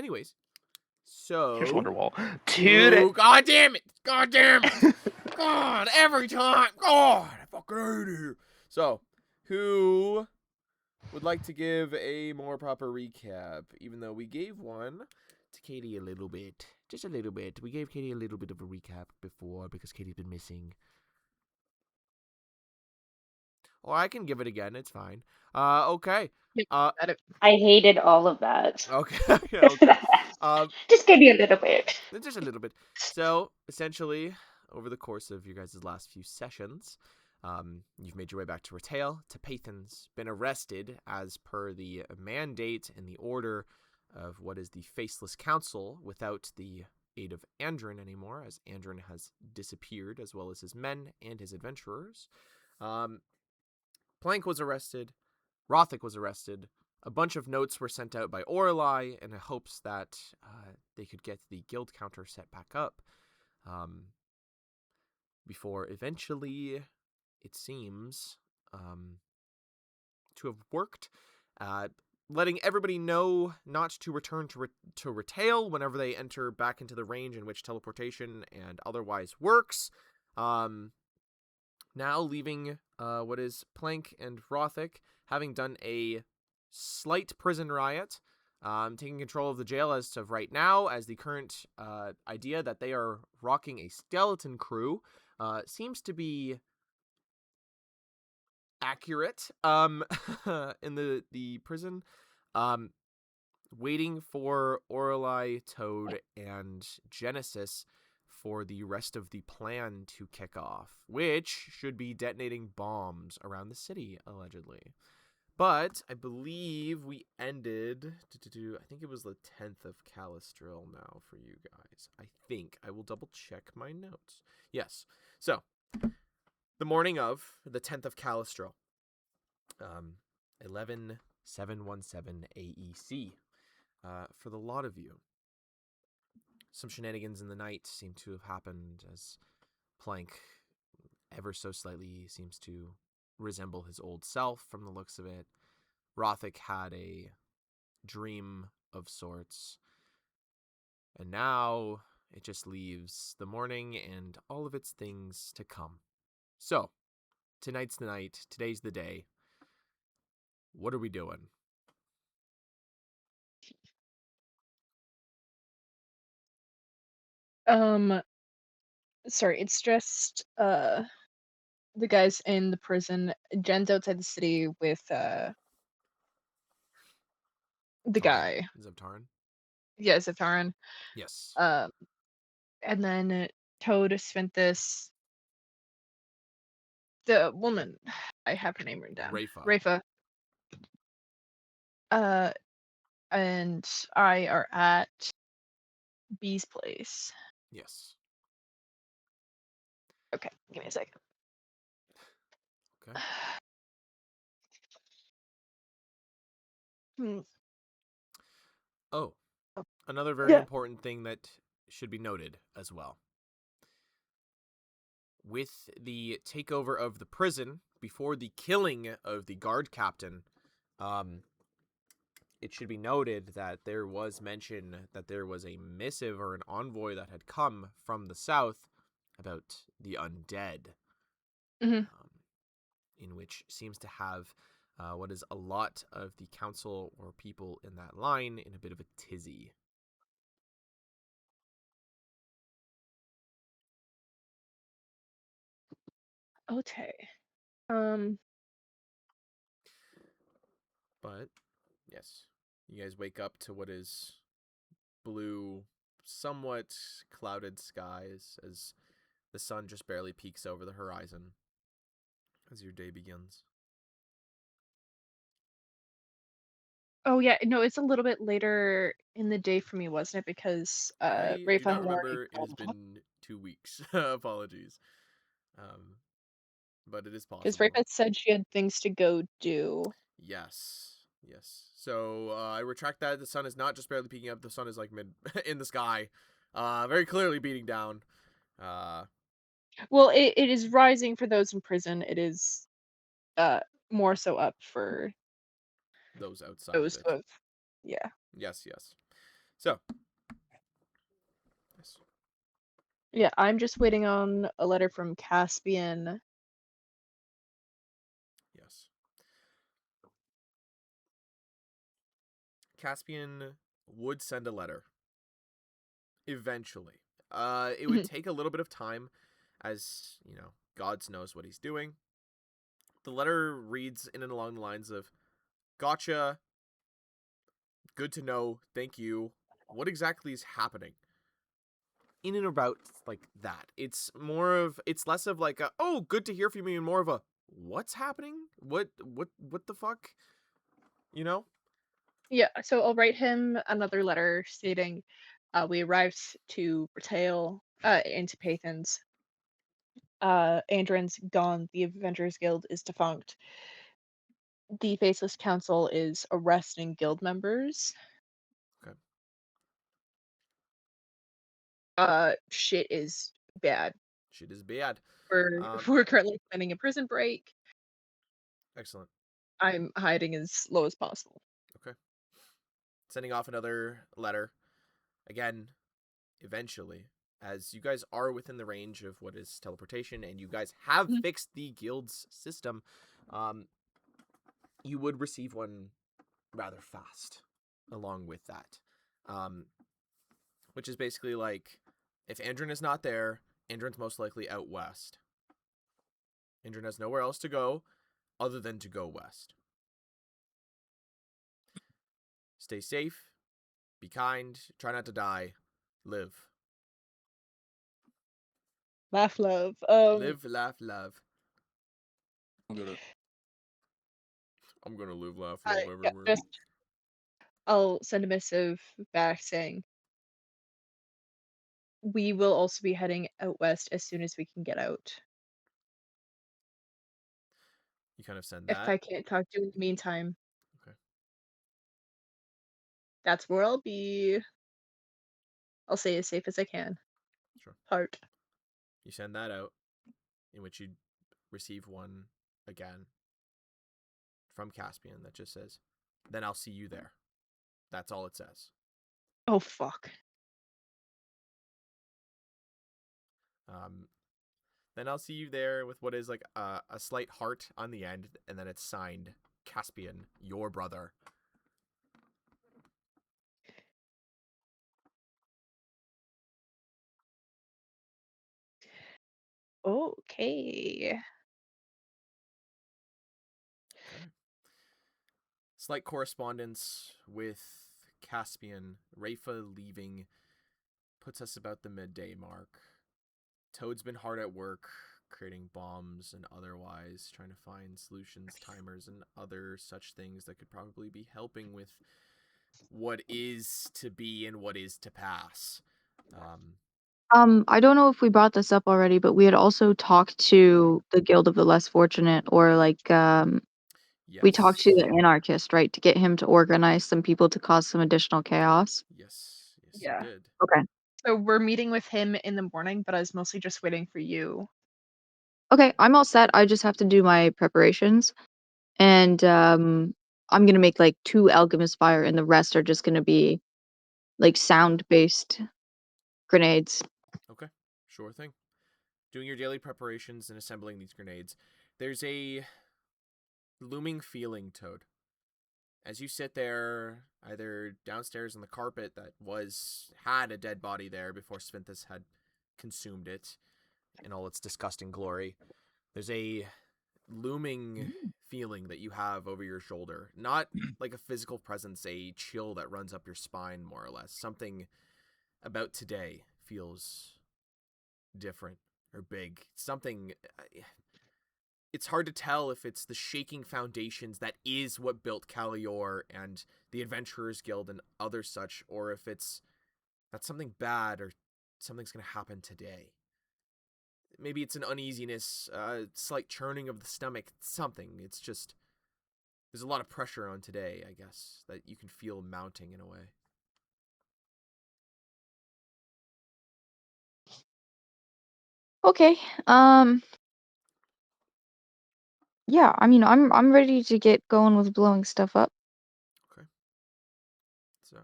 Anyways, Here's so... Wonderwall. Dude! Ooh, God damn it! God damn it! God, every time! God, I fucking hate it! So, who would like to give a more proper recap? Even though we gave one to Katie a little bit. Just a little bit. We gave Katie a little bit of a recap before because Katie's been missing. Or I can give it again. It's fine. Okay. I hated all of that. Okay. Okay. Just give me a little bit. Just a little bit. So, essentially, over the course of your guys' last few sessions, you've made your way back to Retail, to Paythens, been arrested as per the mandate and the order of what is the Faceless Council without the aid of Andrin anymore, as Andrin has disappeared, as well as his men and his adventurers. Plank was arrested. Rothic was arrested. A bunch of notes were sent out by Orlai in hopes that they could get the guild counter set back up. Before eventually, it seems, to have worked, letting everybody know not to return to Retail whenever they enter back into the range in which teleportation and otherwise works. Now leaving what is Plank and Rothic, having done a slight prison riot, taking control of the jail as of right now, as the current idea that they are rocking a skeleton crew seems to be accurate in the prison, waiting for Orlai, Toad, and Genesis for the rest of the plan to kick off, which should be detonating bombs around the city, allegedly. But I believe we ended, I think it was the 10th of Calistril now for you guys. I think. I will double check my notes. Yes. So, the morning of the 10th of Calistril, 11717 AEC, for the lot of you. Some shenanigans in the night seem to have happened as Plank, ever so slightly, seems to resemble his old self from the looks of it. Rothic had a dream of sorts. And now it just leaves the morning and all of its things to come. So, tonight's the night, today's the day. What are we doing? Sorry, it's just the guys in the prison. Jen's outside the city with the guy. Zeptaran? Yeah, Zeptaran. Yes. And then Toad, Sventhus, the woman, I have her name written down. Rafa. And I are at B's place. Yes. Okay, give me a second. Okay. Oh, another very important thing that should be noted as well. With the takeover of the prison, before the killing of the guard captain, it should be noted that there was mention that there was a missive or an envoy that had come from the south about the undead, in which seems to have what is a lot of the council or people in that line in a bit of a tizzy. Okay. But, yes, you guys wake up to what is blue, somewhat clouded skies as the sun just barely peeks over the horizon as your day begins. Oh yeah, no, it's a little bit later in the day for me, wasn't it? Because I do Rafa not had remember. It has already been 2 weeks. Apologies. But it is possible. because Rafa said she had things to go do. Yes. So I retract that. The sun is not just barely peeking up. The sun is like mid in the sky, very clearly beating down. Well, it is rising for those in prison. It is more so up for those outside those of it. yeah. Yes. So, yes. Yeah, I'm just waiting on a letter from Caspian. Yes. Caspian would send a letter eventually. It would take a little bit of time, as you know, God knows what he's doing. The letter reads in and along the lines of, "Gotcha. Good to know. Thank you. What exactly is happening?" In and about like that. It's less of like a, "Oh, good to hear from you," and more of a, "What's happening? What the fuck?" You know? Yeah, so I'll write him another letter stating, we arrived to Retail, into Paythens. Andrin's gone. The Avengers Guild is defunct. The Faceless Council is arresting guild members. Okay. Shit is bad. Shit is bad. We're currently planning a prison break. Excellent. I'm hiding as low as possible. Okay. Sending off another letter. Again, eventually, as you guys are within the range of what is teleportation, and you guys have fixed the guild's system, you would receive one rather fast along with that. Which is basically like, if Andrin is not there, Andrin's most likely out west. Andrin has nowhere else to go other than to go west. Stay safe, be kind, try not to die, live. Laugh, love. Live, laugh, love. I'm gonna live, laugh, love Yeah, everywhere. I'll send a missive back saying we will also be heading out west as soon as we can get out. You kind of send If that. I can't talk to you in the meantime, Okay. that's where I'll be. I'll stay as safe as I can. Sure. Heart. You send that out, in which you receive one again from Caspian that just says, "Then I'll see you there." That's all it says. Oh fuck. Then I'll see you there with what is like a slight heart on the end, and then it's signed Caspian, your brother. Okay. Okay. Slight correspondence with Caspian. Rafa leaving puts us about the midday mark. Toad's been hard at work creating bombs and otherwise trying to find solutions, timers, and other such things that could probably be helping with what is to be and what is to pass. I don't know if we brought this up already, but we had also talked to the Guild of the Less Fortunate, or like we talked to the Yes. anarchist, right, to get him to organize some people to cause some additional chaos. Yes. Yes, you Yeah. did. Okay. So we're meeting with him in the morning, but I was mostly just waiting for you. Okay, I'm all set. I just have to do my preparations. And I'm gonna make like 2 alchemist fire, and the rest are just gonna be like sound-based grenades. Okay. Sure thing. Doing your daily preparations and assembling these grenades. There's a looming feeling, Toad. As you sit there, either downstairs on the carpet that had a dead body there before Svinthus had consumed it in all its disgusting glory, there's a looming feeling that you have over your shoulder. Not like a physical presence, a chill that runs up your spine, more or less. Something about today feels different or big. Something. It's hard to tell if it's the shaking foundations that is what built Calior and the Adventurers Guild and other such, or if it's that something bad or something's going to happen today. Maybe it's an uneasiness, slight churning of the stomach, something. It's just, there's a lot of pressure on today, I guess, that you can feel mounting in a way. Okay. Yeah, I mean, I'm ready to get going with blowing stuff up. Okay. So,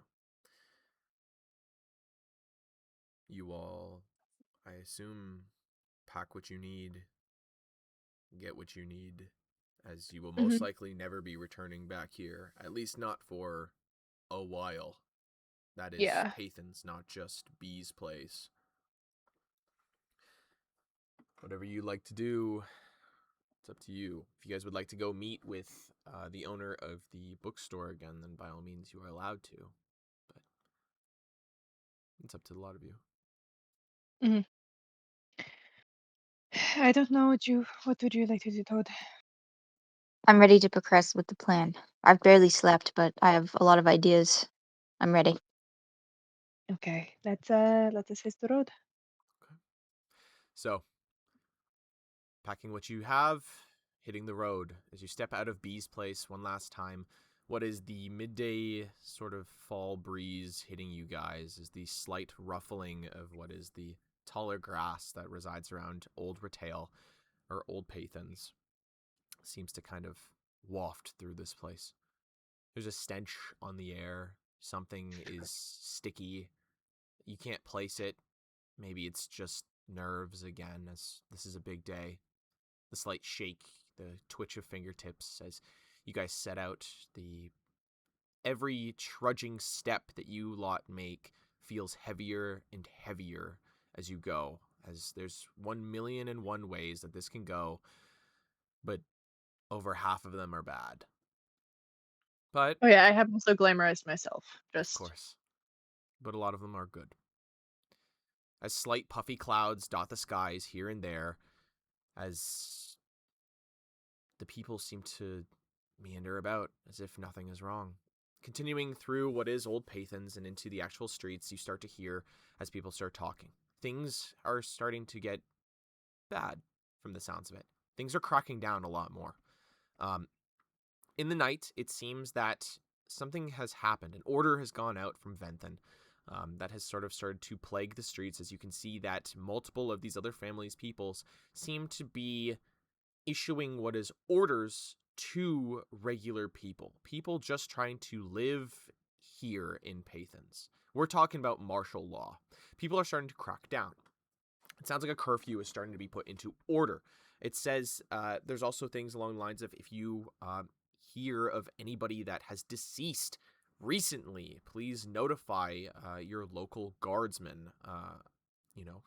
you all, I assume, pack what you need, get what you need, as you will most likely never be returning back here, at least not for a while. That is Yeah. Paythens, not just Bee's place. Whatever you'd like to do, it's up to you. If you guys would like to go meet with the owner of the bookstore again, then by all means you are allowed to. But it's up to a lot of you. I don't know what would you like to do, Toad? I'm ready to progress with the plan. I've barely slept, but I have a lot of ideas. I'm ready. Okay, let us hit the road. So, packing what you have, hitting the road. As you step out of Bee's place one last time, what is the midday sort of fall breeze hitting you guys is the slight ruffling of what is the taller grass that resides around Old Retail, or Old Paythens. Seems to kind of waft through this place. There's a stench on the air. Something is sticky. You can't place it. Maybe it's just nerves again, as this is a big day. The slight shake, the twitch of fingertips as you guys set out. Every trudging step that you lot make feels heavier and heavier as you go, as there's 1,000,001 ways that this can go, but over half of them are bad. But Oh yeah, I have also glamorized myself. of course, but a lot of them are good. As slight puffy clouds dot the skies here and there, as the people seem to meander about as if nothing is wrong. Continuing through what is Old Paythens and into the actual streets, you start to hear as people start talking. Things are starting to get bad from the sounds of it. Things are cracking down a lot more. In the night, it seems that something has happened. An order has gone out from Venthen that has sort of started to plague the streets, as you can see that multiple of these other families' peoples seem to be issuing what is orders to regular people just trying to live here in Paythens. We're talking about martial law. People are starting to crack down. It sounds like a curfew is starting to be put into order. It says there's also things along the lines of if you hear of anybody that has deceased recently, please notify your local guardsman,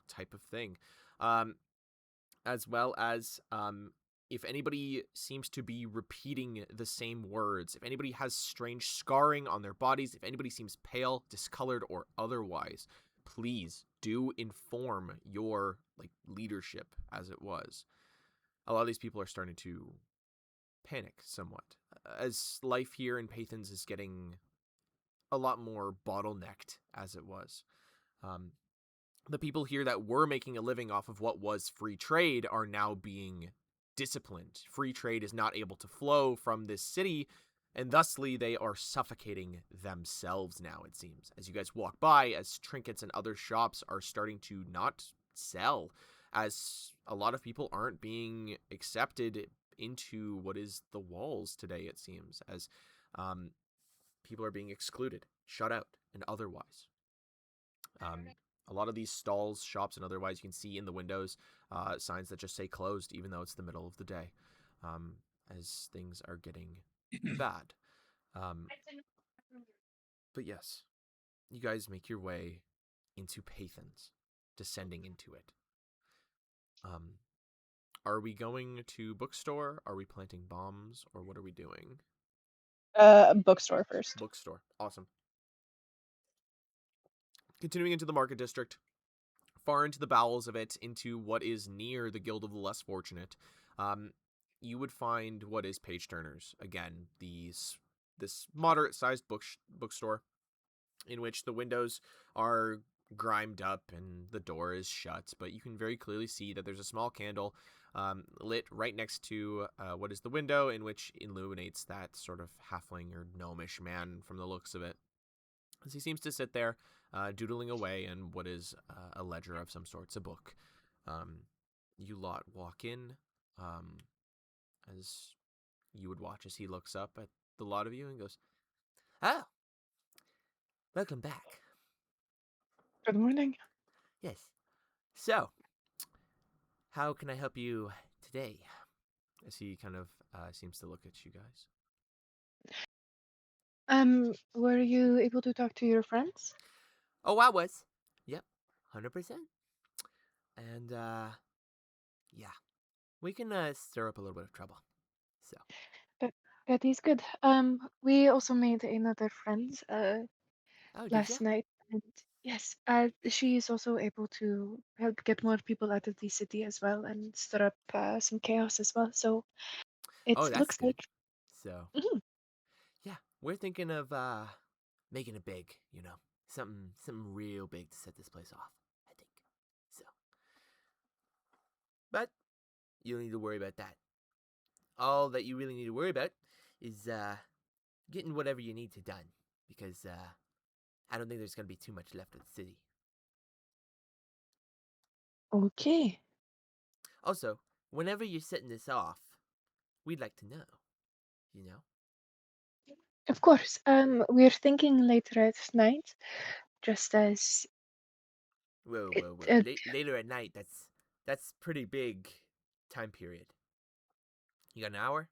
type of thing. As well as if anybody seems to be repeating the same words, if anybody has strange scarring on their bodies, if anybody seems pale, discolored, or otherwise, please do inform your leadership, as it was. A lot of these people are starting to panic somewhat, as life here in Paythens is getting a lot more bottlenecked, as it was. The people here that were making a living off of what was free trade are now being disciplined. Free trade is not able to flow from this city, and thusly they are suffocating themselves now, it seems. As you guys walk by, as trinkets and other shops are starting to not sell, as a lot of people aren't being accepted into what is the walls today, it seems, as people are being excluded, shut out, and otherwise. A lot of these stalls, shops, and otherwise, you can see in the windows signs that just say closed, even though it's the middle of the day, as things are getting bad. But yes, you guys make your way into Paythens, descending into it. Are we going to bookstore? Are we planting bombs? Or what are we doing? Bookstore first. Bookstore. Awesome. Continuing into the market district, far into the bowels of it, into what is near the Guild of the Less Fortunate, you would find what is Page Turners. Again, this moderate-sized bookstore in which the windows are grimed up and the door is shut, but you can very clearly see that there's a small candle lit right next to what is the window, in which illuminates that sort of halfling or gnomish man from the looks of it. As he seems to sit there, doodling away in what is a ledger of some sorts, a book. You lot walk in, as you would watch as he looks up at the lot of you and goes, "Oh, welcome back. Good morning. Yes. So, how can I help you today? As he kind of seems to look at you guys. Were you able to talk to your friends? Oh, I was. Yep, 100%. And yeah, we can stir up a little bit of trouble. So. That that is good. We also made another friend Oh, did ya? last night, and yes, she is also able to help get more people out of the city as well and stir up some chaos as well. So it Oh, that's looks good. like. So, Mhm. yeah, we're thinking of making it big. Something real big to set this place off. I think. So, but you don't need to worry about that. All that you really need to worry about is getting whatever you need to done, because I don't think there's gonna be too much left of the city. Okay. Also, whenever you're setting this off, we'd like to know. You know. Of course. We're thinking later at night, just as Whoa, it. whoa, whoa! Later at night. That's pretty big time period. You got an hour?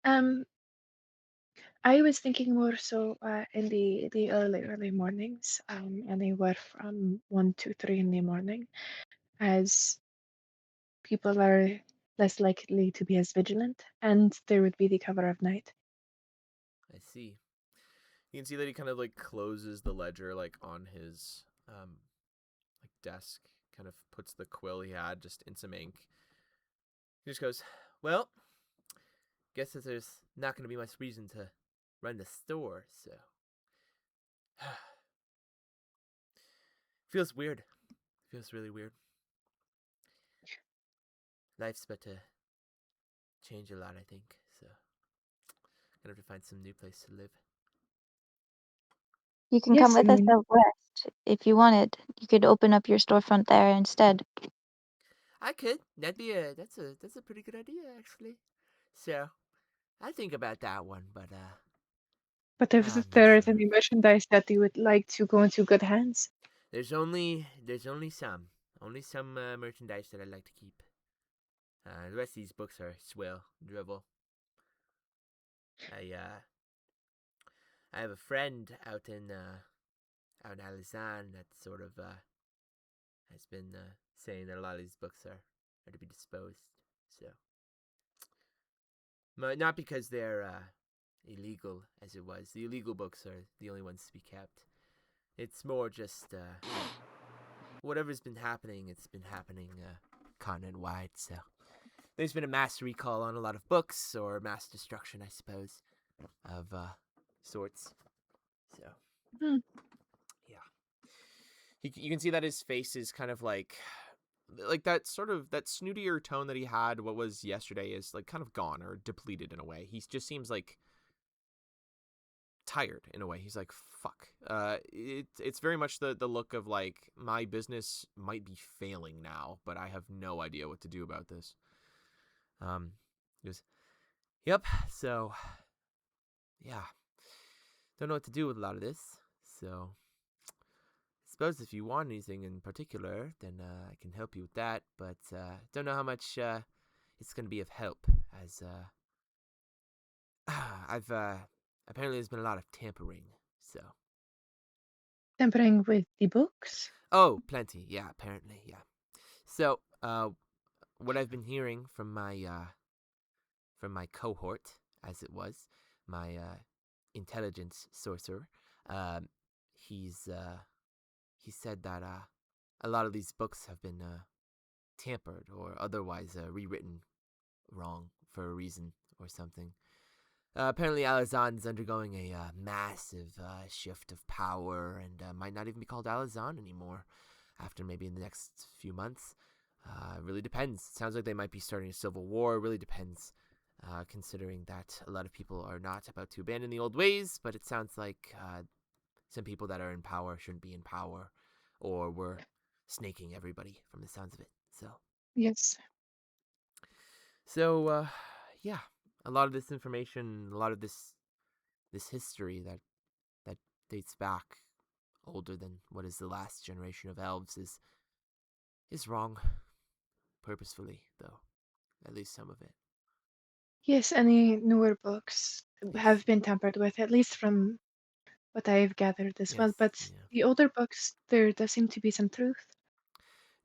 Um, I was thinking more so in the early mornings, anywhere from 1 to 3 in the morning, as people are less likely to be as vigilant, and there would be the cover of night. I see. You can see that he kind of like closes the ledger like on his like desk, kind of puts the quill he had just in some ink. He just goes, "Well, guess that there's not going to be much reason to run the store, so feels weird. Feels really weird. Life's about to change a lot, I think. So gonna have to find some new place to live." You can come Yes, I with us mean, out west if you wanted. You could open up your storefront there instead. I could. That's a pretty good idea actually. So I think about that one, but but if I'm not there is sure. any merchandise that you would like to go into good hands, There's only some merchandise that I'd like to keep. The rest of these books are swill, drivel. I have a friend out in Alizan that sort of has been saying that a lot of these books are to be disposed. So, not because they're illegal as it was. The illegal books are the only ones to be kept. It's more just whatever's been happening. It's been happening continent wide. So there's been a mass recall on a lot of books, or mass destruction, I suppose, of sorts. So, hmm, yeah. You can see that his face is kind of like that sort of that snootier tone that he had what was yesterday is like kind of gone or depleted in a way. He just seems like tired in a way. He's like, fuck. It's very much the look of like, my business might be failing now, but I have no idea what to do about this. He goes, "Yep, so yeah, don't know what to do with a lot of this. So I suppose if you want anything in particular, then I can help you with that, but don't know how much it's going to be of help, as I've apparently there's been a lot of tampering, so." tampering with the books. Oh, plenty, yeah, apparently, yeah. So, what I've been hearing from my cohort, as it was, my intelligence sorcerer, um, he's he said that a lot of these books have been tampered or otherwise rewritten wrong for a reason or something. Apparently, Alazan is undergoing a massive shift of power and might not even be called Alazan anymore after maybe in the next few months. Really depends. It sounds like they might be starting a civil war. It really depends, considering that a lot of people are not about to abandon the old ways, but it sounds like some people that are in power shouldn't be in power, or we're snaking everybody from the sounds of it. Yes. So, yeah, a lot of this information, a lot of this history that dates back older than what is the last generation of elves is wrong. Purposefully, though. At least some of it. Yes, any newer books Yes. have been tampered with, at least from what I've gathered as well. Yes, But yeah. the older books, there does seem to be some truth.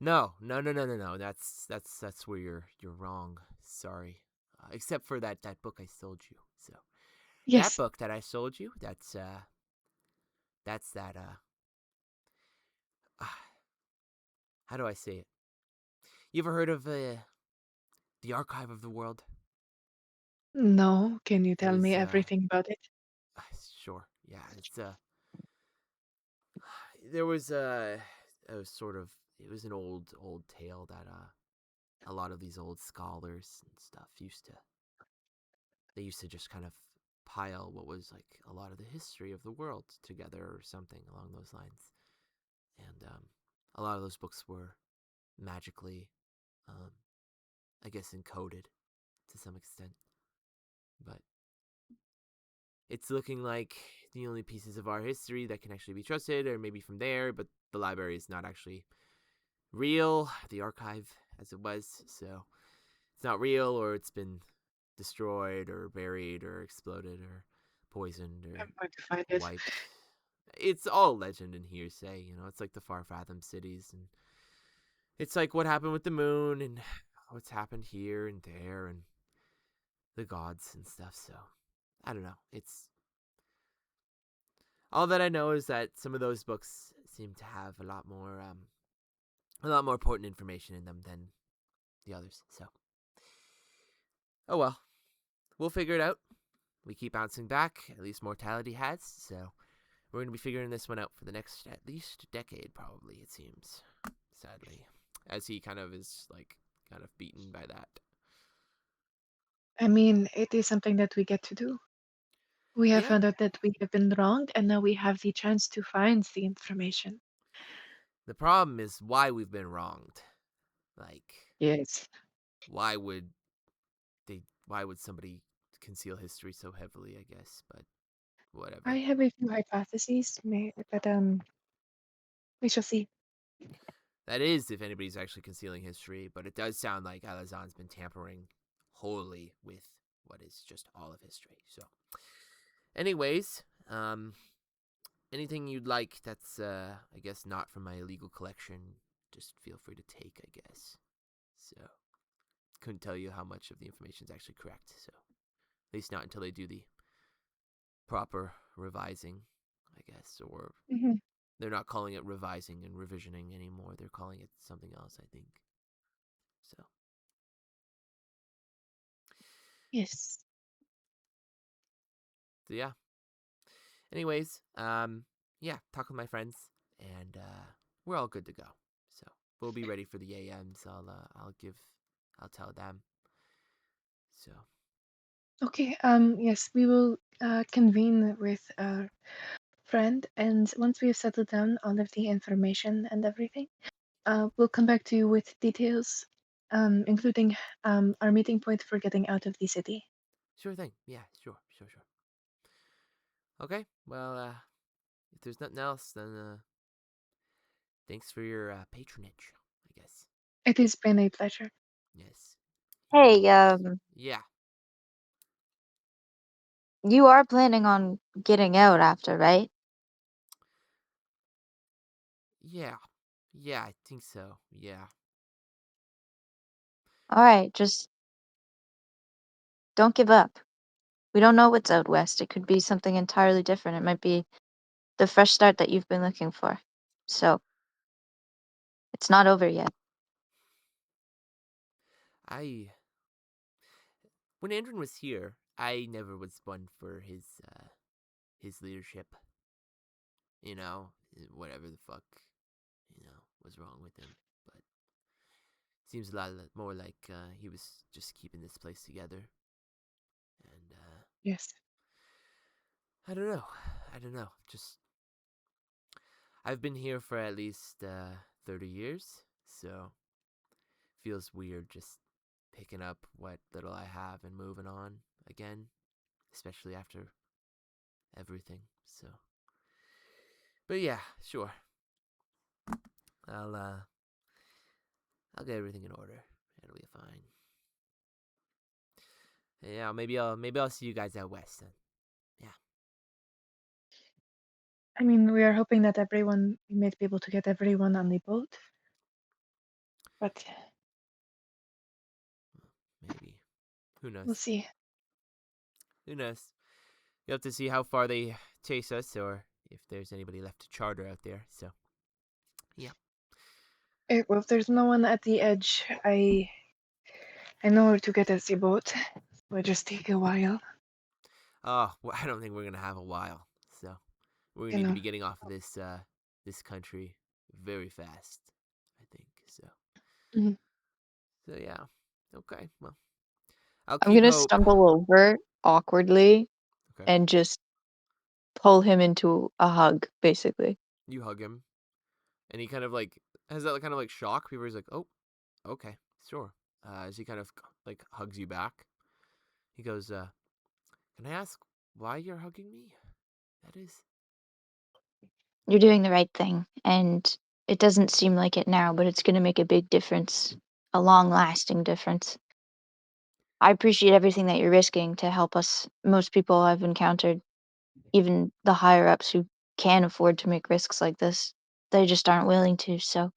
No. That's where you're wrong. Sorry. Except for that book I sold you. So that Yes. book that I sold you, that's that how do I say it? You ever heard of the Archive of the World? No, can you It tell was me everything about it? sure. Yeah, it's there was a sort of, it was an old tale that a lot of these old scholars and stuff used to just kind of pile what was like a lot of the history of the world together or something along those lines. And a lot of those books were magically, um, I guess, encoded to some extent. But it's looking like the only pieces of our history that can actually be trusted are maybe from there, but the library is not actually real, the archive as it was, so it's not real, or it's been destroyed or buried or exploded or poisoned or I'm going to find it. wiped. It's all legend and hearsay, it's like the Far Fathom cities, and it's like what happened with the moon and what's happened here and there and the gods and stuff. So I don't know. It's all that I know is that some of those books seem to have a lot more important information in them than the others. So oh well, we'll figure it out. We keep bouncing back. At least mortality has. So we're going to be figuring this one out for the next at least decade, probably, it seems. Sadly. As he kind of is, like, kind of beaten by that. I mean, it is something that we get to do. We have Yeah. found out that we have been wronged, and now we have the chance to find the information. The problem is why we've been wronged. Like, Yes. why would somebody conceal history so heavily, I guess, but whatever. I have a few hypotheses, but we shall see. That is, if anybody's actually concealing history, but it does sound like Alazan's been tampering wholly with what is just all of history. So, anyways, anything you'd like that's, I guess, not from my illegal collection, just feel free to take, I guess. So, couldn't tell you how much of the information is actually correct, so at least not until they do the proper revising, I guess, or Mhm. they're not calling it revising and revisioning anymore. They're calling it something else, I think. So, Yes. yeah. Anyways, yeah, talk with my friends, and we're all good to go. So we'll be ready for the AMs. I'll tell them. So Okay. Yes, we will convene with our friend, and once we have settled down all of the information and everything, we'll come back to you with details, including our meeting point for getting out of the city. sure thing. Yeah, sure. Okay. Well, if there's nothing else, then thanks for your patronage, I guess. It has been a pleasure. Yes. Hey, Yeah. you are planning on getting out after, right? Yeah. Yeah, I think so. Yeah. All right, just don't give up. We don't know what's out west. It could be something entirely different. It might be the fresh start that you've been looking for. So, it's not over yet. When Andrew was here, I never was one for his leadership. Whatever the fuck, was wrong with him. But seems a lot more like he was just keeping this place together. And Yes. I don't know. Just I've been here for at least 30 years, so feels weird just picking up what little I have and moving on again, especially after everything. So, But yeah, sure. I'll get everything in order. It'll be fine. Yeah, maybe I'll see you guys out west then. Yeah. I mean, we are hoping that we might be able to get everyone on the boat. But Maybe. Who knows? we'll see. Who knows? You'll have to see how far they chase us, or if there's anybody left to charter out there. So, yeah. Well, if there's no one at the edge, I know where to get us a boat. It'll just take a while. Oh, well, I don't think we're gonna have a while. So, we're gonna need to be getting off of this country very fast. I think so. Mhm. So yeah. Okay. Well, I'll I'm keep gonna hope. stumble over awkwardly Okay. and just pull him into a hug, basically. You hug him, and he kind of like has that kind of like shock. People is like, oh, okay, sure. As he kind of like hugs you back, he goes, "Can I ask why you're hugging me? That is." You're doing the right thing, and it doesn't seem like it now, but it's gonna make a big difference, a long-lasting difference. I appreciate everything that you're risking to help us. Most people I've encountered, even the higher ups who can afford to make risks like this, they just aren't willing to. So,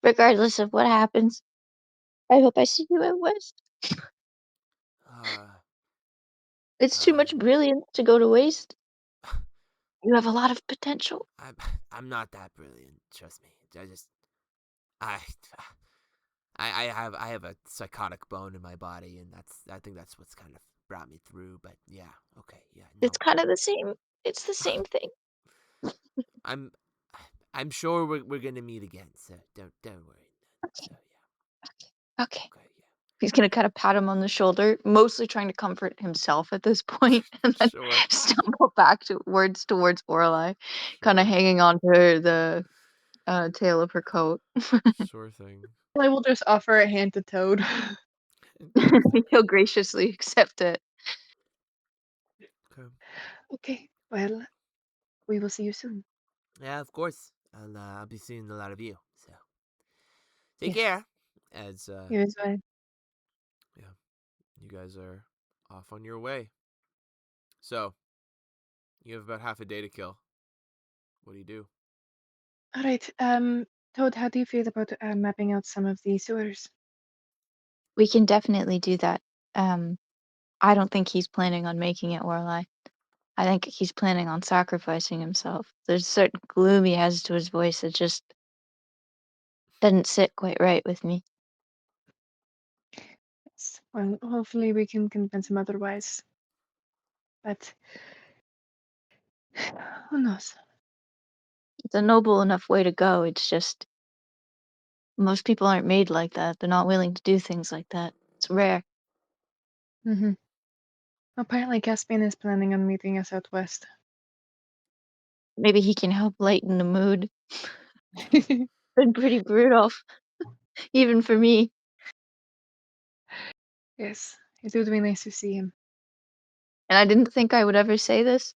regardless of what happens, I hope I see you at West. Uh, It's too much brilliance to go to waste. You have a lot of potential. I'm not that brilliant. Trust me. I I have a psychotic bone in my body, and I think that's what's kind of brought me through. But yeah, okay, yeah, no. It's kind of the same. It's the same thing. I'm I'm sure we're gonna meet again, so don't worry. So yeah, Okay. okay, yeah, He's gonna kind of pat him on the shoulder, mostly trying to comfort himself at this point, and then sure, stumble back towards Orlai, kind of sure, hanging on to the tail of her coat. sure thing. I will just offer a hand to Toad. He'll graciously accept it. Okay. Okay, well, we will see you soon. Yeah, of course. I'll be seeing a lot of you. So take Yes. care. As You as well. yeah, you guys are off on your way. So you have about half a day to kill. What do you do? All right. Toad, how do you feel about mapping out some of the sewers? We can definitely do that. I don't think he's planning on making it, Orlai. I think he's planning on sacrificing himself. There's a certain gloom he has to his voice that just doesn't sit quite right with me. Yes. Well, hopefully we can convince him otherwise. But who knows? It's a noble enough way to go. It's just most people aren't made like that. They're not willing to do things like that. It's rare. Mm-hmm. Apparently, Caspian is planning on meeting us out west. Maybe he can help lighten the mood. Been pretty brutal, even for me. Yes, it would be nice to see him. And I didn't think I would ever say this,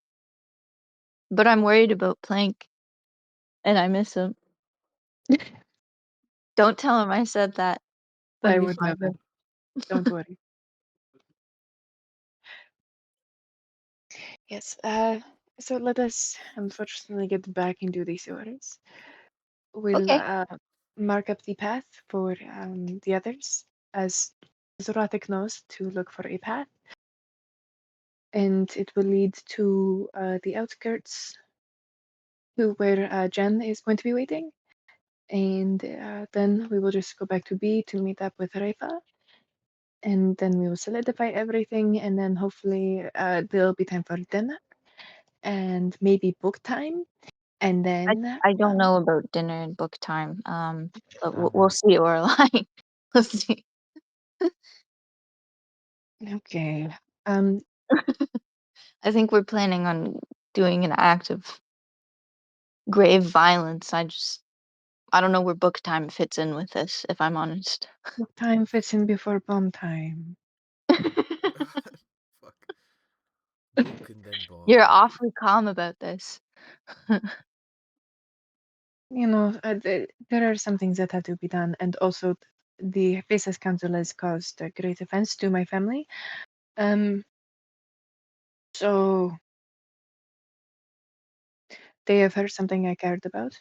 but I'm worried about Plank, and I miss him. Don't tell him I said that. I That'd be would fun. never. Don't worry. Yes. So let us unfortunately get back into the sewers. We'll Okay. mark up the path for the others as Zoratic knows to look for a path, and it will lead to the outskirts to where Jen is going to be waiting, and then we will just go back to B to meet up with Reifa, and then we will solidify everything, and then hopefully there'll be time for dinner and maybe book time, and then I don't know about dinner and book time. But we'll see, Orlai. We'll see. okay. I think we're planning on doing an act of grave violence. I don't know where book time fits in with this, if I'm honest. Book time fits in before bomb time. Fuck. Book and then bomb. You're awfully calm about this. there are some things that have to be done, and also the Faceless Council has caused a great offense to my family. So they have heard something I cared about.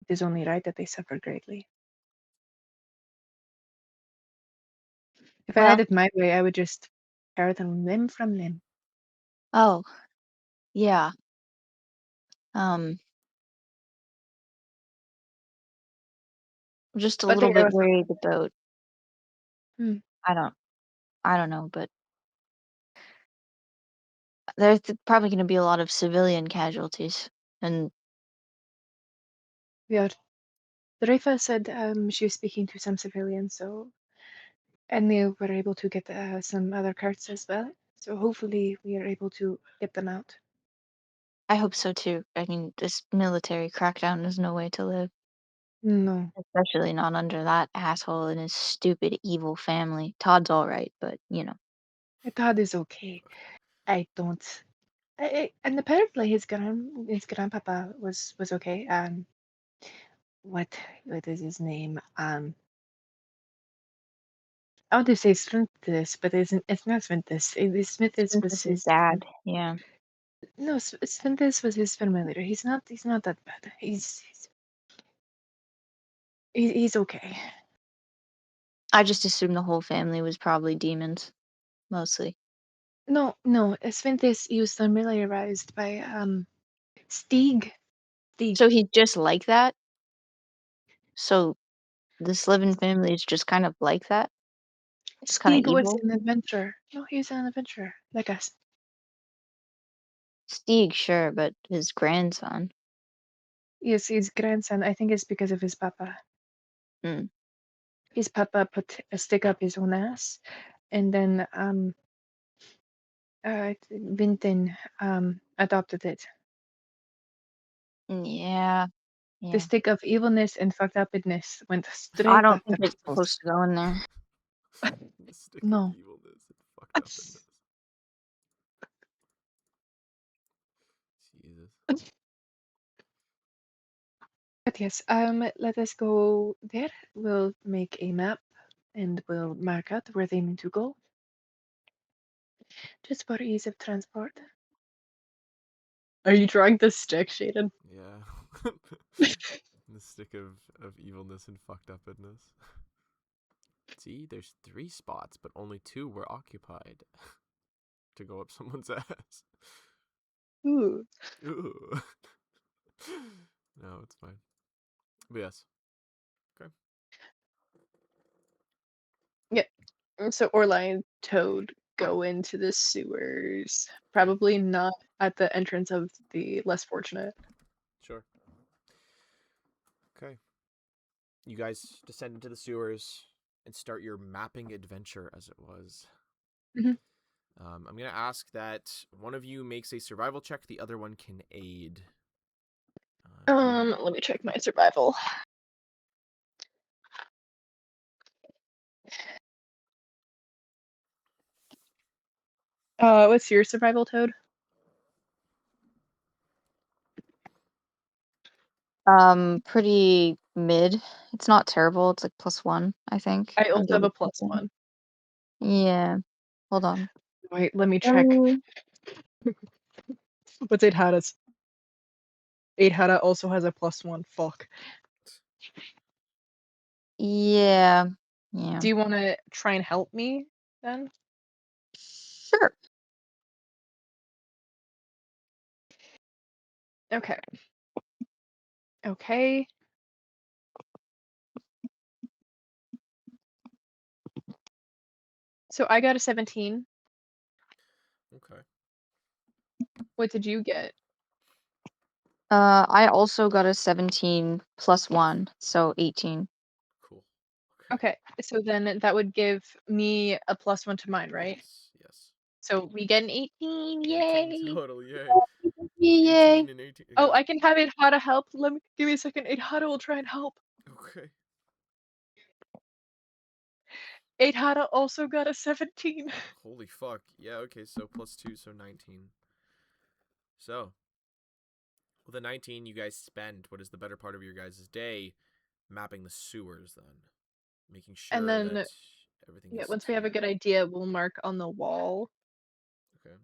It is only right that they suffer greatly. If I had Well, it my way, I would just tear them limb from limb. oh, yeah. I'm just a But little they bit also, worried about, Hmm. I don't know, but there's probably going to be a lot of civilian casualties. And Yeah. Rafa said she was speaking to some civilians, and they were able to get some other carts as well. So hopefully we are able to get them out. I hope so too. I mean, this military crackdown is no way to live, No, especially not under that asshole and his stupid evil family. Todd's all right, but Todd is okay. I don't. And apparently his grandpapa was okay. What is his name? I want to say Smithis, but it's not Smithis. Smithis since was this is his dad, yeah. no. Smithis was his familiar. He's not. He's not that bad. He's okay. I just assumed the whole family was probably demons, mostly. No, Smithis, he was familiarized by Stieg. So he's just like that? So this living family is just kind of like that? Just kind of Stieg was evil? an adventurer. No, he was an adventurer like us. Stieg, sure, but his grandson. Yes, his grandson. I think it's because of his papa. Hmm. His papa put a stick up his own ass, and then Vinton adopted it. Yeah, The yeah. stick of evilness and fucked upness went I straight don't up the think it's nostrils. supposed to go in there. The stick of No. evilness and fucked upness. Jesus. But yes, let us go there. We'll make a map and we'll mark out where they need to go. Just for ease of transport. Are you drawing the stick, Shaden? Yeah. The stick of evilness and fucked upness. See, there's 3 spots, but only 2 were occupied to go up someone's ass. Ooh. Ooh. No, it's fine. But yes. Okay. Yeah. So Orly and Toad go into the sewers. Probably not at the entrance of the less fortunate. Sure. Okay. You guys descend into the sewers and start your mapping adventure, as it was. Mhm. I'm going to ask that one of you makes a survival check, the other one can aid. Let me check my survival. What's your survival, Toad? Pretty mid. It's not terrible. It's like +1, I think. I I'm also have a double checking. +1. Yeah. Hold on. Wait, let me check. What's 8 Hada's? 8 Hada also has a +1. Fuck. Yeah. Yeah. Do you want to try and help me then? Sure. Okay. Okay. So I got a 17. Okay. What did you get? I also got a 17 +1, so 18. Cool. Okay. So then that would give me a +1 to mine, right? Yes. Yes. So we get an 18. 18 Yay. total. Yay. Yay! 18 and 18. Oh, Yeah. I can have 8 Hada help. Give me a second. 8 Hada will try and help. Okay. 8 Hada also got a 17. Holy fuck. Yeah, okay, so +2, so 19. So, With a 19, you guys spend what is the better part of your guys' day mapping the sewers, then. Making sure And then, that everything yeah, is once we have a clear. good idea, we'll mark on the wall Okay.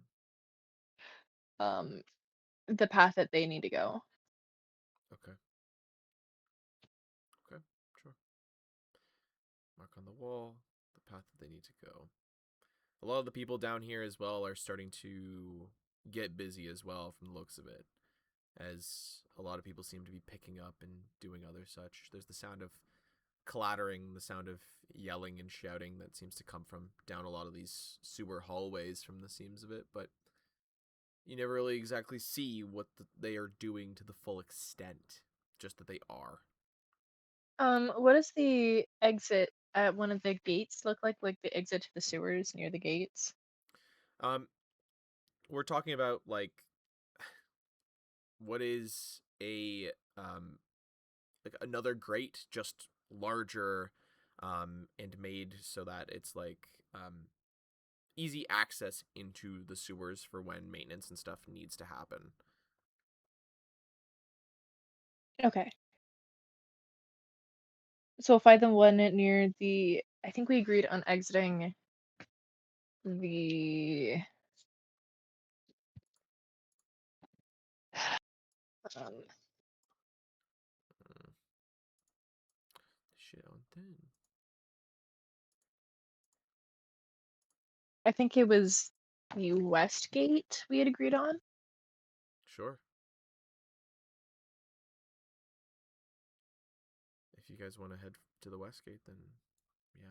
the path that they need to go. Okay. Okay. Sure. Mark on the wall the path that they need to go. A lot of the people down here as well are starting to get busy as well from the looks of it, as a lot of people seem to be picking up and doing other such. There's the sound of clattering, the sound of yelling and shouting that seems to come from down a lot of these sewer hallways from the seams of it, but you never really exactly see what they are doing to the full extent, just that they are. What does the exit at one of the gates look like? Like the exit to the sewers near the gates? Um, we're talking about, like, what is a, like another grate, just larger, and made so that it's, like, easy access into the sewers for when maintenance and stuff needs to happen. Okay. So we'll find the one near the. I think we agreed on exiting the. Um, Mm. Shit on thin. I think it was the west gate we had agreed on. Sure. If you guys want to head to the west gate, then yeah.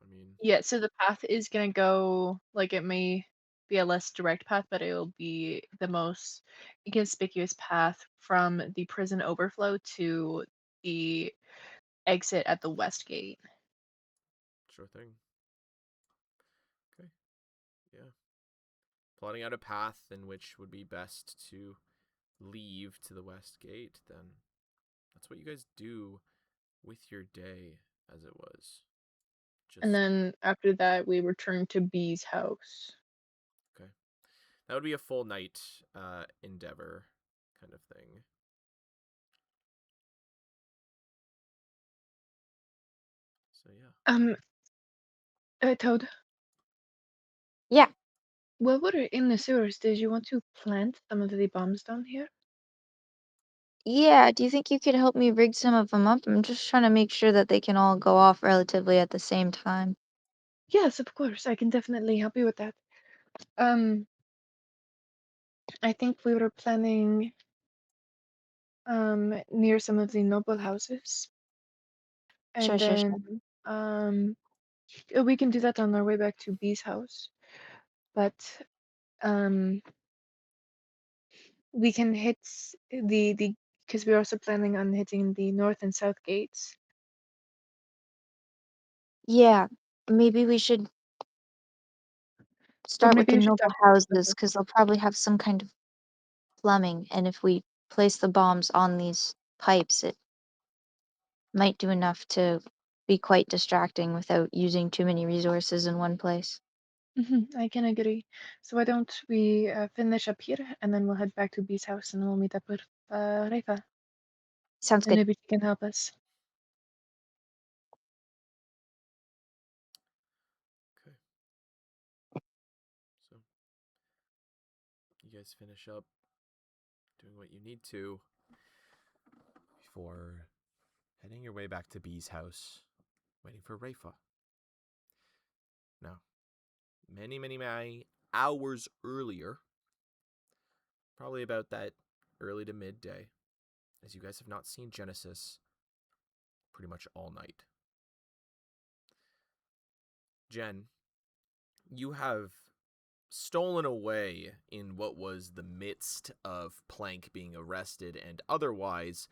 I mean, Yeah, so the path is gonna go, like, it may be a less direct path, but it will be the most conspicuous path from the prison overflow to the exit at the west gate. sure thing. Okay. Yeah. Plotting out a path in which would be best to leave to the west gate, then that's what you guys do with your day as it was. And Just then after that, we return to B's house. okay. That would be a full night endeavor kind of thing. So yeah. Toad, Yeah. while we're in the sewers, did you want to plant some of the bombs down here? Yeah, do you think you could help me rig some of them up? I'm just trying to make sure that they can all go off relatively at the same time. Yes, of course. I can definitely help you with that. Um, I think we were planning near some of the noble houses, Sure, and sure, sure. then we can do that on our way back to B's house. But um, we can hit the because we're also planning on hitting the north and south gates. Yeah, maybe we should Or start with maybe the we should noble talk to the houses because they'll probably have some kind of plumbing, and if we place the bombs on these pipes, it might do enough to be quite distracting without using too many resources in one place. I can agree. So why don't we finish up here and then we'll head back to B's house and we'll meet up with Rafa Sounds and good. maybe she can help us. Okay. So you guys finish up doing what you need to before heading your way back to B's house, waiting for Rafa. Now, many hours earlier, probably about that early to midday, as you guys have not seen Genesis pretty much all night. Jen, you have stolen away in what was the midst of Plank being arrested and otherwise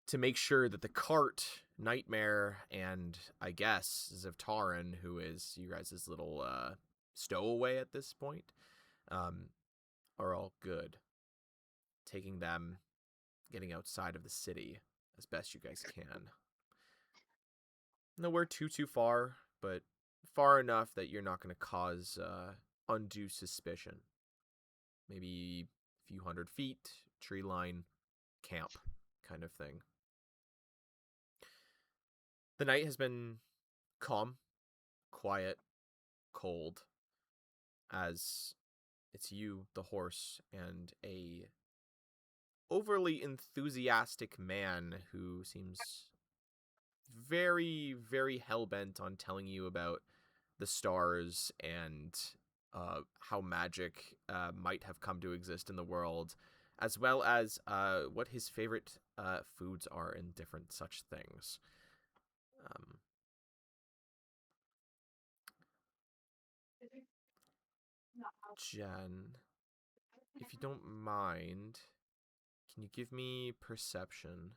to make sure that the cart, Nightmare, and I guess Zevtarin, who is you guys' little stowaway at this point, are all good. Taking them, getting outside of the city as best you guys can. Nowhere too far, but far enough that you're not going to cause undue suspicion. Maybe a few 100 feet, tree line, camp kind of thing. The night has been calm, quiet, cold, as it's you, the horse, and a overly enthusiastic man who seems very, very hell-bent on telling you about the stars and how magic might have come to exist in the world, as well as what his favorite foods are and different such things. Jen, if you don't mind, can you give me perception?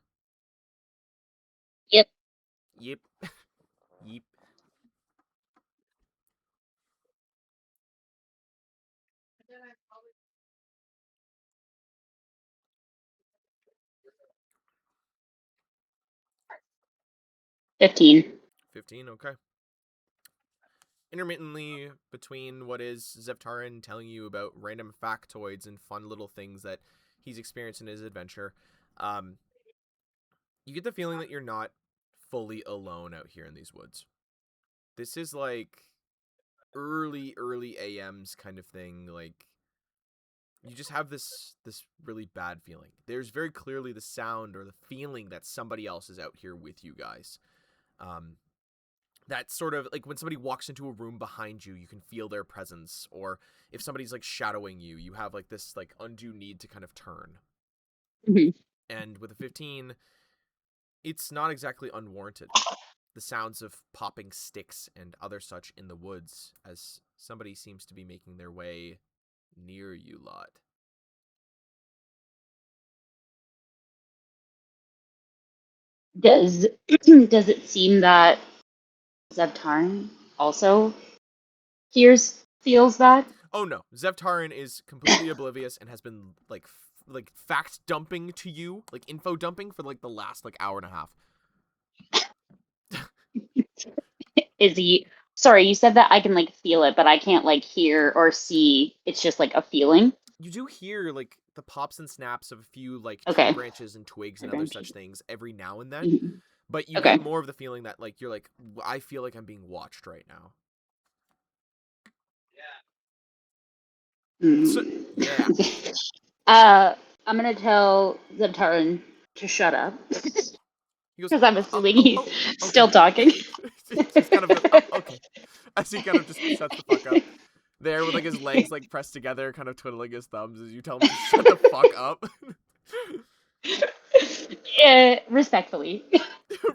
Yep. Yep. Yep. $15. 15, okay. Intermittently between what is Zevtarin telling you about random factoids and fun little things that he's experienced in his adventure, you get the feeling that you're not fully alone out here in these woods. This is like early AMs kind of thing. Like, you just have this really bad feeling. There's very clearly the sound or the feeling that somebody else is out here with you guys. That sort of, like, when somebody walks into a room behind you, you can feel their presence, or if somebody's, like, shadowing you, you have, like, this, like, undue need to kind of turn. Mhm. And with a 15, it's not exactly unwarranted. The sounds of popping sticks and other such in the woods, as somebody seems to be making their way near you lot. Does does it seem that Zevtarn also feels that? Oh no, Zevtarin is completely oblivious and has been like fact dumping to you, like info dumping for like the last like hour and a half. Is he? Sorry, you said that I can like feel it, but I can't like hear or see. It's just like a feeling. You do hear like the pops and snaps of a few like tree Okay. branches and twigs and other such things every now and then, Mhm. but you Okay. get more of the feeling that like you're like, I feel like I'm being watched right now. So, Mm. yeah. I'm gonna tell Zevtarn to shut up He goes, because I'm assuming he's okay. still talking. Just kind of goes, okay. As he kind of just shuts the fuck up. There with like his legs like pressed together, kind of twiddling his thumbs as you tell him to shut the fuck up. Respectfully.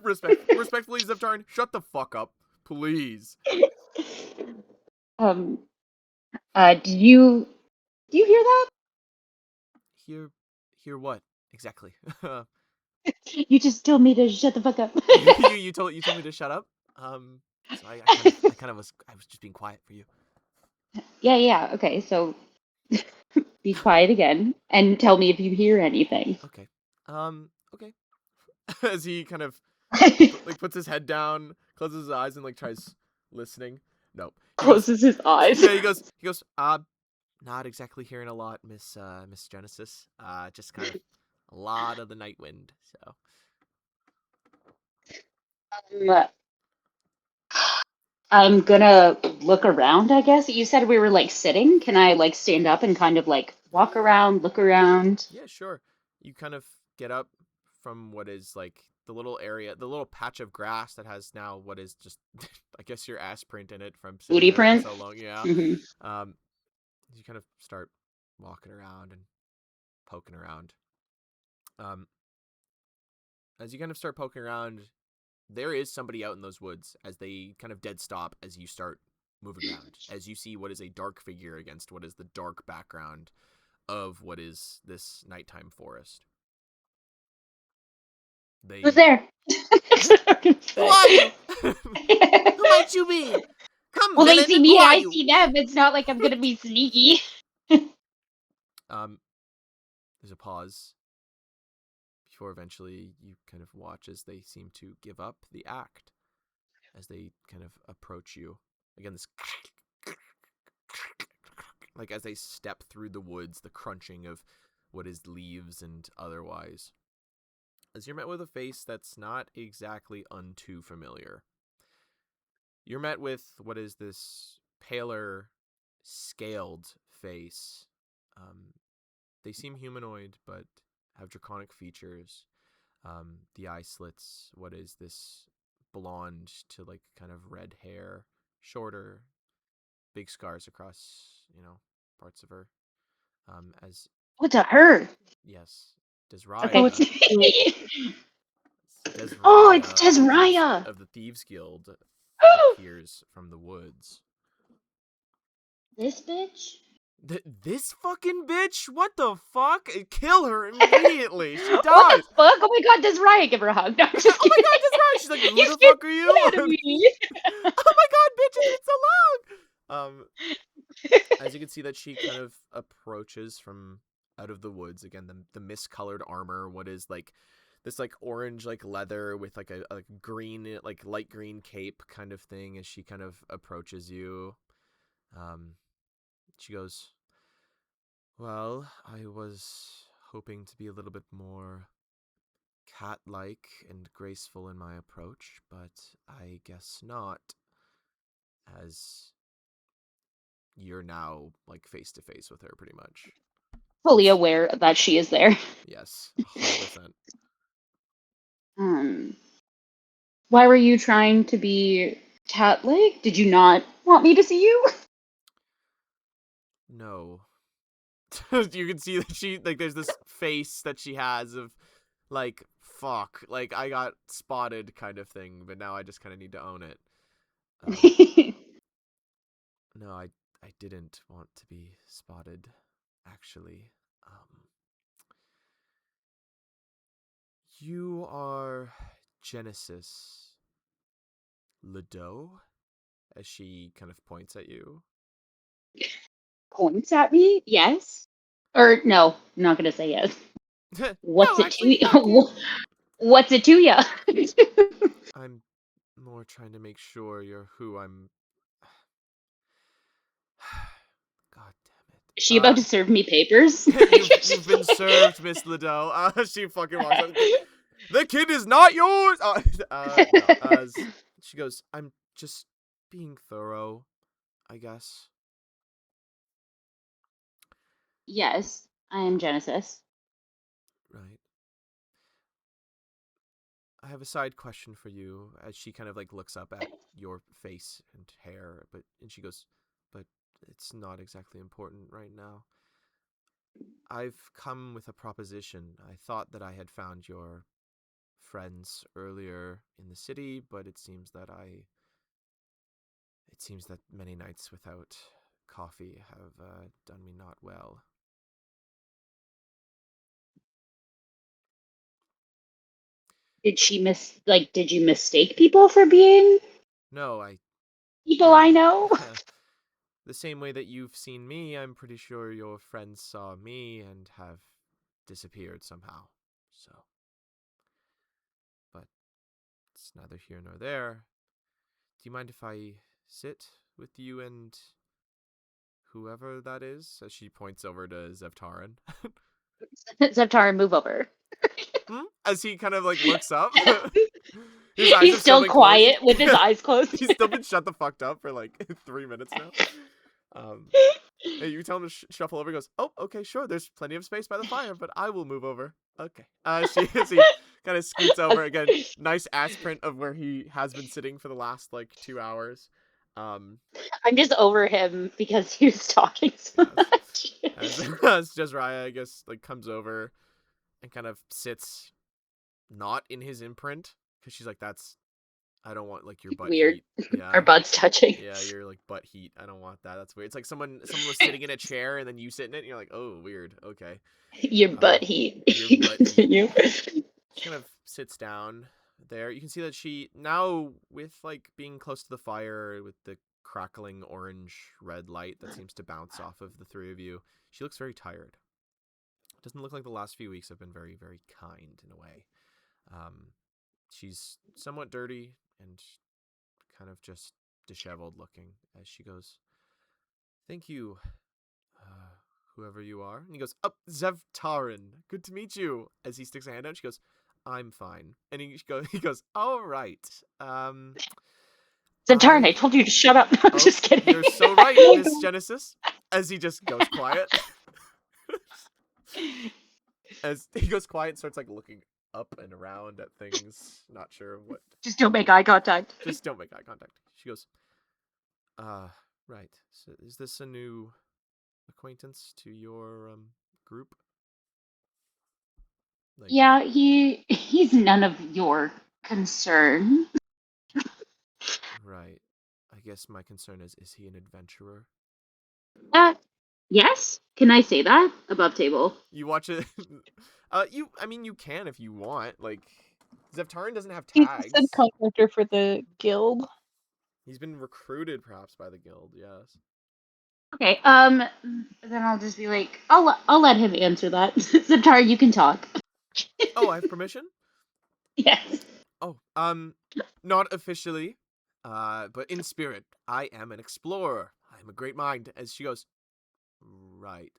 Respectfully, Zeptarn, shut the fuck up, please. Um. Do you hear that? Hear what exactly? You just told me to shut the fuck up. you told me to shut up. So I was just being quiet for you. Yeah. Okay, so be quiet again and tell me if you hear anything. Okay. Okay. As he kind of like puts his head down, closes his eyes, and like tries listening. No. He goes. Closes his eyes. Yeah. He goes. Not exactly hearing a lot, Miss Genesis. Just kind of a lot of the night wind. So. Um, I'm gonna look around, I guess. You said we were like sitting. Can I like stand up and kind of like walk around, look around? Yeah, sure. You kind of get up from what is like the little area, the little patch of grass that has now what is just, I guess, your ass print in it from sitting Booty there for print? so long. Yeah. Hmm. Um, you kind of start walking around and poking around. Um, as you kind of start poking around, there is somebody out in those woods as they kind of dead stop as you start moving around, as you see what is a dark figure against what is the dark background of what is this nighttime forest. Who's They there? That's what I'm gonna Who are you? say. Who might you be? Come, Well, they villain. see Who me and are I you? see them. It's not like I'm gonna be sneaky. Um, there's a pause before eventually you kind of watch as they seem to give up the act as they kind of approach you. Again, this like as they step through the woods, the crunching of what is leaves and otherwise. as you're met with a face that's not exactly untoo familiar. You're met with what is this paler, scaled face. They seem humanoid, but have draconic features. The eye slits, what is this blonde to like kind of red hair, shorter, big scars across, parts of her. As What's a her? yes, Okay. Desraya, Oh, it's Desraya Desraya. of the Thieves Guild appears from the woods. This bitch? This fucking bitch? What the fuck? Kill her immediately. She dies. What the fuck? Oh my god, Desraya, give her a hug. No, I'm just Oh my kidding. god, Desraya! She's like, who You the scared fuck are you? the shit out of me. Oh my god, bitch, it's been so long! As you can see that she kind of approaches from out of the woods, again, the miscolored armor, what is like this like orange like leather with like a green, like light green cape kind of thing as she kind of approaches you. She goes, well, I was hoping to be a little bit more cat-like and graceful in my approach, but I guess not, as you're now like face to face with her pretty much. Fully aware that she is there. Yes, 100%. Why were you trying to be cat-like? Did you not want me to see you? No. You can see that she like there's this face that she has of like fuck, like I got spotted kind of thing, but now I just kind of need to own it. No, I didn't want to be spotted, actually. You are Genesis Ledoux, as she kind of points at you. Points at me? Yes. Or no, I'm not gonna say yes. What's No, it to actually, fuck you. you? What's it to you? I'm more trying to make sure you're who I'm. God damn it. Is she about to serve me papers? You've been served, Miss Liddell. She fucking walks out. The kid is not yours. No. She goes, I'm just being thorough, I guess. Yes, I am Genesis. Right. I have a side question for you, as she kind of like looks up at your face and hair, and she goes, but it's not exactly important right now. I've come with a proposition. I thought that I had found your friends earlier in the city, but it seems that many nights without coffee have done me not well. Did you mistake people for being No, people I know? the same way that you've seen me, I'm pretty sure your friends saw me and have disappeared somehow. So, but it's neither here nor there. Do you mind if I sit with you and whoever that is? As she points over to Zevtarin. Zeptar, move over. As he kind of like looks up. His eyes He's have still been closed. quiet with his eyes closed. He's still been shut the fuck up for like 3 minutes now. You tell him to shuffle over. He goes, oh, okay, sure. There's plenty of space by the fire, but I will move over. Okay. She kind of scoots over again. Nice ass print of where he has been sitting for the last like 2 hours. I'm just over him because he was talking so much. As Jezraiah, I guess, like comes over and kind of sits not in his imprint, because she's like, I don't want like your butt Weird. heat. Yeah. Our butts touching. Yeah, you're like butt heat. I don't want that. That's weird. It's like someone was sitting in a chair and then you sit in it and you're like, oh, weird. Okay. Your butt heat. Your butt heat. Continue. She kind of sits down there. You can see that she now, with like being close to the fire with the crackling orange red light that seems to bounce off of the three of you, she looks very tired. Doesn't look like the last few weeks have been very, very kind in a way. She's somewhat dirty and kind of just disheveled looking as she goes, thank you, whoever you are. And he goes, oh, Zevtarin, good to meet you. As he sticks a hand out, she goes, I'm fine. And he goes, all right. Zentarin, I told you to shut up. I'm Oh, just kidding. you're so right, Miss Genesis. As he just goes quiet. As he goes quiet and starts like looking up and around at things, not sure what. Just don't make eye contact. Just don't make eye contact. She goes, right. So is this a new acquaintance to your group? Like, Yeah, he's none of your concern. right. I guess my concern is he an adventurer? Yes? Can I say that? Above table. You watch it. You can if you want. Like, Zevtarin doesn't have He's tags. a contractor for the guild. He's been recruited, perhaps, by the guild. Yes. Okay, then I'll just be like, I'll let him answer that. Zentarin, you can talk. Oh, I have permission? Yes. Oh, not officially, but in spirit. I am an explorer. I am a great mind. As she goes, right.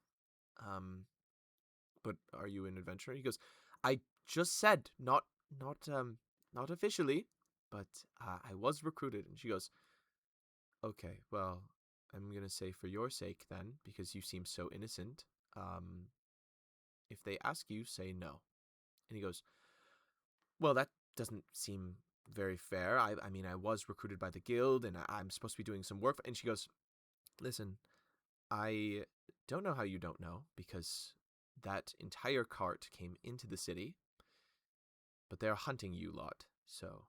But are you an adventurer? He goes, I just said not officially, but I was recruited. And she goes, okay, well, I'm gonna say for your sake then, because you seem so innocent. If they ask you, say no. And he goes, well, that doesn't seem very fair. I mean, I was recruited by the guild, and I'm supposed to be doing some work. And she goes, listen, I don't know how you don't know, because that entire cart came into the city, but they're hunting you lot, so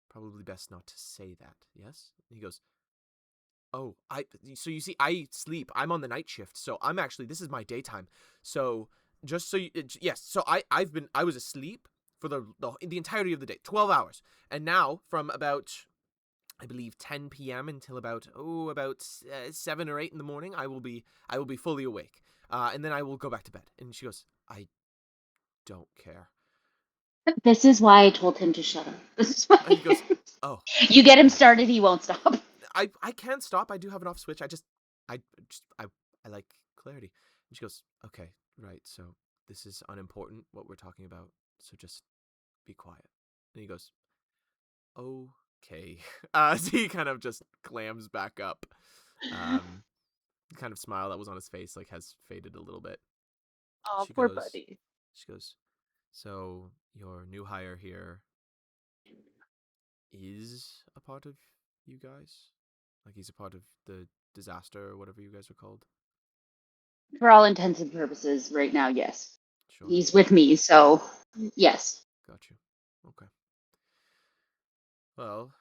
probably best not to say that, yes? And he goes, oh, so you see, I sleep. I'm on the night shift, so this is my daytime. So just so you, yes, so I was asleep for the entirety of the day, 12 hours. And now from about, I believe 10 p.m. until about 7 or 8 in the morning, I will be fully awake. And then I will go back to bed. And she goes, I don't care. This is why I told him to shut up. This is why. And he goes, oh. You get him started, he won't stop. I can't stop. I do have an off switch. I like clarity. And she goes, okay, right. So this is unimportant, what we're talking about. So just be quiet. And he goes, okay. So he kind of just clams back up. The kind of smile that was on his face like has faded a little bit. Oh, poor buddy. She goes, so your new hire here is a part of you guys? Like he's a part of the disaster or whatever you guys are called? For all intents and purposes, right now, yes. Sure. He's with me, so yes. Got you. Okay. Well,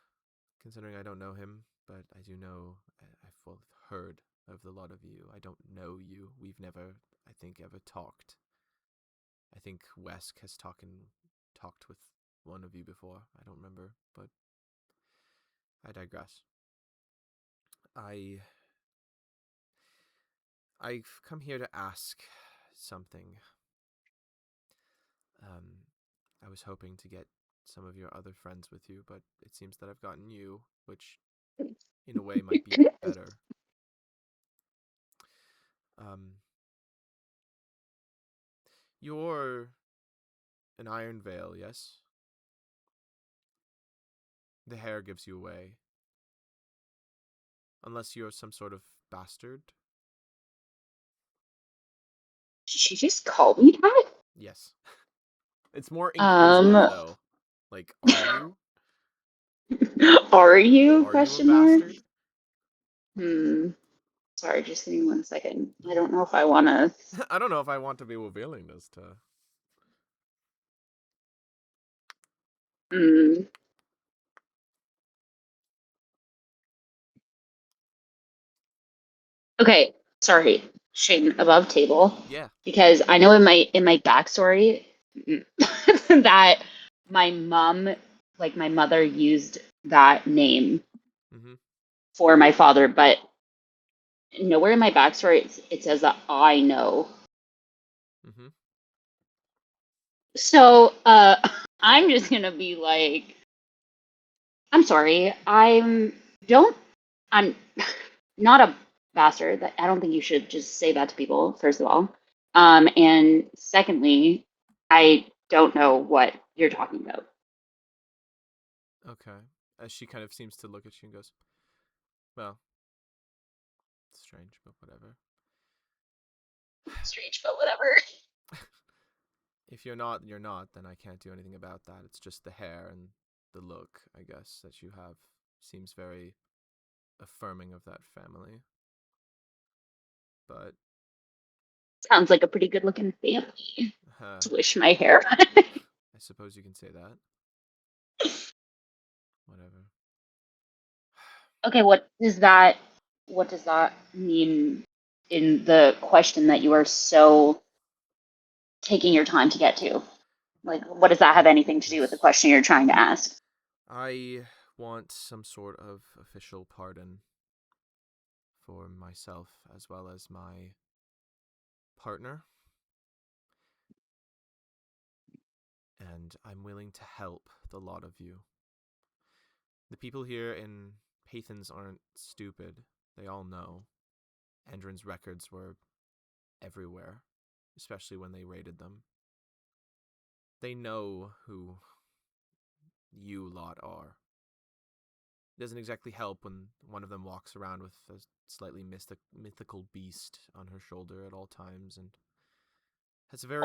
considering I don't know him, but I do know, I've heard of the lot of you. I don't know you. We've never, I think, ever talked. I think Wesk has talked with one of you before. I don't remember, but I digress. I've come here to ask something. I was hoping to get some of your other friends with you, but it seems that I've gotten you, which in a way might be better. You're an Iron Veil, yes? The hair gives you away. Unless you're some sort of bastard. Did she just call me that? Yes. It's more inquisitive, though. Like, are you? Are you? Are Question you a mark. bastard? Sorry, just give me 1 second. I don't know if I want to. I don't know if I want to be revealing this to. Okay, sorry, Shane. Above table. Yeah. Because I know in my backstory that my mother used that name for my father, but nowhere in my backstory it says that I know. So I'm just gonna be like, I'm sorry, I'm not a bastard. That I don't think you should just say that to people, first of all. And secondly, I don't know what you're talking about. Okay. As she kind of seems to look at you and goes, well, strange, but whatever. Strange, but whatever. If you're not, you're not, then I can't do anything about that. It's just the hair and the look, I guess, that you have seems very affirming of that family. But sounds like a pretty good looking family. Swish my hair. I suppose you can say that. Whatever. Okay, what does that mean in the question that you are so taking your time to get to? Like, what does that have anything to do with the question you're trying to ask? I want some sort of official pardon for myself as well as my partner. And I'm willing to help the lot of you. The people here in Paythens aren't stupid. They all know. Endrin's records were everywhere, especially when they raided them. They know who you lot are. It doesn't exactly help when one of them walks around with a slightly mythical beast on her shoulder at all times and has a very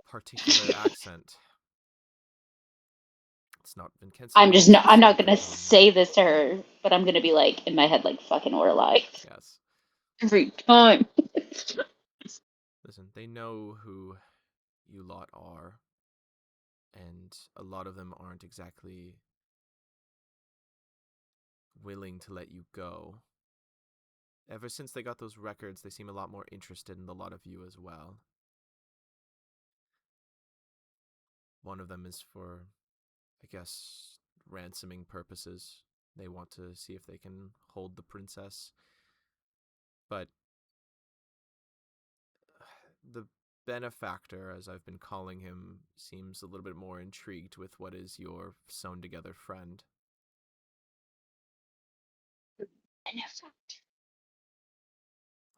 particular accent. It's not Vincenzo. I'm not gonna say this to her, but I'm gonna be like in my head like fucking Orlai. Yes. Every time. Listen, they know who you lot are, and a lot of them aren't exactly willing to let you go. Ever since they got those records, they seem a lot more interested in the lot of you as well. One of them is for, I guess, ransoming purposes. They want to see if they can hold the princess. But the benefactor, as I've been calling him, seems a little bit more intrigued with what is your sewn-together friend. Benefactor.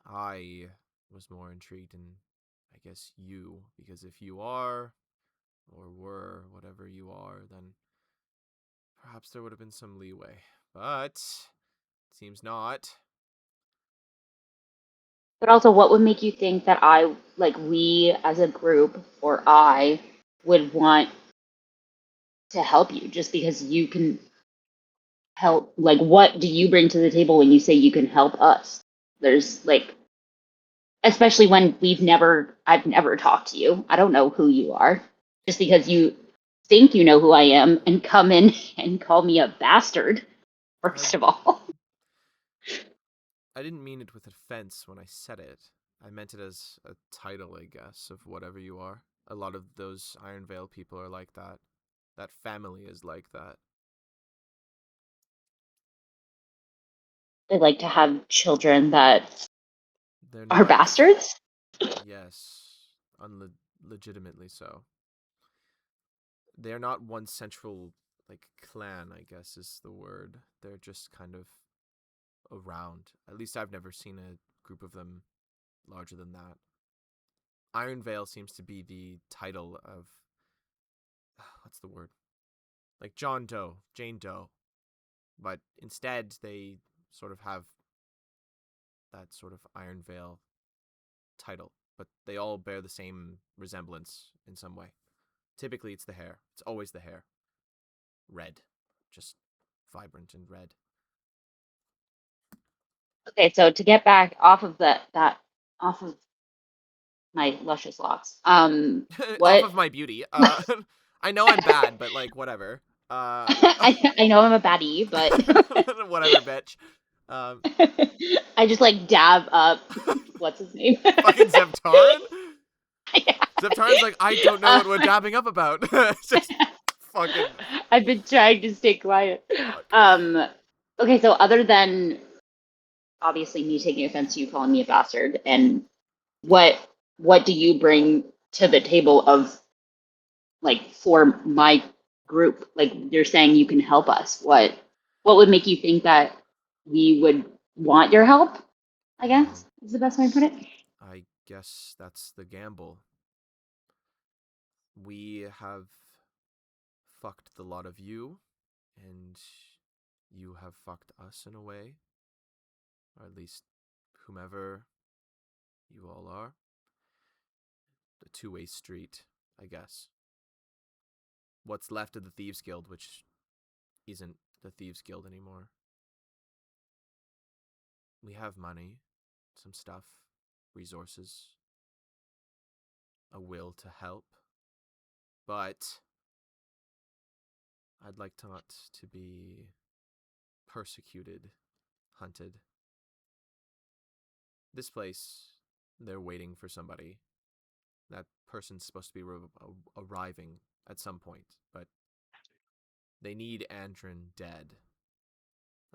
I was more intrigued in, I guess, you, because if you are, or were, whatever you are, then perhaps there would have been some leeway. But it seems not. But also, what would make you think that we as a group, or I, would want to help you just because you can help? Like, what do you bring to the table when you say you can help us? There's especially when I've never talked to you. I don't know who you are. Just because you think you know who I am and come in and call me a bastard, first of all. I didn't mean it with offense when I said it. I meant it as a title, I guess, of whatever you are. A lot of those Iron Veil people are like that. That family is like that. They like to have children that They're are not, bastards? Yes, legitimately so. They're not one central, clan, I guess is the word. They're just kind of around. At least I've never seen a group of them larger than that. Iron Veil seems to be the title of, what's the word? Like John Doe, Jane Doe. But instead, they sort of have that sort of Iron Veil title. But they all bear the same resemblance in some way. Typically, it's the hair. It's always the hair. Red. Just vibrant and red. Okay, so to get back off of off of my luscious locks. What? Off of my beauty. I know I'm bad, but whatever. I know I'm a baddie, but whatever, bitch. I just dab up. What's his name? Fucking Zevtarin? Yeah. Zevtarin's like, I don't know what we're dabbing up about. Just fucking. I've been trying to stay quiet. Okay, so other than obviously me taking offense to you calling me a bastard, and what do you bring to the table of for my group? You're saying you can help us. What would make you think that we would want your help? I guess is the best way to put it. I guess that's the gamble. We have fucked the lot of you, and you have fucked us in a way. Or at least whomever you all are. A two-way street, I guess. What's left of the Thieves Guild, which isn't the Thieves Guild anymore. We have money, some stuff, resources, a will to help, but I'd like not to be persecuted, hunted. This place, they're waiting for somebody. That person's supposed to be arriving at some point, but they need Andrin dead,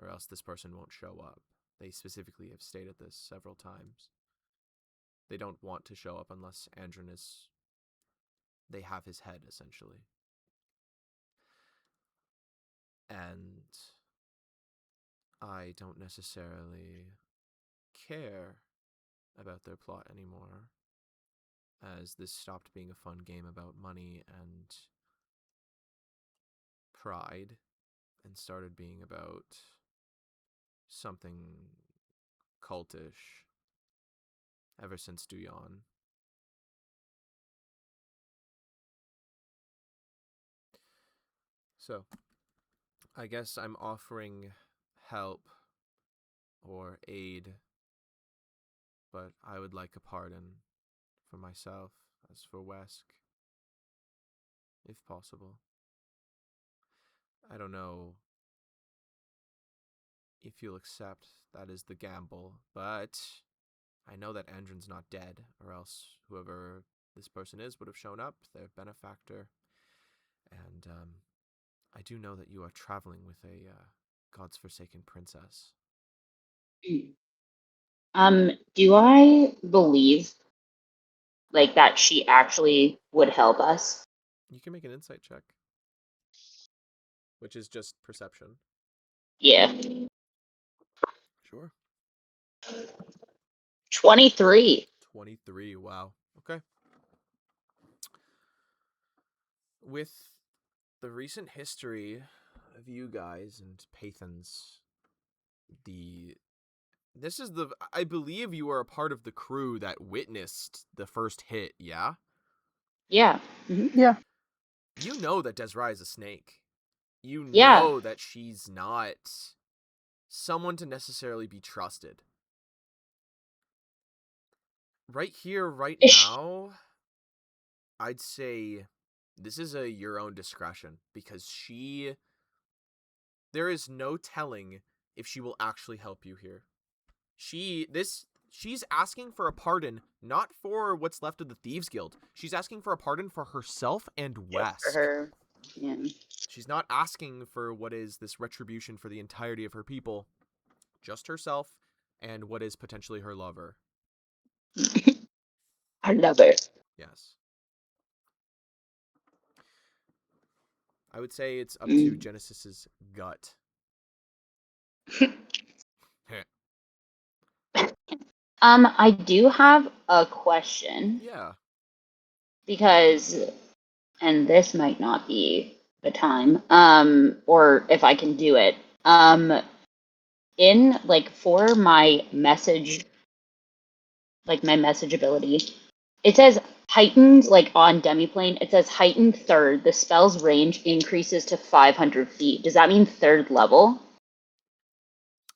or else this person won't show up. They specifically have stated this several times. They don't want to show up unless Andrin is... They have his head, essentially. And I don't necessarily care about their plot anymore, as this stopped being a fun game about money and pride and started being about something cultish ever since Duyan. So, I guess I'm offering help or aid, but I would like a pardon for myself as for Wesk, if possible. I don't know if you'll accept that is the gamble, but I know that Andrin's not dead, or else whoever this person is would have shown up, their benefactor. And I do know that you are traveling with a God's Forsaken princess. Do I believe like that she actually would help us? You can make an insight check, which is just perception. Yeah. Sure. 23. 23, wow. Okay. With the recent history of you guys and Paythens, I believe you are a part of the crew that witnessed the first hit, yeah? Yeah. Mm-hmm. Yeah. You know that Desrai is a snake. You Yeah. know that she's not someone to necessarily be trusted. Right here, right now, I'd say this is your own discretion, because there is no telling if she will actually help you here. She's asking for a pardon, not for what's left of the Thieves Guild. She's asking for a pardon for herself and Wesk. For her. Yeah. She's not asking for what is this retribution for the entirety of her people. Just herself and what is potentially her lover. Her lover. Yes. I would say it's up to Genesis's gut. I do have a question. Yeah. Because, and this might not be the time, or if I can do it. In like for my message, like my message ability, it says heightened, like on demiplane, it says heightened third. The spell's range increases to 500 feet. Does that mean third level?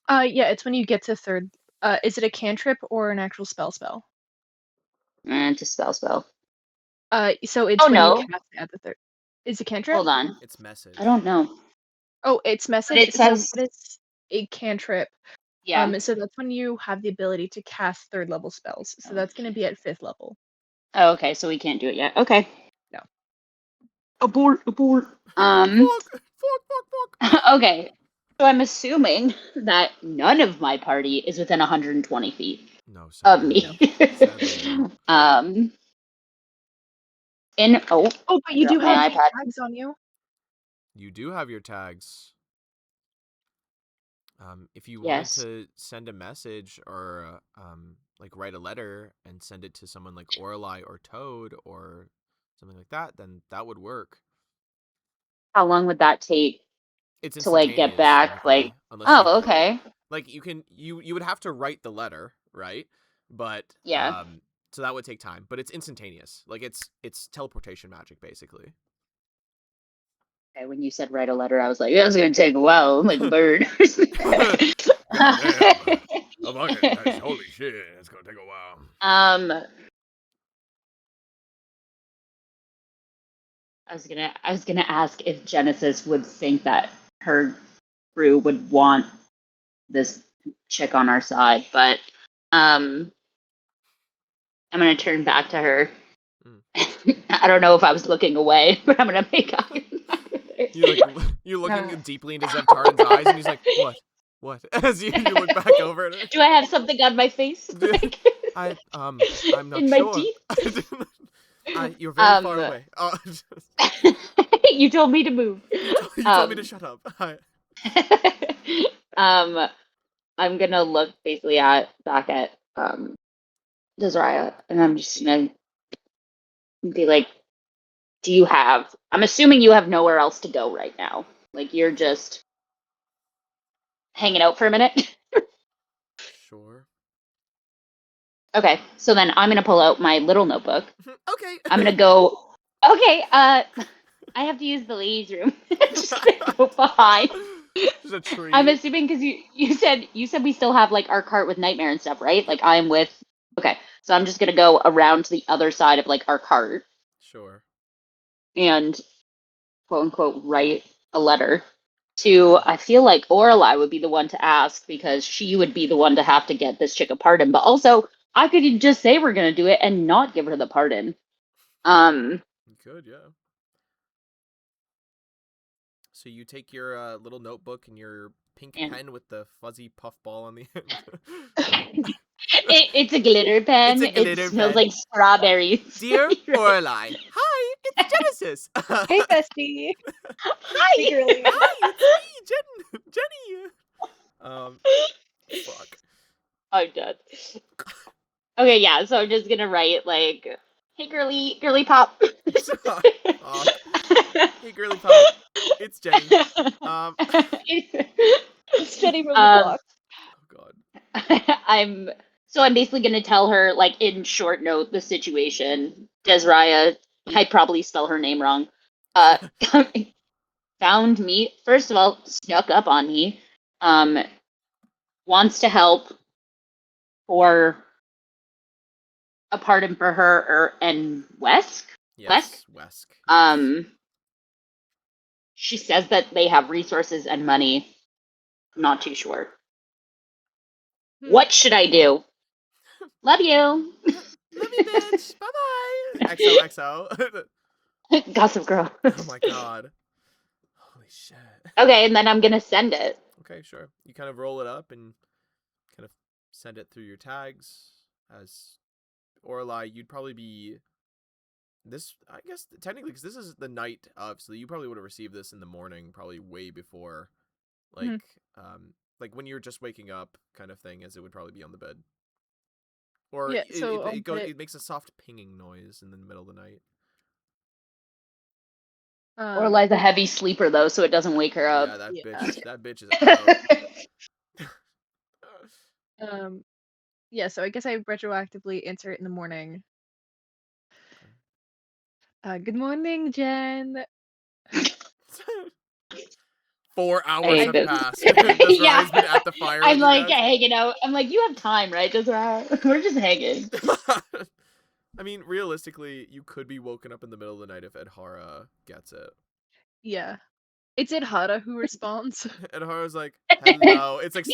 Yeah, it's when you get to third. Is it a cantrip or an actual spell? It's a spell. So it's Oh, when you no. cast it at the third. Is it cantrip? Hold on. It's message. I don't know. Oh, it's message. But it says... So what is a cantrip? Yeah. So that's when you have the ability to cast third level spells. So that's going to be at 5th level. Oh, okay. So we can't do it yet. Okay. No. Abort. Fuck. Okay. So I'm assuming that none of my party is within 120 feet No, of sadly. me. Sadly, no. But you do have tags on you. You do have your tags. If you wanted Yes. to send a message or like write a letter and send it to someone like Orlai or Toad or something like that, then that would work. How long would that take It's to like get instantaneous, back? technically, Like, unless you oh, okay. like you would have to write the letter, right? But Yeah. so that would take time, but it's instantaneous. Like it's teleportation magic, basically. Okay, when you said write a letter, I was like, that's gonna take a while, like a bird. Goddamn. A bucket. That's, holy shit, it's gonna take a while. I was gonna ask if Genesis would think that her crew would want this chick on our side, but I'm gonna turn back to her. I don't know if I was looking away, but I'm gonna make eye contact with her. You're looking deeply into Zevtarin's eyes, and he's like, what? As you look back over at her. Do I have something on my face? Like, I'm not in my sure. teeth? You're very far away. You told me to move. You told me to shut up. I'm gonna look basically back at Desiree, and I'm just gonna be like, I'm assuming you have nowhere else to go right now. Like, you're just hanging out for a minute? Sure. Okay, so then I'm gonna pull out my little notebook. Okay. I'm gonna go, okay, I have to use the ladies' room. Just gonna go behind. There's a tree. I'm assuming because you said we still have like our cart with Nightmare and stuff, right? Like okay, so I'm just gonna go around to the other side of like our cart. Sure. And quote unquote write a letter to, I feel like Orlai would be the one to ask because she would be the one to have to get this chick a pardon. But also, I could just say we're gonna do it and not give her the pardon. You could, yeah. So you take your little notebook and your pink pen with the fuzzy puffball on the end. It's a glitter pen. It smells like strawberries. Dear Orlai, hi, it's Genesis. Hey, bestie. Hi. Hey, girly. Hi, it's me, Jenny. Fuck. I'm done. Okay, yeah. So I'm just gonna write like, "Hey, girly pop." Hey, girly pop. It's Jenny. It's Jenny from the block. Oh God. I'm basically gonna tell her, like, in short note, the situation. Desiree, I probably spell her name wrong. Found me. First of all, snuck up on me. Wants to help for a pardon for her and Wesk. Yes, Wesk. She says that they have resources and money. I'm not too sure. What should I do? Love you. Love you, bitch. Bye-bye. XOXO. Gossip Girl. Oh my God. Holy shit. Okay, and then I'm gonna send it. Okay, sure. You kind of roll it up and kind of send it through your tags. As Orlai, you'd probably be this, I guess, technically, because this is the night of, so you probably would have received this in the morning, probably way before, like, like when you're just waking up, kind of thing, as it would probably be on the bed. Or Yeah, so it makes a soft pinging noise in the middle of the night. Orlai's a heavy sleeper though, so it doesn't wake her up. Yeah, that bitch is out. Yeah, so I guess I retroactively answer it in the morning. Good morning, Jen. 4 hours have passed. Yeah. Has been at the fire. I'm like hanging out. I'm like, you have time, right? We're just hanging. I mean, realistically, you could be woken up in the middle of the night if Edhara gets it. Yeah. It's Edhara who responds. Edhara's like, hello. It's like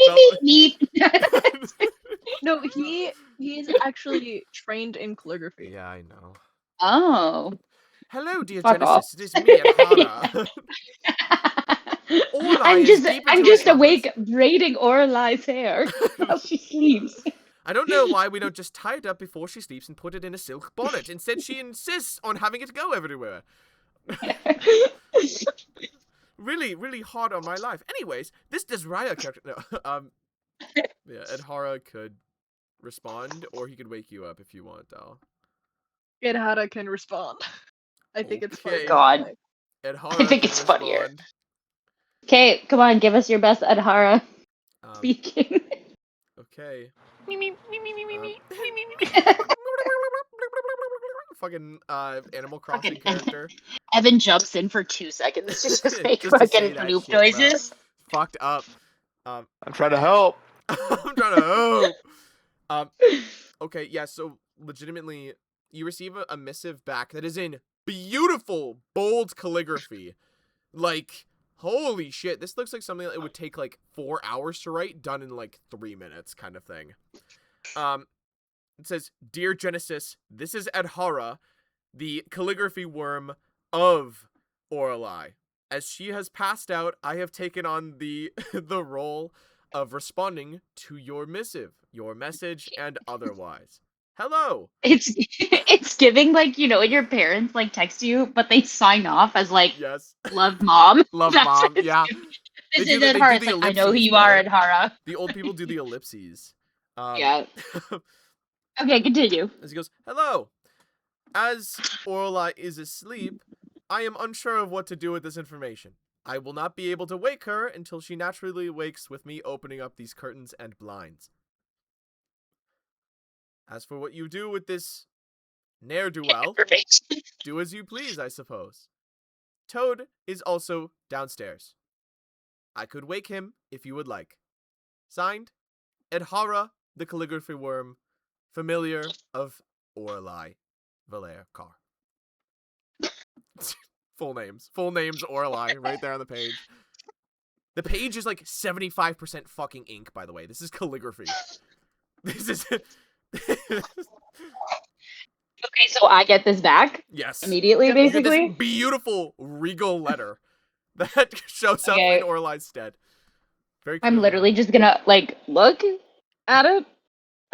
No, he is actually trained in calligraphy. Yeah, I know. Oh. Hello, dear Genesis. It is me, Edhara. I'm just awake braiding Orlai's hair while she sleeps. I don't know why we don't just tie it up before she sleeps and put it in a silk bonnet. Instead, she insists on having it go everywhere. really, really hard on my life. Anyways, this Desraya character. No, yeah, Edhara could respond, or he could wake you up if you want, Dal. Edhara can respond. I think it's funny. Okay. God. Edhara I think can it's funnier. respond. Okay, come on, give us your best Adhara speaking. Okay. Fucking Animal Crossing character. Evan jumps in for 2 seconds to just make Just to say fucking that loop shit, bro. noises. Fucked up. I'm trying to help. I'm trying to help. Okay, yeah, so legitimately, you receive a missive back that is in beautiful, bold calligraphy. Like, holy shit, this looks like something that it would take like 4 hours to write, done in like 3 minutes kind of thing. It says, "Dear Genesis, this is Adhara, the calligraphy worm of Orlai. As she has passed out, I have taken on the role of responding to your missive, your message, and otherwise. Hello." It's giving like, you know, when your parents like text you, but they sign off as like Yes. love mom. Love That's mom. what it's Yeah. giving. They This do is the- they do Adhara. It's the like, I know who ellipses, you are, bro. Adhara. The old people do the ellipses. Yeah. Okay, continue. As he goes, "Hello. As Orlai is asleep, I am unsure of what to do with this information. I will not be able to wake her until she naturally wakes with me opening up these curtains and blinds. As for what you do with this ne'er-do-well, do as you please, I suppose. Toad is also downstairs. I could wake him if you would like. Signed, Edhara, the calligraphy worm, familiar of Orlai Valer Carr." Full names, Orlai, right there on the page. The page is like 75% fucking ink, by the way. This is calligraphy. This is... Okay, so I get this back Yes. immediately, You You get basically. this beautiful regal letter that shows up Okay. in Orlai's stead. Very I'm clearly literally written. just gonna like look at it.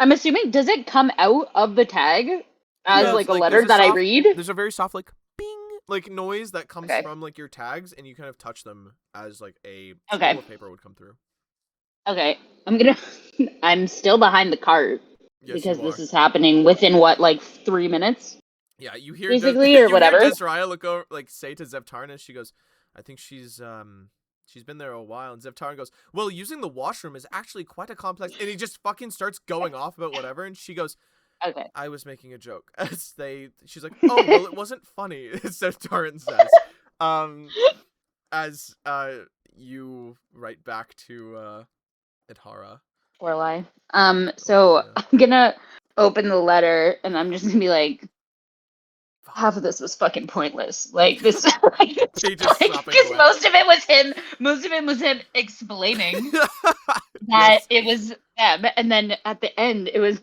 I'm assuming, does it come out of the tag as Yeah, like a like, letter there's a that I soft- read? There's a very soft like bing like noise that comes Okay. from like your tags, and you kind of touch them as like a Okay. scroll of paper would come through. Okay, I'm still behind the cart Yes, because you this are. is happening within what, like 3 minutes? Yeah, you hear Basically, or you whatever. hear Desraya look over, like say to Zevtarna, she goes, "I think she's been there a while." And Zevtarna goes, "Well, using the washroom is actually quite a complex." And he just fucking starts going off about whatever, and she goes, Okay. "I was making a joke." She's like, "Oh, well, it wasn't funny." Zevtarna says, as you write back to Adhara. Lorelai. So yeah. I'm gonna open the letter and I'm just gonna be like, half of this was fucking pointless. Like this, like, Page is sopping because wet. most of it was him explaining that Yes. it was them, and then at the end it was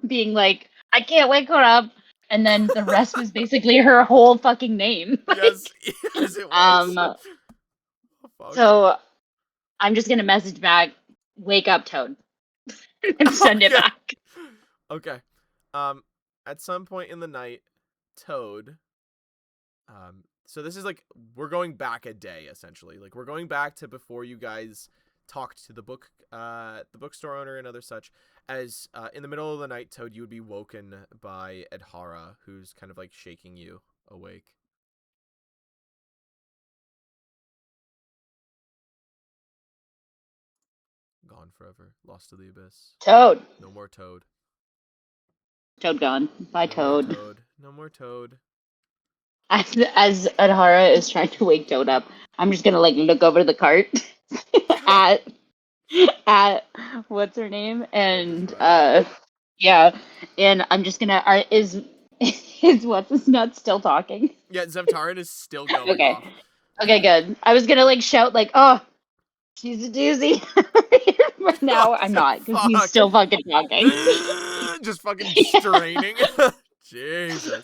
being like, I can't wake her up, and then the rest was basically her whole fucking name. Yes, yes, it was. Um. Oh, fuck. So I'm just gonna message back, wake up, Toad, and send it Okay. back. Okay. At some point in the night, Toad. So this is like we're going back a day essentially. Like we're going back to before you guys talked to the bookstore owner and other such. As in the middle of the night, Toad, you would be woken by Adhara, who's kind of like shaking you awake. Gone forever, lost to the abyss. Toad. No more Toad. Toad gone. Bye, No Toad. more Toad. No more Toad. As Adhara is trying to wake Toad up, I'm just gonna like look over the cart at what's her name, and yeah, and I'm just gonna is what's his nut still talking? Yeah, Zevtarin is still going Okay. off. Okay, good. I was gonna like shout like, oh, she's a doozy. But now I'm not, because he's Fuck. still fucking talking. Just fucking straining. Jesus.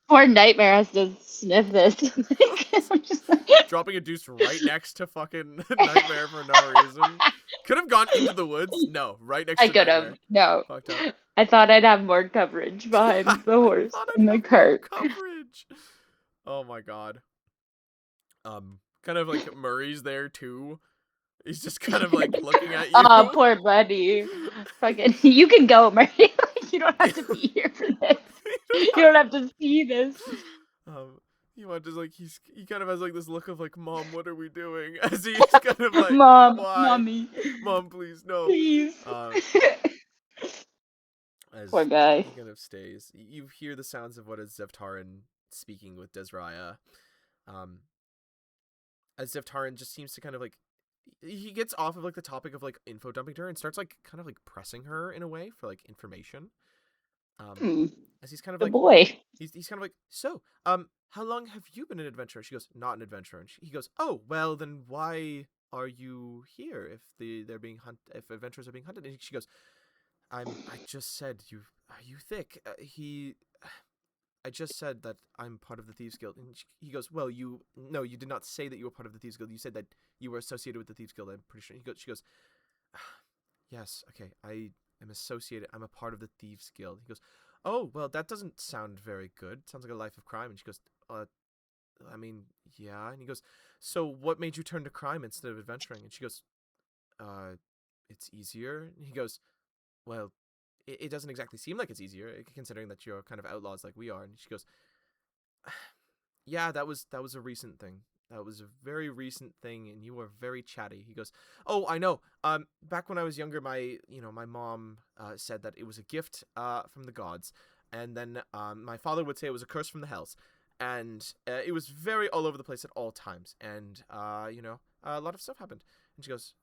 Poor Nightmare has to sniff this. I'm just like... Dropping a deuce right next to fucking Nightmare for no reason. Could have gone into the woods. No, right next I to could Nightmare. have. No. Fucked up. I thought I'd have more coverage behind the horse I thought I'd in the have more cart. coverage. Oh my god. kind of like Murray's there too. He's just kind of like looking at you. Oh, poor buddy. Fucking, you can go, Murray. You don't have to be here for this. You don't have to see this. He watches like he kind of has like this look of like, Mom, what are we doing? As he's kind of like, Mom, why? Mommy, Mom, please, no. please. As Poor guy. he kind of stays. You hear the sounds of what is Zevtarin speaking with Desraya. As Zevtarin just seems to kind of like, he gets off of like the topic of like info dumping to her and starts like kind of like pressing her in a way for like information. As he's kind of like, boy. He's kind of like, so, how long have you been an adventurer? She goes, not an adventurer. And he goes, oh, well, then why are you here if they're being if adventurers are being hunted? And she goes, I just said, are you thick? I just said that I'm part of the Thieves Guild. And he goes, well, you did not say that you were part of the Thieves Guild. You said that you were associated with the Thieves Guild. I'm pretty sure. She goes, yes, okay, I am associated. I'm a part of the Thieves Guild. He goes, oh, well, that doesn't sound very good. It sounds like a life of crime. And she goes, I mean, yeah. And he goes, so what made you turn to crime instead of adventuring? And she goes, it's easier. And he goes, well, it doesn't exactly seem like it's easier, considering that you're kind of outlaws like we are. And she goes, yeah, that was a recent thing. That was a very recent thing, and you were very chatty. He goes, oh, I know. Back when I was younger, my mom said that it was a gift from the gods, and then my father would say it was a curse from the hells, and it was very all over the place at all times, and a lot of stuff happened. And she goes,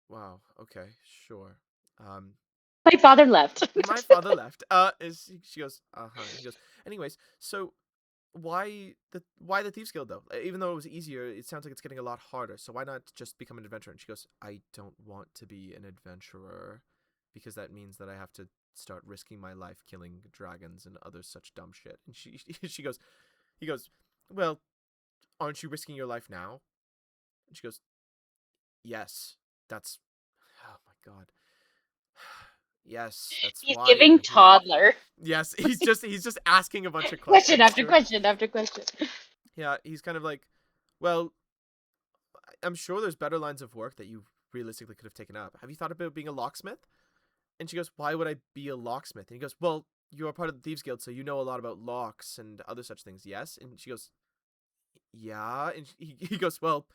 wow, okay, sure. My father left. My father left. She goes, He goes, anyways, so why the Thieves Guild though? Even though it was easier, it sounds like it's getting a lot harder. So why not just become an adventurer? And she goes, I don't want to be an adventurer because that means that I have to start risking my life killing dragons and other such dumb shit. And he goes, well, aren't you risking your life now? And she goes, yes, that's, oh my god. Yes, that's He's why giving I'm here. toddler. Yes, he's just asking a bunch of Question questions. after question. Yeah, he's kind of like, well, I'm sure there's better lines of work that you realistically could have taken up. Have you thought about being a locksmith? And she goes, why would I be a locksmith? And he goes, well, you're a part of the Thieves Guild, so you know a lot about locks and other such things, yes? And she goes, yeah. And he goes, well,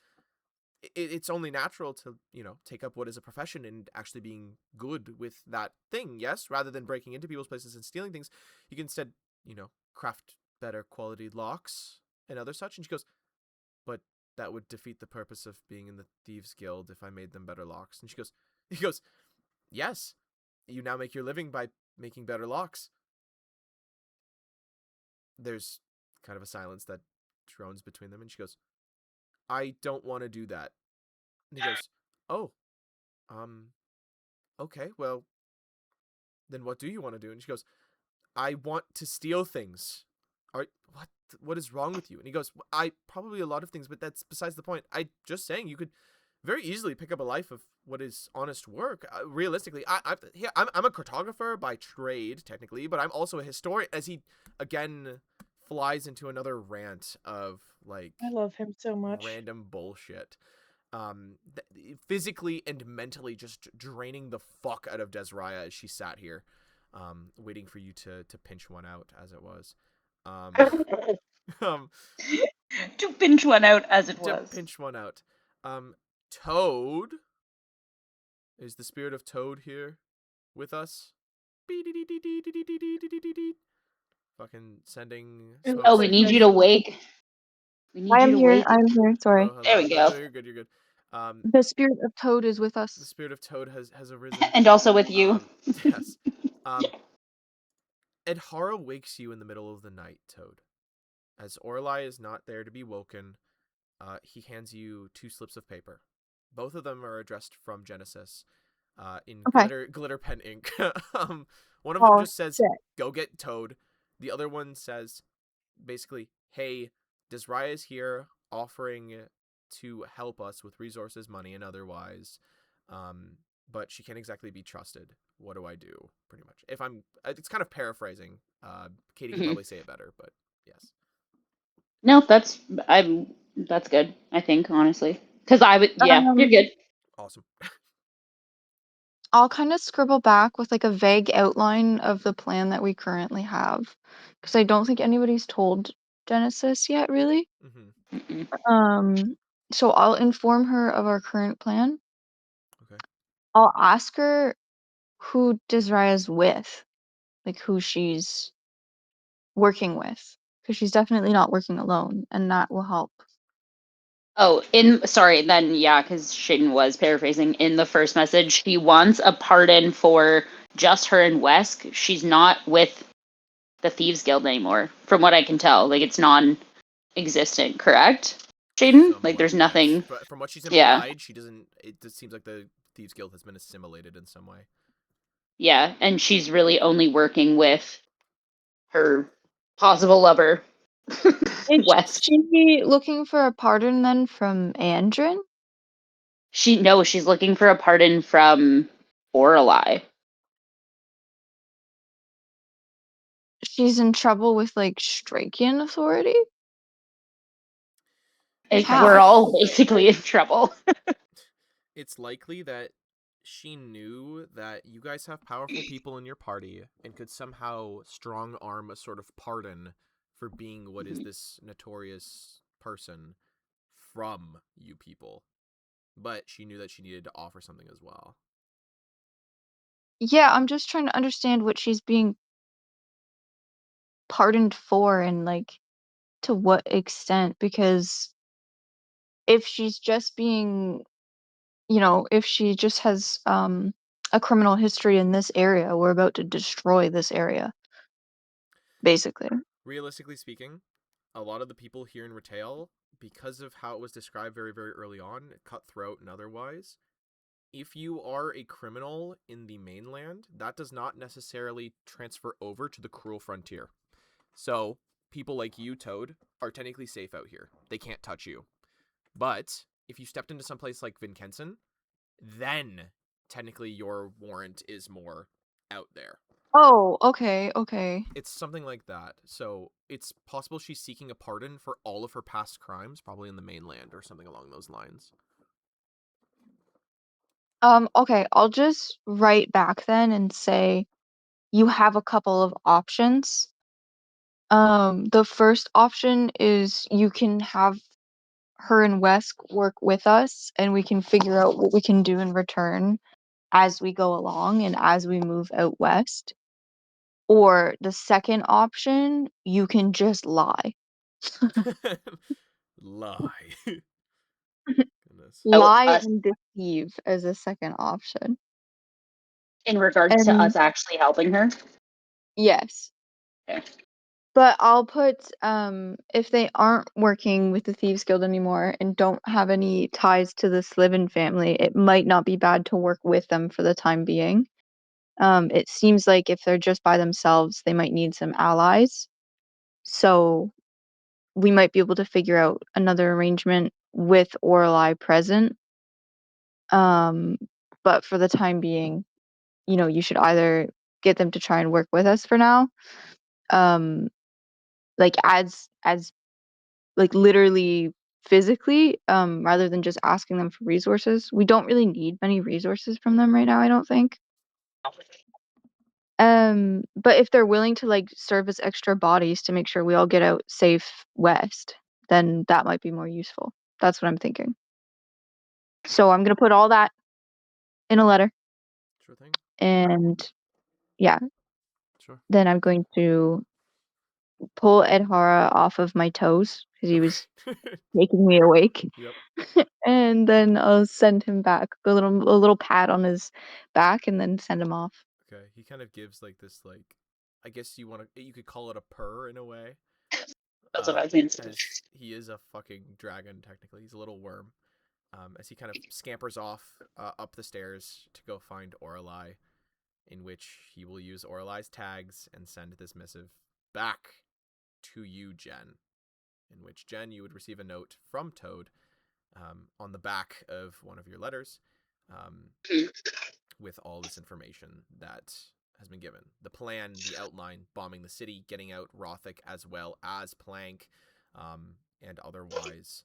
it's only natural to, take up what is a profession and actually being good with that thing, yes? Rather than breaking into people's places and stealing things, you can instead, craft better quality locks and other such. And she goes, but that would defeat the purpose of being in the Thieves Guild if I made them better locks. And he goes, yes, you now make your living by making better locks. There's kind of a silence that drones between them, and she goes, I don't want to do that. And he goes, oh, okay, well, then what do you want to do? And she goes, I want to steal things. What is wrong with you? And he goes, I probably a lot of things, but that's besides the point. I just saying you could very easily pick up a life of what is honest work. Realistically, I'm a cartographer by trade, technically, but I'm also a historian. As he again flies into another rant of like, I love him so much. Random bullshit. Physically and mentally just draining the fuck out of Desraya as she sat here, waiting for you to pinch one out, as it was. To pinch one out, as it to was. pinch one out. Toad, is the spirit of Toad here with us? Fucking sending. Oh, we need you to wake. I am here. Sorry. Hello. There we go. No, you're good. The spirit of Toad is with us. The spirit of Toad has arisen. And also with you. Yes. Edhara wakes you in the middle of the night, Toad. As Orlai is not there to be woken, he hands you 2 slips of paper. Both of them are addressed from Genesis, in glitter pen ink. One of them just says, shit. Go get Toad. The other one says, basically, hey, Desraya is here offering to help us with resources, money, and otherwise, but she can't exactly be trusted. What do I do? Pretty much. It's kind of paraphrasing. Katie can probably say it better, but yes. No, that's good. I think honestly, because I would. Yeah, you're good. Awesome. I'll kind of scribble back with like a vague outline of the plan that we currently have, because I don't think anybody's told Genesis yet, really. Mm-mm. So I'll inform her of our current plan. Okay. I'll ask her who Desraya's with, like who she's working with, because she's definitely not working alone, and that will help. Oh, sorry, then yeah, because Shaden was paraphrasing in the first message. She wants a pardon for just her and Wesk. She's not with the Thieves Guild anymore, from what I can tell. Like, it's non-existent, correct, Shaden? Like, there's Somewhat, yes. nothing. But from what she's Yeah. implied, she doesn't. It just seems like the Thieves Guild has been assimilated in some way. Yeah, and she's really only working with her possible lover, Is Wesk. she looking for a pardon then from Andrin? She's looking for a pardon from Orelai. She's in trouble with like Strakian authority? How? We're all basically in trouble. It's likely that she knew that you guys have powerful people in your party and could somehow strong arm a sort of pardon for being what is this notorious person from you people. But she knew that she needed to offer something as well. Yeah, I'm just trying to understand what she's being pardoned for and like to what extent, because if she's just being, if she just has a criminal history in this area, we're about to destroy this area, basically. Realistically speaking, a lot of the people here in Retail, because of how it was described very, very early on, cutthroat and otherwise, if you are a criminal in the mainland, that does not necessarily transfer over to the cruel frontier. So, people like you, Toad, are technically safe out here. They can't touch you. But, if you stepped into some place like Vincenson, then technically your warrant is more out there. Oh, okay. It's something like that. So, it's possible she's seeking a pardon for all of her past crimes, probably in the mainland or something along those lines. Okay, I'll just write back then and say you have a couple of options. The first option is you can have her and Wesk work with us and we can figure out what we can do in return as we go along and as we move out west. Or the second option, you can just lie. Lie. Goodness. Lie and deceive as a second option. In regards to us actually helping her? Yes. Okay. But I'll put if they aren't working with the Thieves Guild anymore and don't have any ties to the Sliven family, it might not be bad to work with them for the time being. It seems like if they're just by themselves, they might need some allies. So we might be able to figure out another arrangement with Orelai present. But for the time being, you should either get them to try and work with us for now. Like as like literally physically, rather than just asking them for resources. We don't really need many resources from them right now, I don't think. But if they're willing to like serve as extra bodies to make sure we all get out safe west, then that might be more useful. That's what I'm thinking. So I'm gonna put all that in a letter. Sure thing. And yeah. Sure. Then I'm going to pull Edhara off of my toes because he was making me awake. Yep. And then I'll send him back a little pat on his back and then send him off. Okay. He kind of gives like this I guess you could call it a purr in a way. That's what I was saying. As he is a fucking dragon technically. He's a little worm. As he kind of scampers off up the stairs to go find Orelai, in which he will use Orelai's tags and send this missive back to you, Jen. In which, Jen, you would receive a note from Toad on the back of one of your letters with all this information that has been given. The plan, the outline, bombing the city, getting out Rothic as well as Plank, and otherwise,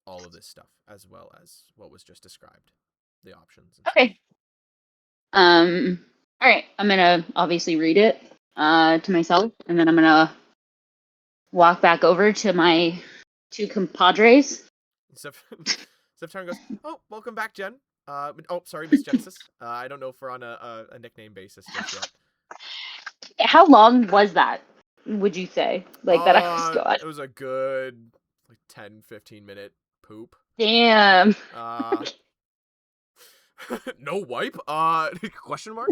all of this stuff, as well as what was just described, the options. And Okay. All right. I'm gonna obviously read it to myself, and then I'm gonna walk back over to my two compadres. Septime goes, "Oh, welcome back, Jen. Sorry, Miss Genesis. I don't know if we're on a nickname basis just yet." How long was that, would you say? Like that I was gone? It was a good 10-15 minute poop. Damn. No wipe? Question mark?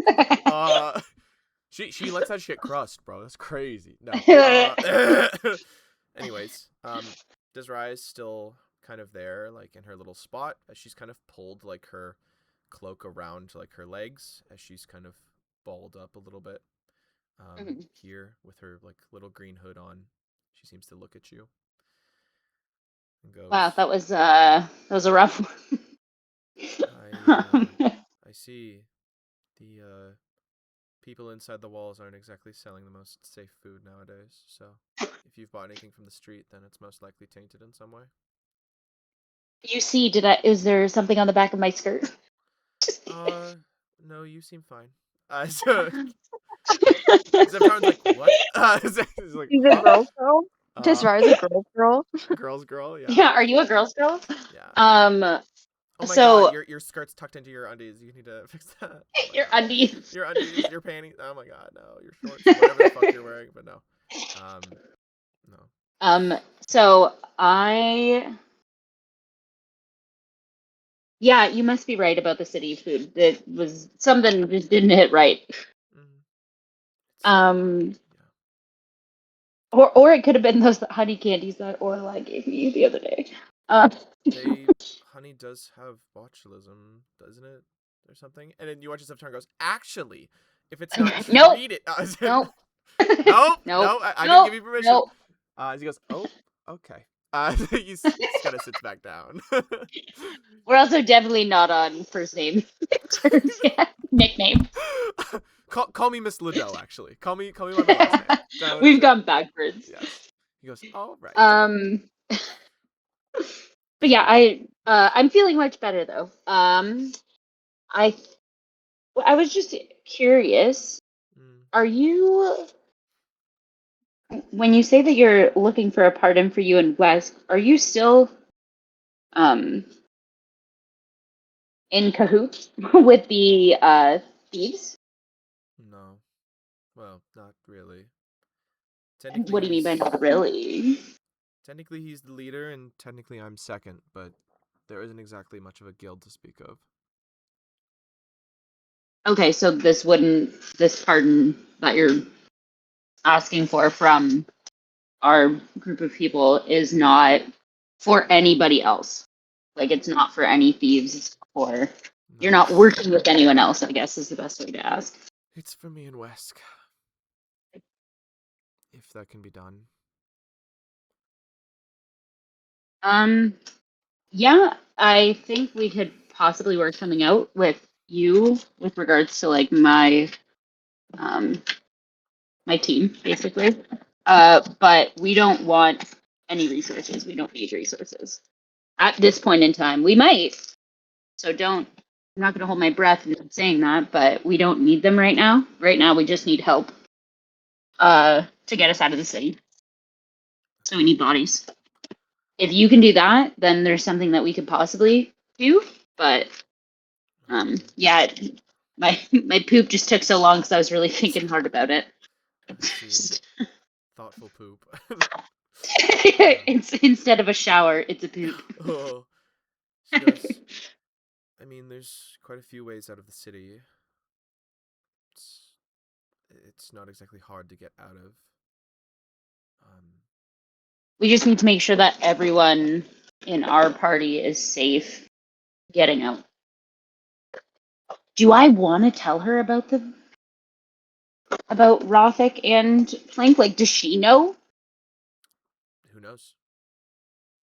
She lets that shit crust, bro. That's crazy. No. Anyways, Desiree is still kind of there, like in her little spot, as she's kind of pulled like her cloak around like her legs, as she's kind of balled up a little bit. Here with her like little green hood on, she seems to look at you and goes, Wow, that was a rough one. I see. The people inside the walls aren't exactly selling the most safe food nowadays, so if you've bought anything from the street, then it's most likely tainted in some way. You see, is there something on the back of my skirt? No, you seem fine. Sometimes like, what? It's like, She's a girl's girl. Desiree is a girl's girl. Girl's girl, yeah. Yeah, are you a girl's girl? Yeah. Oh my so god, your skirt's tucked into your undies. You need to fix that. Oh your god. undies. Your undies, your panties. Oh my god, no. Your shorts, whatever the fuck you're wearing, but no. No. So yeah, you must be right about the city food. It was something just didn't hit right. Yeah. Or it could have been those honey candies that Orla gave me the other day. Honey does have botulism, doesn't it? Or something? And then you watch yourself turn and goes, actually, if it's not treated... Nope. No, I didn't give you permission. Nope. He goes, oh, okay. He kind of sits back down. We're also definitely not on first name terms yet. Nickname. Call me Miss Liddell, actually. Call me by my last name. We've gone backwards. Yes. He goes, all right. But yeah, I'm feeling much better though. I was just curious. Are you, when you say that you're looking for a pardon for you and Wes, are you still in cahoots with the thieves? No. Well, not really. What do you mean by not really? Technically, he's the leader, and technically I'm second, but there isn't exactly much of a guild to speak of. Okay, so this pardon that you're asking for from our group of people is not for anybody else. Like, it's not for any thieves, it's for... No. You're not working with anyone else, I guess, is the best way to ask. It's for me and Wesk. If that can be done. Yeah, I think we could possibly work something out with you with regards to like my team, basically. But we don't want any resources. We don't need resources. At this point in time, we might. So I'm not going to hold my breath in saying that, but we don't need them right now. Right now, we just need help to get us out of the city. So we need bodies. If you can do that, then there's something that we could possibly do. But yeah, my poop just took so long because I was really thinking hard about it. Thoughtful poop. It's instead of a shower, it's a poop. Oh. She goes, I mean, there's quite a few ways out of the city. It's not exactly hard to get out of. We just need to make sure that everyone in our party is safe getting out. Do I want to tell her about Rothic and Plank? Like, does she know? Who knows?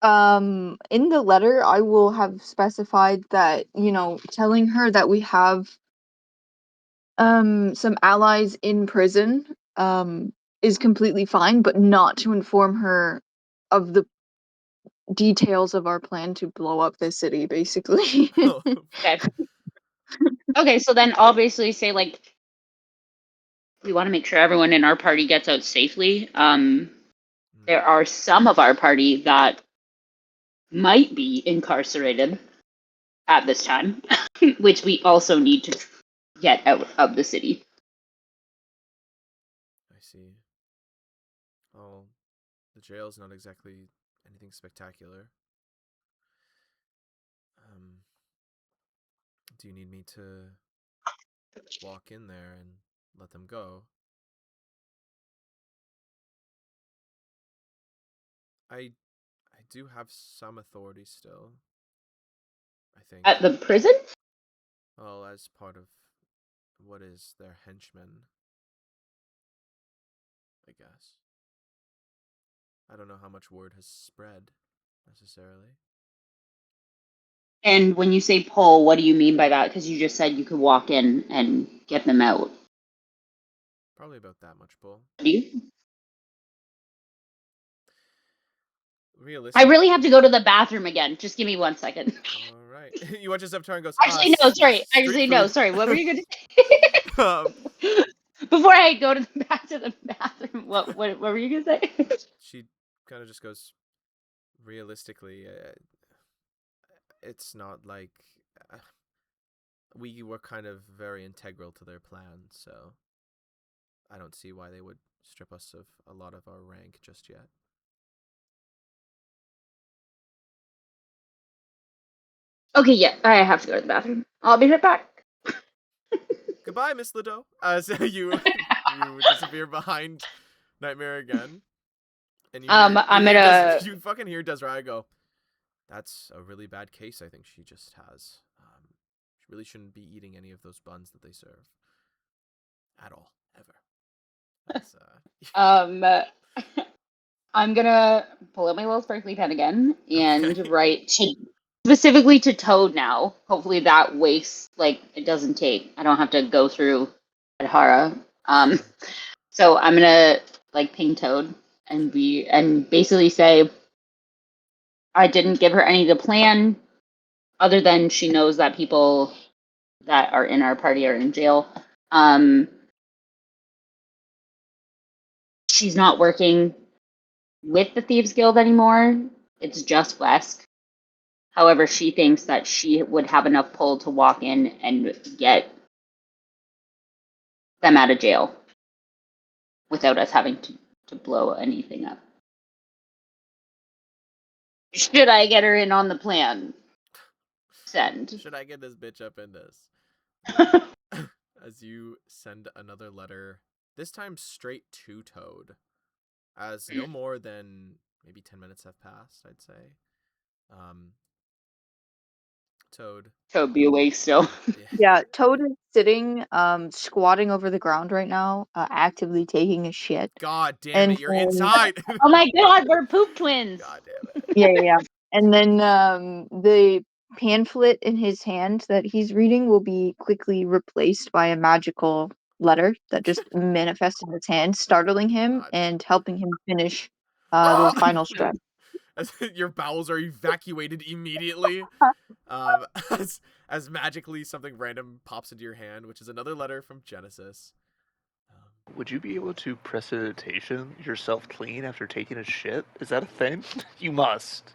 In the letter, I will have specified that, telling her that we have some allies in prison is completely fine, but not to inform her of the details of our plan to blow up this city, basically. Okay. Okay, so then I'll basically say, like, we want to make sure everyone in our party gets out safely. There are some of our party that might be incarcerated at this time, which we also need to get out of the city. I see. Oh, the jail's not exactly anything spectacular. Do you need me to walk in there and let them go? I do have some authority still, I think. At the prison? Well, as part of what is their henchmen, I guess. I don't know how much word has spread, necessarily. And when you say pull, what do you mean by that? Because you just said you could walk in and get them out. Probably about that much pull. Do you? Realistically, I really have to go to the bathroom again. Just give me 1 second. All right. You watch this up and goes, Actually, no, sorry. street Actually, no, food. sorry. What were you going to say? Before I go back to the bathroom, what were you going to say? She kind of just goes, realistically, it's not like we were kind of very integral to their plan, so I don't see why they would strip us of a lot of our rank just yet. Okay, yeah, I have to go to the bathroom. I'll be right back. Goodbye, Miss Lido. As you disappear behind Nightmare again, and you you fucking hear Desiree go, "That's a really bad case. I think she just has. She really shouldn't be eating any of those buns that they serve at all, ever." I'm gonna pull out my little sparkly pen again and write specifically to Toad now. Hopefully that wastes, like, it doesn't take. I don't have to go through Adhara. So I'm gonna, like, ping Toad and basically say I didn't give her any of the plan, other than she knows that people that are in our party are in jail. She's not working with the Thieves Guild anymore. It's just Wesk. However, she thinks that she would have enough pull to walk in and get them out of jail without us having to blow anything up. Should I get her in on the plan? Send. Should I get this bitch up in this? As you send another letter, this time straight to Toad, as no more than maybe 10 minutes have passed, I'd say. Toad be awake still. Yeah, Toad is sitting, squatting over the ground right now, actively taking a shit. God damn it, you're inside! Oh my god, we're poop twins! God damn it. Yeah. And then the pamphlet in his hand that he's reading will be quickly replaced by a magical letter that just manifests in his hand, startling him and helping him finish the final stretch. As your bowels are evacuated immediately, as magically something random pops into your hand, which is another letter from Genesis. Would you be able to precipitation yourself clean after taking a shit? Is that a thing? You must.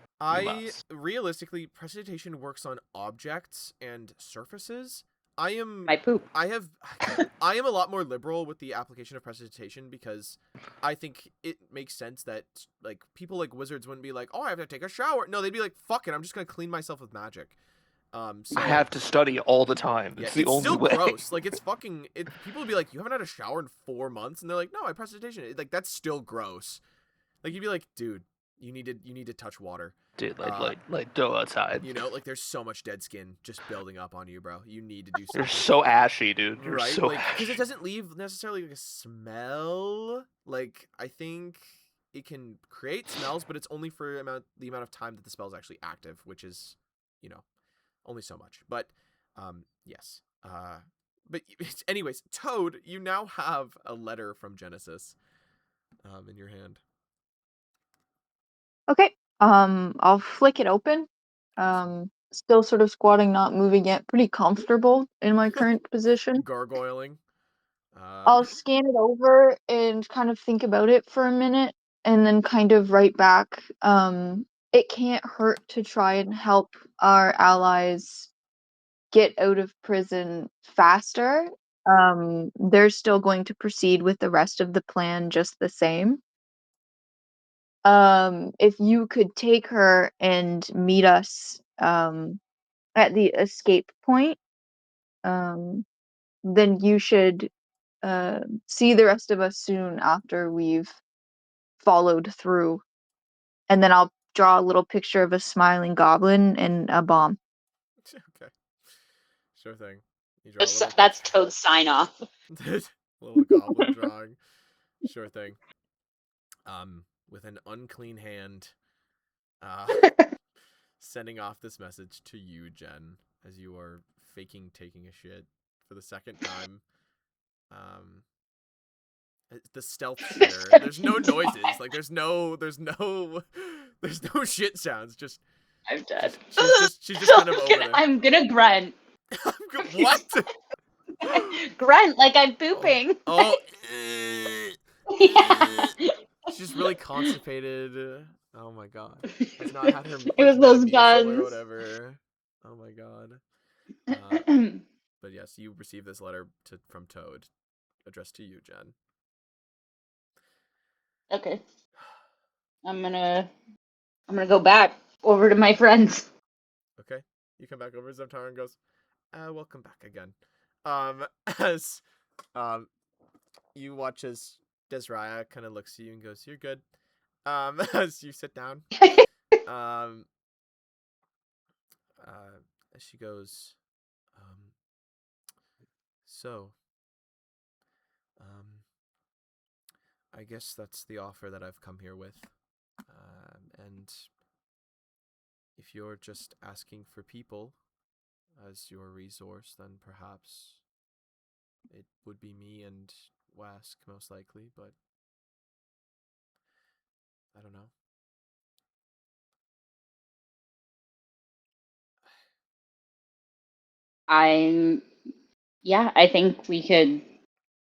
Realistically, precipitation works on objects and surfaces. I am a lot more liberal with the application of precipitation because I think it makes sense that, like, people like wizards wouldn't be like, oh, I have to take a shower. No, they'd be like, fuck it, I'm just gonna clean myself with magic. So, I have to study all the time. It's the only way. Still gross. Like, it's fucking. People would be like, you haven't had a shower in 4 months, and they're like, no, I precipitation. Like, that's still gross. Like, you'd be like, dude, you need to touch water. Dude, like go outside. You know, like, there's so much dead skin just building up on you, bro. You need to do something. You're so ashy, dude. You're right? so ashy. Because it doesn't leave necessarily like a smell. Like, I think it can create smells, but it's only for the amount of time that the spell is actually active, which is, you know, only so much. But yes. But anyways, Toad, you now have a letter from Genesis. in your hand. Okay. I'll flick it open. Still sort of squatting, not moving yet. Pretty comfortable in my current position. Gargoyling. I'll scan it over and kind of think about it for a minute, and then kind of write back. It can't hurt to try and help our allies get out of prison faster. They're still going to proceed with the rest of the plan just the same. If you could take her and meet us at the escape point, then you should see the rest of us soon after we've followed through. And then I'll draw a little picture of a smiling goblin and a bomb. Okay. Sure thing. You draw a little That's picture. Toad's sign off. Little goblin drawing. Sure thing. With an unclean hand, sending off this message to you, Jen, as you are faking taking a shit for the second time. The stealth shitter. There's no noises. Like there's no shit sounds. Just I'm dead. She's just kind of over there. I'm gonna grunt. What? Grunt like I'm pooping. Oh. Yeah. She's really constipated. Oh my god. She's not had her It was those Metamucil guns. or whatever. Oh my god. But yes, you received this letter from Toad, addressed to you, Jen. Okay. I'm gonna go back over to my friends. Okay. You come back over. Zeptaran goes, welcome back again. As you watch as Desraya kind of looks at you and goes, you're good. As you sit down. As she goes, I guess that's the offer that I've come here with. And if you're just asking for people as your resource, then perhaps it would be me and Wask most likely, but I don't know. I think we could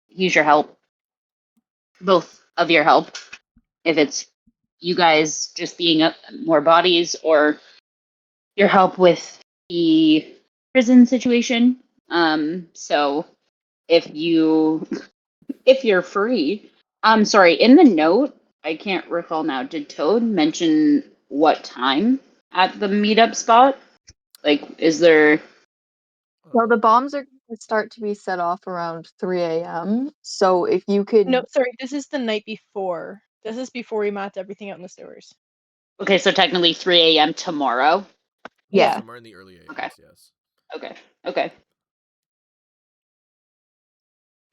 use your help. Both of your help. If it's you guys just being up more bodies or your help with the prison situation. So if you're free. I'm sorry, in the note, I can't recall now, did Toad mention what time at the meetup spot? Like, is there... Well, the bombs are going to start to be set off around 3 a.m. So if you could... No, sorry, this is the night before. This is before we mapped everything out in the sewers. Okay, so technically 3 a.m. tomorrow? Yeah. Somewhere in the early AMs, Okay. Yes.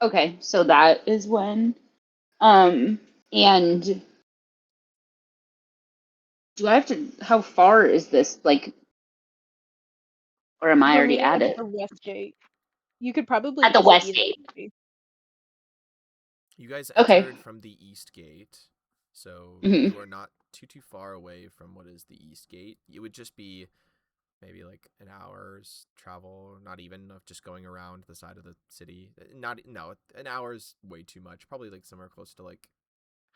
Okay, so that is when. And do I have to... How far is this, like... Or am I already at it? The west gate. You could probably At the see west them, gate. maybe. You guys Okay. entered from the east gate, so Mhm. you are not too far away from what is the east gate. It would just be maybe like an hour's travel, not even, of just going around the side of the city. An hour's way too much. Probably like somewhere close to like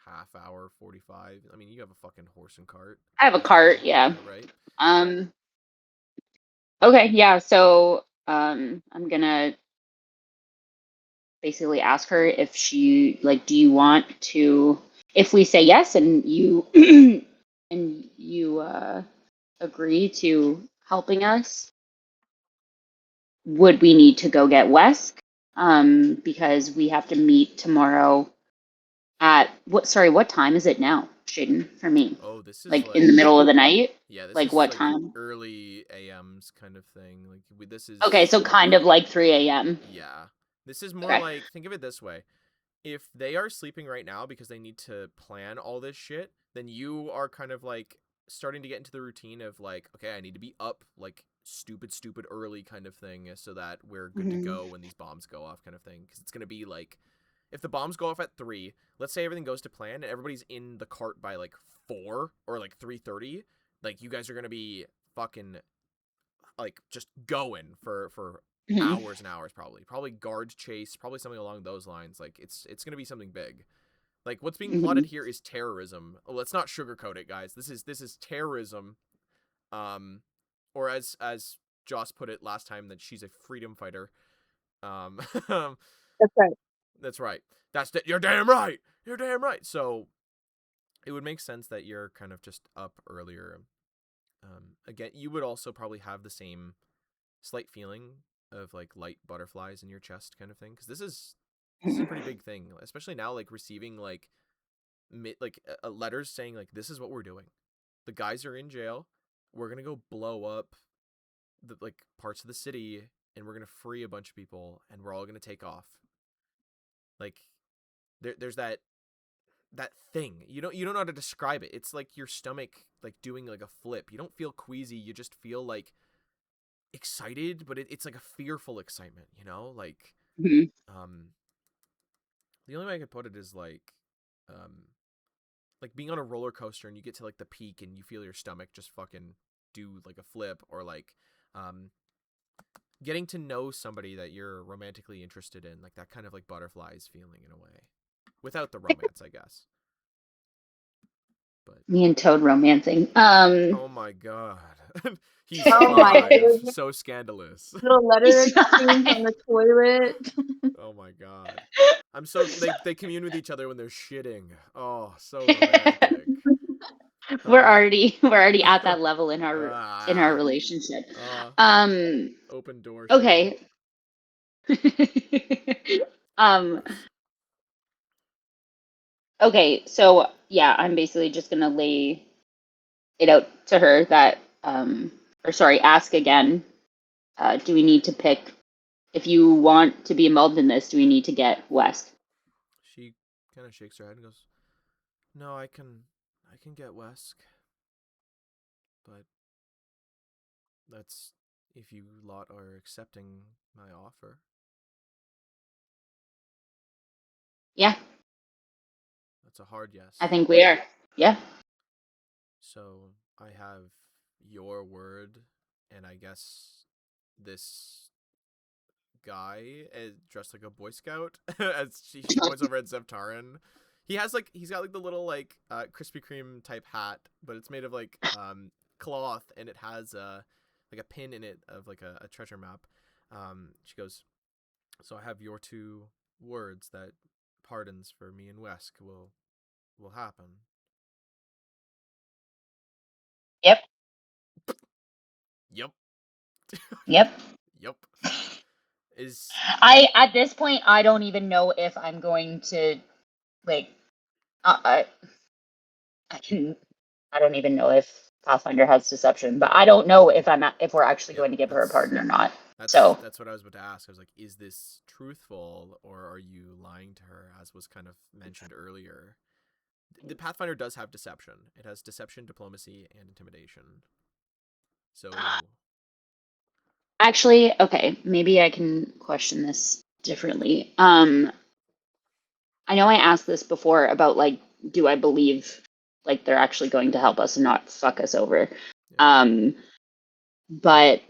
half hour, 45. I mean, you have a fucking horse and cart. I have a cart, yeah. Right. Okay, yeah, so I'm gonna basically ask her if she, like, do you want to, if we say yes and you and you agree to helping us, would we need to go get Wesk? Because we have to meet tomorrow at what time is it now, Shaden, for me? Oh, this is like in the middle of the night? Yeah, this like is what like time? early AMs kind of thing. Like this is Okay, so kind of like 3 a.m. Yeah. This is more Okay. like, think of it this way. If they are sleeping right now because they need to plan all this shit, then you are kind of like starting to get into the routine of like, okay, I need to be up like stupid early kind of thing so that we're good to go when these bombs go off kind of thing. Because it's going to be like, if the bombs go off at 3, let's say everything goes to plan and everybody's in the cart by like 4 or like 3:30, like you guys are gonna be fucking like just going for hours and hours, probably guard chase, probably something along those lines. Like it's gonna be something big. Like what's being plotted here is terrorism. Let's not sugarcoat it, guys. This is terrorism. Or as Joss put it last time, that she's a freedom fighter. That's right. That's right. You're damn right. You're damn right. So it would make sense that you're kind of just up earlier. Again, you would also probably have the same slight feeling of like light butterflies in your chest kind of thing, because this is a pretty big thing, especially now, like receiving like letters saying like, this is what we're doing. The guys are in jail. We're gonna go blow up the like parts of the city, and we're gonna free a bunch of people, and we're all gonna take off. Like there's that thing. You don't know how to describe it. It's like your stomach like doing like a flip. You don't feel queasy, you just feel like excited, but it's like a fearful excitement, you know? Like the only way I could put it is like being on a roller coaster and you get to like the peak and you feel your stomach just fucking do like a flip, or like getting to know somebody that you're romantically interested in, like that kind of like butterflies feeling in a way, without the romance, I guess. But me and Toad romancing. Oh my god. He's Oh my goodness. so scandalous. Little letter exchange on the toilet. Oh my god. I'm so they commune with each other when they're shitting. Oh, so romantic. We're already at that level in our relationship. Open door. Okay. Okay, so yeah, I'm basically just gonna lay it out to her that ask again. Do we need to pick, if you want to be involved in this, do we need to get Wes? She kind of shakes her head and goes, "No, I can get Wesk, but that's if you lot are accepting my offer." Yeah. That's a hard yes. I think we are. Yeah. So I have your word, and I guess this guy dressed like a Boy Scout, as she points over at Zevtarin. He's got like the little like Krispy Kreme type hat, but it's made of like cloth, and it has like a pin in it of like a treasure map. She goes, "So I have your 2 words that pardons for me and Wesk will happen." Yep. Yep. Yep. Yep. At this point, I don't even know if I'm going to like I don't even know if Pathfinder has deception, but I don't know if we're actually going to give her a pardon or not. That's what I was about to ask. I was like, is this truthful, or are you lying to her, as was kind of mentioned earlier? The Pathfinder does have deception. It has deception, diplomacy, and intimidation. So actually, okay, maybe I can question this differently. I know I asked this before about like, do I believe like they're actually going to help us and not fuck us over? Yeah. But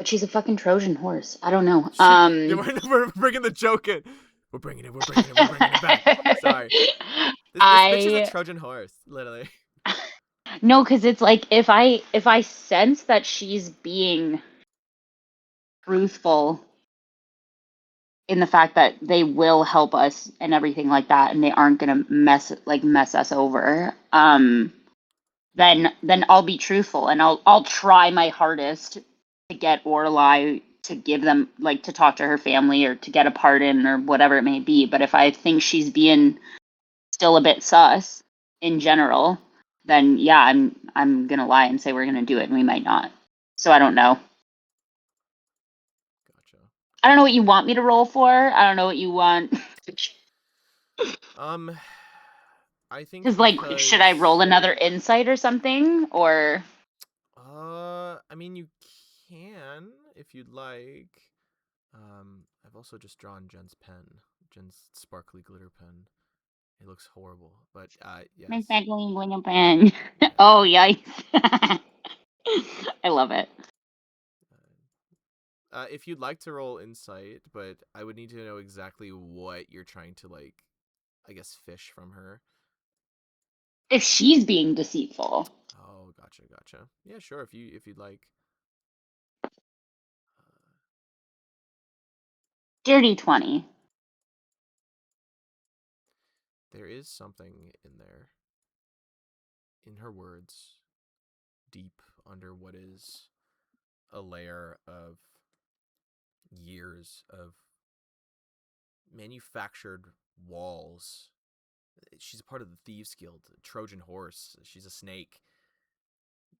she's a fucking Trojan horse. I don't know. We're bringing the joke in. We're bringing it back. Sorry. This bitch is a Trojan horse, literally. No, because it's like if I sense that she's being truthful in the fact that they will help us and everything like that, and they aren't gonna mess us over, then I'll be truthful, and I'll try my hardest to get Orlai to give them, like, to talk to her family or to get a pardon or whatever it may be. But if I think she's being still a bit sus in general, then yeah, I'm gonna lie and say we're gonna do it, and we might not. So I don't know. Gotcha. I don't know what you want me to roll for. I don't know what you want. I think because should I roll another insight or something, or? I mean, you can if you'd like. I've also just drawn Jen's pen. Jen's sparkly glitter pen. It looks horrible, but yes. My sparkling glitter pen. Oh, yikes. I love it. If you'd like to roll insight, but I would need to know exactly what you're trying to, like, I guess, fish from her. If she's being deceitful. Oh, gotcha. Yeah, sure. If you'd like. Dirty 20. There is something in there. In her words, deep under what is a layer of years of manufactured walls. She's a part of the Thieves Guild, Trojan Horse. She's a snake.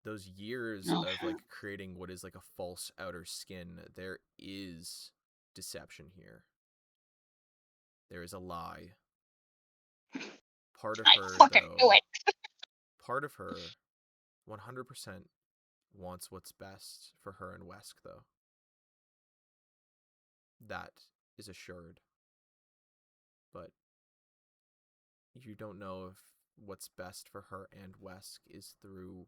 Those years of like creating what is like a false outer skin, there is deception here. There is a lie. Part of her, though, part of her 100% wants what's best for her and Wesk, though. That is assured. But you don't know if what's best for her and Wesk is through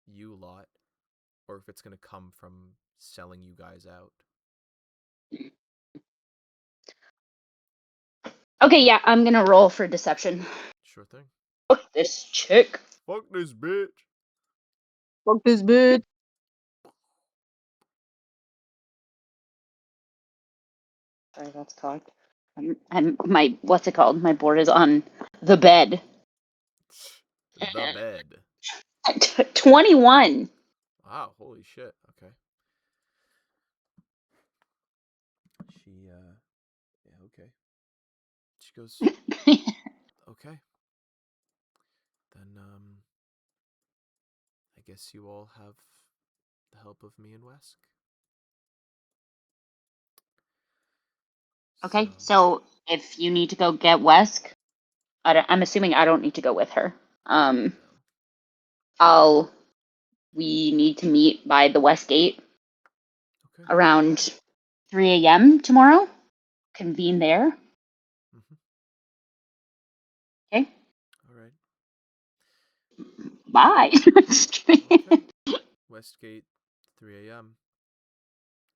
you lot, or if it's going to come from selling you guys out. Okay, yeah, I'm gonna roll for deception. Sure thing. Fuck this chick. Fuck this bitch. Fuck this bitch. Sorry, that's cocked. I'm my what's it called? My board is on the bed. The bed. 21. Wow, holy shit. Okay. Yeah, okay. She goes, okay. Then, I guess you all have the help of me and Wesk. Okay, so if you need to go get Wesk, I'm assuming I don't need to go with her. We need to meet by the West Gate around 3 a.m. tomorrow. Convene there. Mm-hmm. Okay. All right. Bye. Okay. Westgate, 3 a.m.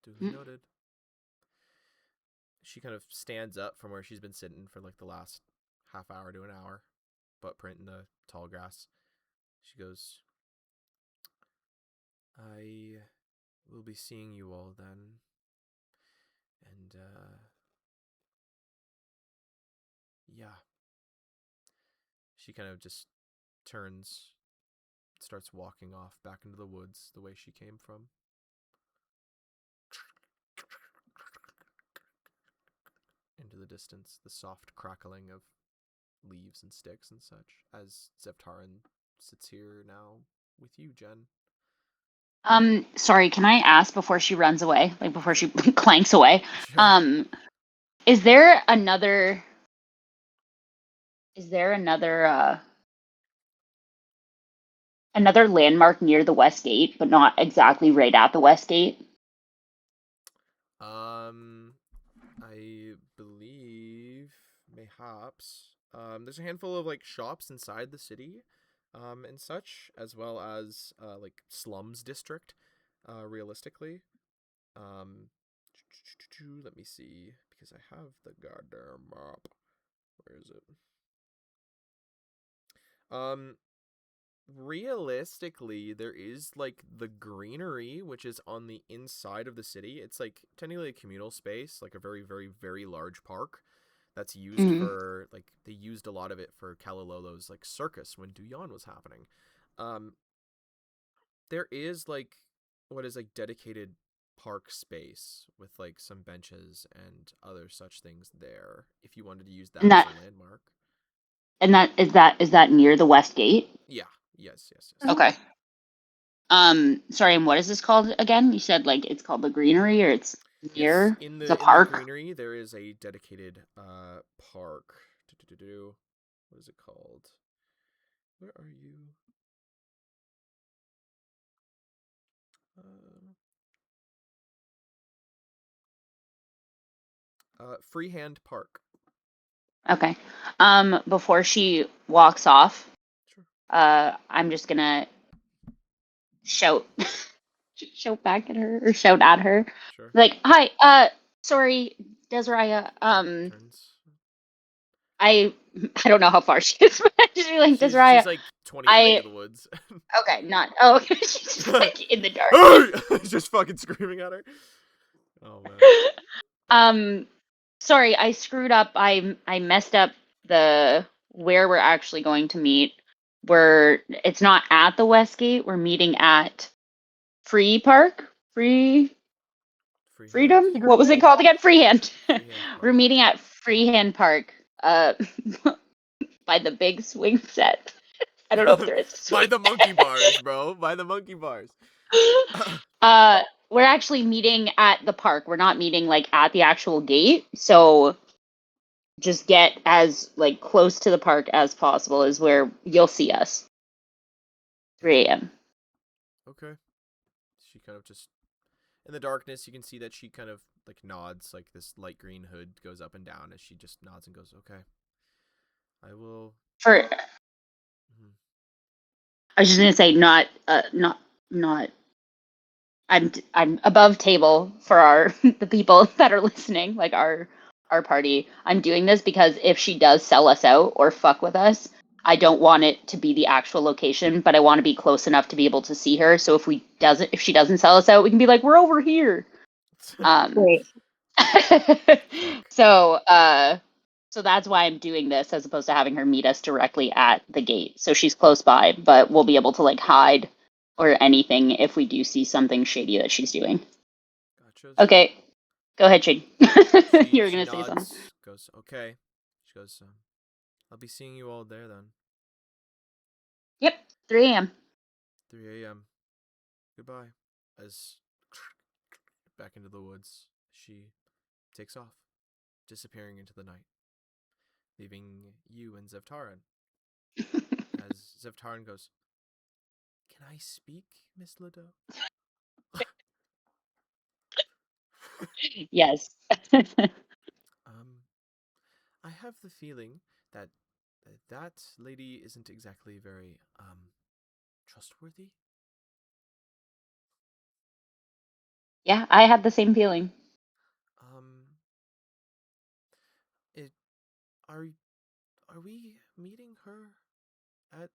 Duly noted. She kind of stands up from where she's been sitting for like the last half hour to an hour, butt print in the tall grass. She goes, I will be seeing you all then. And, yeah. She kind of just turns, starts walking off back into the woods the way she came from. Into the distance, the soft crackling of leaves and sticks and such, as Zevtarin sits here now with you, Jen. Sorry, can I ask before she runs away, like before she clanks away? Sure. Is there another another landmark near the West Gate, but not exactly right at the West Gate? I believe mayhaps. There's a handful of like shops inside the city, and such, as well as like slums district, realistically. Let me see, because I have the goddamn map. Where is it? Realistically, there is like the greenery, which is on the inside of the city. It's like technically a communal space, like a very, very, very large park that's used for like they used a lot of it for Kalilolo's like circus when Duyan was happening. There is like what is like dedicated park space with like some benches and other such things there if you wanted to use that as a landmark. And is that near the West Gate? Yeah. Yes. Okay. Sorry, and what is this called again? You said like it's called the Greenery, or it's near in the park? In the greenery, there is a dedicated park. What is it called? Where are you? Freehand Park. Okay. Before she walks off, Sure. I'm just gonna shout back at her, or shout at her. Sure. Like, hi, sorry, Desiree, Turns. I don't know how far she is, but she's like, Desiree, She's like 20 feet into the woods. Okay, okay, she's just like in the dark. Just fucking screaming at her. Oh man. Sorry, I screwed up. I messed up where we're actually going to meet. It's not at the Westgate. We're meeting at Freedom? What was it called again? Freehand. We're meeting at Freehand Park. By the big swing set. I don't know if there is a swing by the monkey bars, bro. By the monkey bars. We're actually meeting at the park. We're not meeting like at the actual gate. So just get as like close to the park as possible is where you'll see us. 3 a.m. Okay. She kind of just in the darkness, you can see that she kind of like nods, like this light green hood goes up and down as she just nods and goes, "Okay. I will." I was just gonna say not. I'm above table for the people that are listening, like our party. I'm doing this because if she does sell us out or fuck with us, I don't want it to be the actual location, but I want to be close enough to be able to see her. So if she doesn't sell us out, we can be like, we're over here. Great. So that's why I'm doing this as opposed to having her meet us directly at the gate. So she's close by, but we'll be able to like hide or anything if we do see something shady that she's doing. Gotcha. Okay. Go ahead, Shane. You were going to say something. Goes, okay. She goes, I'll be seeing you all there then. Yep, 3 a.m. 3 a.m. Goodbye. As back into the woods, she takes off, disappearing into the night, leaving you and Zevtaran. As Zevtaran goes, "Can I speak, Miss Lido?" Yes. I have the feeling that that lady isn't exactly very trustworthy. Yeah, I had the same feeling. Are we meeting her at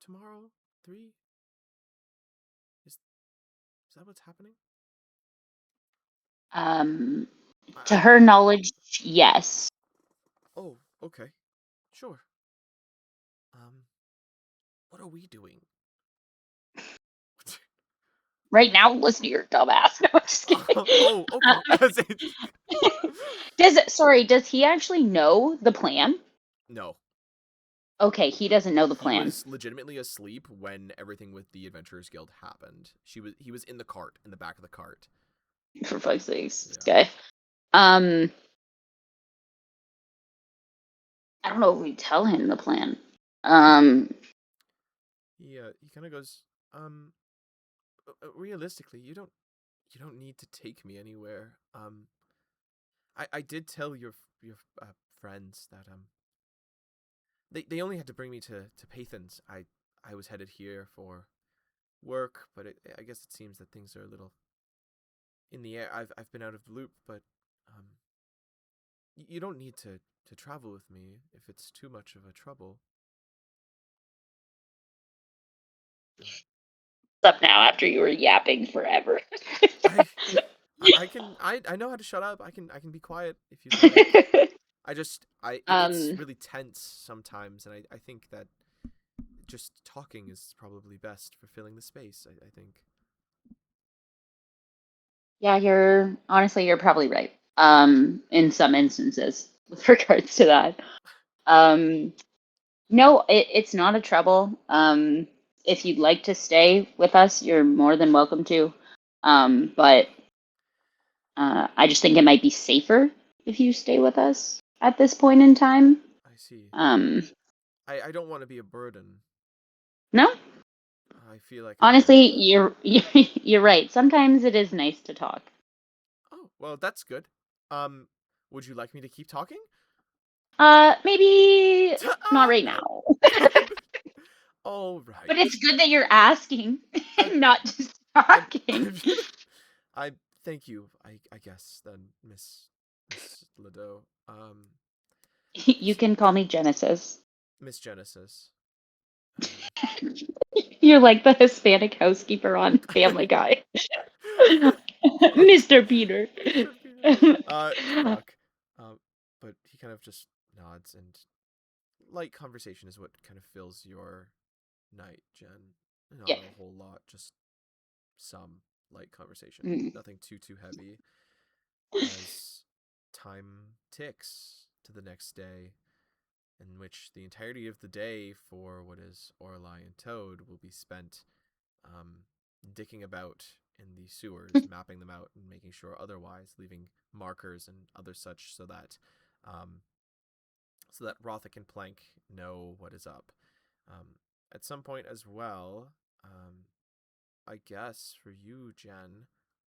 tomorrow 3? Is that what's happening? To her knowledge, yes. Oh, okay. Sure. What are we doing? Right now, listen to your dumbass. No, I'm just kidding. Oh, okay. Does he actually know the plan? No. Okay, he doesn't know the plan. He was legitimately asleep when everything with the Adventurers Guild happened. He was in the cart, in the back of the cart. For fuck's sakes, yeah. This guy. I don't know if we tell him the plan. Yeah, he kind of goes, realistically, you don't need to take me anywhere. I did tell your friends that they only had to bring me to Paythens. I was headed here for work, but I guess it seems that things are a little in the air. I've been out of the loop, but you don't need to travel with me if it's too much of a trouble. Up now after you were yapping forever. I know how to shut up. I can be quiet if you like. It gets really tense sometimes, and I think that just talking is probably best for filling the space. I think. Yeah, you're probably right. In some instances with regards to that. No, it's not a trouble. If you'd like to stay with us, you're more than welcome to. But I just think it might be safer if you stay with us at this point in time. I see. I don't want to be a burden. No? I feel like honestly, you're right. Sometimes it is nice to talk. Oh, well, that's good. Would you like me to keep talking? Maybe not right now. All right. But it's good that you're asking and not just talking. I thank you. I guess then, Miss Ledo. You can call me Genesis. Miss Genesis. You're like the Hispanic housekeeper on Family Guy. Mr. Peter. Mr. Peter. Fuck. But he kind of just nods, and light conversation is what kind of fills your night, Jen. Not Yeah. a whole lot, just some light conversation. Mm. Nothing too heavy. As time ticks to the next day, in which the entirety of the day for what is Orlai and Toad will be spent dicking about in the sewers, mapping them out and making sure otherwise, leaving markers and other such so that Rothic and Plank know what is up. At some point as well, I guess for you, Jen,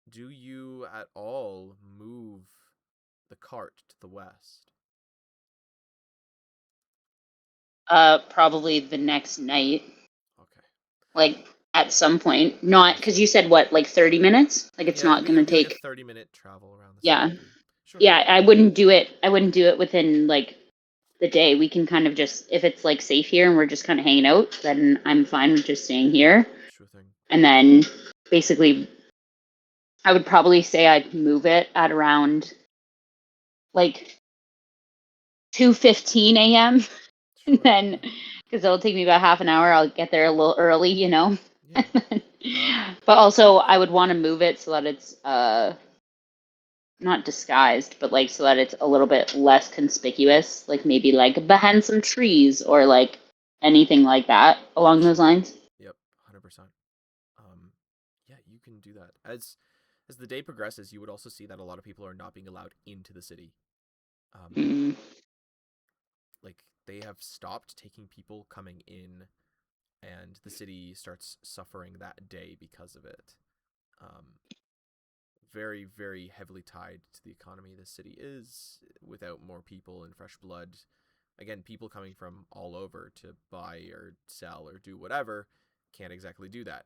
do you at all move the cart to the west? Probably the next night. Okay. Like at some point. Not because you said what, like 30 minutes? Like it's not gonna It'd be take. like a 30-minute travel around the Yeah. city. Sure. Yeah, I wouldn't do it within like the day. We can kind of just, if it's like safe here and we're just kind of hanging out, then I'm fine with just staying here. Sure thing. And then basically I would probably say I'd move it at around like 2:15 a.m. Sure. And then because it'll take me about half an hour, I'll get there a little early, Yeah. But also I would want to move it so that it's not disguised, but like so that it's a little bit less conspicuous, like maybe like behind some trees or like anything like that along those lines. Yep, 100%. Yeah, you can do that. As the day progresses, you would also see that a lot of people are not being allowed into the city. Like they have stopped taking people coming in, and the city starts suffering that day because of it. Very, very heavily tied to the economy the city is. Without more people and fresh blood, again, people coming from all over to buy or sell or do whatever can't exactly do that.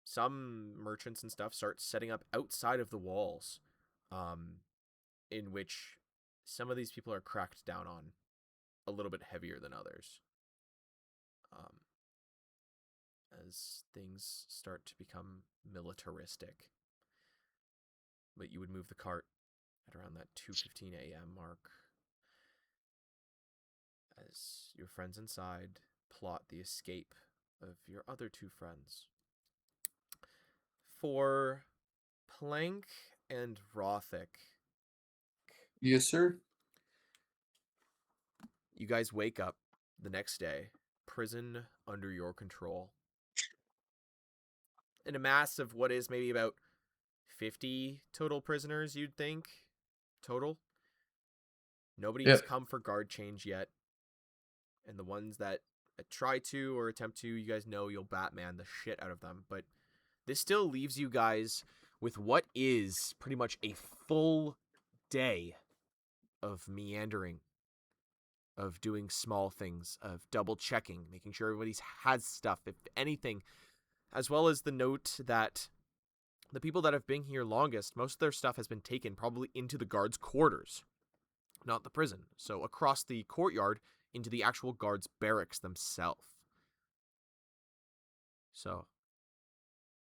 Some merchants and stuff start setting up outside of the walls, in which some of these people are cracked down on a little bit heavier than others. As things start to become militaristic. But you would move the cart at around that 2:15 a.m. mark. As your friends inside plot the escape of your other two friends. For Plank and Rothic. Yes, sir. You guys wake up the next day, prison under your control. In a mass of what is maybe about 50 total prisoners, you'd think. Total. Nobody has come for guard change yet. And the ones that try to or attempt to, you guys know you'll Batman the shit out of them. But this still leaves you guys with what is pretty much a full day of meandering, of doing small things, of double checking, making sure everybody has stuff, if anything, as well as the note that the people that have been here longest, most of their stuff has been taken probably into the guards' quarters, not the prison. So across the courtyard into the actual guards' barracks themselves. So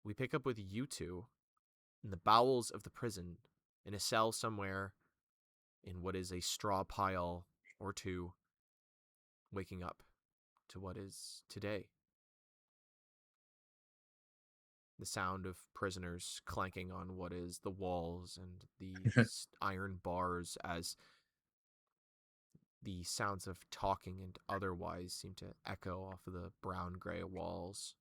we pick up with you two in the bowels of the prison, in a cell somewhere in what is a straw pile or two, waking up to what is today. The sound of prisoners clanking on what is the walls and the iron bars as the sounds of talking and otherwise seem to echo off of the brown-gray walls.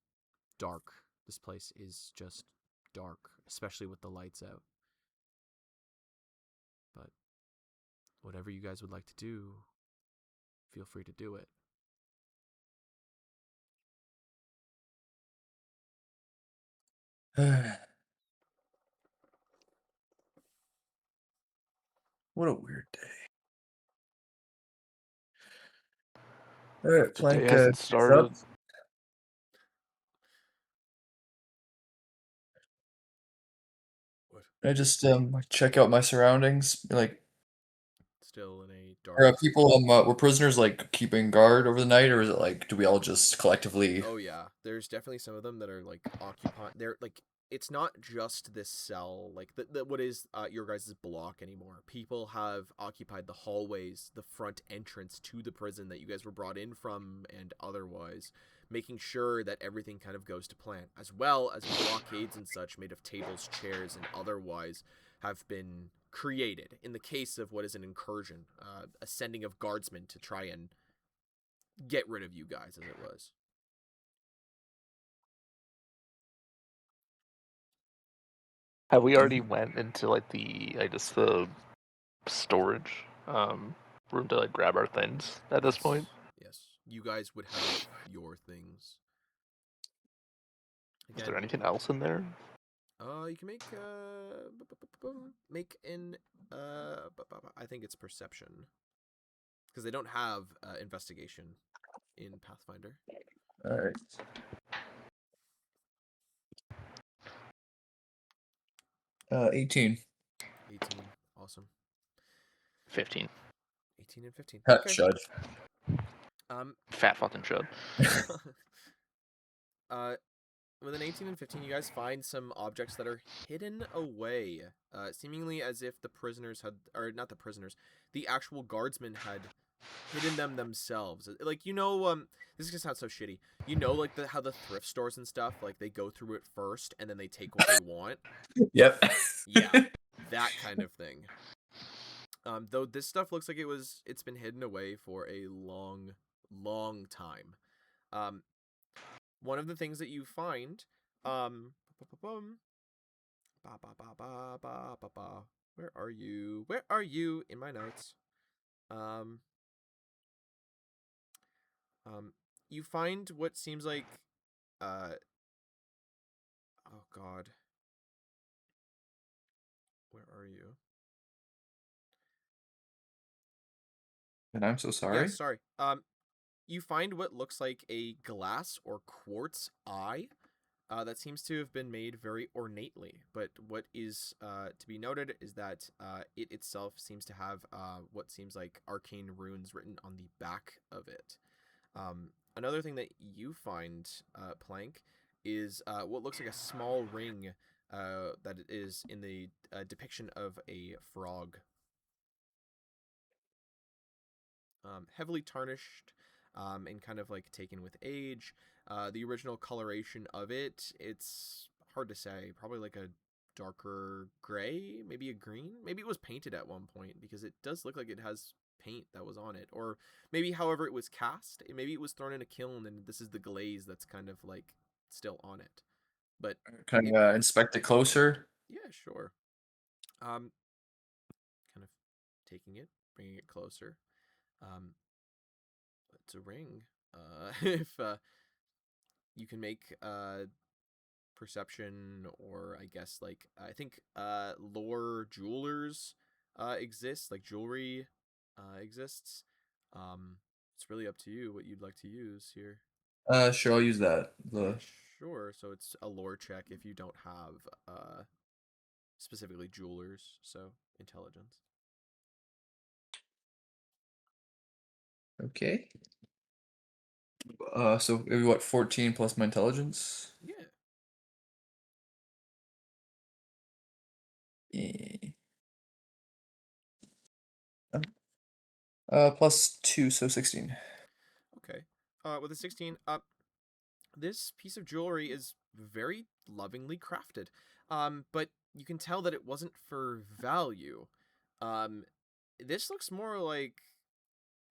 Dark. This place is just dark, especially with the lights out. But whatever you guys would like to do, feel free to do it. What a weird day. All right, The day Plank. hasn't started. What? I just check out my surroundings, like. Still in a dark. Are people were prisoners like keeping guard over the night, or is it like do we all just collectively? Oh yeah, there's definitely some of them that are like occupying. They're like, it's not just this cell, like the what is your guys' block anymore. People have occupied the hallways, the front entrance to the prison that you guys were brought in from, and otherwise making sure that everything kind of goes to plan, as well as blockades and such made of tables, chairs, and otherwise have been created in the case of what is an incursion, a sending of guardsmen to try and get rid of you guys, as it was. Have we already went into like the storage room to like grab our things at this point? Yes, you guys would have your things. Is there anything else in there? You can make an I think it's perception, because they don't have investigation in Pathfinder. All right. 18. 18, awesome. 15. 18 and 15. Hat Okay. Shud. Fat fucking shut. With an 18 and 15, you guys find some objects that are hidden away, seemingly as if the prisoners had, or not the prisoners, the actual guardsmen had hidden them themselves. Like, you know, this is gonna sound so shitty. You know, like how the thrift stores and stuff, like they go through it first and then they take what they want. Yep. Yeah, that kind of thing. Though this stuff looks like it's been hidden away for a long, long time. One of the things that you find, where are you? Where are you in my notes? You find what seems like, oh god. Where are you? And I'm so sorry. Yeah, sorry. You find what looks like a glass or quartz eye. That seems to have been made very ornately, but what is to be noted is that it itself seems to have what seems like arcane runes written on the back of it. Another thing that you find, Plank, is what looks like a small ring that is in the depiction of a frog. Heavily tarnished and kind of like taken with age. The original coloration of it, it's hard to say. Probably like a darker gray, maybe a green. Maybe it was painted at one point, because it does look like it has paint that was on it. Or maybe however it was cast. Maybe it was thrown in a kiln and this is the glaze that's kind of like still on it. But Can I inspect it closer? yeah, sure. Kind of taking it, bringing it closer. It's a ring. If you can make perception, or I guess like I think lore jewelers exist, like jewelry exists. It's really up to you what you'd like to use here. Sure, I'll use that. Yeah, sure. So it's a lore check if you don't have specifically jewelers, so intelligence. Okay. So maybe what, 14 plus my intelligence? Yeah. Plus 2, so 16. Okay. With a 16, this piece of jewelry is very lovingly crafted. But you can tell that it wasn't for value. This looks more like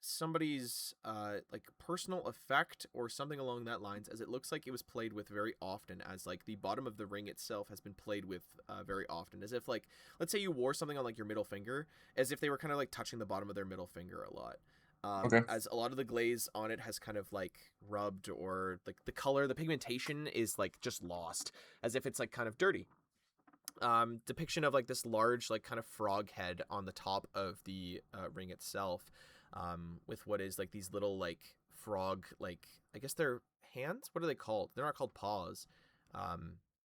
somebody's like personal effect or something along that lines, as it looks like it was played with very often, as like the bottom of the ring itself has been played with very often, as if like, let's say you wore something on like your middle finger, as if they were kind of like touching the bottom of their middle finger a lot. Okay. As a lot of the glaze on it has kind of like rubbed, or like the color, the pigmentation is like just lost, as if it's like kind of dirty. depiction of like this large, like kind of frog head on the top of the ring itself, with what is like these little like frog, like I guess they're hands. What are they called? They're not called paws.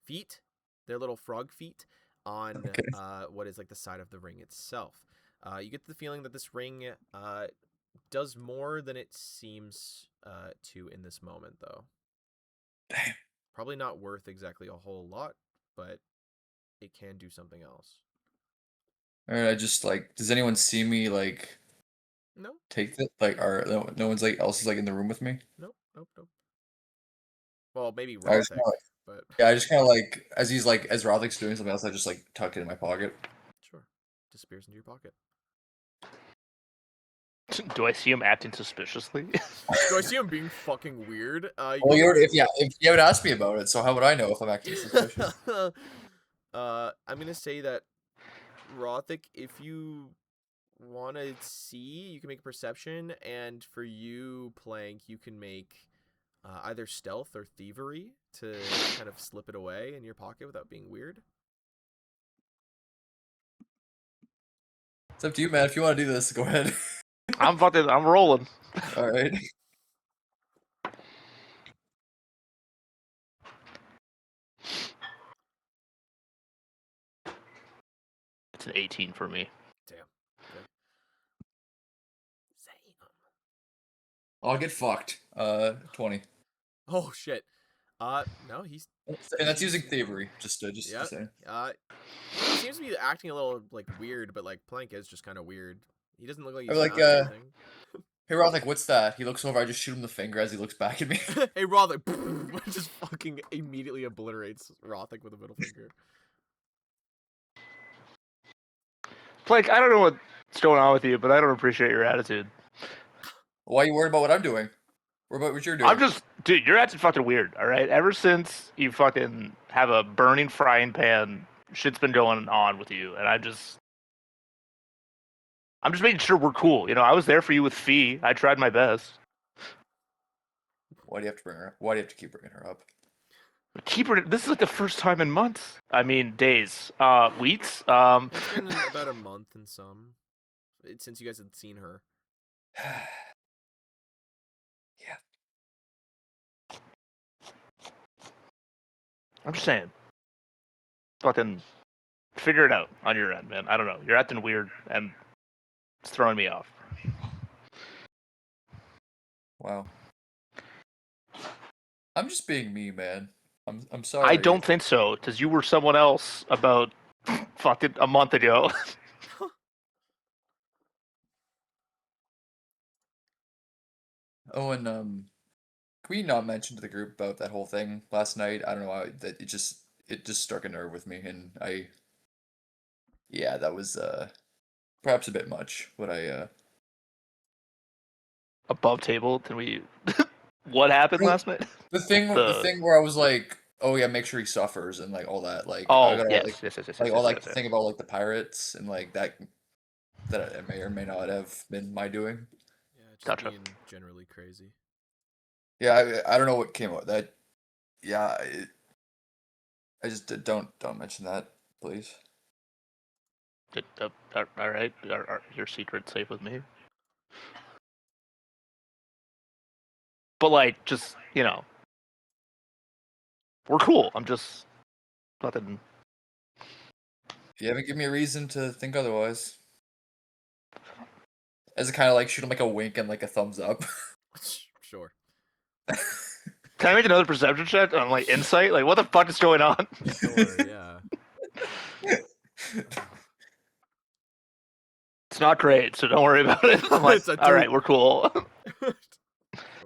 Feet. They're little frog feet on Okay. what is like the side of the ring itself. You get the feeling that this ring does more than it seems to in this moment, though. Damn. Probably not worth exactly a whole lot, but it can do something else. Alright, I just like, does anyone see me like No, take it? Like, or no one's like else is like in the room with me? nope. Well, maybe I just Rothic, kinda, but yeah, I just kind of like as he's like as Rothic's doing something else, I just like tuck it in my pocket. sure. Disappears into your pocket. Do I see him acting suspiciously? Do I see him being fucking weird? Well, if you would ask me about it, so how would I know if I'm acting suspicious? I'm gonna say that Rothic, if you want to see, you can make a perception, and for you, Plank, you can make either stealth or thievery to kind of slip it away in your pocket without being weird. It's up to you, man. If you want to do this, go ahead. I'm rolling. All right. It's an 18 for me. Damn. Okay. Same. I'll get fucked. 20. Oh shit. No, he's And that's using thievery, just to yeah. say. He seems to be acting a little like weird, but like Plank is just kind of weird. He doesn't look like he's Or like, done anything. hey, Rothik, what's that? He looks over, I just shoot him the finger as he looks back at me. Hey, Rothic just fucking immediately obliterates Rothic with a middle finger. Like, I don't know what's going on with you, but I don't appreciate your attitude. Why are you worried about what I'm doing? What about what you're doing? Dude, you're acting fucking weird, alright? Ever since you fucking have a burning frying pan, shit's been going on with you, and I'm just making sure we're cool. You know, I was there for you with Fee. I tried my best. Why do you have to bring her up? Why do you have to keep bringing her up? Keep her. This is like the first time in months. I mean, days, weeks. It's been about a month and some since you guys had seen her. Yeah. I'm just saying. Fucking figure it out on your end, man. I don't know. You're acting weird, and it's throwing me off. Wow. I'm just being me, man. I'm sorry. I don't think so, because you were someone else about fucking a month ago. Oh, and can we not mention to the group about that whole thing last night? I don't know. That it just struck a nerve with me, and yeah, that was perhaps a bit much. But Above table, can we? What happened last night? the thing where I was like, oh yeah, make sure he suffers and like all that. Like, Oh, I gotta yes. like all that thing about like the pirates and like that it may or may not have been my doing. Yeah, just Gotcha. being generally crazy. Yeah, I don't know what came out that. Yeah, I just don't mention that, please. All right. Are your secrets safe with me? But like, just we're cool. I'm just fucking. You haven't given me a reason to think otherwise. As a kind of like shoot him like a wink and like a thumbs up. Sure. Can I make another perception check on like insight? Like, what the fuck is going on? Sure, yeah. It's not great, so don't worry about it. I'm like, It's a all right, two. we're cool.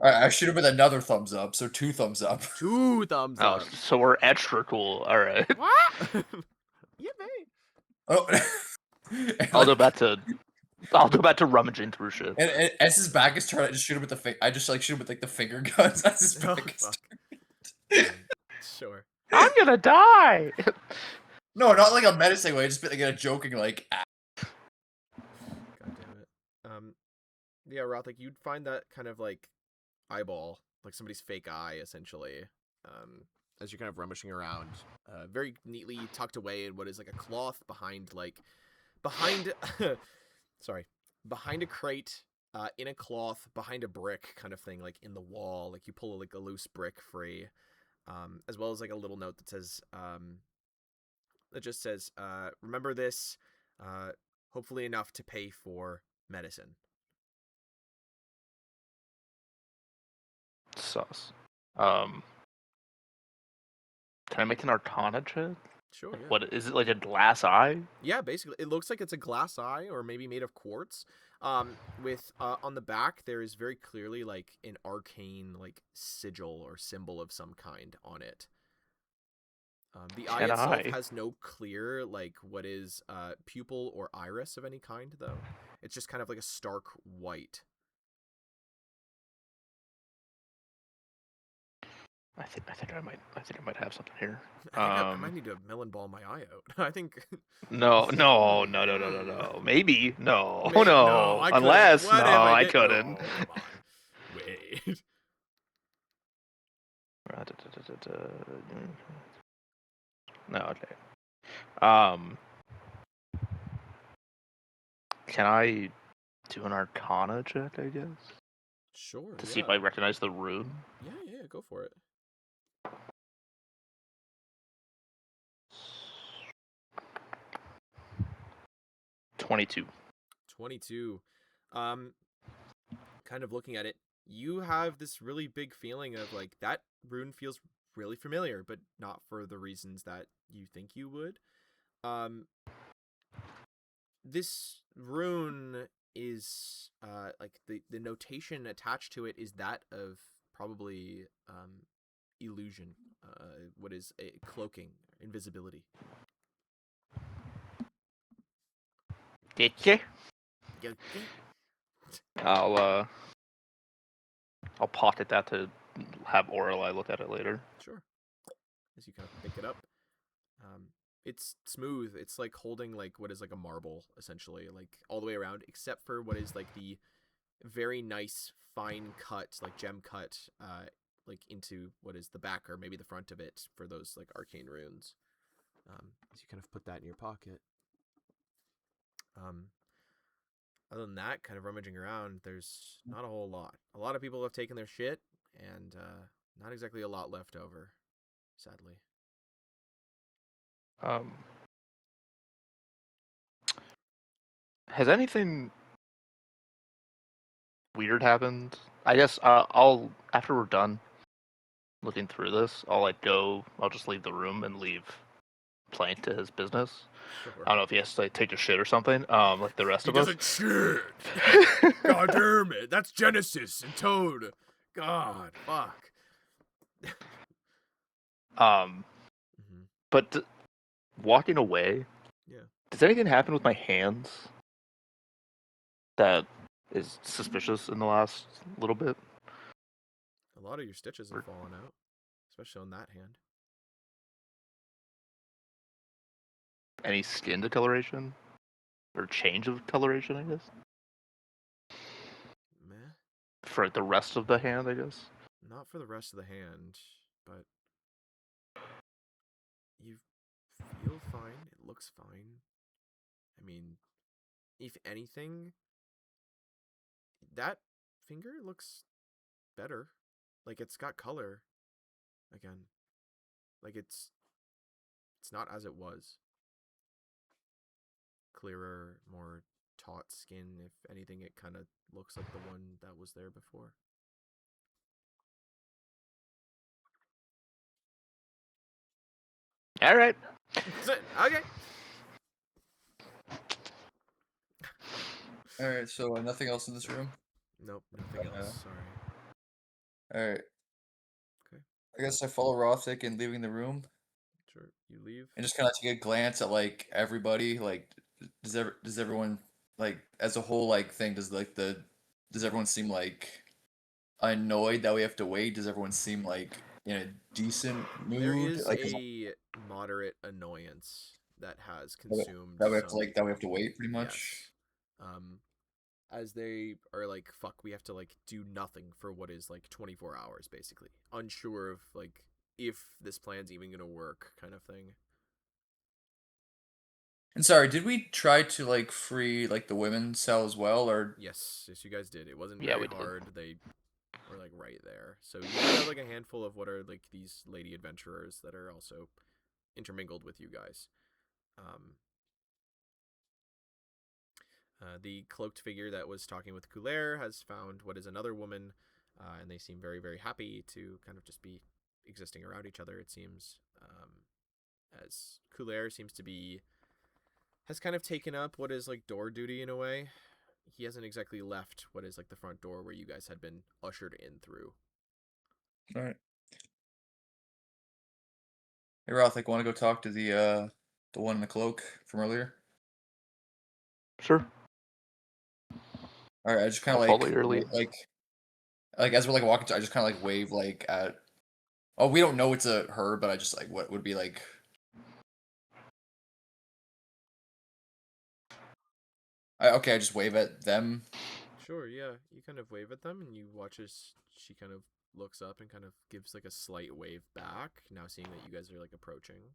Alright, I shoot him with another thumbs up, so 2 thumbs up. 2 thumbs Oh, up. so we're extra cool. All right. What? Yeah, mate. Oh, I'll go back to rummaging through shit. And as his back is turned, I just shoot him with I just like shoot him with like the finger guns as his Oh, back is fuck. turned. Sure. I'm gonna die. No, not like a menacing way, just like in a joking like. God damn it. Yeah, Rothic, you'd find that kind of like eyeball, like somebody's fake eye, essentially, as you're kind of rummaging around, very neatly tucked away in what is like a cloth behind sorry, behind a crate, in a cloth, behind a brick kind of thing, like in the wall, like you pull like a loose brick free, as well as like a little note that says, that just says, remember this, hopefully enough to pay for medicine. Sus. Can I make an Arcana check? Sure, Like, yeah. what is it, like a glass eye? Yeah, basically, it looks like it's a glass eye, or maybe made of quartz. With on the back, there is very clearly like an arcane like sigil or symbol of some kind on it. The eye An itself eye. has no clear like what is pupil or iris of any kind, though. It's just kind of like a stark white. I think I might have something here. I might need to melon ball my eye out. I think. No. Maybe no. No. I couldn't. Unless What no, if I I did? couldn't. No, come on. Wait. No, okay. Can I do an Arcana check, I guess? Sure. To yeah. see if I recognize the rune? Yeah, go for it. 22. 22. Kind of looking at it, you have this really big feeling of like that rune feels really familiar, but not for the reasons that you think you would. This rune is like the notation attached to it is that of probably illusion, what is a cloaking, invisibility. Did you? Okay. I'll pocket that to have Orelai look at it later. Sure. As you kind of pick it up, it's smooth. It's like holding like what is like a marble, essentially, like all the way around, except for what is like the very nice fine cut, like gem cut, like into what is the back or maybe the front of it for those like arcane runes. As you kind of put that in your pocket. Other than that, kind of rummaging around, there's not a whole lot. A lot of people have taken their shit, and not exactly a lot left over, sadly. Has anything weird happened? I guess I'll, after we're done looking through this, I'll just leave the room and leave Plank to his business. Sure. I don't know if he has to like take a shit or something, like the rest He of us. doesn't shit. God damn it! That's Genesis and Toad. God, fuck. But walking away. Yeah. Does anything happen with my hands that is suspicious in the last little bit? A lot of your stitches have fallen out, especially on that hand. Any skin discoloration? Or change of coloration, I guess? Meh. For the rest of the hand, I guess? Not for the rest of the hand, but you feel fine. It looks fine. I mean, if anything, that finger looks better. Like it's got color again. Like it's not as it was. Clearer, more taut skin. If anything, it kind of looks like the one that was there before. All right. Okay. All right, so nothing else in this room? Nope, nothing else. Sorry. All right. Okay. I guess I follow Rothick in leaving the room. Sure. You leave. And just kind of take a glance at like everybody. Like, does everyone like as a whole like thing? Does everyone seem like annoyed that we have to wait? Does everyone seem like in a decent mood? There is like, a moderate annoyance that has that we consumed have to some. that we have to wait pretty much. Yes. As they are like, fuck, we have to like do nothing for what is like 24 hours basically. Unsure of like if this plan's even gonna work, kind of thing. And sorry, did we try to like free like the women's cell as well, or Yes, you guys did. It wasn't Yeah, very we did. hard. They were like right there. So you do have like a handful of what are like these lady adventurers that are also intermingled with you guys. The cloaked figure that was talking with Coulaire has found what is another woman, and they seem very, very happy to kind of just be existing around each other, it seems. As Coulaire seems to be, has kind of taken up what is like door duty in a way. He hasn't exactly left what is like the front door where you guys had been ushered in through. all right? Hey, Roth, like, want to go talk to the one in the cloak from earlier? Sure. All right, I just kind I'll of follow your lead. like as we're like walking, I just kind of like wave like at. Oh, we don't know it's a her, but I just like what would be like. Okay, I just wave at them. Sure, yeah. You kind of wave at them, and you watch as she kind of looks up and kind of gives like a slight wave back, now seeing that you guys are like approaching.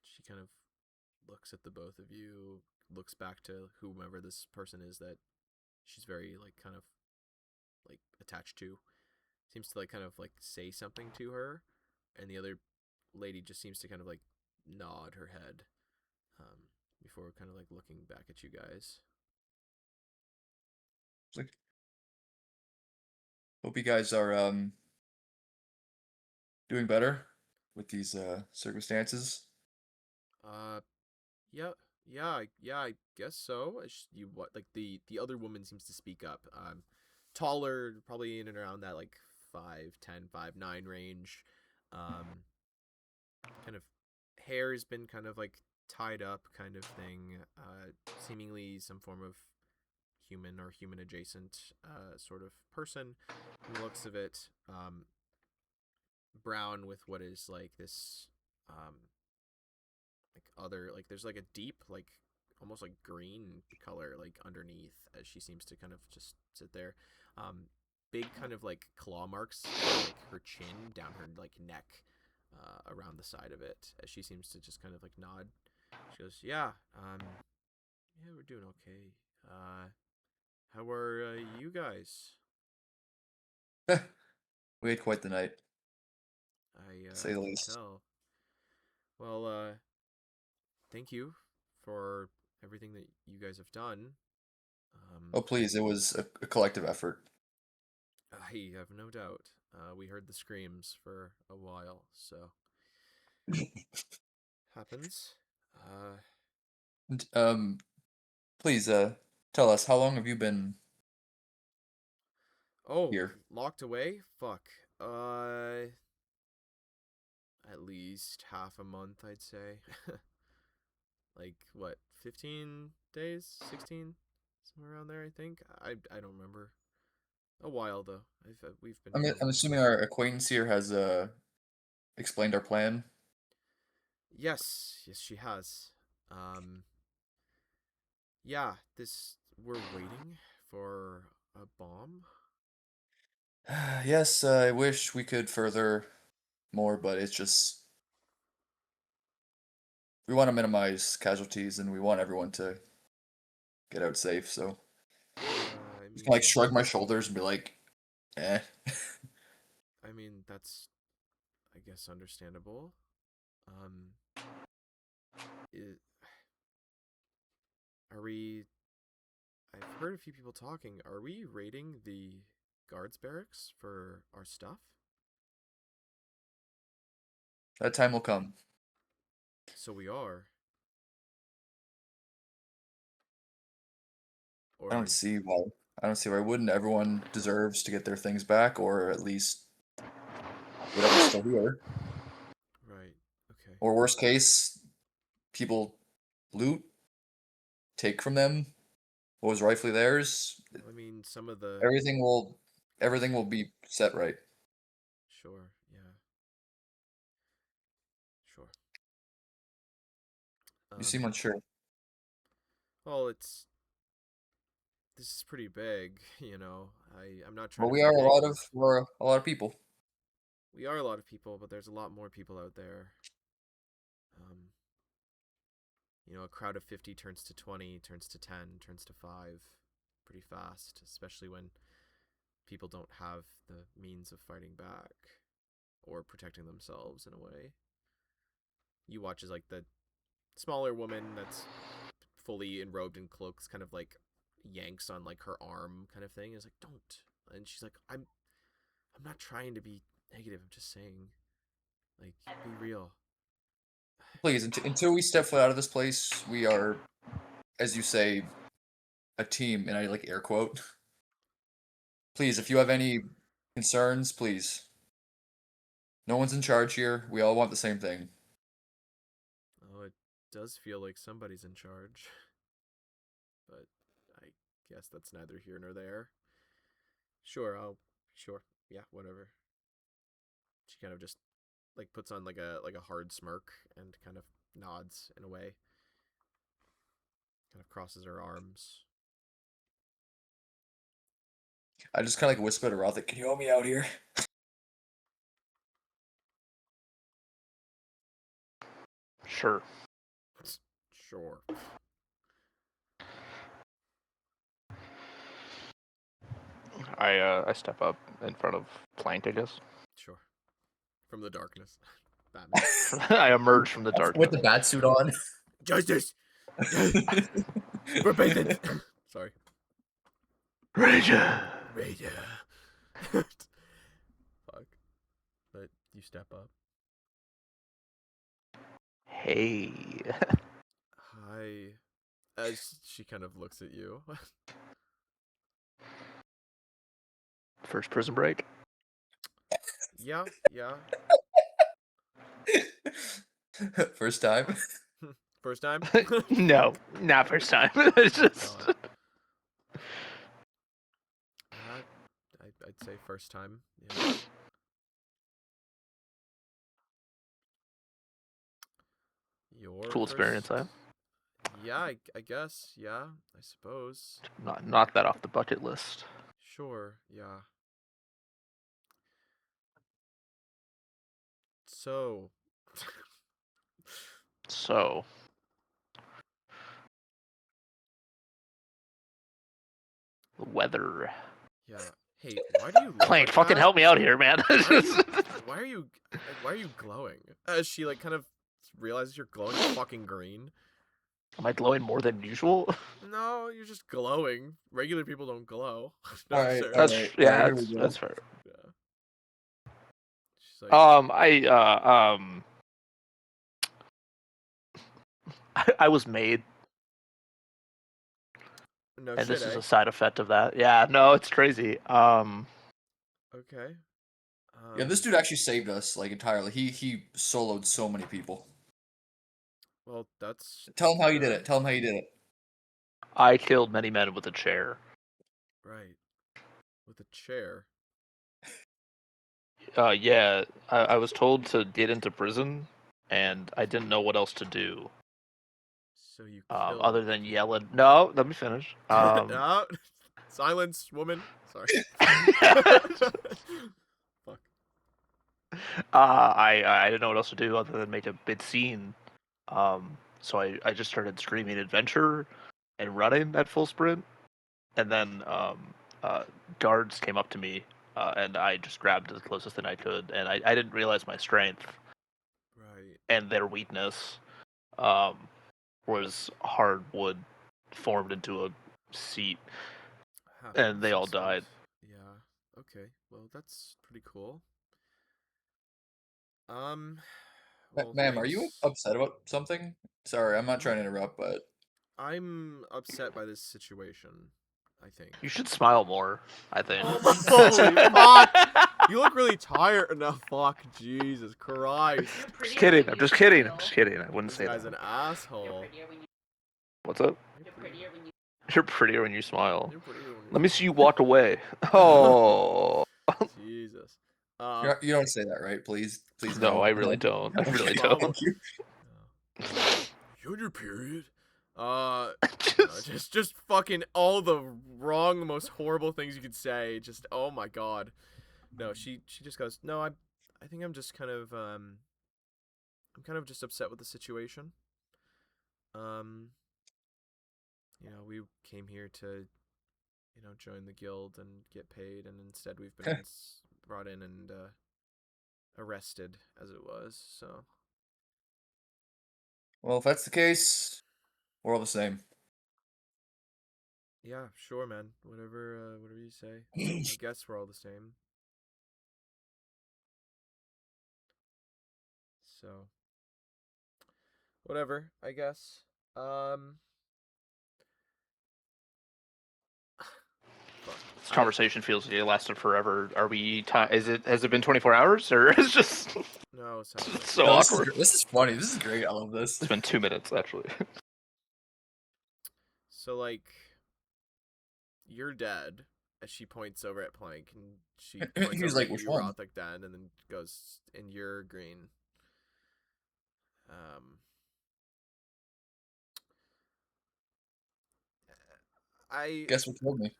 She kind of looks at the both of you, looks back to whomever this person is that she's very like kind of like attached to. Seems to like kind of like say something to her, and the other lady just seems to kind of like nod her head before kind of like looking back at you guys. It's like, hope you guys are doing better with these circumstances. Uh, yeah, yeah, I guess so. You what like the other woman seems to speak up. Taller, probably in and around that like 5'10", 5'9" range. Kind of hair has been kind of like tied up, kind of thing. Seemingly some form of human or human adjacent sort of person from the looks of it. Brown with what is like this like other like there's like a deep like almost like green color like underneath as she seems to kind of just sit there. Big kind of like claw marks on, like her chin down her like neck, around the side of it as she seems to just kind of like nod. She goes, yeah, yeah, we're doing okay. How are you guys? We had quite the night, to say I the can least. tell. Well, thank you for everything that you guys have done. Oh, please, it was a collective effort. I have no doubt. We heard the screams for a while, so happens. And, please, tell us, how long have you been Oh, here? locked away? Fuck. At least half a month, I'd say. Like what, 15 days, 16, somewhere around there, I think. I don't remember. A while though. We've been here a I'm while. assuming our acquaintance here has explained our plan. Yes, yes, she has. Um, yeah, we're waiting for a bomb. Yes, I wish we could further more, but it's just we want to minimize casualties and we want everyone to get out safe. So I just like mean, shrug my shoulders and be like, eh. that's, I guess, understandable. Um, it, are we? I've heard a few people talking. Are we raiding the guards barracks for our stuff? That time will come. So we are. I don't Or see why. I don't see why wouldn't. Everyone deserves to get their things back, or at least whatever's still here. right. Okay. Or worst case, people loot, take from them what was rightfully theirs. I mean, some of the Everything will, everything will be set right. sure, yeah, sure. You seem Um, unsure. well, it's this is pretty big, you know. I'm not trying Well, to we be are negative. we're a lot of people. We are a lot of people, but there's a lot more people out there. You know, a crowd of 50 turns to 20, turns to 10, turns to 5 pretty fast, especially when people don't have the means of fighting back or protecting themselves in a way. You watch as like the smaller woman that's fully enrobed in cloaks kind of like yanks on like her arm kind of thing. Is like, don't. And she's like, I'm not trying to be negative. I'm just saying, like, be real. Please, until we step foot out of this place, we are, as you say, a team, and I like air quote. Please, if you have any concerns, please. No one's in charge here. We all want the same thing. Oh, it does feel like somebody's in charge. But I guess that's neither here nor there. Sure, yeah, whatever. She kind of just like puts on like a hard smirk and kind of nods in a way. Kind of crosses her arms. I just kind of like whisper to Rothic, "Can you help me out here?" Sure. Sure. I step up in front of Plank, I guess. Sure. From the darkness. Batman. I emerge from the darkness. With the bat suit on. Justice! For Paythens! Sorry. Ranger! Fuck. But you step up. Hey. Hi. As she kind of looks at you. First prison break? Yeah. First time. First time? No, not first time. It's just... I'd say first time. Yeah. Your cool first... experience, huh? Yeah, I guess. Yeah, I suppose. Not that off the bucket list. Sure, yeah. So. The weather. Yeah. Hey, why do you look Plank, like fucking that? help me out here, man. Why are you glowing? As she like kind of realizes you're glowing fucking green. Am I glowing more than usual? No, you're just glowing. Regular people don't glow. Alright, That's alright, yeah, here we go. that's fair. Yeah. She's like, I was made, no and shit, this is eh? a side effect of that. Yeah, no, it's crazy. Okay. Yeah, this dude actually saved us like entirely. He soloed so many people. Well, that's. Tell him how you did it. Tell him how you did it. I killed many men with a chair. Right. With a chair. Yeah, I was told to get into prison, and I didn't know what else to do. So you killed. Other than yelling. No, let me finish. No. Silence, woman. Sorry. Fuck. I didn't know what else to do other than make a big scene. So I just started screaming adventure and running at full sprint, and then guards came up to me, and I just grabbed the closest thing I could, and I didn't realize my strength. Right. And their weakness was hardwood formed into a seat, and they all died. Yeah. Okay. Well, that's pretty cool. Well, Ma'am, are you thanks. upset about something? Sorry, I'm not trying to interrupt, but I'm upset by this situation, I think. You should smile more, I think. Holy fuck! You look really tired. No, fuck. Jesus Christ. Just kidding. I'm just kidding. I wouldn't This say guy's that. an asshole. What's up? You're prettier when you smile. You're prettier when you Let me smile. see you walk away. Oh. Jesus. you don't say that, right? Please, No, I really don't. I really Smile don't. You had your period? Just fucking all the wrong, most horrible things you could say. Just, oh my god. No, she just goes, no, I think I'm just kind of, I'm kind of just upset with the situation. We came here to, join the guild and get paid, and instead we've been brought in and, arrested, as it was, so. Well, if that's the case, we're all the same. Yeah, sure, man. Whatever you say. I guess we're all the same. So, whatever, I guess. Fuck. This conversation feels like it lasted forever. Are we? Has it been 24 hours, or is it just No, it sounds like so No, awkward? This is funny. This is great. I love this. It's been 2 minutes actually. So, like, you're dead. As she points over at Plank, and she points He's over like, at which you, one? Roth, like that, and then goes, and you're green. I Guess what killed me?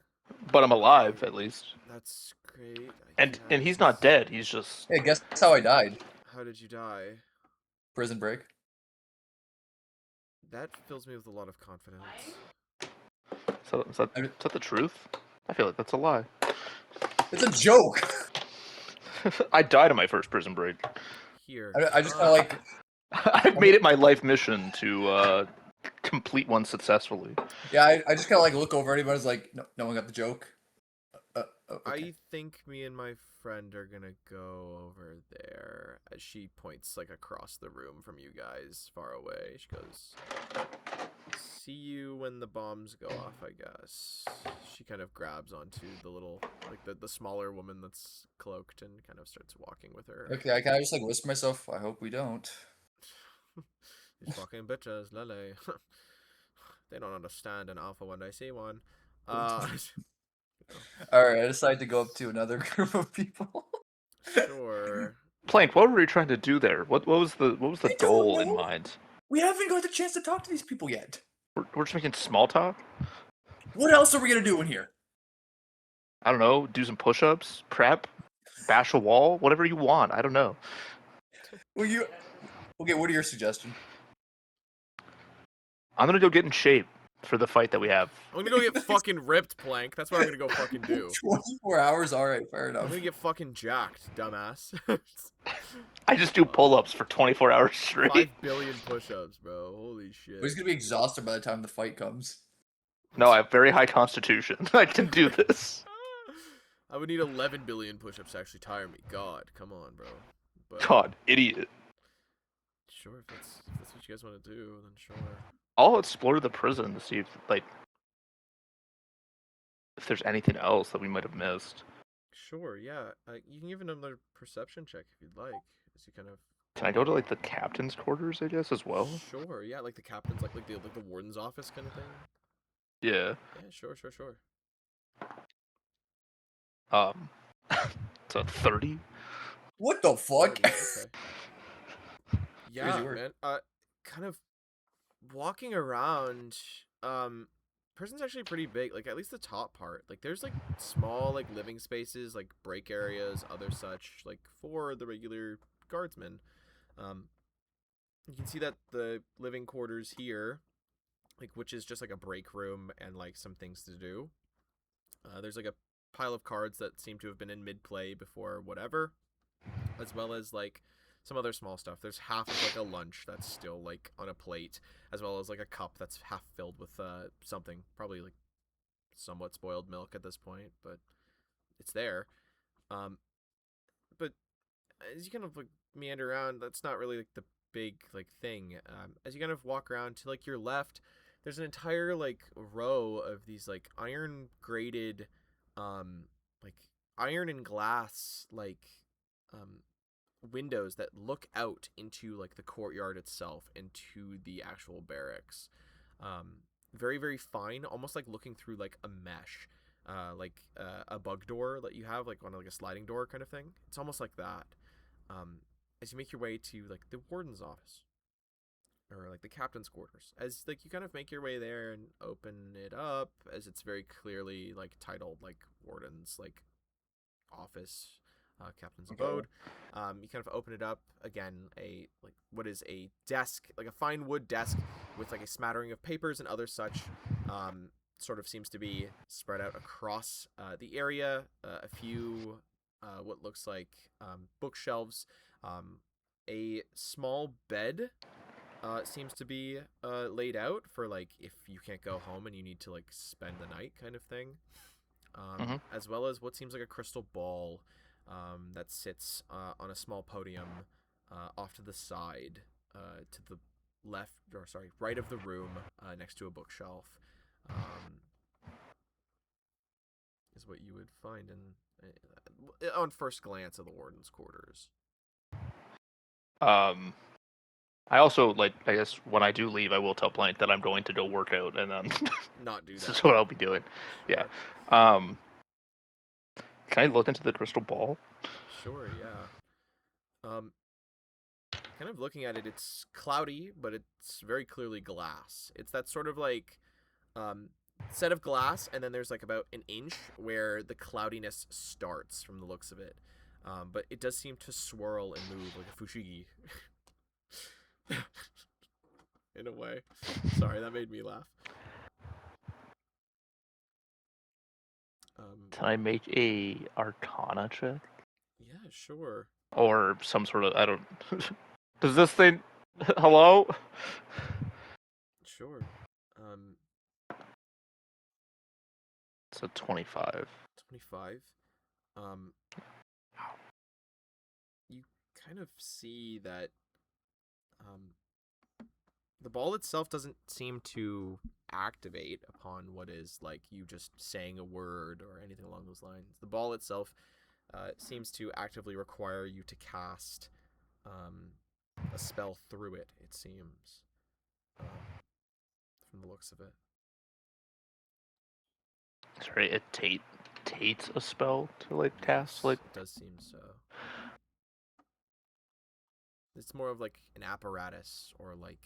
But I'm alive at least. That's great. And he's not dead. He's just. Hey, guess how I died? How did you die? Prison break. That fills me with a lot of confidence. So is that the truth? I feel like that's a lie. It's a joke. I died in my first prison break. Here. I just kind of like. I've made it my life mission to complete one successfully. Yeah, I just kind of like look over anybody's like, no one got the joke. Okay. I think me and my friend are gonna go over there. As she points like across the room from you guys, far away. She goes, "See you when the bombs go off, I guess." She kind of grabs onto the little, like the smaller woman that's cloaked, and kind of starts walking with her. Okay, I kind of just like whisper myself, I hope we don't. These fucking bitches, Lele. They don't understand an alpha when they see one. Alright, I decided to go up to another group of people. Sure. Plank, what were you trying to do there? What was the I don't goal in know. mind? We haven't got the chance to talk to these people yet. We're just making small talk? What else are we gonna do in here? I don't know, do some push-ups, prep, bash a wall, whatever you want. I don't know. Okay, what are your suggestions? I'm gonna go get in shape for the fight that we have. I'm gonna go get fucking ripped, Plank. That's what I'm gonna go fucking do. 24 hours? Alright, fair enough. I'm gonna get fucking jacked, dumbass. I just do pull-ups for 24 hours straight. 5 billion push-ups, bro. Holy shit. He's gonna be exhausted by the time the fight comes. No, I have very high constitution. I can do this. I would need 11 billion push-ups to actually tire me. God, come on, bro. But, God, idiot. Sure, if that's what you guys want to do, then sure. I'll explore the prison to see if there's anything else that we might have missed. Sure, yeah. You can give another perception check if you'd like, as you kind of. Can I go to like the captain's quarters, I guess, as well? Sure, yeah, like the captain's, like the warden's office kind of thing. Yeah. Yeah, sure. So 30. What the fuck? Okay. Yeah, Crazy work. man. Kind of walking around. Prison's actually pretty big. Like, at least the top part. Like, there's like small like living spaces, like break areas, other such, like for the regular guardsmen. You can see that the living quarters here, like, which is just like a break room and like some things to do. There's like a pile of cards that seem to have been in mid-play before whatever, as well as like some other small stuff. There's half of like a lunch that's still like on a plate, as well as like a cup that's half filled with something, probably like somewhat spoiled milk at this point, but it's there. But as you kind of like meander around, that's not really like the big like thing. As you kind of walk around to like your left, there's an entire like row of these like iron grated, like iron and glass like windows that look out into like the courtyard itself, into the actual barracks. Very, very fine, almost like looking through like a mesh, like a bug door that you have like on like a sliding door kind of thing. It's almost like that. As you make your way to like the warden's office, or like the captain's quarters. As like you kind of make your way there and open it up, as it's very clearly like titled like warden's like office, captain's abode. You kind of open it up again, a like what is a desk, like a fine wood desk with like a smattering of papers and other such. Sort of seems to be spread out across the area. A few what looks like bookshelves. A small bed seems to be laid out for like if you can't go home and you need to like spend the night kind of thing. As well as what seems like a crystal ball that sits on a small podium off to the side to the right of the room next to a bookshelf. Is what you would find in on first glance of the warden's quarters. I also, like, I guess when I do leave, I will tell Plank that I'm going to go work out, and then Not do that. this is what I'll be doing. Sure. Yeah. Can I look into the crystal ball? Sure, yeah. Kind of looking at it, it's cloudy, but it's very clearly glass. It's that sort of like set of glass, and then there's like about an inch where the cloudiness starts from the looks of it. But it does seem to swirl and move like a fushigi. In a way. Sorry, that made me laugh. Can I make a Arcana check? Yeah, sure. Or some sort of, I don't... Does this thing... Hello? Sure. It's a 25. 25. You kind of see that the ball itself doesn't seem to activate upon what is like you just saying a word or anything along those lines. The ball itself seems to actively require you to cast a spell through it, it seems, from the looks of it. Sorry, it takes a spell to, like, cast, like... It does seem so. It's more of like an apparatus or like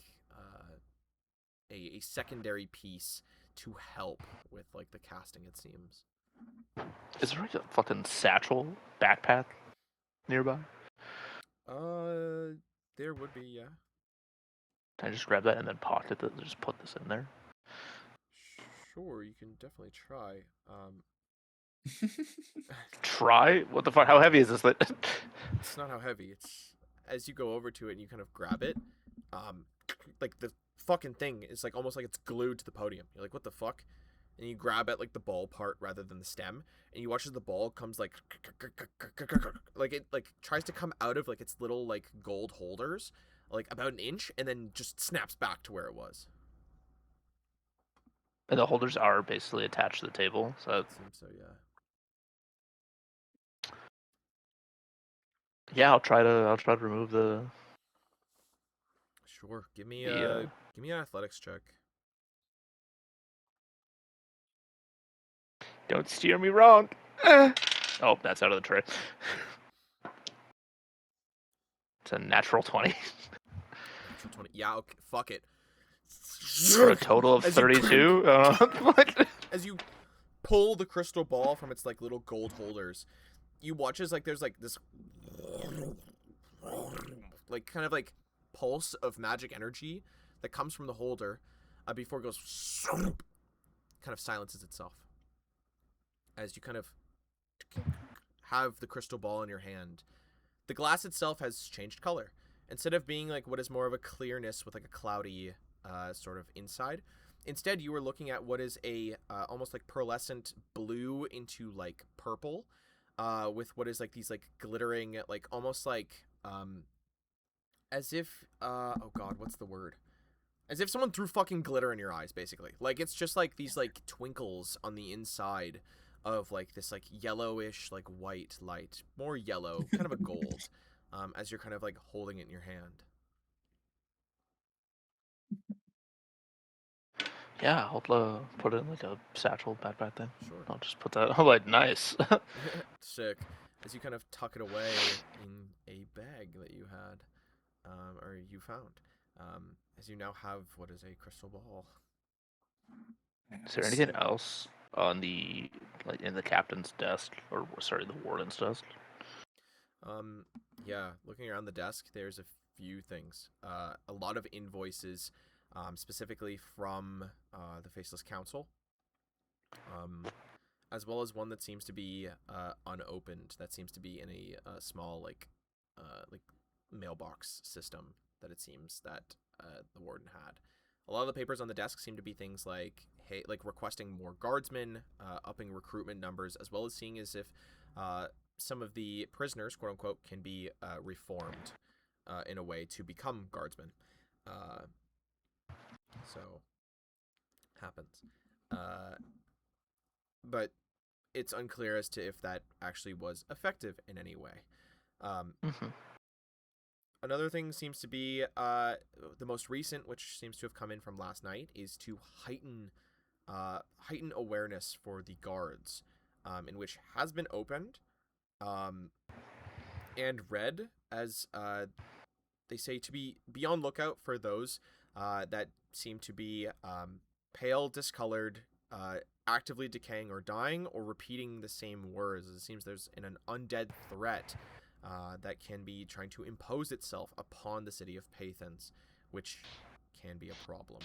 a secondary piece to help with like the casting, it seems. Is there like a fucking satchel backpack nearby? There would be, yeah. Can I just grab that and then pocket it? Just put this in there? Sure, you can definitely try. Try? What the fuck? How heavy is this thing? It's not how heavy. It's as you go over to it and you kind of grab it, like the fucking thing is like almost like it's glued to the podium. You're like, what the fuck? And you grab at like the ball part rather than the stem, and you watch as the ball comes like it like tries to come out of like its little like gold holders, like about an inch, and then just snaps back to where it was. And the holders are basically attached to the table, so It seems so, yeah. Yeah, I'll try to remove the... Sure. Give me an athletics check. Don't steer me wrong. Oh, that's out of the tray. It's a natural 20. Natural 20. Yeah, okay, fuck it. For a total of 32? What? As you pull the crystal ball from its like little gold holders, you watch as like there's like this like kind of like pulse of magic energy that comes from the holder before it goes kind of silences itself as you kind of have the crystal ball in your hand. The glass itself has changed color. Instead of being like what is more of a clearness with like a cloudy sort of inside, instead you were looking at what is a almost like pearlescent blue into like purple with what is like these like glittering like almost like as if oh god, what's the word? As if someone threw fucking glitter in your eyes, basically. Like it's just like these like twinkles on the inside of like this like yellowish like white light, more yellow, kind of a gold, as you're kind of like holding it in your hand. Yeah, I'll put it in like a satchel backpack thing. Sure. I'll just put that. I'm like, nice. Sick. As you kind of tuck it away in a bag that you had, or you found. as you now have what is a crystal ball. Is there anything else on the in the captain's desk, or sorry, the warden's desk? Yeah, looking around the desk, there's a few things. A lot of invoices, specifically from the Faceless Council, as well as one that seems to be unopened. That seems to be in a small like mailbox system that it seems that the warden had. A lot of the papers on the desk seem to be things like requesting more guardsmen, upping recruitment numbers, as well as seeing as if some of the prisoners, quote unquote, can be reformed in a way to become guardsmen. So happens. But it's unclear as to if that actually was effective in any way. Another thing seems to be the most recent, which seems to have come in from last night, is to heighten awareness for the guards, in which has been opened and read as they say to be on lookout for those that seem to be pale, discolored, actively decaying or dying, or repeating the same words. It seems there's an undead threat that can be trying to impose itself upon the city of Paythens, which can be a problem.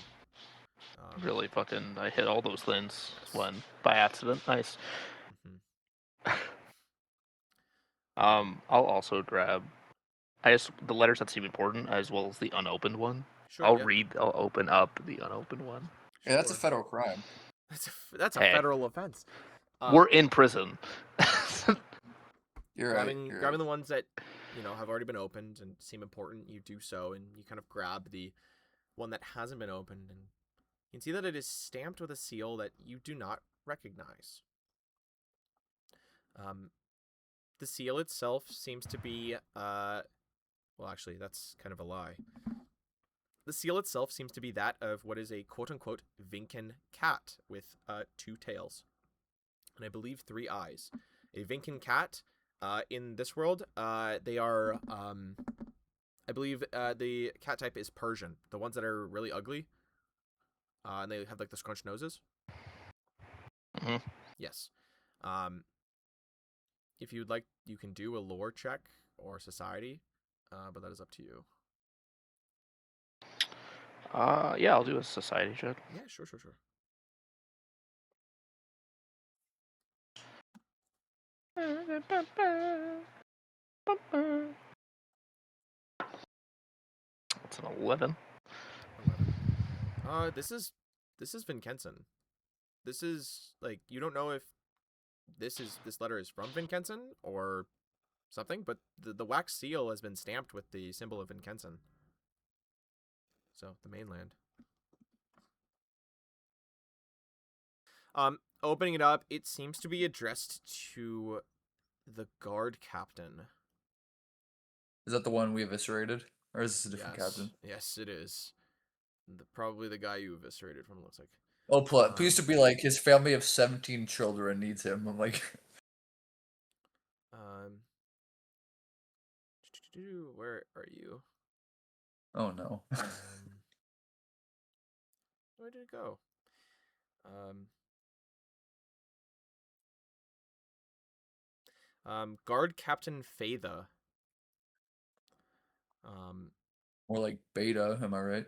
Really fucking, I hit all those things when by accident. Nice. I'll also grab, the letters that seem important as well as the unopened one. Sure, I'll open up the unopened one. Yeah, that's a federal crime. That's a federal offense. We're in prison. You're grabbing right. the ones that have already been opened and seem important, you do so, and you kind of grab the one that hasn't been opened, and you can see that it is stamped with a seal that you do not recognize. The seal itself seems to be well, actually, that's kind of a lie. The seal itself seems to be that of what is a quote-unquote Vinken cat with 2 tails and I believe 3 eyes. A Vinken cat, in this world, they are, I believe the cat type is Persian. The ones that are really ugly, and they have like the scrunched noses. Yes. If you'd like, you can do a lore check or society, but that is up to you. Yeah, I'll do a society check. Yeah, sure. It's an 11. 11. This is Vincensen. This is like, you don't know if this letter is from Vincensen or something, but the wax seal has been stamped with the symbol of Vincensen. So the mainland. Opening it up, it seems to be addressed to the guard captain. Is that the one we eviscerated? Or is this a different captain? Yes, it is. Probably the guy you eviscerated from, looks like. Oh, please to be like, his family of 17 children needs him. I'm like... Where are you? Oh, no. Where did it go? Guard Captain Paytha. More like beta, am I right?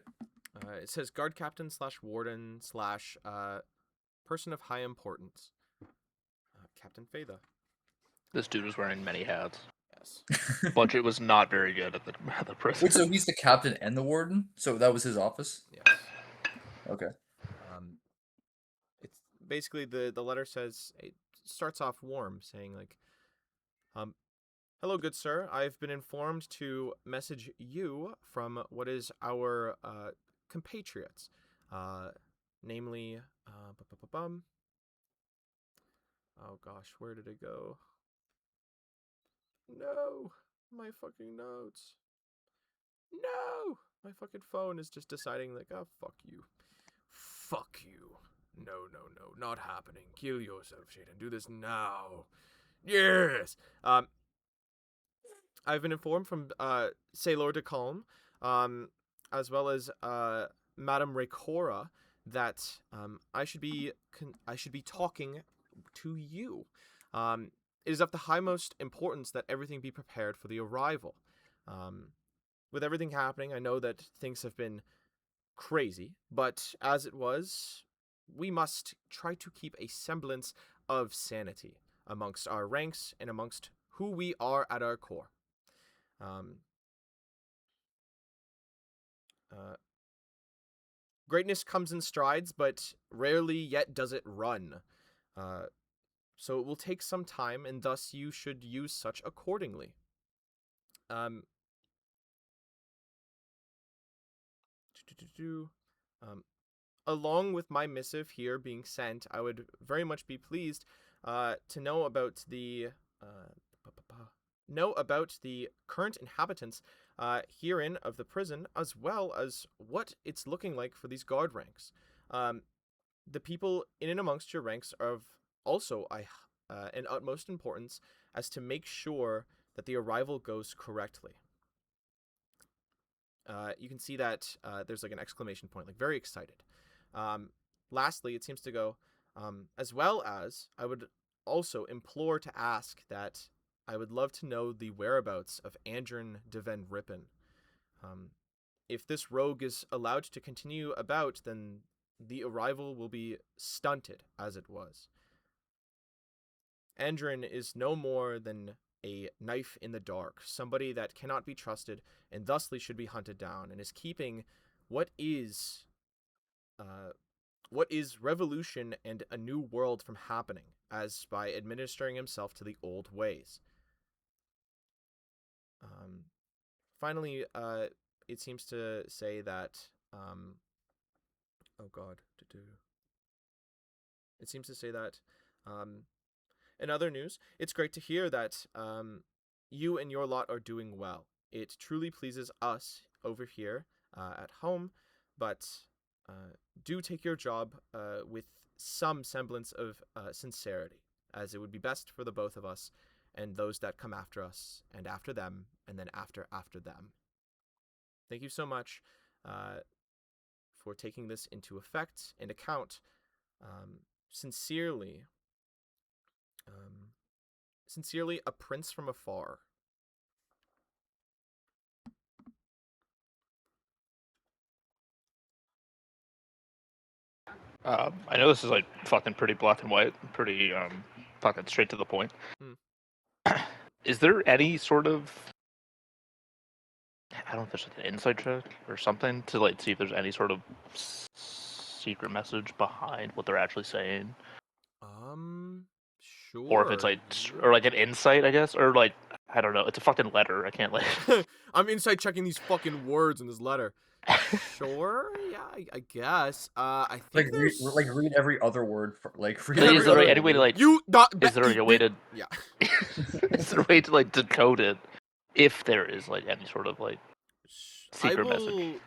It says guard captain / warden / person of high importance. Captain Paytha. This dude was wearing many hats. Yes. Budget was not very good at the prison. Wait, so he's the captain and the warden? So that was his office? Yes. Okay. It's basically the letter says, it starts off warm, saying like, hello, good sir. I've been informed to message you from what is our compatriots, namely, oh gosh, where did it go? No, my fucking notes. No, my fucking phone is just deciding like, oh, fuck you. Fuck you. No, not happening. Kill yourself, Shaden. Do this now. Yes. I've been informed from Sailor de Calm as well as Madame Raycora, that I should be talking to you. It is of the highmost importance that everything be prepared for the arrival. With everything happening, I know that things have been crazy, but as it was, we must try to keep a semblance of sanity amongst our ranks and amongst who we are at our core. Greatness comes in strides, but rarely yet does it run. So it will take some time, and thus you should use such accordingly. Um, Along with my missive here being sent, I would very much be pleased to know about the current inhabitants herein of the prison, as well as what it's looking like for these guard ranks. The people in and amongst your ranks are of also an utmost importance as to make sure that the arrival goes correctly. You can see that there's like an exclamation point, like very excited. Lastly, it seems to go, as well as I would also implore to ask that I would love to know the whereabouts of Andrin de Van Rippen. If this rogue is allowed to continue about, then the arrival will be stunted as it was. Andrin is no more than a knife in the dark, somebody that cannot be trusted and thusly should be hunted down, and is keeping what is revolution and a new world from happening, as by administering himself to the old ways. Finally, it seems to say that it seems to say that in other news, it's great to hear that you and your lot are doing well. It truly pleases us over here at home, but do take your job with some semblance of sincerity, as it would be best for the both of us and those that come after us, and after them, and then after them. Thank you so much for taking this into effect and account. Sincerely, a prince from afar. I know this is like fucking pretty black and white, pretty fucking straight to the point. Is there any sort of, I don't know if there's like an insight check or something to like see if there's any sort of secret message behind what they're actually saying? Sure. Or if it's like, or like an insight, I guess, or like, I don't know. It's a fucking letter. I can't like. I'm insight checking these fucking words in this letter. Sure, yeah, I guess. I think read every other word. Is there any way to like? Is there a way to? Yeah. Is there a way to like decode it? If there is like any sort of like secret message.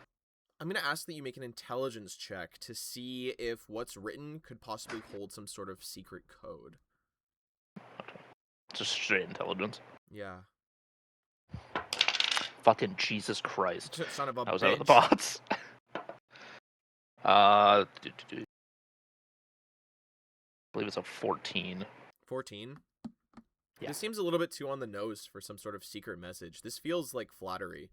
I'm gonna ask that you make an intelligence check to see if what's written could possibly hold some sort of secret code. Okay. Just straight intelligence. Yeah. Fucking Jesus Christ. Son of a bitch. I was out of the box. I believe it's a 14. 14? Yeah. This seems a little bit too on the nose for some sort of secret message. This feels like flattery.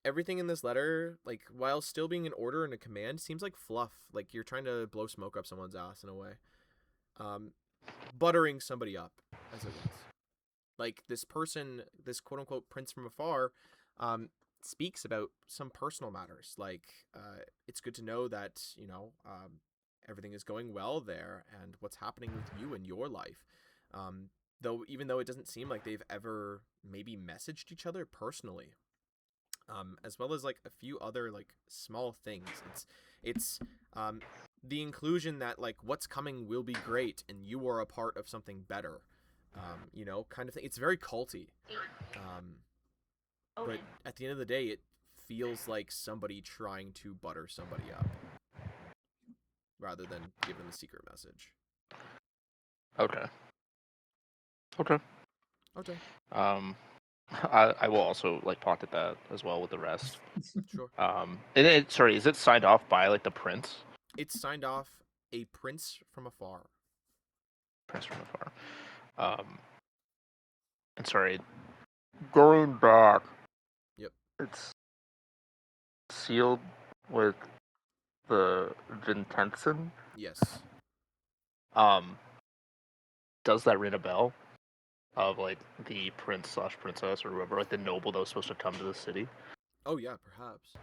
Everything in this letter, like, while still being an order and a command, seems like fluff. Like you're trying to blow smoke up someone's ass in a way. Buttering somebody up, as it was. Like, this person, this quote-unquote prince from afar, speaks about some personal matters. Like, it's good to know that, everything is going well there and what's happening with you in your life. Even though it doesn't seem like they've ever maybe messaged each other personally. As well as, like, a few other, like, small things. It's the inclusion that, like, what's coming will be great and you are a part of something better. Kind of thing. It's very culty. But at the end of the day, it feels like somebody trying to butter somebody up rather than give them a secret message. Okay. I will also like pocket that as well with the rest. Sure. Sorry, is it signed off by like the prince? It's signed off a prince from afar. Prince from afar. And sorry, going back. Yep. It's sealed with the Vincenzen. Yes. Does that ring a bell? Of like the prince/princess or whoever, like the noble that was supposed to come to the city? Oh yeah, perhaps.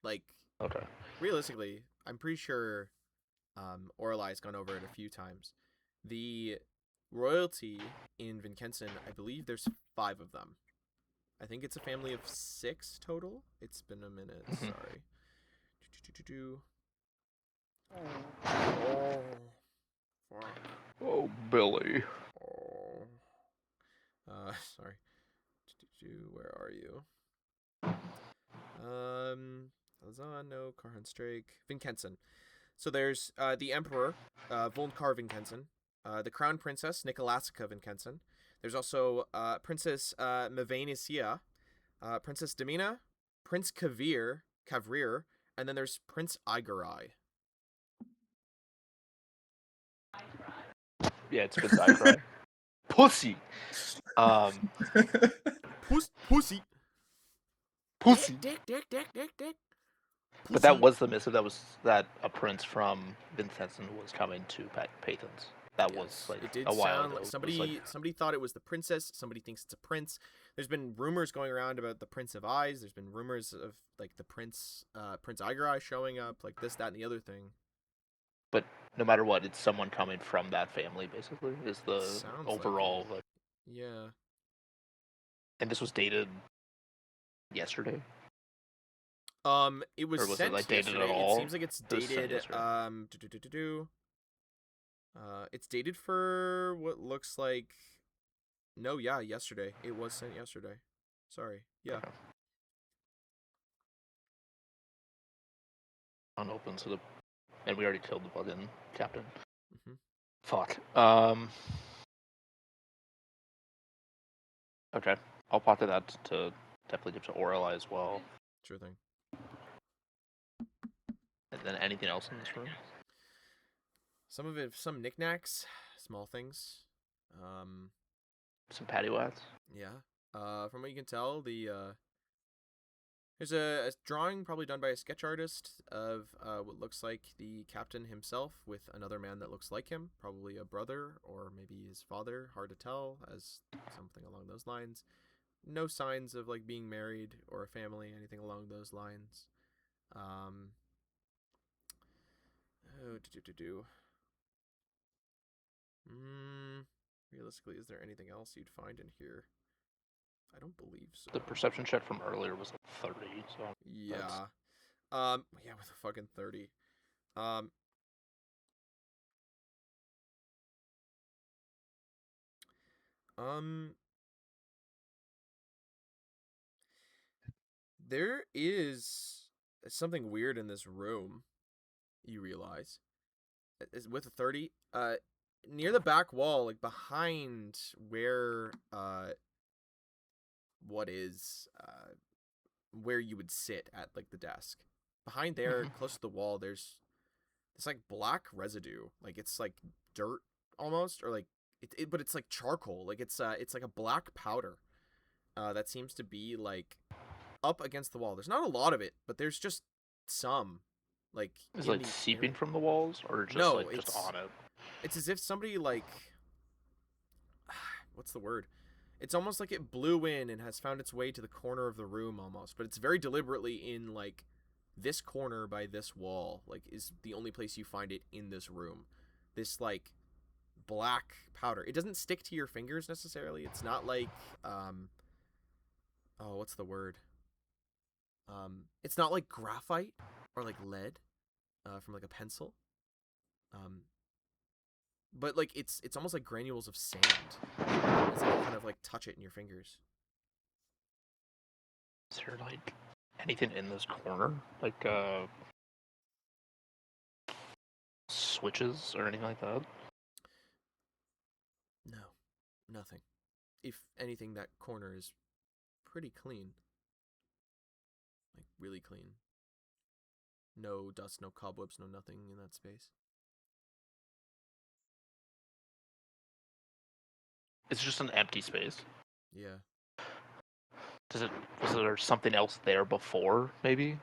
Like, Okay. realistically, I'm pretty sure Orlai's gone over it a few times. The royalty in Vincenzen, I believe there's 5 of them. I think it's a family of 6 total. It's been a minute, sorry. Oh, fuck. Oh, Billy. Oh. Sorry. Where are you? Lozano, Karhan Strake, Vincenzen. So there's the Emperor, Volkar Vincenzen, the Crown Princess, Nikolasica Vincenzen. There's also Princess Mavanisia, Princess Domina, Prince Kavir, and then there's Prince Igarai. Yeah, it's Prince Igarai. Pussy. Pussy. Pussy. Dick. But that was the missive that a prince from Vincenzen was coming to Paythens. That was like it did a while sound ago. like somebody thought it was the princess. Somebody thinks it's a prince. There's been rumors going around about the Prince of Eyes. There's been rumors of like the Prince Igarai showing up, like this, that, and the other thing. But no matter what, it's someone coming from that family. Basically, is the overall like. Yeah. And this was dated yesterday. It was was sent it, like, dated yesterday. at all? It seems like it's dated. It's dated for what looks like. No, yeah, yesterday. It was sent yesterday. Sorry. Yeah. Okay. Unopened, so and we already killed the plug-in captain. Mm-hmm. Fuck. Okay, I'll pocket that to definitely give to Orelai as well. Sure thing. And then anything else in this room? Some of it, some knickknacks, small things. Some paddywhats. Yeah. From what you can tell, there's a drawing probably done by a sketch artist of what looks like the captain himself with another man that looks like him, probably a brother or maybe his father. Hard to tell, as something along those lines. No signs of like being married or a family, anything along those lines. Realistically, is there anything else you'd find in here? I don't believe so. The perception check from earlier was like 30, so yeah. Yeah, with a fucking 30. There is something weird in this room, you realize. With a 30, near the back wall, like behind where where you would sit at like the desk. Behind there, close to the wall, there's this like black residue. Like it's like dirt almost, or like but it's like charcoal. Like it's like a black powder. That seems to be like up against the wall. There's not a lot of it, but there's just some. Like is it like seeping from the walls, or just no, like just on it? It's as if somebody like what's the word? It's almost like it blew in and has found its way to the corner of the room almost, but it's very deliberately in like this corner by this wall, like is the only place you find it in this room. This like black powder. It doesn't stick to your fingers necessarily. It's not like what's the word? It's not like graphite or like lead from like a pencil. But like it's almost like granules of sand. As you kind of like touch it in your fingers. Is there like anything in this corner? Like switches or anything like that? No. Nothing. If anything, that corner is pretty clean. Like, really clean. No dust, no cobwebs, no nothing in that space. It's just an empty space. Yeah. Was there something else there before, maybe?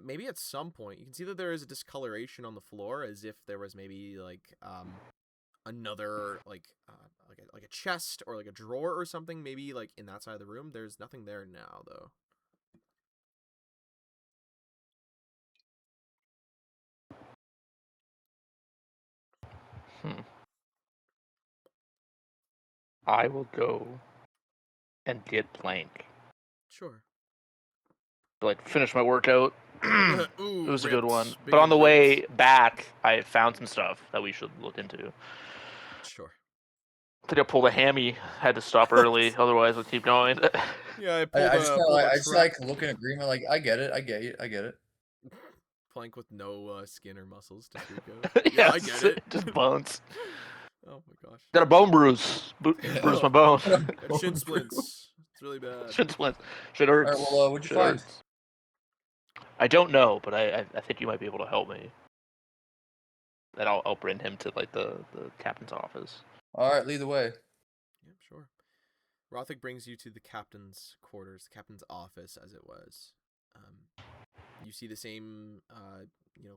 Maybe at some point. You can see that there is a discoloration on the floor, as if there was maybe, like, another, like a chest or, like, a drawer or something, maybe, like, in that side of the room. There's nothing there now, though. I will go and get Plank. Sure. Like, finish my workout. Ooh, It was a good one. ripped. But on Big the and way ripped. back, I found some stuff that we should look into. Sure. I think I pulled a hammy. Had to stop early, otherwise I'll keep going. Yeah, I I just kind of pulled like a I just trap. like look in agreement. Like I get it. I get it. Plank with no skin or muscles to speak of. Yeah, I get it. Just bones. Oh my gosh. Got a bone bruise. Bruised my bone. Got shin splints. It's really bad. Shin splints. Shit hurts. All right, well, what'd you Shit find? hurts. I don't know, but I think you might be able to help me. And I'll bring him to like the captain's office. All right, lead the way. Yeah, sure. Rothic brings you to the captain's quarters, the captain's office, as it was. You see the same,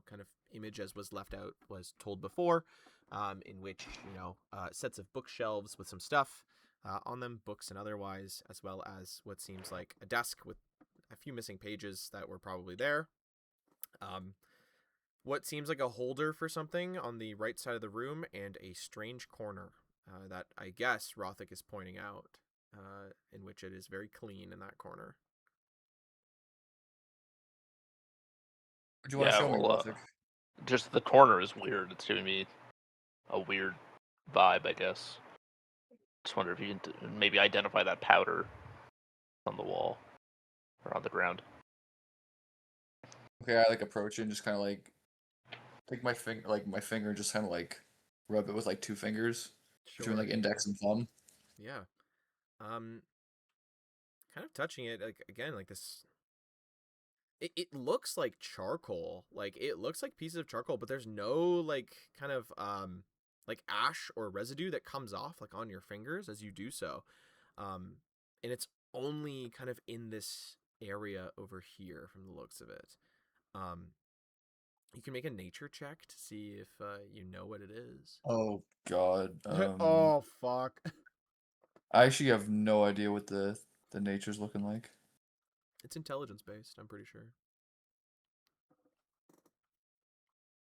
kind of image as was told before, in which, sets of bookshelves with some stuff on them, books and otherwise, as well as what seems like a desk with a few missing pages that were probably there. What seems like a holder for something on the right side of the room, and a strange corner that I guess Rothic is pointing out, in which it is very clean in that corner. What do you want to show me, Rothic? Just the corner is weird. It's giving me a weird vibe, I guess. Just wonder if you can maybe identify that powder on the wall or on the ground. Okay, I like approach it and just kind of like take my finger and just kind of like rub it with like two fingers between like index and thumb. Yeah. Kind of touching it, like, again, like this. It looks like charcoal. Like, it looks like pieces of charcoal, but there's no, like, kind of, like, ash or residue that comes off, like, on your fingers as you do so. And it's only kind of in this area over here from the looks of it. You can make a nature check to see if you know what it is. Oh God. Oh fuck. I actually have no idea what the nature's looking like. It's intelligence based, I'm pretty sure.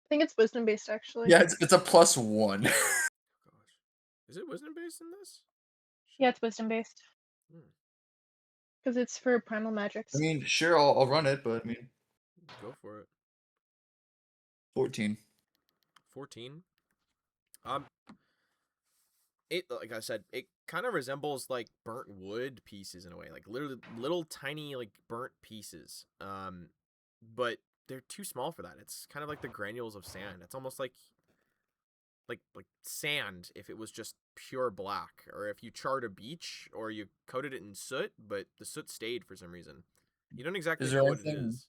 I think it's wisdom based, actually. Yeah, it's a +1. Oh, gosh. Is it wisdom based in this? Yeah, it's wisdom based. Because it's for primal magics. I mean, sure, I'll run it, but I mean, Go for it. 14. 14. It, like I said, it kind of resembles like burnt wood pieces in a way, like literally little tiny like burnt pieces. But they're too small for that. It's kind of like the granules of sand. It's almost like sand if it was just pure black, or if you charred a beach or you coated it in soot, but the soot stayed for some reason. You don't exactly know what it is.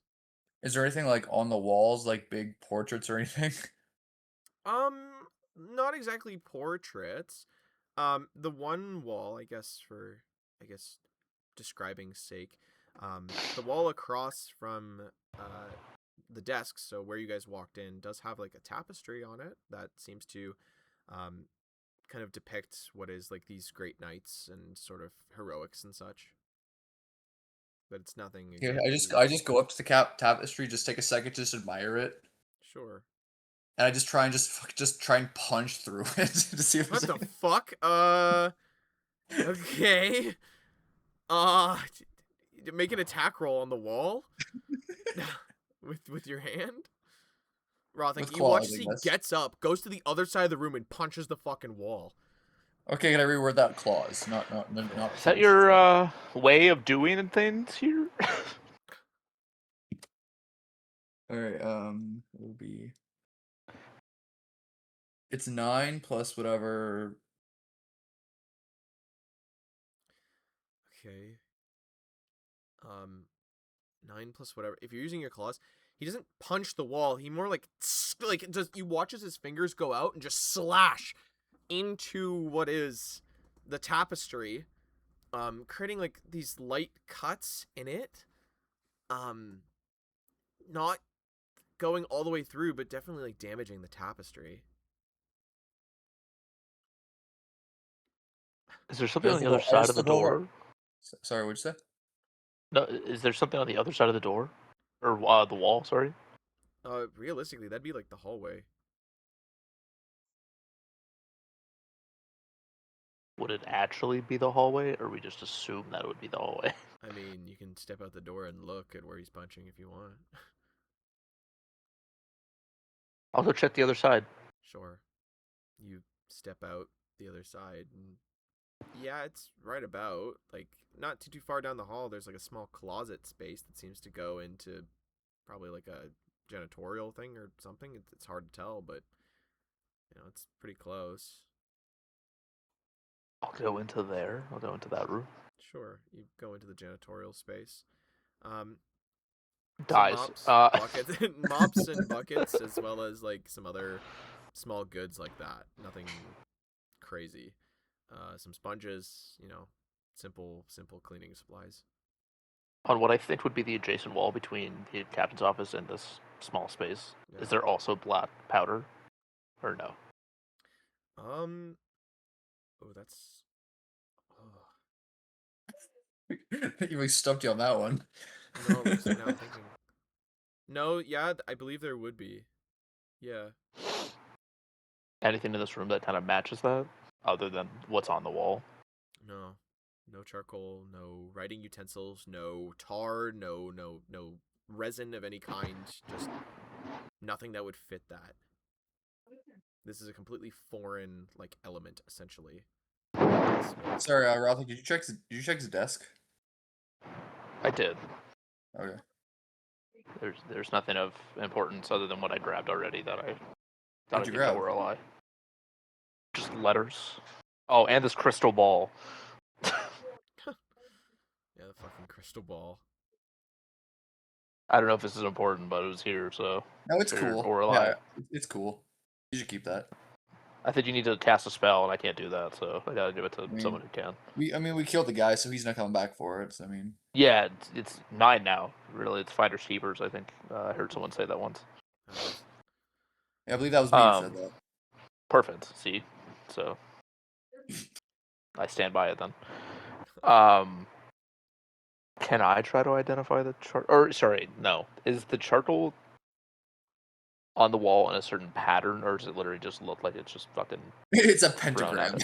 Is there anything like on the walls, like big portraits or anything? Not exactly portraits. The one wall, I guess describing sake, the wall across from the desk, so where you guys walked in, does have like a tapestry on it that seems to kind of depict what is like these great knights and sort of heroics and such. But it's nothing exactly. Yeah, I just go up to the tapestry, just take a second to just admire it. Sure. And I just try and punch through it to see if what there's the fuck? Okay. Make an attack roll on the wall with your hand. Rothic, you watch as he gets up, goes to the other side of the room, and punches the fucking wall. Okay, can I reword that clause? Not. Is that your way of doing things here? All right. It will be. It's 9 plus whatever. Okay. 9 plus whatever. If you're using your claws, he doesn't punch the wall. He more like just you watch as his fingers go out and just slash into what is the tapestry, creating like these light cuts in it. Not going all the way through, but definitely like damaging the tapestry. Is there something on the other side of the door? Sorry, what'd you say? No, is there something on the other side of the door? Or the wall, sorry? Realistically, that'd be like the hallway. Would it actually be the hallway, or we just assume that it would be the hallway? I mean, you can step out the door and look at where he's punching if you want. I'll go check the other side. Sure. You step out the other side, and yeah, it's right about, like, not too far down the hall, there's like a small closet space that seems to go into probably like a janitorial thing or something. It's hard to tell, but, you know, it's pretty close. I'll go into there. I'll go into that room. Sure, you go into the janitorial space. Dies. Buckets, mops and buckets, as well as like some other small goods like that. Nothing crazy. Some sponges, you know, simple cleaning supplies. On what I think would be the adjacent wall between the captain's office and this small space, is there also black powder, or no? Oh, that's. Oh. You really stumped you on that one. No, now I'm thinking. No, yeah, I believe there would be. Yeah. Anything in this room that kind of matches that, other than what's on the wall? No. No charcoal, no writing utensils, no tar, no resin of any kind, just nothing that would fit that. This is a completely foreign like element, essentially. Sorry, Ralph, did you check his desk? I did. Okay. There's nothing of importance other than what I grabbed already that I thought What'd you I'd give grab? Nora a lie. Just letters. Oh, and this crystal ball. Yeah, the fucking crystal ball. I don't know if this is important, but it was here, so. No, it's cool. Or a lie. Yeah, it's cool. You should keep that. I think you need to cast a spell, and I can't do that, so I gotta give it to someone who can. We killed the guy, so he's not coming back for it. So, I mean. Yeah, it's 9 now. Really, it's finders keepers. I think I heard someone say that once. Yeah, I believe that was me who said that. Perfect. See, so I stand by it then. Can I try to identify the chart? Or sorry, no. Is the charcoal on the wall in a certain pattern, or does it literally just look like it's just fucking? It's a pentagram.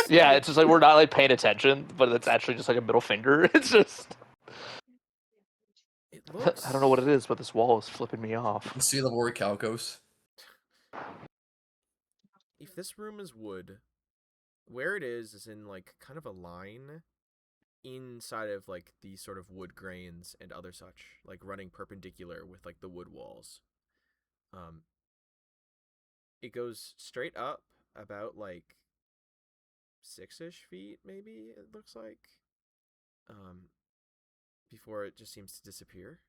Yeah, it's just like we're not like paying attention, but it's actually just like a middle finger. It's just. It looks. I don't know what it is, but this wall is flipping me off. The seal of Orichalcos. If this room is wood, where it is in like kind of a line inside of like the sort of wood grains and other such, like running perpendicular with like the wood walls. It goes straight up about like 6-ish feet, maybe it looks like. Before it just seems to disappear.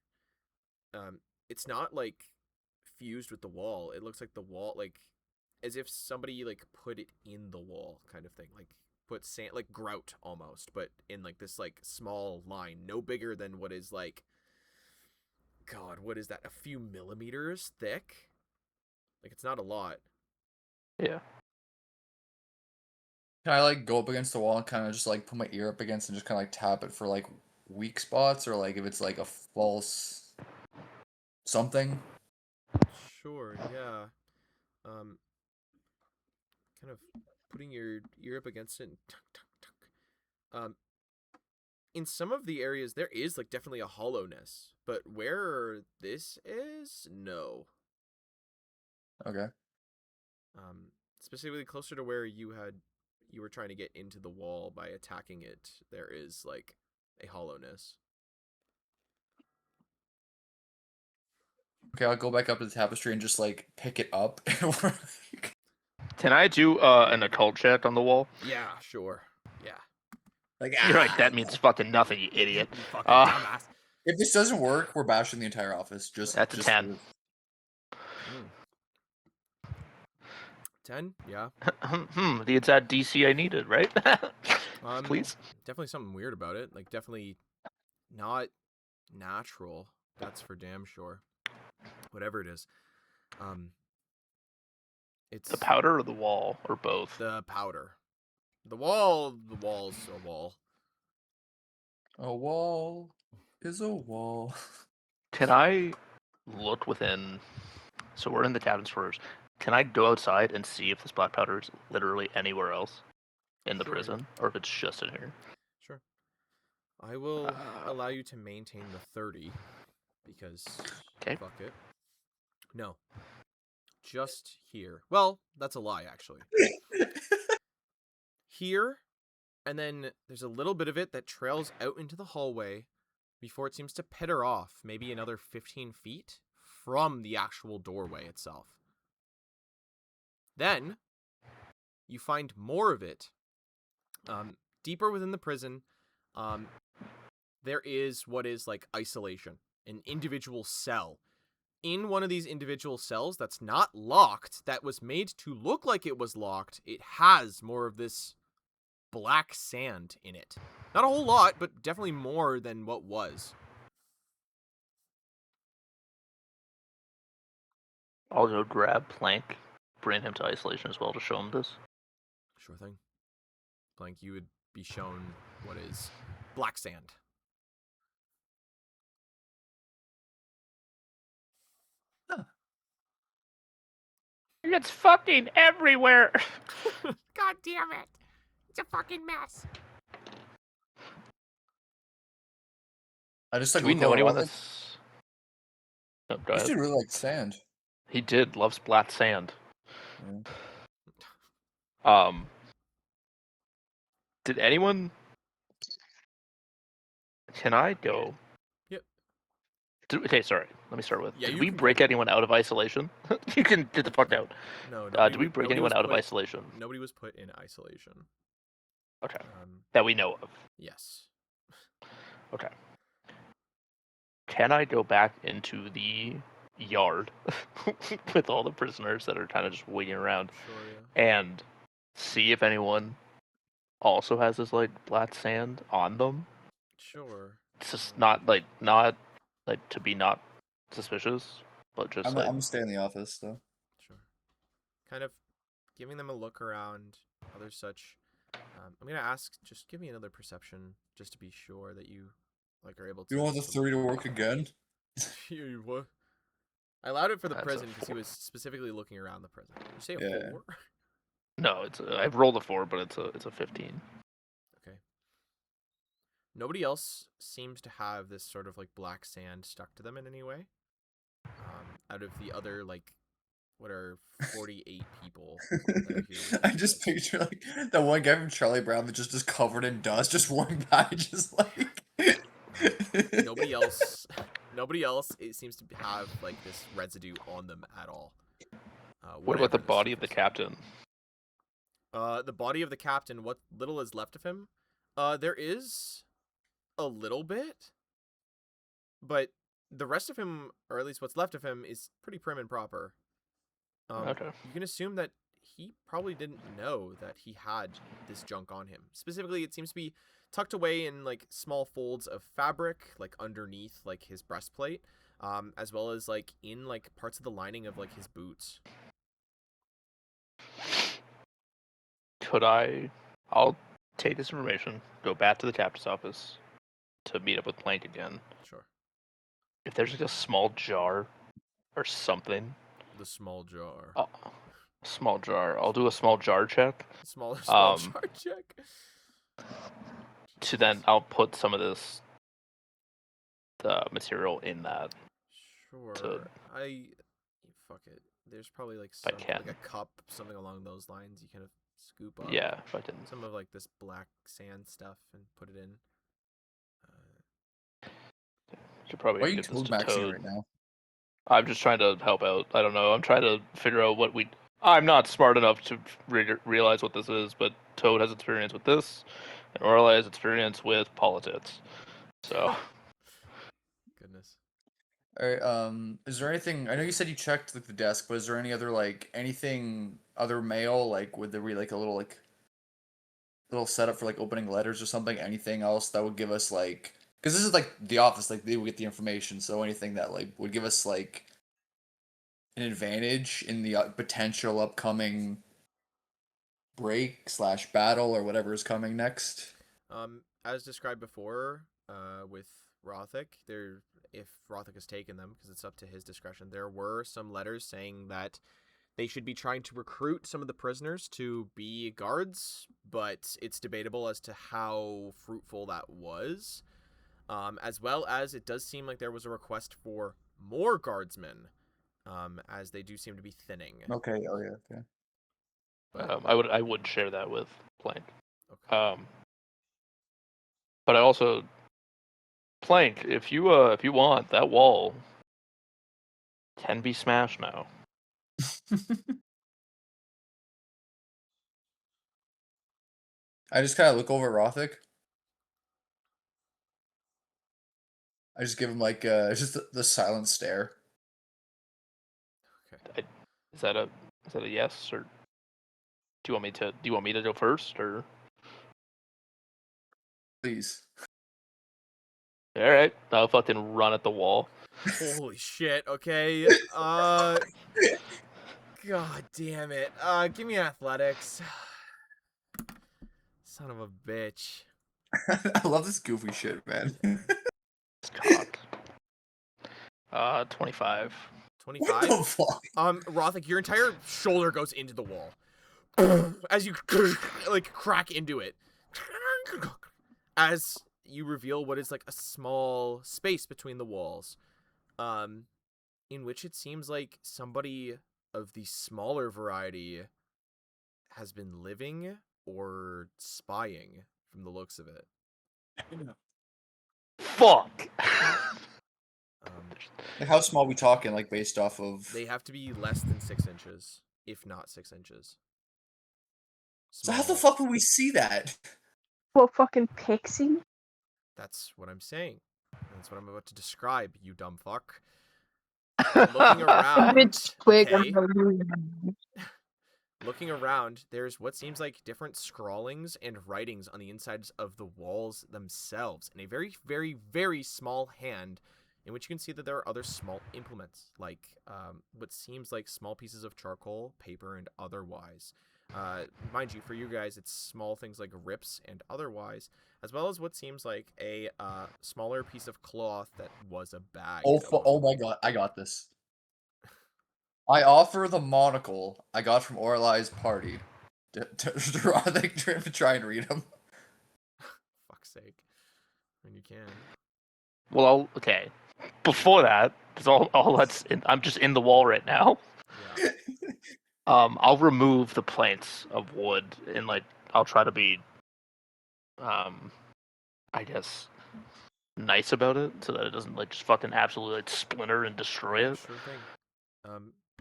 It's not like fused with the wall. It looks like the wall, like as if somebody like put it in the wall, kind of thing. Like put sand, like grout almost, but in like this like small line, no bigger than what is like. God, what is that? A few millimeters thick. Like it's not a lot. Yeah. Can I like go up against the wall and kind of just like put my ear up against and just kind of like tap it for like weak spots, or like if it's like a false something? Sure, yeah. Kind of putting your ear up against it and tuk, tuk, tuk. In some of the areas there is like definitely a hollowness, but where this is, no. Okay. Specifically closer to where you were trying to get into the wall by attacking it, there is like a hollowness. Okay, I'll go back up to the tapestry and just like pick it up. Can I do an occult check on the wall? Yeah, sure. Yeah. Like, You're right. That no. means fucking nothing, you idiot. You fucking dumbass. If this doesn't work, we're bashing the entire office. That's a 10. 10? Yeah. The exact DC I needed, right? Please. Definitely something weird about it. Like, definitely not natural. That's for damn sure. Whatever it is. It's The powder or the wall or both? the powder. The wall's a wall. A wall is a wall. Can I look within? So we're in the cabins first. Can I go outside and see if this black powder is literally anywhere else in the Sure. prison, or if it's just in here? Sure. I will allow you to maintain the 30 because fuck it. No. Just here. Well, that's a lie, actually. Here, and then there's a little bit of it that trails out into the hallway before it seems to petter off, maybe another 15 feet from the actual doorway itself. Then, you find more of it. Deeper within the prison, there is what is like isolation, an individual cell. In one of these individual cells that's not locked, that was made to look like it was locked, it has more of this black sand in it. Not a whole lot, but definitely more than what was. I'll go grab Plank, bring him to isolation as well to show him this. Sure thing. Blank, you would be shown what is black sand. It's fucking everywhere. God damn it. It's a fucking mess. I just like. Do we know anyone that? that's? Oh, go You ahead. should really like sand. He did. Loves black sand. Yeah. Did anyone? Can I go? Yep. Okay, sorry. Let me start with. Yeah, did you we can break go. anyone out of isolation? You can get the fuck out. No. Did we break anyone out of isolation? Nobody was put in isolation. Okay. That we know of. Yes. Okay. Can I go back into the yard with all the prisoners that are kind of just waiting around Sure, yeah. and see if anyone also has this like black sand on them? Sure. It's just not to be not suspicious, but just I'm gonna stay in the office though. Sure. Kind of giving them a look around, other such. I'm gonna ask, just give me another perception, just to be sure that you are able to. You want the 3 to work again? You what? I allowed it for the That's a prison because he 4. was specifically looking around the prison. You say a Yeah. 4? No, I've rolled a 4, but it's a 15. Okay. Nobody else seems to have this sort of like black sand stuck to them in any way. Out of the other what are 48 people that are here. I just picture like that one guy from Charlie Brown that just is covered in dust. Just one guy, just like. Nobody else. Nobody else. It seems to have like this residue on them at all. What about the body of the captain? The body of the captain. What little is left of him? There is a little bit, but the rest of him, or at least what's left of him, is pretty prim and proper. Okay. You can assume that he probably didn't know that he had this junk on him. Specifically, it seems to be tucked away in like small folds of fabric, like underneath like his breastplate, as well as like in like parts of the lining of like his boots. I'll take this information, go back to the captain's office to meet up with Plank again. Sure. If there's like a small jar or something. The small jar. Small jar. I'll do a small jar check. Small jar check. Then I'll put some of this material in that. Sure. Fuck it. There's probably like a cup, something along those lines. You kind of scoop up. Yeah, if I can. Some of like this black sand stuff and put it in. Should probably. Why are you toad maxing right now? I'm just trying to help out. I don't know. I'm trying to figure out what I'm not smart enough to realize what this is, but Toad has experience with this. and Orla has experience with politics. So, Goodness. All right. Is there anything? I know you said you checked like the desk, but is there any other like anything other mail? Like, would there be like a little setup for like opening letters or something? Anything else that would give us like? Because this is like the office, like they would get the information. So anything that like would give us like an advantage in the potential upcoming break / battle or whatever is coming next. As described before, with Rothic, if Rothic has taken them, because it's up to his discretion, there were some letters saying that they should be trying to recruit some of the prisoners to be guards, but it's debatable as to how fruitful that was. As well as it does seem like there was a request for more guardsmen, as they do seem to be thinning. Okay. Oh yeah. Okay. But, I would share that with Plank. okay. But I also, Plank, if you want, that wall can be smashed now. I just kind of look over at Rothic. I just give him like just the silent stare. Okay. Is that a yes, or do you want me to go first, or? Please. All right, I'll fucking run at the wall. Holy shit. Okay. God damn it. Give me athletics. Son of a bitch. I love this goofy shit, man. Cock. 25. 25? What the fuck? Rothic, your entire shoulder goes into the wall. As you, like, crack into it. As you reveal what is, like, a small space between the walls. In which it seems like somebody of the smaller variety has been living or spying from the looks of it. Fuck! Like, how small are we talking, like, based off of... They have to be less than 6 inches, if not 6 inches. So how the Small. fuck would we see that? What fucking pixie? That's what I'm saying. That's what I'm about to describe, you dumb fuck. Looking around, It's quick. okay, looking around, there's what seems like different scrawlings and writings on the insides of the walls themselves, and a very, very, very small hand, in which you can see that there are other small implements, like what seems like small pieces of charcoal, paper, and otherwise. Mind you, for you guys, it's small things like rips and otherwise, as well as what seems like a smaller piece of cloth that was a bag. Oh my god, I got this. I offer the monocle I got from Orlai's party to try and read them. Fuck's sake. When you can. Well, okay. Before that, because all that's I'm just in the wall right now. Yeah. I'll remove the planks of wood and like I'll try to be, I guess, nice about it so that it doesn't like just fucking absolutely like splinter and destroy it. Sure thing.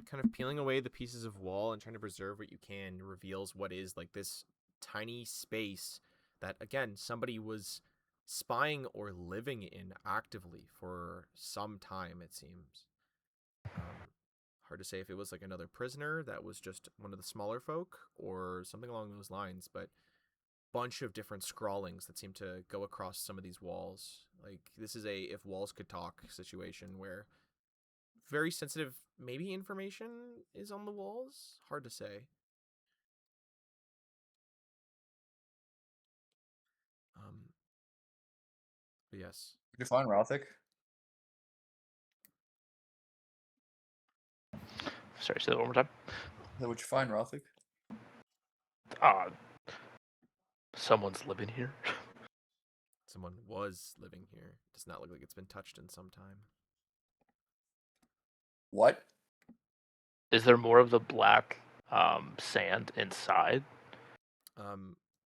Kind of peeling away the pieces of wall and trying to preserve what you can reveals what is like this tiny space that, again, somebody was spying or living in actively for some time, it seems. Hard to say if it was like another prisoner that was just one of the smaller folk or something along those lines, but bunch of different scrawlings that seem to go across some of these walls. Like, this is a if walls could talk situation where very sensitive, maybe information is on the walls. Hard to say. But yes. Did you find Rothic? Sorry, say that one more time. Would you find Rothic? Someone's living here. Someone was living here. Does not look like it's been touched in some time. What? Is there more of the black sand inside?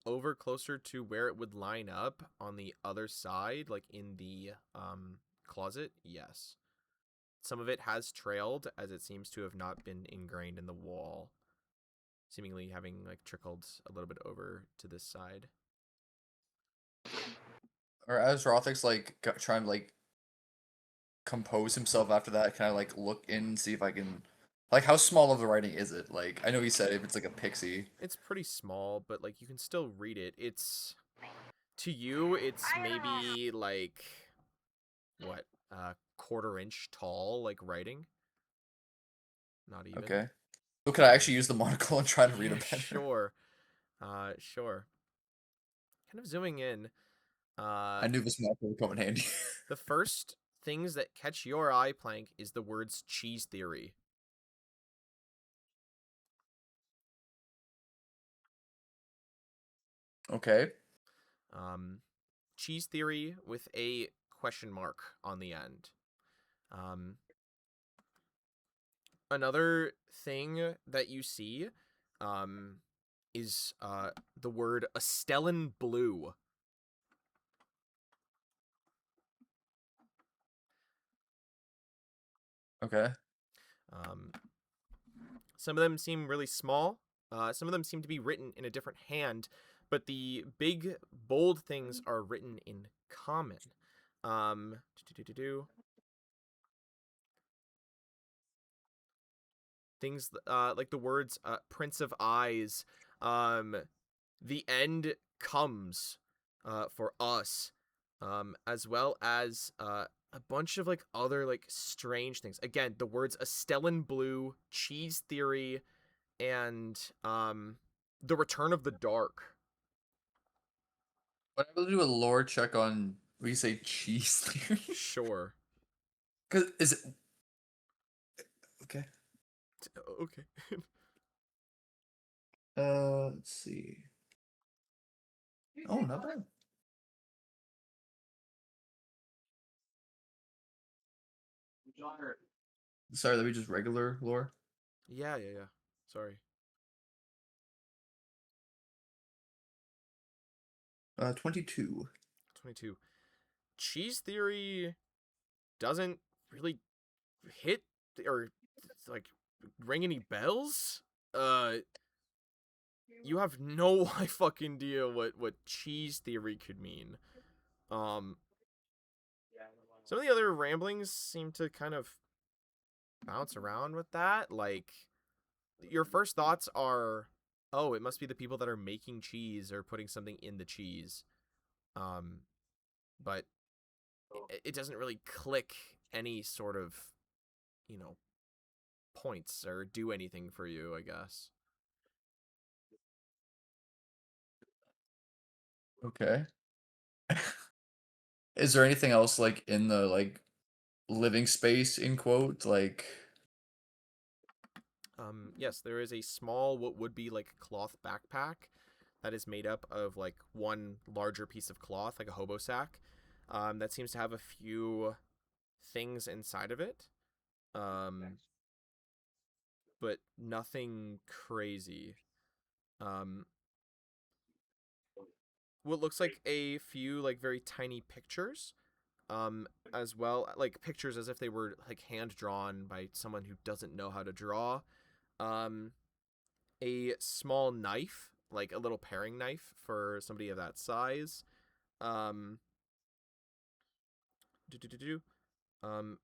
Over closer to where it would line up on the other side, like in the closet, yes. Some of it has trailed, as it seems to have not been ingrained in the wall, seemingly having like trickled a little bit over to this side. Or as Rothik's like trying to like compose himself after that, can I like look in and see if I can like how small of the writing is it? Like I know he said if it's like a pixie. It's pretty small, but like you can still read it. It's to you, it's maybe like what, quarter-inch tall, like writing. Not even. Okay. So could I actually use the monocle and try to read Yeah, it better? sure. Sure. Kind of zooming in. I knew this monocle would come in handy. The first things that catch your eye, Plank, is the words cheese theory. Okay. Cheese theory with a question mark on the end. Another thing that you see is the word Astellan blue. Okay. Some of them seem really small. Some of them seem to be written in a different hand, but the big, bold things are written in common. Things like the words Prince of Eyes, the end comes for us, as well as a bunch of like other like strange things. Again, the words Astellan blue, cheese theory, and the return of the dark. But I will do a lore check on we say cheese theory. Sure. Cause is it okay? Okay. Let's see. Oh, not bad. Sorry, let me just regular lore. Yeah. Sorry. 22. 22. Cheese theory doesn't really hit or like ring any bells. You have no fucking idea what cheese theory could mean. Some of the other ramblings seem to kind of bounce around with that. Like, your first thoughts are, oh, it must be the people that are making cheese or putting something in the cheese. But it doesn't really click any sort of, you know, points or do anything for you, I guess. Okay. Is there anything else like in the like living space in quote like Yes, there is a small, what would be like cloth backpack that is made up of like one larger piece of cloth, like a hobo sack, that seems to have a few things inside of it, but nothing crazy. Um, what looks like a few like very tiny pictures, as well, like pictures as if they were like hand drawn by someone who doesn't know how to draw. Um, a small knife, like a little paring knife for somebody of that size. Um, um,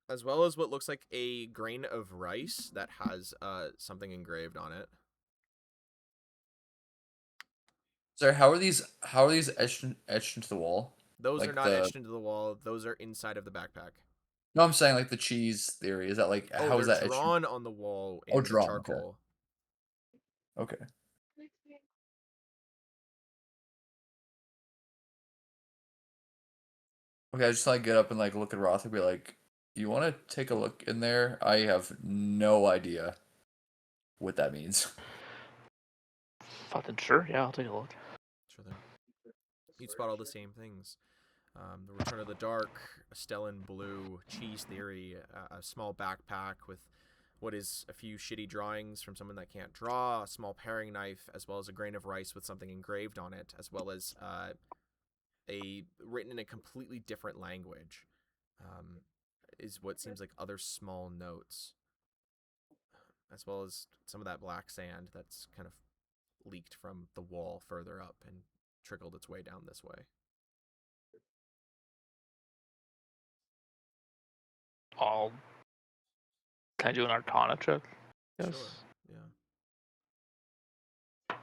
as well as what looks like a grain of rice that has something engraved on it. sorry, how are these etched into the wall? Those are Like not the etched into the wall. Those are inside of the backpack. no, I'm saying like the cheese theory. Is that like Oh, how is they're that etched? drawn on the wall Oh, in the drawn. Okay. charcoal. Okay. Okay, I just like get up and like look at Roth and be like, "You want to take a look in there? I have no idea what that means." Fucking sure, yeah, I'll take a look. Sure thing. You'd spot all the same things. The Return of the Dark, a Stellan Blue, Cheese Theory, a small backpack with what is a few shitty drawings from someone that can't draw, a small paring knife, as well as a grain of rice with something engraved on it, as well as a written in a completely different language, is what seems like other small notes, as well as some of that black sand that's kind of leaked from the wall further up and trickled its way down this way. Can I do an Arcana check? Yes. Sure. Yeah.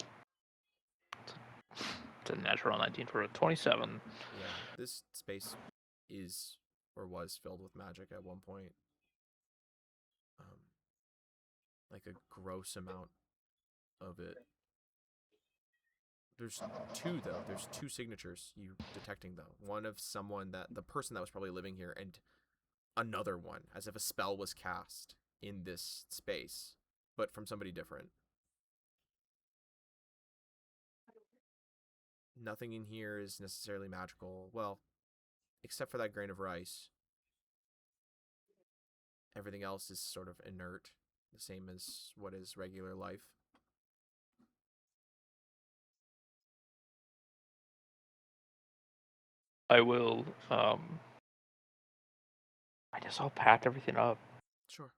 It's a natural 19 for a 27. Yeah. This space is or was filled with magic at one point. Like a gross amount of it. There's two though. There's two signatures you detecting though. One of someone that the person that was probably living here, and another one, as if a spell was cast in this space, but from somebody different. Nothing in here is necessarily magical. Well, except for that grain of rice. Everything else is sort of inert, the same as what is regular life. I will, I guess I'll pack everything up. Sure.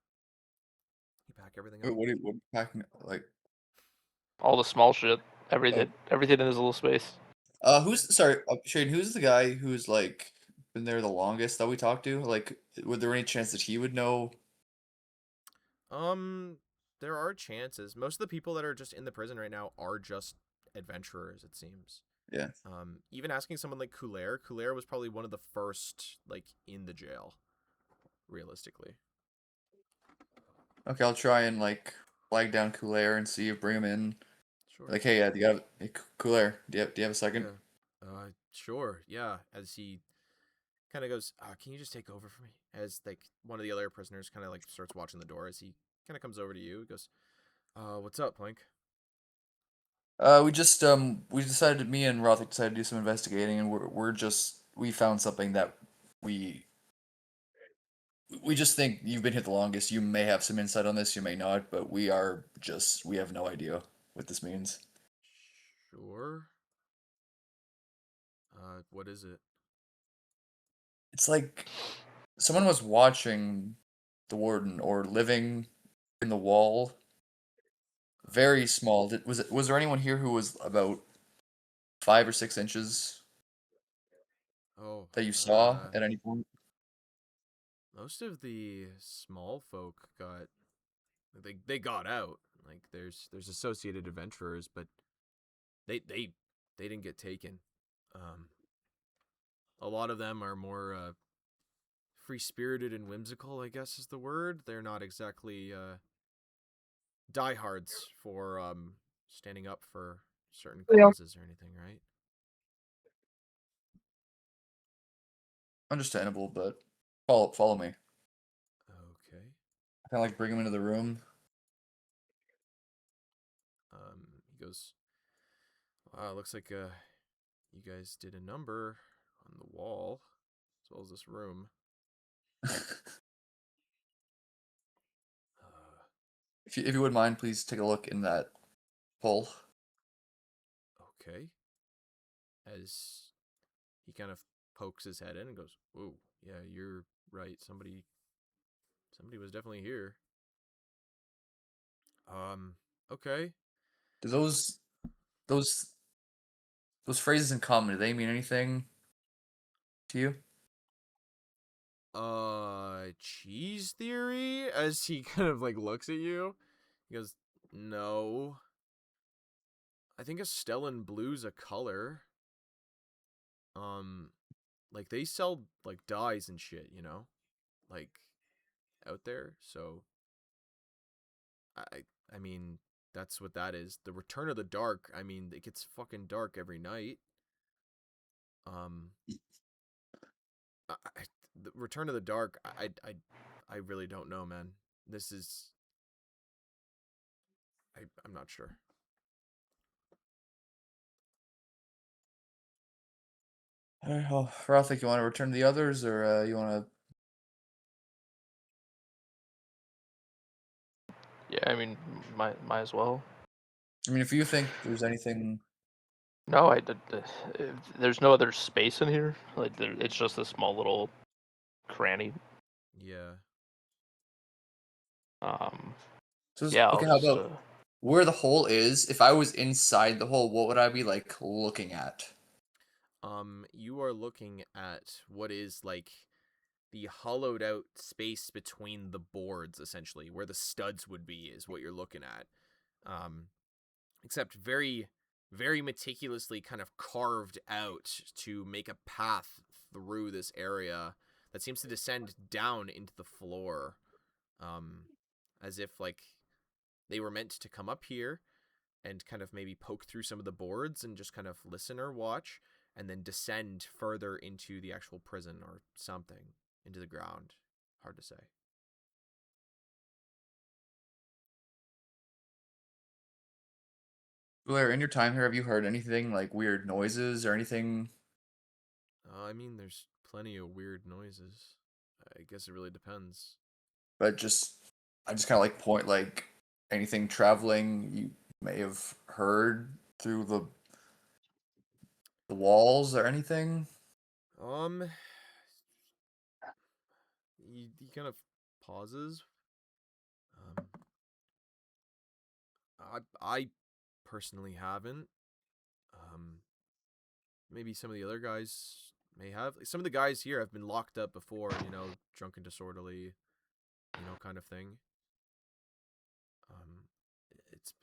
You pack everything Wait, up. what are you packing? Like, All the small shit. Everything in this little space. sorry, Shane, who's the guy who's like been there the longest that we talked to? Like, would there any chance that he would know? There are chances. Most of the people that are just in the prison right now are just adventurers, it seems. Yeah. Even asking someone like Coulaire was probably one of the first, like, in the jail, realistically. Okay, I'll try and like flag down Coulaire and see if bring him in. Sure. Like, hey, do you have Coulaire? Do you have a second? Yeah. Sure. Yeah. As he kind of goes, can you just take over for me? As like one of the other prisoners kind of like starts watching the door as he kind of comes over to you. He goes, what's up, Plank? We just we decided, me and Rothick decided to do some investigating, and we found something that we just think you've been hit the longest. You may have some insight on this, you may not, but we have no idea what this means. Sure. What is it? It's like someone was watching the warden or living in the wall. Very small. Was there anyone here who was about 5 or 6 inches that you saw at any point? Most of the small folk they got out. Like there's associated adventurers, but they didn't get taken. A lot of them are more free-spirited and whimsical, I guess is the word. They're not exactly diehards for standing up for certain causes or anything, right? Understandable, but follow me. Okay. I kind of like bring him into the room. He goes, wow, looks like you guys did a number on the wall, as well as this room. If you wouldn't mind, please take a look in that hole. Okay. As he kind of pokes his head in and goes, whoa, yeah, you're right. Somebody was definitely here. Okay. Do those phrases in common, do they mean anything to you? Cheese theory? As he kind of like looks at you. He goes, no. I think a Stellan blue's a color. Like they sell like dyes and shit, you know? Like out there. So I mean, that's what that is. The Return of the Dark, I mean, it gets fucking dark every night. The Return of the Dark, I really don't know, man. This is I'm not sure. Alright, well, Rothick, you want to return to the others, or you want to? Yeah, I mean, might as well. I mean, if you think there's anything. No, there's no other space in here. Like, it's just a small little cranny. Yeah. Yeah. Okay, how about where the hole is? If I was inside the hole, what would I be like looking at? You are looking at what is like the hollowed out space between the boards, essentially, where the studs would be, is what you're looking at. Except very, very meticulously kind of carved out to make a path through this area that seems to descend down into the floor, as if like they were meant to come up here and kind of maybe poke through some of the boards and just kind of listen or watch, and then descend further into the actual prison or something, into the ground. Hard to say. Blair, in your time here, have you heard anything like weird noises or anything? I mean, there's plenty of weird noises. I guess it really depends. But I just kind of like point like anything traveling you may have heard through the walls or anything. He kind of pauses. I personally haven't. Maybe some of the other guys may have. Some of the guys here have been locked up before, drunk and disorderly, kind of thing.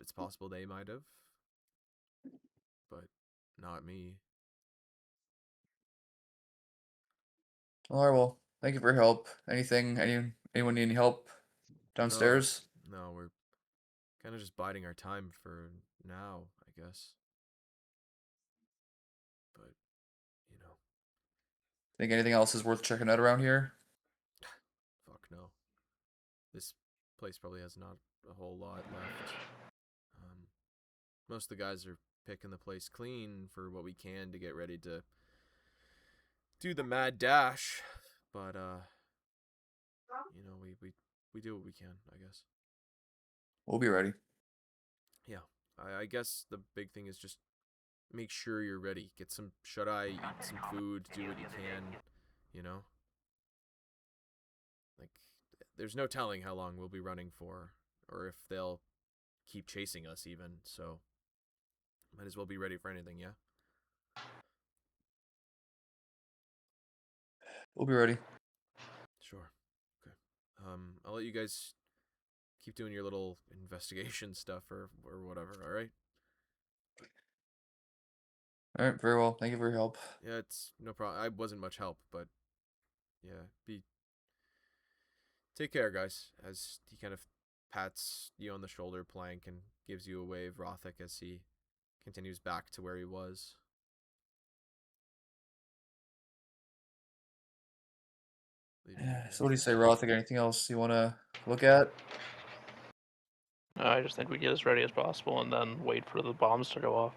It's possible they might have, but not me. All right, well, thank you for your help. Anyone need any help downstairs? No, we're kind of just biding our time for now, I guess. But, Think anything else is worth checking out around here? fuck no. This place probably has not a whole lot left. Most of the guys are picking the place clean for what we can to get ready to do the mad dash. But, we do what we can, I guess. We'll be ready. Yeah, I guess the big thing is just make sure you're ready. Get some shut-eye, eat some food, do what you can, Like, there's no telling how long we'll be running for, or if they'll keep chasing us even, so might as well be ready for anything, yeah? We'll be ready. Sure. Okay. I'll let you guys keep doing your little investigation stuff or whatever, alright? All right, very well. Thank you for your help. Yeah, it's no problem. I wasn't much help, but yeah, take care, guys, as he kind of pats you on the shoulder, Plank, and gives you a wave, Rothic, as he continues back to where he was. So what do you say, Rothic? Anything else you want to look at? I just think we get as ready as possible and then wait for the bombs to go off.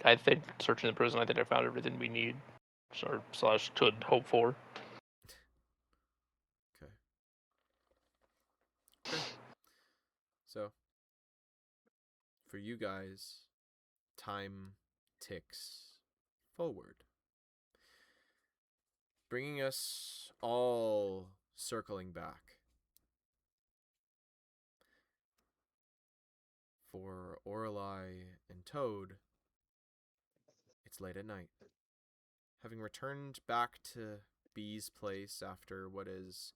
I think searching the prison, I think I found everything we need, or slash could hope for. Okay. So, for you guys, time ticks forward, bringing us all circling back. For Orelai and Toad, it's late at night. Having returned back to Bee's place after what is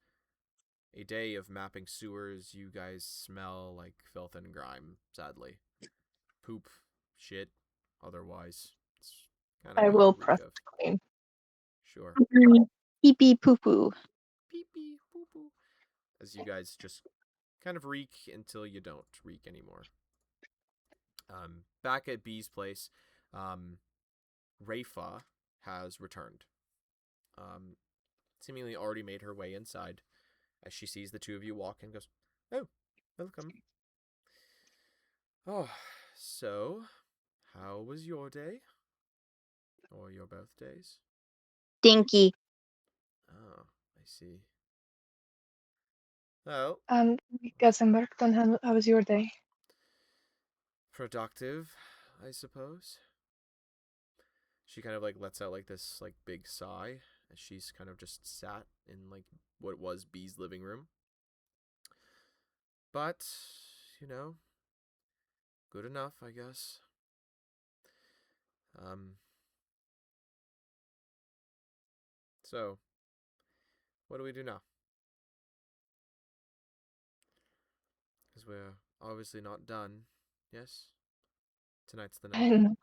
a day of mapping sewers, you guys smell like filth and grime, sadly. Poop, shit, otherwise. It's kind of I what will you reek press of. clean. Sure. Pee pee poo poo. Pee pee, poo poo. As you guys just kind of reek until you don't reek anymore. Back at Bee's place, Rafa has returned. Seemingly already made her way inside as she sees the two of you walk and goes, "Oh, welcome." Oh, so, how was your day? Or your birthdays? Dinky. Oh, I see. Well, Cousin Burton, how was your day? productive, I suppose. She kind of like lets out like this like big sigh as she's kind of just sat in like what was Bee's living room. But, good enough, I guess. So, what do we do now? Because we're obviously not done. Yes? Tonight's the night. And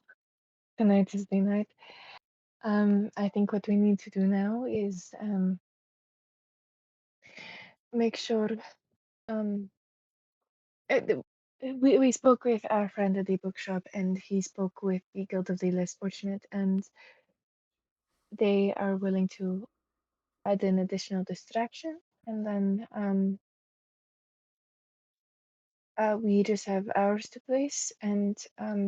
tonight is the night. I think what we need to do now is make sure we spoke with our friend at the bookshop, and he spoke with the Guild of the Less Fortunate, and they are willing to add an additional distraction, and then we just have hours to place. And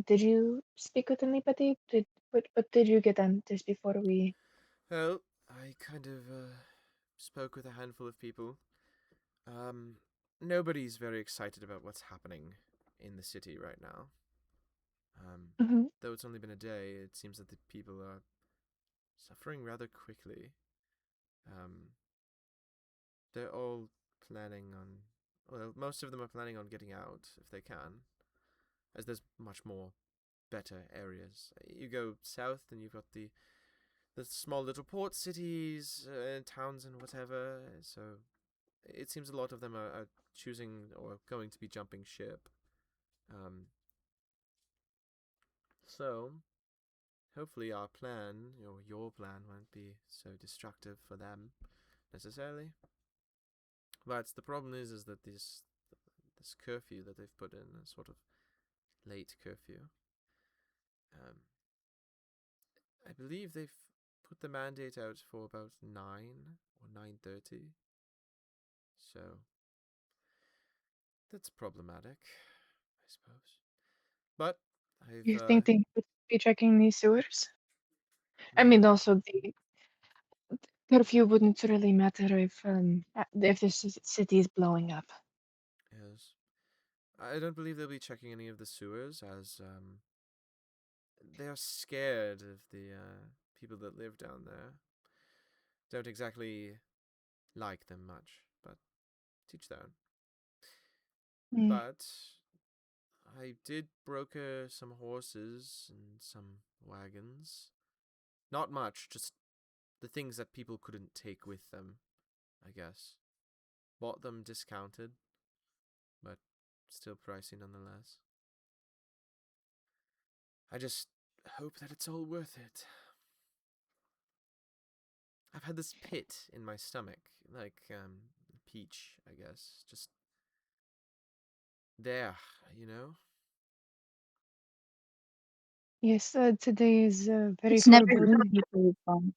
did you speak with anybody? What did you get done just before we? Well, I kind of spoke with a handful of people. Nobody's very excited about what's happening in the city right now. Mhm. Though it's only been a day, it seems that the people are suffering rather quickly. They're all planning on... Well, most of them are planning on getting out, if they can, as there's much more better areas. You go south and you've got the small little port cities, towns and whatever, so it seems a lot of them are choosing or going to be jumping ship. So, hopefully our plan, or your plan, won't be so destructive for them, necessarily. But the problem is that this curfew that they've put in, a sort of late curfew, I believe they've put the mandate out for about 9 or 9:30. So that's problematic, I suppose. But You I've think they would be checking these sewers? I no, mean, also the curfew wouldn't really matter if this city is blowing up. yes. I don't believe they'll be checking any of the sewers, as they are scared of the people that live down there. Don't exactly like them much, but teach their own. Mm. But I did broker some horses and some wagons. Not much, just the things that people couldn't take with them, I guess. Bought them discounted, but still pricey nonetheless. I just hope that it's all worth it. I've had this pit in my stomach, like, peach, I guess. Just there, you know? Yes, today is very It's never foreboding. easy to leave home.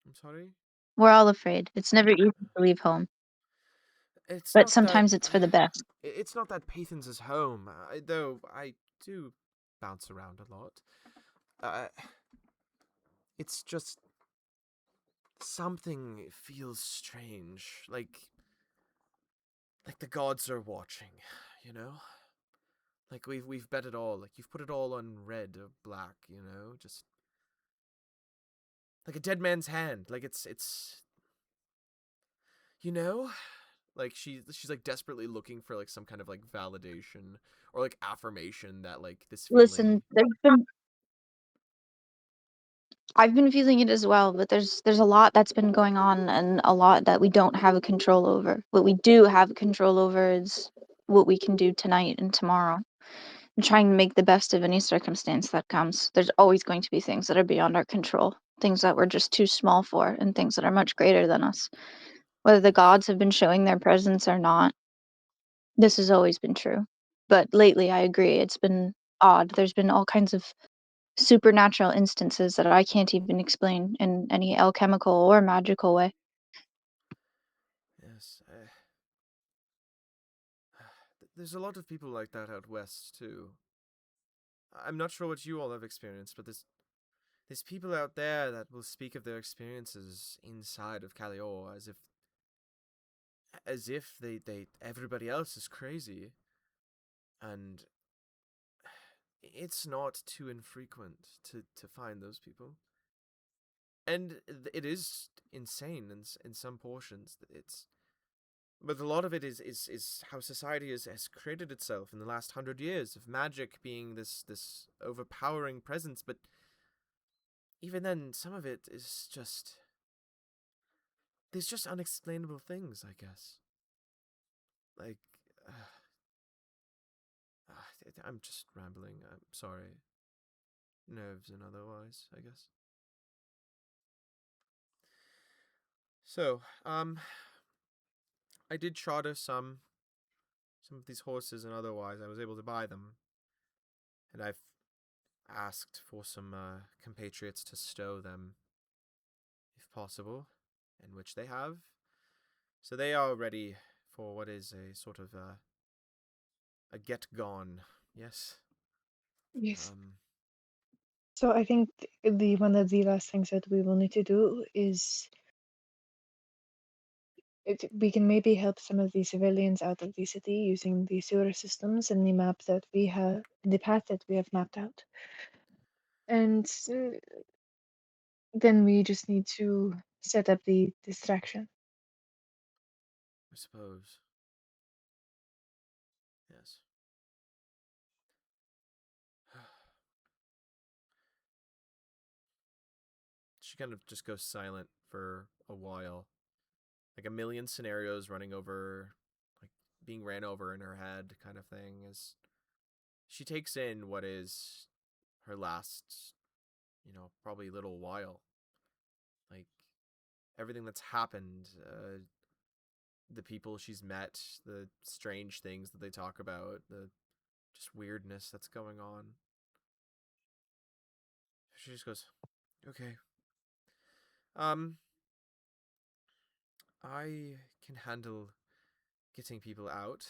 I'm sorry? We're all afraid. It's never easy to leave home, It's but not that... sometimes it's for the best. It's not that Paythens is home, though I do bounce around a lot. It's just... something feels strange, like the gods are watching, you know? Like we've bet it all, like you've put it all on red or black, you know? Just like a dead man's hand, like it's you know? Like she's like desperately looking for like some kind of like validation or like affirmation that like this feeling... Listen, I've been feeling it as well, but there's a lot that's been going on and a lot that we don't have a control over. What we do have control over is what we can do tonight and tomorrow. And trying to make the best of any circumstance that comes. There's always going to be things that are beyond our control, things that we're just too small for, and things that are much greater than us. Whether the gods have been showing their presence or not, this has always been true. But lately, I agree, it's been odd. There's been all kinds of supernatural instances that I can't even explain in any alchemical or magical way. Yes, there's a lot of people like that out west too. I'm not sure what you all have experienced, but there's people out there that will speak of their experiences inside of Calior as if they everybody else is crazy, and it's not too infrequent to find those people. And it is insane in some portions. But a lot of it is how society has created itself in the last 100 years, of magic being this overpowering presence. But even then, some of it is just there's just unexplainable things, I guess. Like, I'm just rambling. I'm sorry. Nerves and otherwise, I guess. So, I did charter some of these horses and otherwise. I was able to buy them. And I've asked for some compatriots to stow them, if possible, and which they have. So they are ready for what is a sort of a get-gone, yes? Yes. So I think the one of the last things that we will need to do is we can maybe help some of the civilians out of the city using the sewer systems and the map that we have, the path that we have mapped out. And then we just need to set up the distraction. I suppose. Yes. She kind of just goes silent for a while. Like a million scenarios running over, like being ran over in her head kind of thing, as she takes in what is her last, probably little while. Like everything that's happened, the people she's met, the strange things that they talk about, the just weirdness that's going on. She just goes, okay. I can handle getting people out.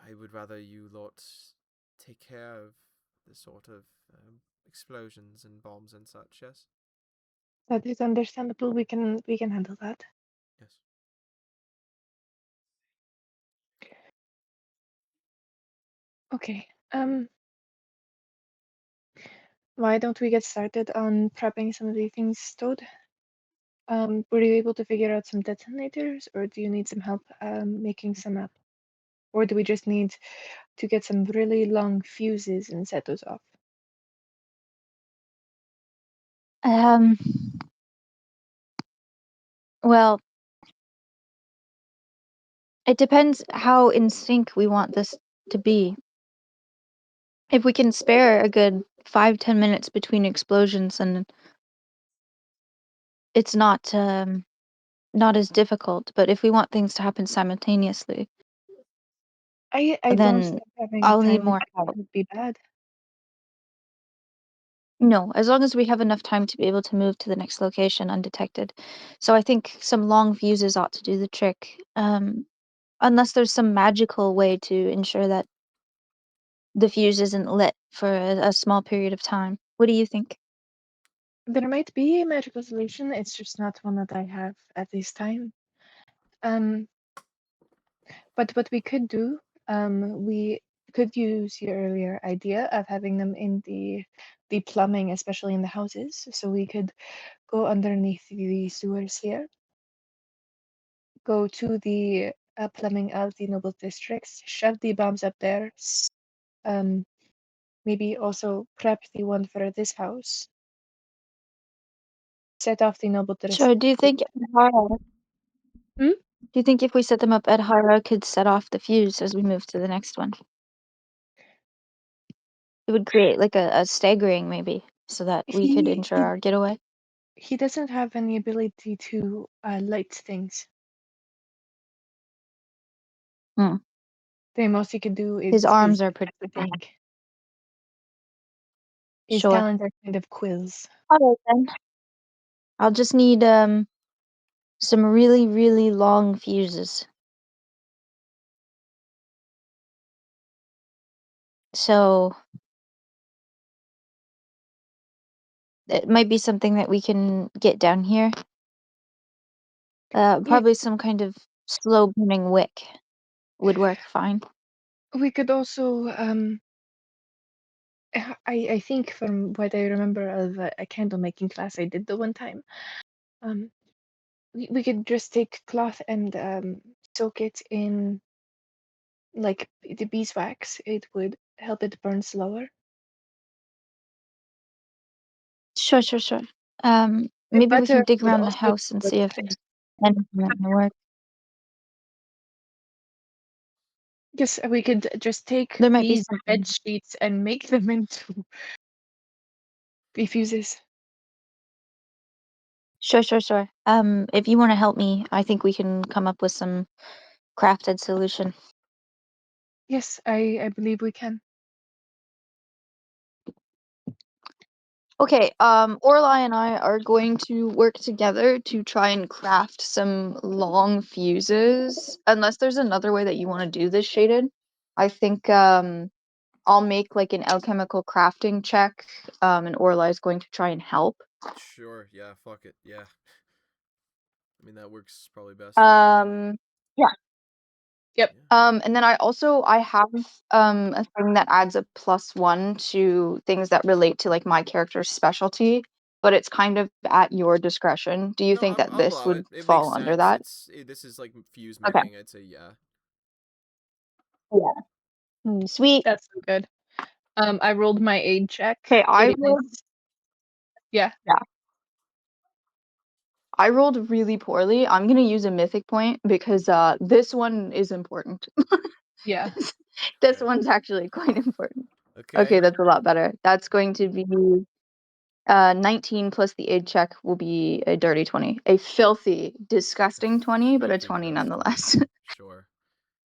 I would rather you lot take care of the sort of explosions and bombs and such, yes? That is understandable. We can handle that. Yes. Okay. Why don't we get started on prepping some of the things stowed? Were you able to figure out some detonators, or do you need some help making some up? Or do we just need to get some really long fuses and set those off? Well, it depends how in sync we want this to be. If we can spare a good 5-10 minutes between explosions, and it's not as difficult. But if we want things to happen simultaneously, I don't then think having I'll need time more help. would be bad. No, as long as we have enough time to be able to move to the next location undetected. So I think some long fuses ought to do the trick. Unless there's some magical way to ensure that the fuse isn't lit for a small period of time. What do you think? There might be a magical solution. It's just not one that I have at this time. But what we could do, we could use your earlier idea of having them in the plumbing, especially in the houses. So we could go underneath the sewers here, go to the plumbing of the noble districts, shove the bombs up there, maybe also prep the one for this house, set off the noble districts. Sure. Do you think Hmm? Do you think if we set them up at Hara could set off the fuse as we move to the next one? It would create like a staggering maybe, so that we could ensure our getaway. He doesn't have any ability to light things. Hmm. The most he can do is His arms are pretty I think. His sure. talents are kind of quills. All right then. I'll just need some really, really long fuses. So it might be something that we can get down here. Probably some kind of slow burning wick would work fine. We could also, I think from what I remember of a candle making class I did the one time, we could just take cloth and soak it in like the beeswax. It would help it burn slower. Sure. Maybe we can butter dig would around the also house and be see if good. there's anything that can work. Guess we could just take There might be these bed something. sheets and make them into the fuses. Sure. If you want to help me, I think we can come up with some crafted solution. Yes, I believe we can. Okay, Orlai and I are going to work together to try and craft some long fuses. Unless there's another way that you want to do this, Shaded. I think I'll make like an alchemical crafting check, and Orlai is going to try and help. Sure, yeah, fuck it, yeah. I mean, that works probably best right now. Yeah. Yep. And then I have a thing that adds a +1 to things that relate to like my character's specialty, but it's kind of at your discretion. Do you No, think that I'll this allow would it. It makes fall under sense. that? This is like fuse Okay. making. I'd say yeah. Yeah. Sweet. That's so good. I rolled my aid check. Okay, Yeah. I rolled really poorly. I'm gonna use a mythic point because this one is important. Yeah. This Okay. one's actually quite important. Okay. Okay, that's a lot better. That's going to be 19 plus the aid check will be a dirty 20. A filthy, disgusting 20, but a Filthy 20 gross nonetheless. 20. Sure.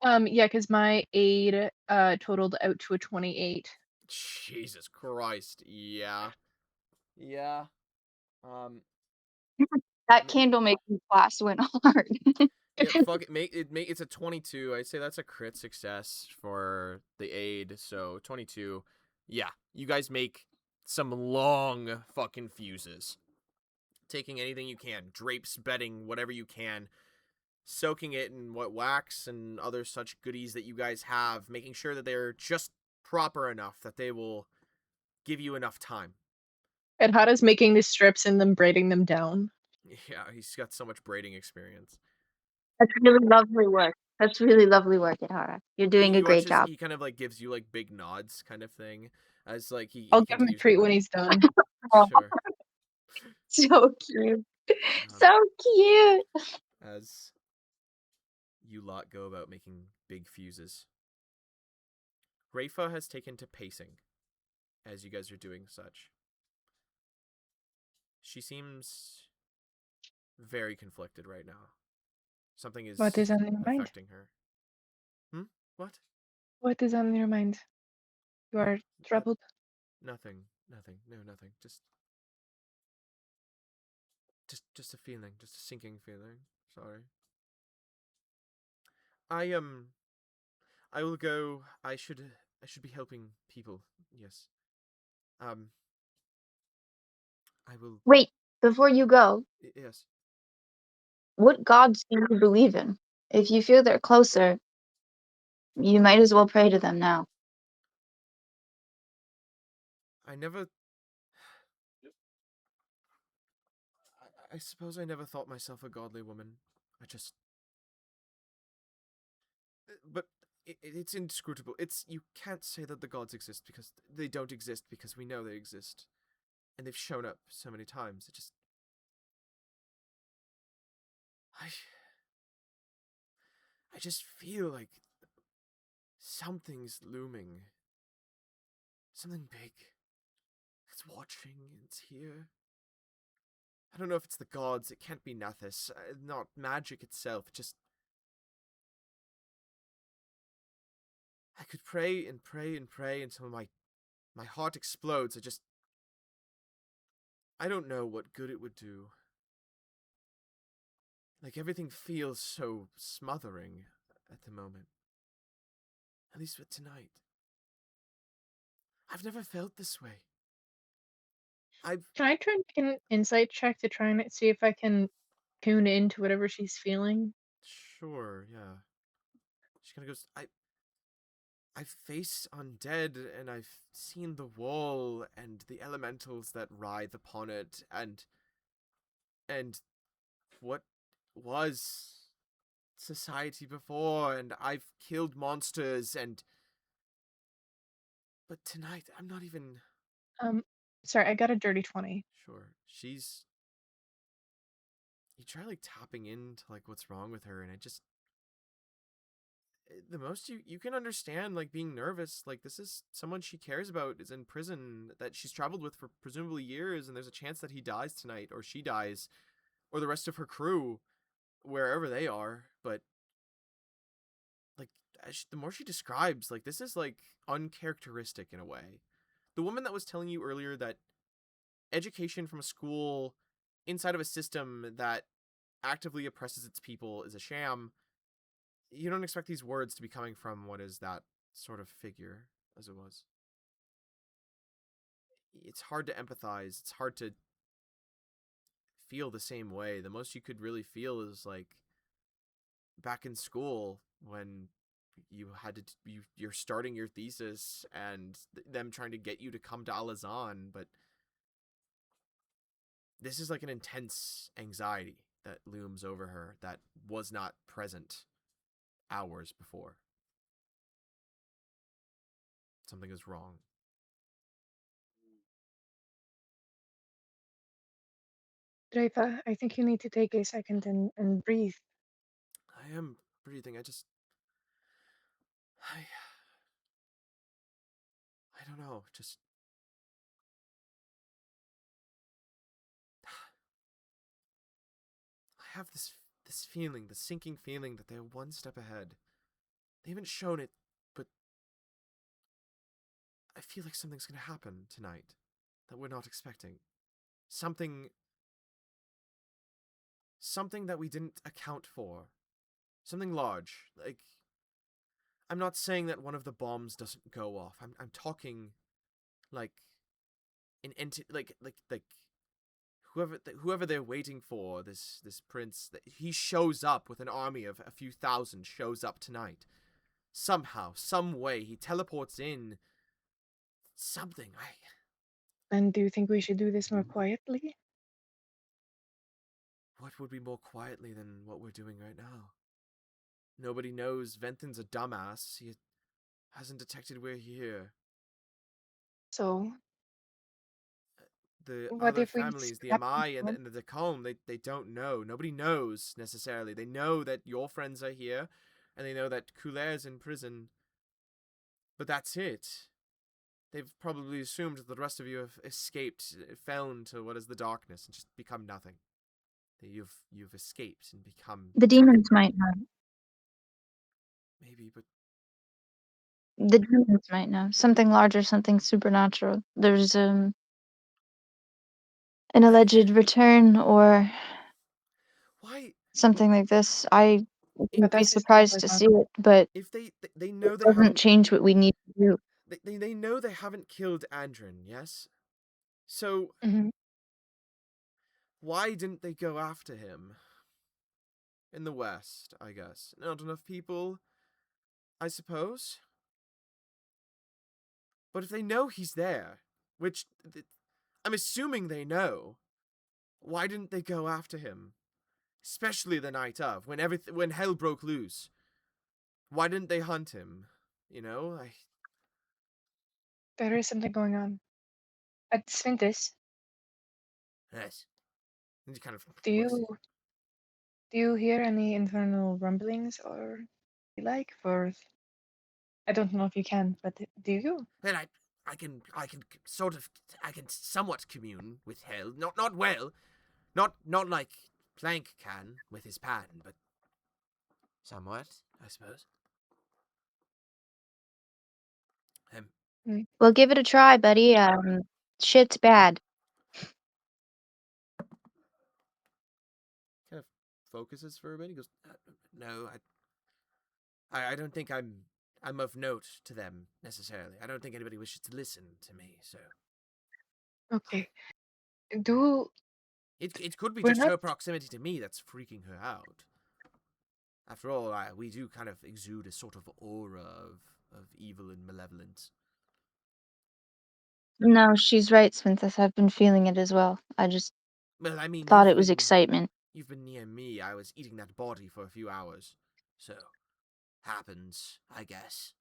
Yeah, because my aid totaled out to a 28. Jesus Christ. Yeah. Yeah. Um. That candle making class went hard. Yeah. Fuck it. It's a 22. I'd say that's a crit success for the aid. So 22. Yeah. You guys make some long fucking fuses. Taking anything you can, drapes, bedding, whatever you can, soaking it in what wax and other such goodies that you guys have, making sure that they're just proper enough that they will give you enough time. And how does making the strips and then braiding them down? Yeah, he's got so much braiding experience. That's really lovely work. That's really lovely work, Ihara. You're doing a great job. He kind of like gives you like big nods kind of thing as like he I'll give him a continues treat to when like, he's done. sure. So cute. Um, So cute. as you lot go about making big fuses. Rafa has taken to pacing as you guys are doing such. She seems very conflicted right now. Something is What is on your mind? affecting her. What? What is on your mind? You are troubled. Nothing. No, nothing. Just a feeling. Just a sinking feeling. Sorry. I will go. I should be helping people. Yes. I will. Wait, before you go, Yes. what gods do you believe in? If you feel they're closer, you might as well pray to them now. I never. I suppose I never thought myself a godly woman. I just. But it's inscrutable. You can't say that the gods exist because they don't exist because we know they exist, and they've shown up so many times. I just feel like something's looming. Something big. It's watching. It's here. I don't know if it's the gods. It can't be Nethys. Not magic itself. I could pray and pray and pray until my heart explodes. I don't know what good it would do. Like everything feels so smothering at the moment. At least with tonight. I've never felt this way. Can I try and make an insight check to try and see if I can tune into whatever she's feeling? Sure, yeah. She kind of goes, I've faced undead, and I've seen the wall and the elementals that writhe upon it, and what was society before, and I've killed monsters, but tonight I'm not even. Sorry, I got a dirty 20. Sure. You try, like, tapping into, like, what's wrong with her, and it just... The most you can understand, like, being nervous. Like, this is someone she cares about is in prison that she's traveled with for presumably years, and there's a chance that he dies tonight, or she dies, or the rest of her crew, wherever they are. But, like, the more she describes, like, this is, like, uncharacteristic in a way. The woman that was telling you earlier that education from a school inside of a system that actively oppresses its people is a sham, you don't expect these words to be coming from what is that sort of figure as it was. It's hard to empathize. It's hard to feel the same way. The most you could really feel is like back in school when you had to you're starting your thesis and them trying to get you to come to Alazan, but this is like an intense anxiety that looms over her that was not present hours before. Something is wrong. Draper, I think you need to take a second and breathe. I am breathing. I don't know. Just I have this feeling, the sinking feeling that they're one step ahead. They haven't shown it, but I feel like something's gonna happen tonight that we're not expecting. Something that we didn't account for. Something large. Like, I'm not saying that one of the bombs doesn't go off. I'm talking like an like whoever they're waiting for, this prince, he shows up with an army of a few thousand, shows up tonight. Somehow, some way, he teleports in. Something. And do you think we should do this more quietly? What would be more quietly than what we're doing right now? Nobody knows. Venton's a dumbass. He hasn't detected we're here. So, The what other if we families, the scrap Amai and them? the Decombe, they don't know. Nobody knows, necessarily. They know that your friends are here, and they know that Couler's in prison. But that's it. They've probably assumed that the rest of you have escaped, fell into what is the darkness, and just become nothing. That you've escaped and become... The demons might know. Maybe, but... The demons might know. Something larger, something supernatural. There's an alleged return or Why? something like this. I But wouldn't be that's just surprised like to on- see it, but If they it know they doesn't haven't... change what we need to do. They know they haven't killed Andrin, yes? So, Mhm. why didn't they go after him? In the West, I guess. Not enough people, I suppose? But if they know he's there, which I'm assuming they know, why didn't they go after him? Especially the night of, when hell broke loose. Why didn't they hunt him? You know, There is something going on. At Svintis, Yes. And he kind of do you hear any internal rumblings or like for? I don't know if you can, but do you? Then I can somewhat commune with hell. Not well. Not like Plank can with his pan, but somewhat, I suppose. Well, give it a try, buddy. Shit's bad. Kind of focuses for a bit. He goes, "No, I don't think I'm of note to them necessarily. I don't think anybody wishes to listen to me. So Okay. Do it could be we're just not her proximity to me that's freaking her out. After all, we do kind of exude a sort of aura of evil and malevolence." No, she's right, Svinthus. I've been feeling it as well. I just Well, I mean, thought it was excitement. You've been near me. I was eating that body for a few hours, so happens, I guess.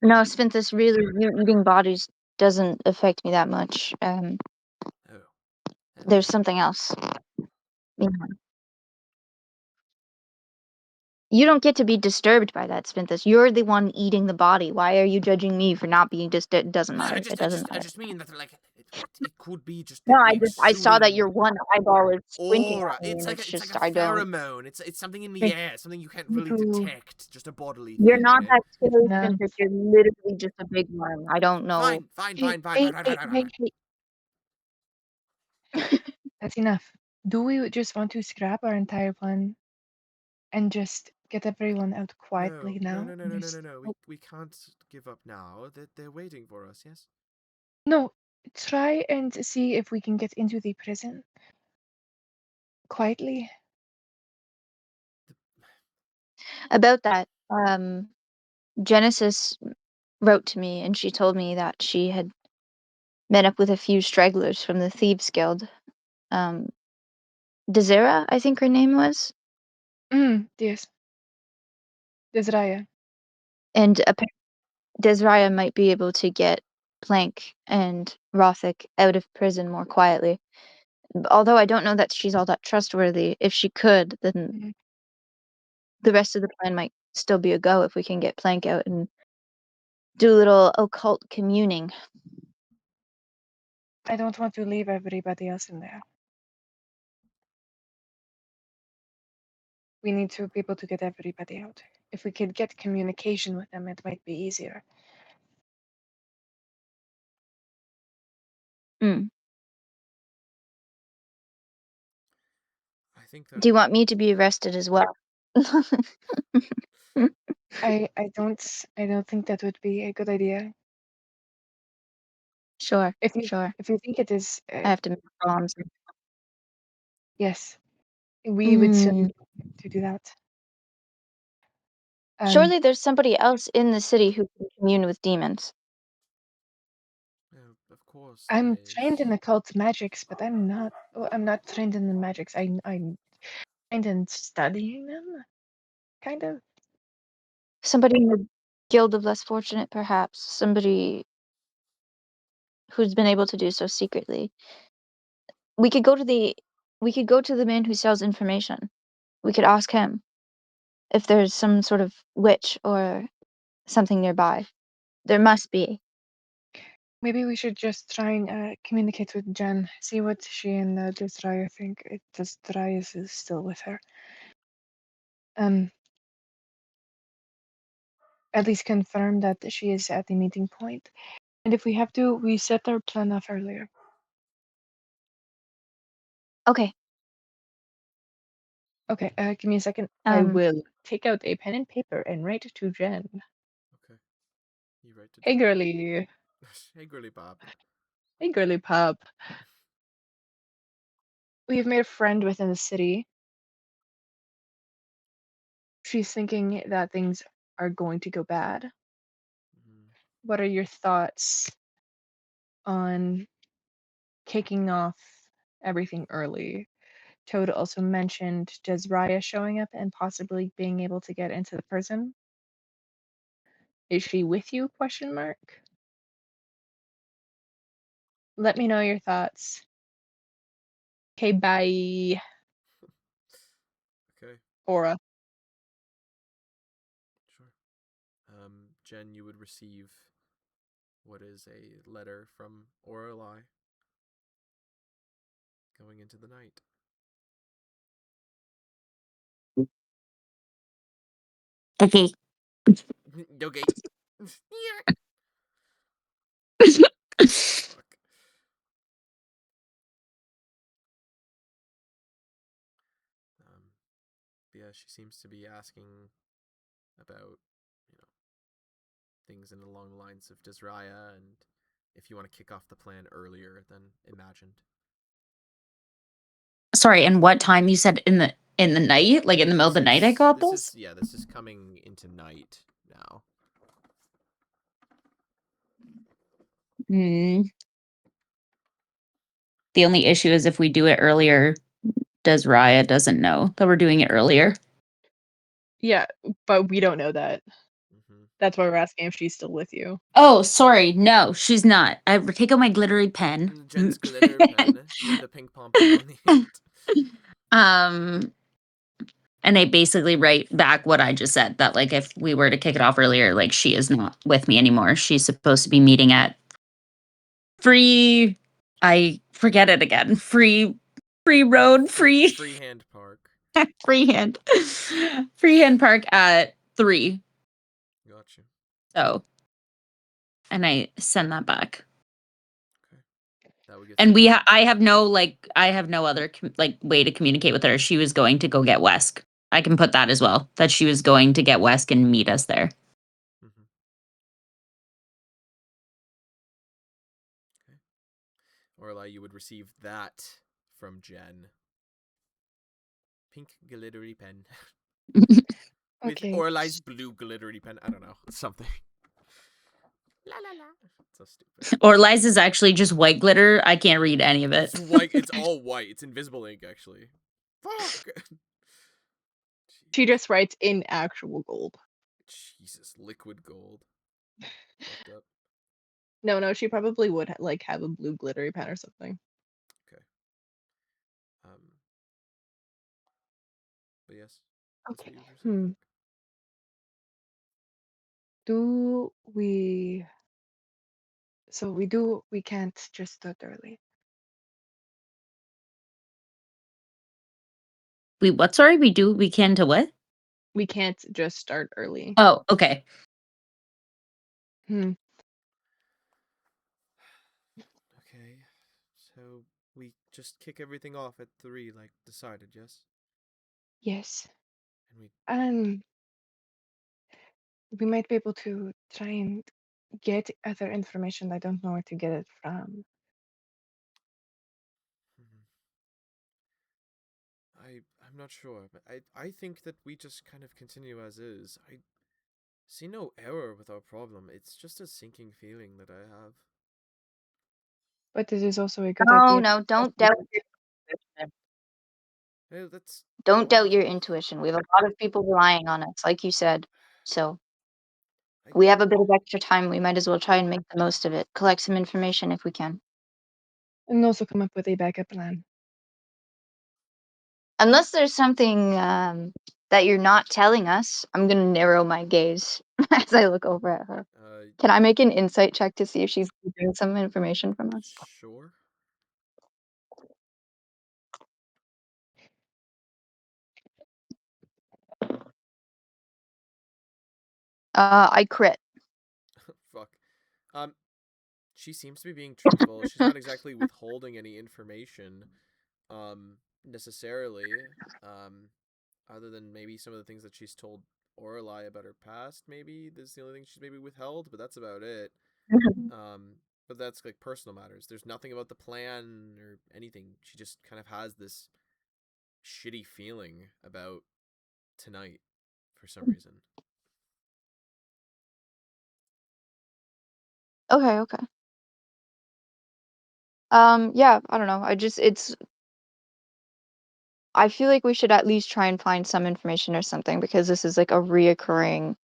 No, Svinthus, really, you're eating bodies doesn't affect me that much. Oh. There's something else. Yeah. You don't get to be disturbed by that, Spinthus. You're the one eating the body. Why are you judging me for not being It doesn't matter. It doesn't matter. I just mean that, like, it could be just No, the I saw that exuding your one eyeball was squinting aura. at me, It's and like it's it's just like a I don't. pheromone. It's something in the Hey, air, something you can't really you- detect. Just a bodily You're thing. not You know? that scary, No. Spinthus. You're literally just a big worm. I don't know. Fine. Hey, that's enough. Do we just want to scrap our entire plan and just get everyone out quietly now? No. We can't give up now. They're waiting for us. Yes. No, try and see if we can get into the prison quietly. About that, Genesis wrote to me, and she told me that she had met up with a few stragglers from the Thieves Guild. Desira, I think her name was. Yes. Desiraya. And Desiraya might be able to get Plank and Rothic out of prison more quietly. Although I don't know that she's all that trustworthy. If she could, then the rest of the plan might still be a go if we can get Plank out and do a little occult communing. I don't want to leave everybody else in there. We need to be able to get everybody out. If we could get communication with them, it might be easier. Mm. I think that. Do you want me to be arrested as well? I don't think that would be a good idea. Sure. If you think it is, I have to make bombs. yes, we would still to do that. Surely there's somebody else in the city who can commune with demons. Of course. I'm trained in occult magics, but I'm not trained in the magics. I'm trained in studying them, kind of. Somebody in the Guild of Less Fortunate, perhaps. Somebody who's been able to do so secretly. We could go to the man who sells information. We could ask him if there's some sort of witch or something nearby. There must be. Maybe we should just try and communicate with Jen, see what she and Desiraya think. Desiraya is still with her. At least confirm that she is at the meeting point. And if we have to, we set our plan off earlier. Okay. Okay, give me a second. I will take out a pen and paper and write to Jen. Okay. You write to Hey, Jen. girly. Hey, girly Bob. Hey, girly pup. We've made a friend within the city. She's thinking that things are going to go bad. What are your thoughts on kicking off everything early? Toad also mentioned Desiraya showing up and possibly being able to get into the prison. Is she with you? Question mark. Let me know your thoughts. Okay, bye. Okay. Aura. Sure. Jen, you would receive what is a letter from Orelai going into the night. Okay. Okay. Fuck. Yeah, she seems to be asking about, things along the lines of Desiraya, and if you want to kick off the plan earlier than imagined. Sorry, and what time you said in the night? Like in the middle of the night I got this? This is coming into night now. The only issue is if we do it earlier, Desiraya doesn't know that we're doing it earlier. Yeah, but we don't know that. That's why we're asking if she's still with you. Oh, sorry. No, she's not. I take out my glittery pen. Jen's glitter pen with the pink pom-pom on the end. And I basically write back what I just said, that like if we were to kick it off earlier, like she is not with me anymore. She's supposed to be meeting at I forget it again. Freehand Park. Freehand Park at 3. Gotcha. So, and I send that back. Okay. That would get. And I have no other way to communicate with her. She was going to go get Wesk. I can put that as well. That she was going to get Wesk and meet us there. Mm-hmm. Okay. Orla, you would receive that from Jen. Pink glittery pen. With Orlai's blue glittery pen. I don't know. Something. La la la. So stupid. Orlai's is actually just white glitter. I can't read any of it. It's white. It's all white. It's invisible ink, actually. Fuck. She just writes in actual gold. Jesus, liquid gold. Fucked up. No, she probably would like have a blue glittery pen or something. Okay. But yes. Okay. We can't just start early. We can to what? We can't just start early. Oh, okay. Okay. So we just kick everything off at 3, like decided, yes? Yes. And we might be able to try and get other information. I don't know where to get it from. I'm not sure, but I think that we just kind of continue as is. I see no error with our problem. It's just a sinking feeling that I have. But it is also a good idea. No, don't doubt. Hey, Don't doubt your intuition. We have a lot of people relying on us, like you said. So we have a bit of extra time. We might as well try and make the most of it. Collect some information if we can. And also come up with a backup plan. Unless there's something that you're not telling us, I'm going to narrow my gaze as I look over at her. Can I make an insight check to see if she's keeping some information from us? Sure. I crit. Fuck. She seems to be being truthful. She's not exactly withholding any information, necessarily. Other than maybe some of the things that she's told Orelai about her past, maybe this is the only thing she's maybe withheld, but that's about it. But that's like personal matters. There's nothing about the plan or anything. She just kind of has this shitty feeling about tonight for some reason. Okay. Yeah, I don't know. I feel like we should at least try and find some information or something, because this is like a reoccurring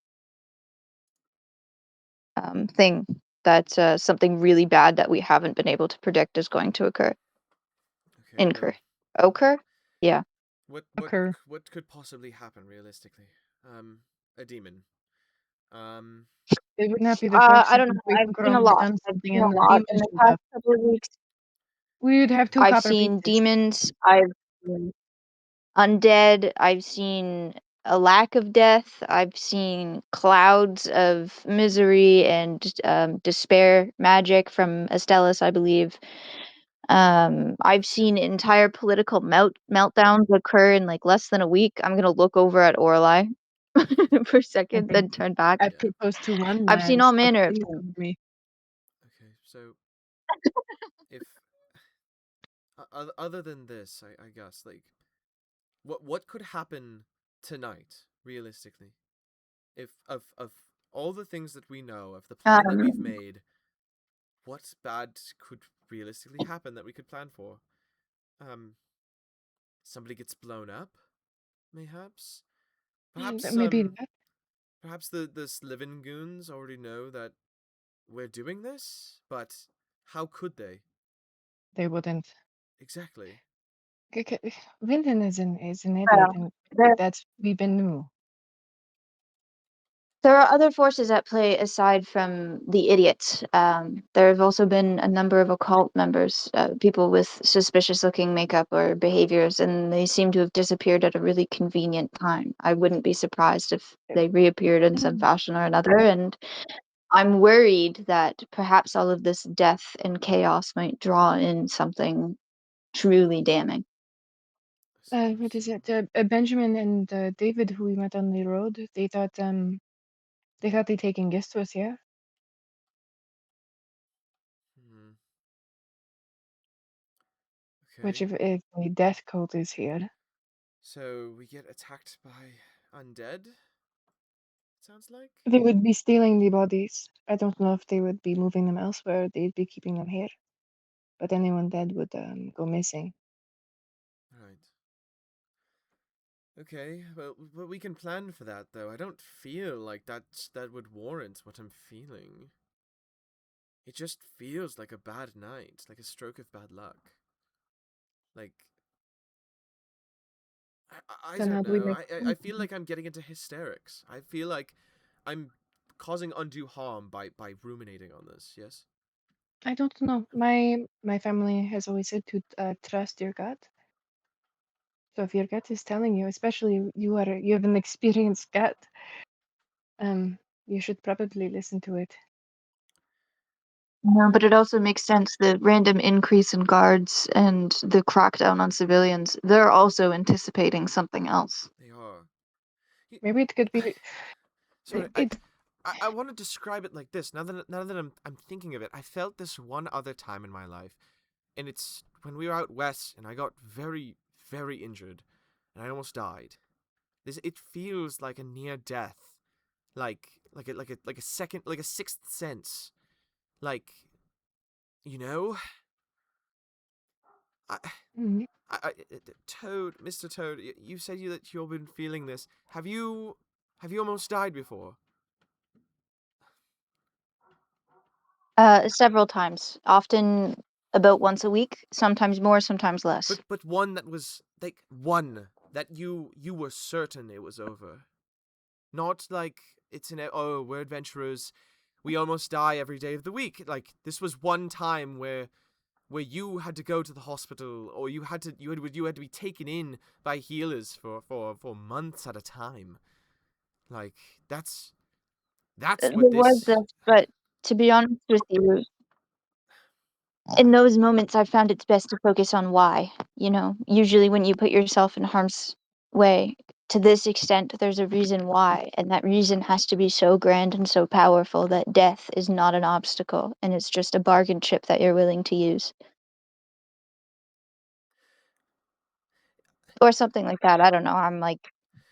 thing that something really bad that we haven't been able to predict is going to occur. Okay. Occur? Yeah. What could possibly happen realistically? A demon. It would not be the first I don't know. I've seen a lot. I've seen a lot in the past couple of weeks. We would have 2 I've copper seen pieces. demons. I've seen undead. I've seen a lack of death. I've seen clouds of misery and despair magic from Estellas, I believe. I've seen entire political meltdowns occur in like less than a week. I'm gonna look over at Orelai for a second, then turn back. I propose to one. I've seen all manner of things. Okay, so if other than this, I guess, like, what could happen tonight realistically? If of all the things that we know, of the plan that we've made, what bad could realistically happen that we could plan for? Somebody gets blown up, mayhaps. Perhaps Maybe not. Perhaps the Sliven goons already know that we're doing this, but how could they? They wouldn't. Exactly. Vinton is an idiot, Yeah, and there that's we've been new. there are other forces at play aside from the idiots. There have also been a number of occult members, people with suspicious-looking makeup or behaviors, and they seem to have disappeared at a really convenient time. I wouldn't be surprised if they reappeared in some fashion or another, and I'm worried that perhaps all of this death and chaos might draw in something truly damning. What is it? Benjamin and David, who we met on the road, they thought they'd taken guests to us here. Hmm. Which, Okay. if the death cult is here, So we get attacked by undead? Sounds like? they would be stealing the bodies. I don't know if they would be moving them elsewhere. They'd be keeping them here. But anyone dead would go missing. Right. Okay, but we can plan for that, though. I don't feel like that would warrant what I'm feeling. It just feels like a bad night, like a stroke of bad luck. Like, I Then how don't do we know. make? I feel like I'm getting into hysterics. I feel like I'm causing undue harm by ruminating on this. Yes. I don't know. My family has always said to trust your gut. So if your gut is telling you, especially you have an experienced gut, you should probably listen to it. No, but it also makes sense. The random increase in guards and the crackdown on civilians, they're also anticipating something else. They are. Maybe it could be. Sorry, It. I want to describe it like this. Now that I'm thinking of it, I felt this one other time in my life, and it's when we were out west, and I got very, very injured, and I almost died. It feels like a near death, like a second, like a sixth sense, like, you know. I, Mm, Toad, Mr. Toad, you said that you've been feeling this. Have you almost died before? Several times, often about once a week, sometimes more, sometimes less. But one that was like one that you were certain it was over. Not like it's oh, we're adventurers. We almost die every day of the week. Like this was one time where you had to go to the hospital, or you had to be taken in by healers for months at a time. Like that's There what was this. this, but to be honest with you, in those moments, I've found it's best to focus on why. You know, usually when you put yourself in harm's way, to this extent, there's a reason why, and that reason has to be so grand and so powerful that death is not an obstacle, and it's just a bargain chip that you're willing to use. Or something like that. I don't know. I'm like,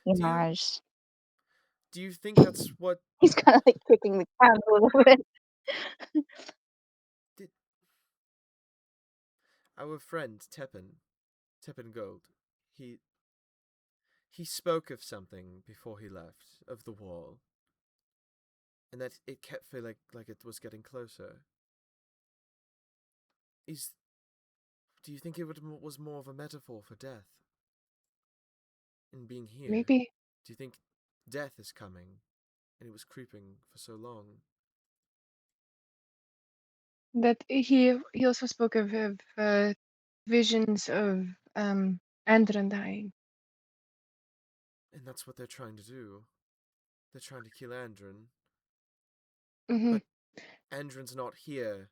Do you I just, do you think that's what he's kind of like kicking the can a little bit. did our friend Tepin Gold? He he spoke of something before he left, of the wall, and that it kept feeling like it was getting closer. Is Do you think was more of a metaphor for death in being here? maybe Do you think death is coming, and it was creeping for so long? that he also spoke of visions of Andron dying. And that's what they're trying to do. They're trying to kill Andron, Hmm. but Andron's not here.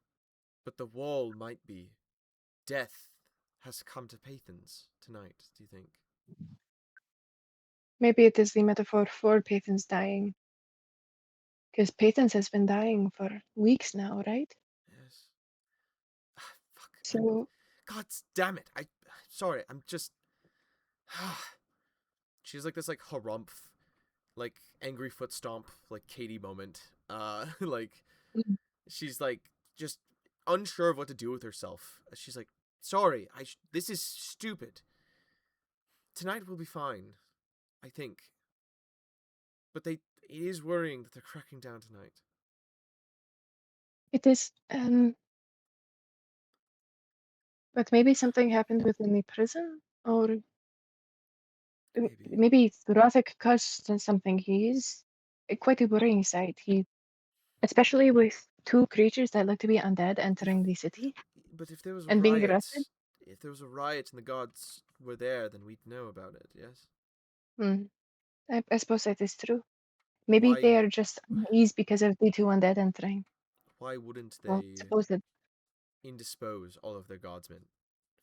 But the wall might be. Death has come to Paythens tonight. Do you think? Maybe it is the metaphor for Paythens dying, because Paythens has been dying for weeks now, right? Yes. Fuck. So God damn it. Sorry. I'm just. She's like this, like harumph, like angry foot stomp, like Katie moment. Like mm, she's like just unsure of what to do with herself. She's like, sorry. This is stupid. Tonight will be fine, I think. But It is worrying that they're cracking down tonight. It is, but maybe something happened within the prison, or maybe Rafik caused something. He's quite a worrying sight. Especially with two creatures that look to be undead entering the city But if there was a and being riot, arrested. if there was a riot and the gods were there, then we'd know about it. Yes. I suppose that is true. Maybe Why? they are just uneasy because of the two undead entering. Why wouldn't Well, they suppose that. indispose all of their guardsmen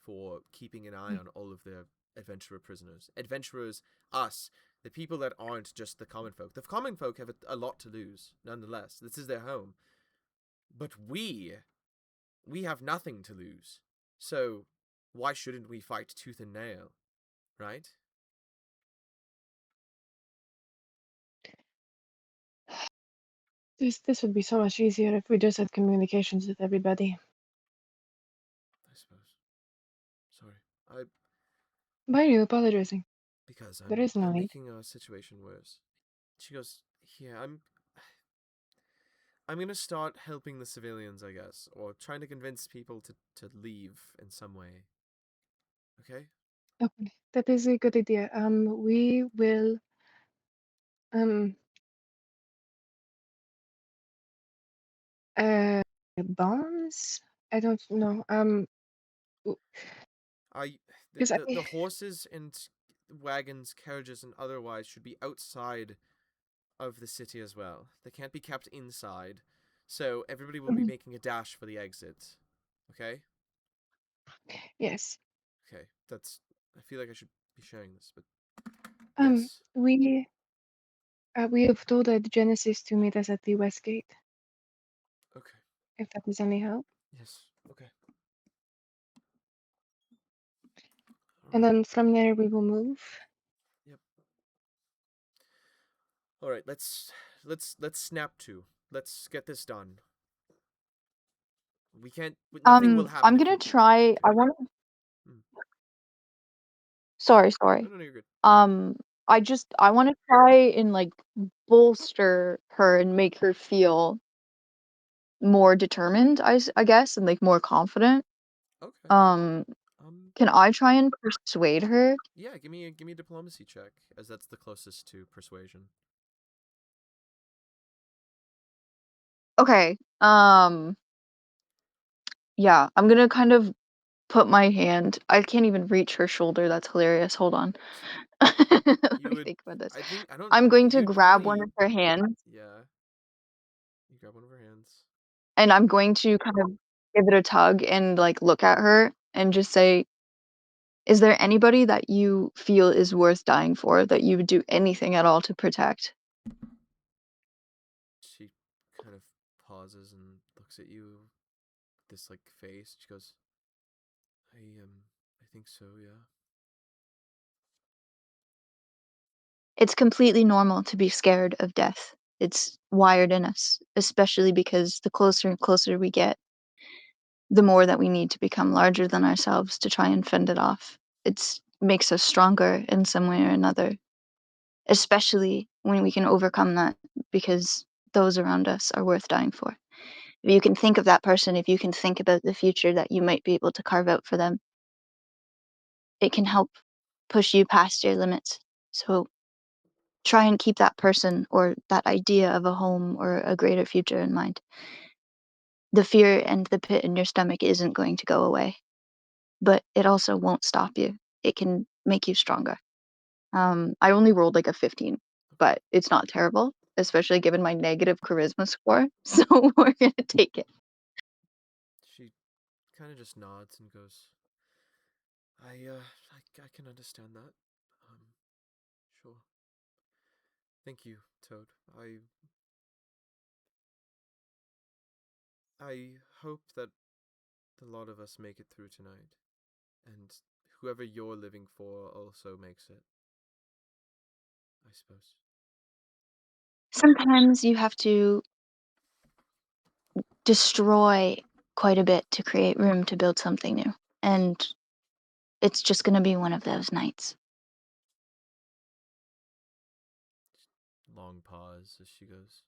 for keeping an eye on all of their adventurer prisoners? Adventurers, us, the people that aren't just the common folk. The common folk have a lot to lose, nonetheless. This is their home. But we have nothing to lose. So why shouldn't we fight tooth and nail, right? This would be so much easier if we just had communications with everybody. I suppose. Sorry. Why are you apologizing? Because There is no I'm need. making a situation worse. She goes, yeah, I'm gonna start helping the civilians, I guess, or trying to convince people to leave in some way. Okay? Okay, that is a good idea. We will bombs? I don't know. The horses and wagons, carriages, and otherwise should be outside of the city as well. They can't be kept inside. So everybody will be making a dash for the exit. Okay? Yes. Okay. I feel like I should be sharing this, but Yes. yes. We have told Genesis to meet us at the West Gate. Okay. If that is any help. Yes. Okay. And then from there we will move. Yep. All right. Let's snap to. Let's get this done. We can't. Nothing will happen. I'm gonna try. I want to. Sorry. No, you're good. I want to try and like bolster her and make her feel more determined, I guess, and like more confident. Okay. Can I try and persuade her? Yeah, give me a diplomacy check, as that's the closest to persuasion. Okay. Yeah, I'm gonna kind of put my hand. I can't even reach her shoulder. That's hilarious. Hold on. Let me think about this. I'm going to grab one of her hands. Yeah. You grab one of her hands. And I'm going to kind of give it a tug and like look at her and just say, is there anybody that you feel is worth dying for, that you would do anything at all to protect? She kind of pauses and looks at you with this like face. She goes, I think so, yeah. It's completely normal to be scared of death. It's wired in us, especially because the closer and closer we get, the more that we need to become larger than ourselves to try and fend it off. It makes us stronger in some way or another, especially when we can overcome that because those around us are worth dying for. If you can think of that person, if you can think about the future that you might be able to carve out for them, it can help push you past your limits. So try and keep that person or that idea of a home or a greater future in mind. The fear and the pit in your stomach isn't going to go away, but it also won't stop you. It can make you stronger. I only rolled like a 15, but it's not terrible, especially given my negative charisma score. So we're gonna take it. She kind of just nods and goes, I can understand that. Sure. Thank you, Toad. I hope that a lot of us make it through tonight, and whoever you're living for also makes it. I suppose. Sometimes you have to destroy quite a bit to create room to build something new. And it's just going to be one of those nights. Long pause. pause as she goes,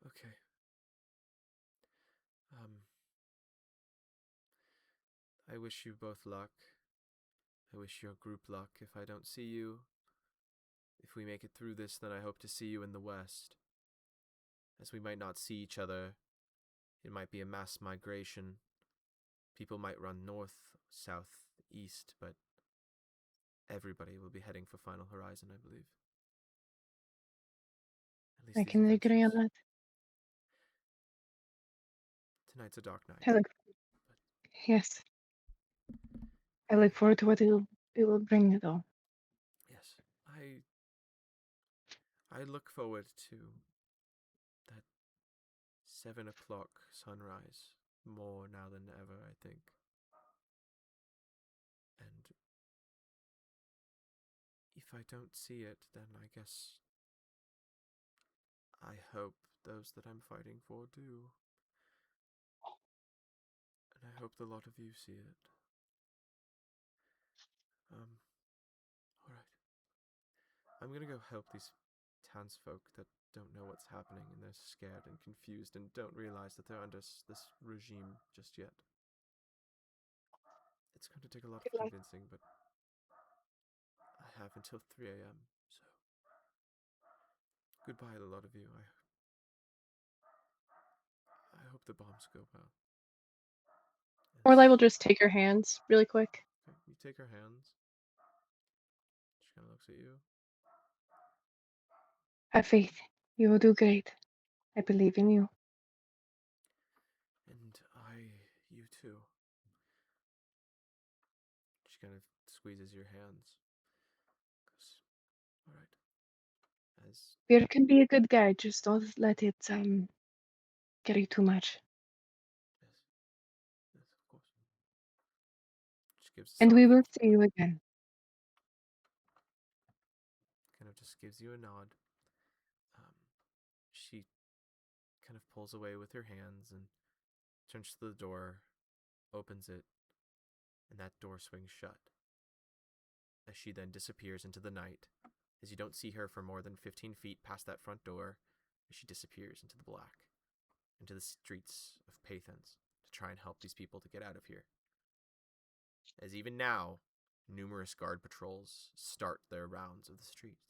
okay. I wish you both luck. I wish your group luck. If I don't see you, if we make it through this, then I hope to see you in the west. As we might not see each other, it might be a mass migration. People might run north, south, east, but everybody will be heading for Final Horizon, I believe. At least I these can agree on adventures. that. Tonight's a dark night. I look, yes. I look forward to what it will bring, though. Yes, I look forward to that 7 o'clock sunrise more now than ever, I think. And if I don't see it, then I guess I hope those that I'm fighting for do. And I hope a lot of you see it. Alright. I'm gonna go help these townsfolk that don't know what's happening and they're scared and confused and don't realize that they're under this regime just yet. It's going to take a lot of convincing, but I have until 3 a.m., so goodbye to a lot of you. I hope the bombs go well. Orlai will just take her hands really quick. Okay, you take her hands. She kind of looks at you. Have faith. You will do great. I believe in you. And you too. She kind of squeezes your hands. Goes, alright. As Fear can be a good guy, just don't let it get you too much. Yes, of course. She gives a And we soft, will see you again. kind of just gives you a nod. She kind of pulls away with her hands and turns to the door, opens it, and that door swings shut. As she then disappears into the night, as you don't see her for more than 15 feet past that front door, as she disappears into the black, into the streets of Paythens to try and help these people to get out of here. As even now, numerous guard patrols start their rounds of the streets.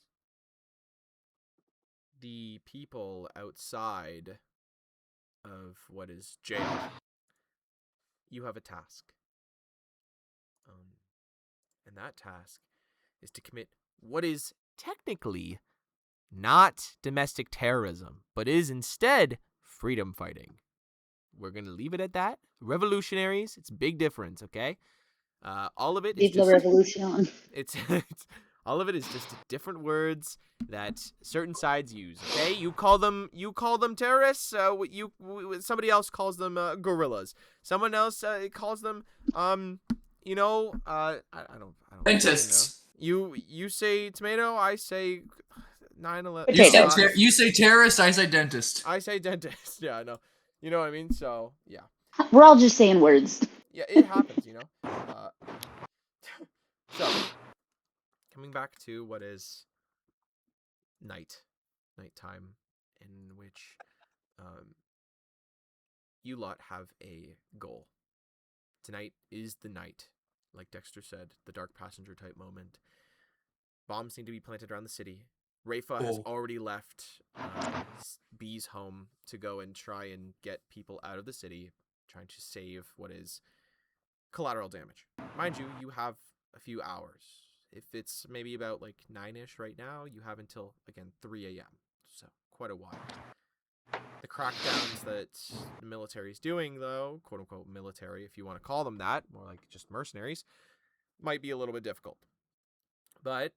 The people outside of what is jail, you have a task. And that task is to commit what is technically not domestic terrorism, but is instead freedom fighting. We're going to leave it at that. Revolutionaries, it's a big difference, okay? All of it is Leave the just revolution. it's all of it is just different words that certain sides use, okay? You call them terrorists, somebody else calls them guerrillas. Someone else calls them I don't Dentists. know. You say tomato, I say 9/11. Potato. You say terrorist, I say dentist. I say dentist. Yeah, I know. You know what I mean? So, yeah. We're all just saying words. Yeah, it happens, you know? So, coming back to what is nighttime, in which you lot have a goal. Tonight is the night, like Dexter said, the dark passenger type moment. Bombs need to be planted around the city. Rafa has already left B's home to go and try and get people out of the city, trying to save what is collateral damage. Mind you, you have a few hours. If it's maybe about like 9-ish right now, you have until, again, 3 a.m. So quite a while. The crackdowns that the military is doing, though, quote-unquote military, if you want to call them that, more like just mercenaries, might be a little bit difficult. But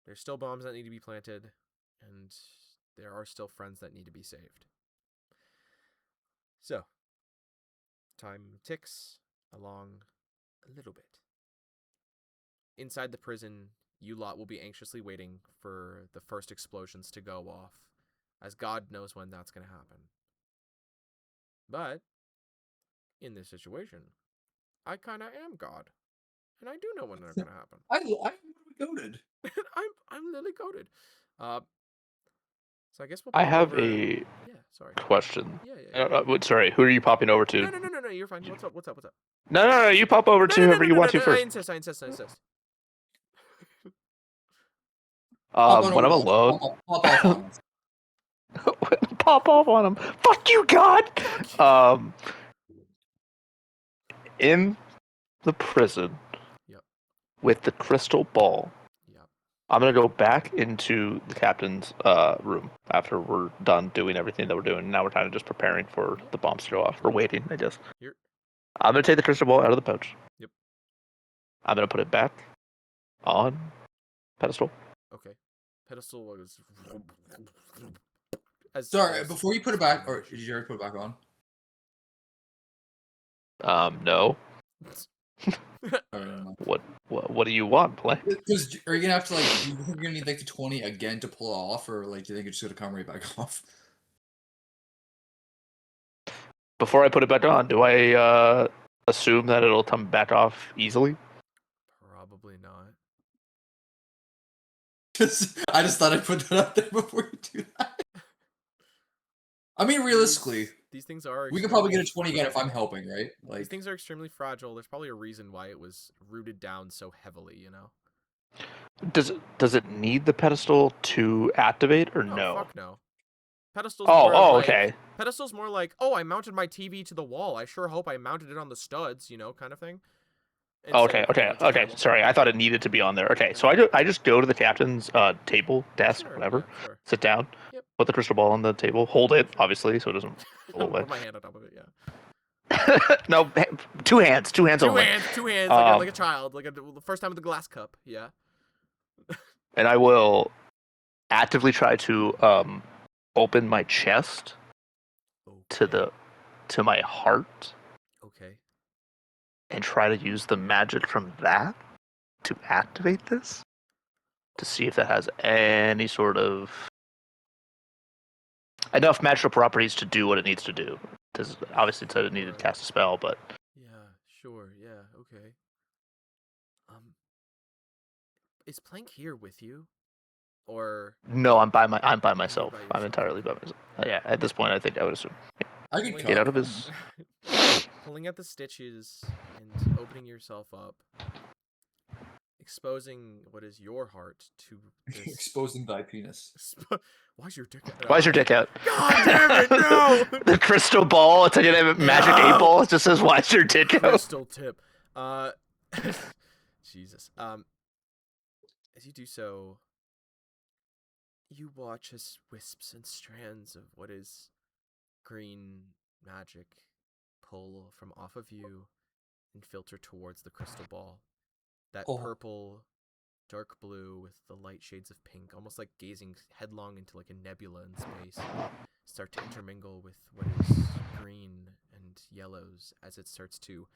there's still bombs that need to be planted, and there are still friends that need to be saved. So, time ticks along a little bit. Inside the prison, you lot will be anxiously waiting for the first explosions to go off, as God knows when that's going to happen. But, in this situation, I kind of am God, and I do know when they're going to happen. I'm goated. I'm literally goated. So I guess we'll I pop have over... a Yeah, sorry. question. Yeah. Sorry, who are you popping over to? No, you're fine. What's up? No, you pop over to whoever you want to first. I insist. When I'm alone... Pop off on us. Pop off on him. Fuck you, God! In the prison... Yep. With the crystal ball... Yep. I'm gonna go back into the captain's room after we're done doing everything that we're doing. Now we're kind of just preparing for the bombs to go off. We're waiting, I guess. Here. I'm gonna take the crystal ball out of the pouch. Yep. I'm gonna put it back on pedestal. Okay. Pedestal was... Sorry, before you put it back, or did you already put it back on? No. Right, What do you want, play? Because are you gonna have to like? Do you think you're gonna need like the 20 again to pull it off, or like do you think it's just gonna come right back off? Before I put it back on, do I assume that it'll come back off easily? Probably not. I just thought I'd put that out there before you do that. I mean, realistically, these things are... We could probably get a 20 again if I'm helping, right? Like these things are extremely fragile. There's probably a reason why it was rooted down so heavily, you know? Does it need the pedestal to activate or no? Fuck no. Pedestal's okay. Pedestal's more like, oh, I mounted my TV to the wall. I sure hope I mounted it on the studs, you know, kind of thing. Okay. Sorry, I thought it needed to be on there. Okay, so I just go to the captain's table, desk, whatever. Yeah, sure. Sit down. Yep. Put the crystal ball on the table. Hold it, obviously, so it doesn't roll away. Put my hand on top of it, yeah. No, two hands only. Two hands, like a child, like the first time with the glass cup, yeah. And I will actively try to open my chest to my heart. Okay. And try to use the magic from that to activate this, to see if that has any sort of enough magical properties to do what it needs to do. Because obviously it said it needed to cast a spell, but yeah, sure, yeah, okay. Is Plank here with you, or no? I'm by myself. I'm entirely by myself. Yeah, at this point, I think I would assume. I could get out of his. Pulling at the stitches and opening yourself up, exposing what is your heart to this... Exposing thy penis. Why's your dick out? Why is your dick out? God damn it, no! The crystal ball, it's like a magic 8-ball. It just says, why is your dick out? Crystal tip. Jesus. As you do so, you watch as wisps and strands of what is green magic pull from off of you and filter towards the crystal ball. That purple, dark blue with the light shades of pink, almost like gazing headlong into like a nebula in space, start to intermingle with what is green and yellows as it starts to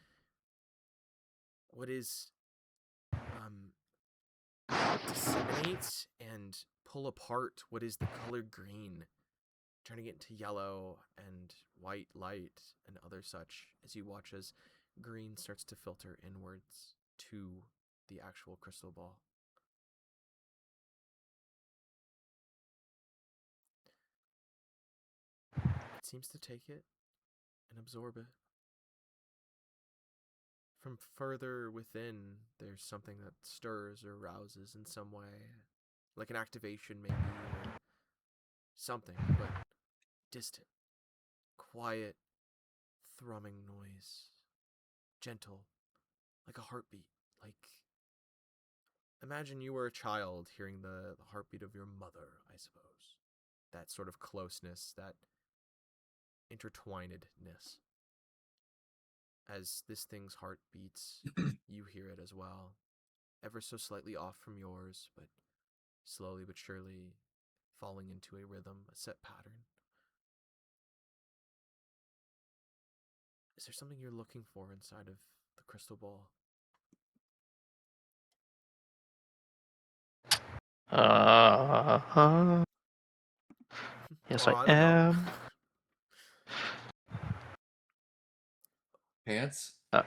disseminate and pull apart what is the color green, turning it into yellow and white light and other such, as you watch as green starts to filter inwards to the actual crystal ball. It seems to take it and absorb it. From further within, there's something that stirs or rouses in some way, like an activation maybe, or something, but distant, quiet, thrumming noise, gentle, like a heartbeat, like... Imagine you were a child hearing the heartbeat of your mother, I suppose. That sort of closeness, that intertwinedness. As this thing's heart beats, you hear it as well. Ever so slightly off from yours, but slowly but surely falling into a rhythm, a set pattern. Is there something you're looking for inside of the crystal ball? Yes, I am. Pants? I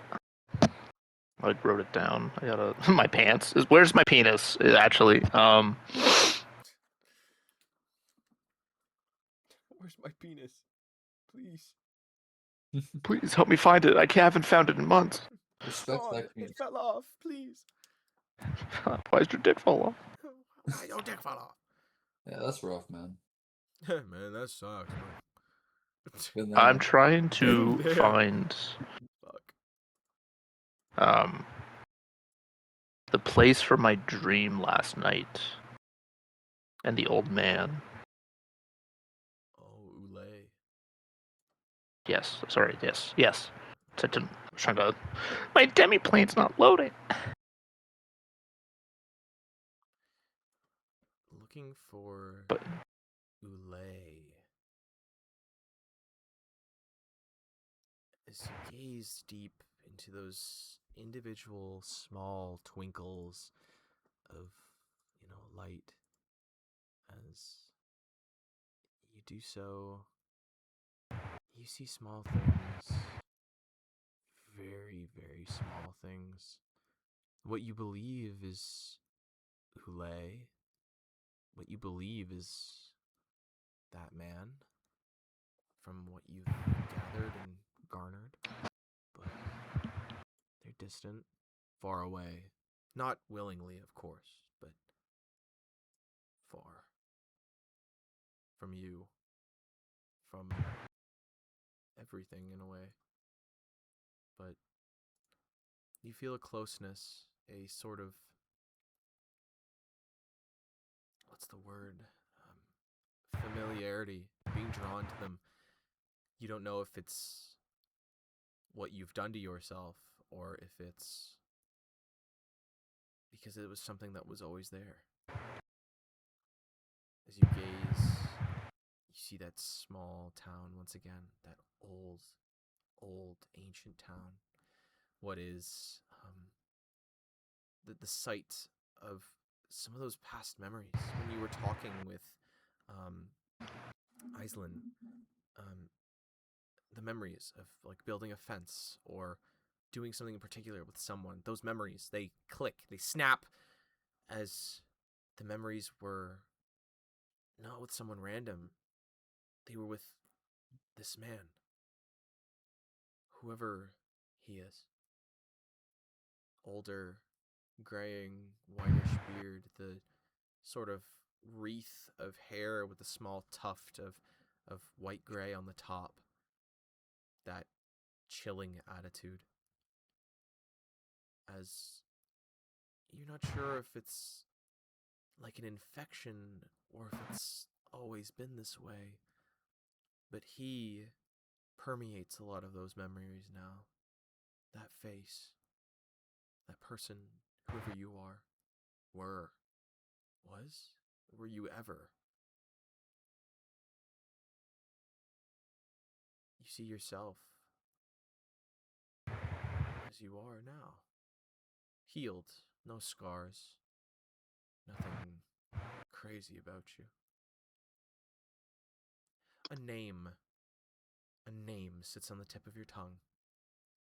wrote it down. I gotta... My pants. Where's my penis, actually? Where's my penis? Please. Please help me find it. I haven't found it in months. Respect Oh, that it community. fell off. Please. Why did your dick fall off? Why your dick fell off? Yeah, that's rough, man. Man, that sucks. Been there. I'm trying to Been there. find Fuck. the place for my dream last night. And the old man. Oh, Ulay. Yes, sorry, yes. I was trying to... My demi-plane's not loading. Looking for Ulay. As you gaze deep into those individual small twinkles of, light, as you do so, you see small things, very, very small things. What you believe is Ulay. What you believe is that man, from what you've gathered and garnered, but they're distant, far away. Not willingly, of course, but far from you, from everything in a way. But you feel a closeness, a sort of, what's the word? Familiarity, being drawn to them. You don't know if it's what you've done to yourself or if it's because it was something that was always there. As you gaze, you see that small town once again, that old, ancient town. What is the site of some of those past memories when you were talking with Iselin, the memories of like building a fence or doing something in particular with someone. Those memories, they click, they snap as the memories were not with someone random. They were with this man. Whoever he is. Older, graying, whitish beard, the sort of wreath of hair with a small tuft of white gray on the top. That chilling attitude. As you're not sure if it's like an infection or if it's always been this way. But he permeates a lot of those memories now. That face. That person, whoever you are, was? Were you ever? You see yourself as you are now. Healed, no scars, nothing crazy about you. A name sits on the tip of your tongue.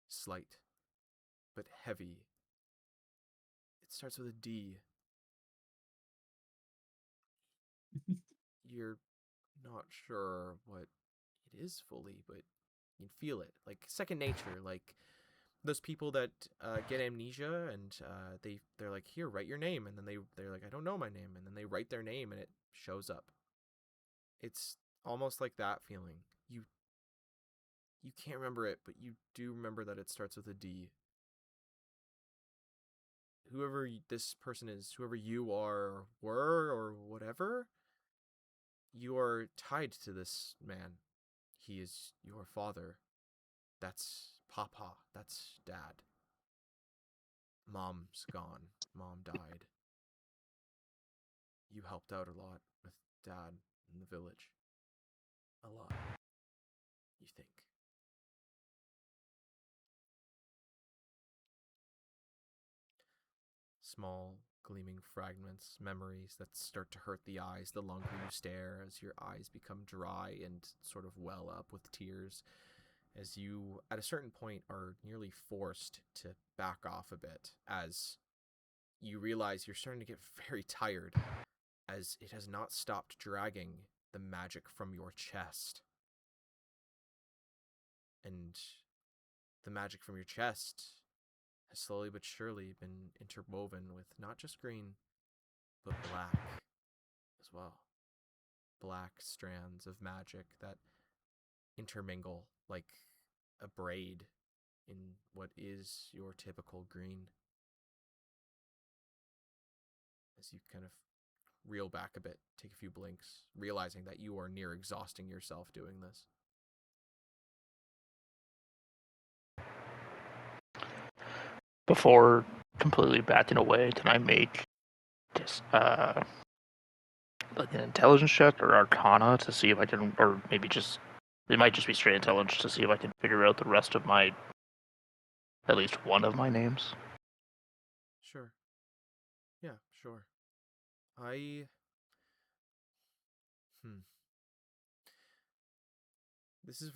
Slight, but heavy. It starts with a D. You're not sure what it is fully, but you feel it. Like second nature, like those people that get amnesia and they're like, here, write your name, and then they're like, I don't know my name, and then they write their name and it shows up. It's almost like that feeling. You can't remember it, but you do remember that it starts with a D. Whoever this person is, whoever you are, were, or whatever, you are tied to this man. He is your father. That's Papa. That's Dad. Mom's gone. Mom died. You helped out a lot with Dad in the village. A lot. You think. Small, gleaming fragments, memories that start to hurt the eyes the longer you stare, as your eyes become dry and sort of well up with tears, as you, at a certain point, are nearly forced to back off a bit, as you realize you're starting to get very tired, as it has not stopped dragging the magic from your chest. And the magic from your chest has slowly but surely been interwoven with not just green, but black as well. Black strands of magic that intermingle like a braid in what is your typical green. As you kind of reel back a bit, take a few blinks, realizing that you are near exhausting yourself doing this. Before completely backing away, can I make just like an intelligence check or arcana to see if I can, or maybe just, it might just be straight intelligence to see if I can figure out the rest of my, at least one of my names? Sure. Yeah, sure. This is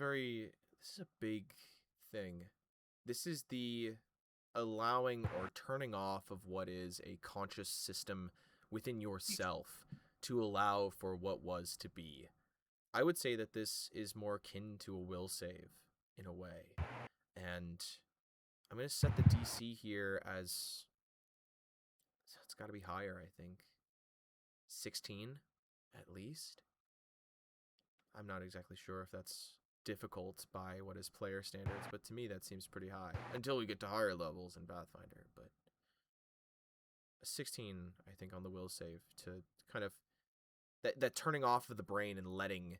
a big thing. This is the allowing or turning off of what is a conscious system within yourself to allow for what was to be. I would say that this is more akin to a will save in a way. And I'm going to set the DC here as, it's got to be higher, I think. 16 at least. I'm not exactly sure if that's difficult by what is player standards, but to me that seems pretty high until we get to higher levels in Pathfinder. But a 16, I think, on the will save to kind of that turning off of the brain and letting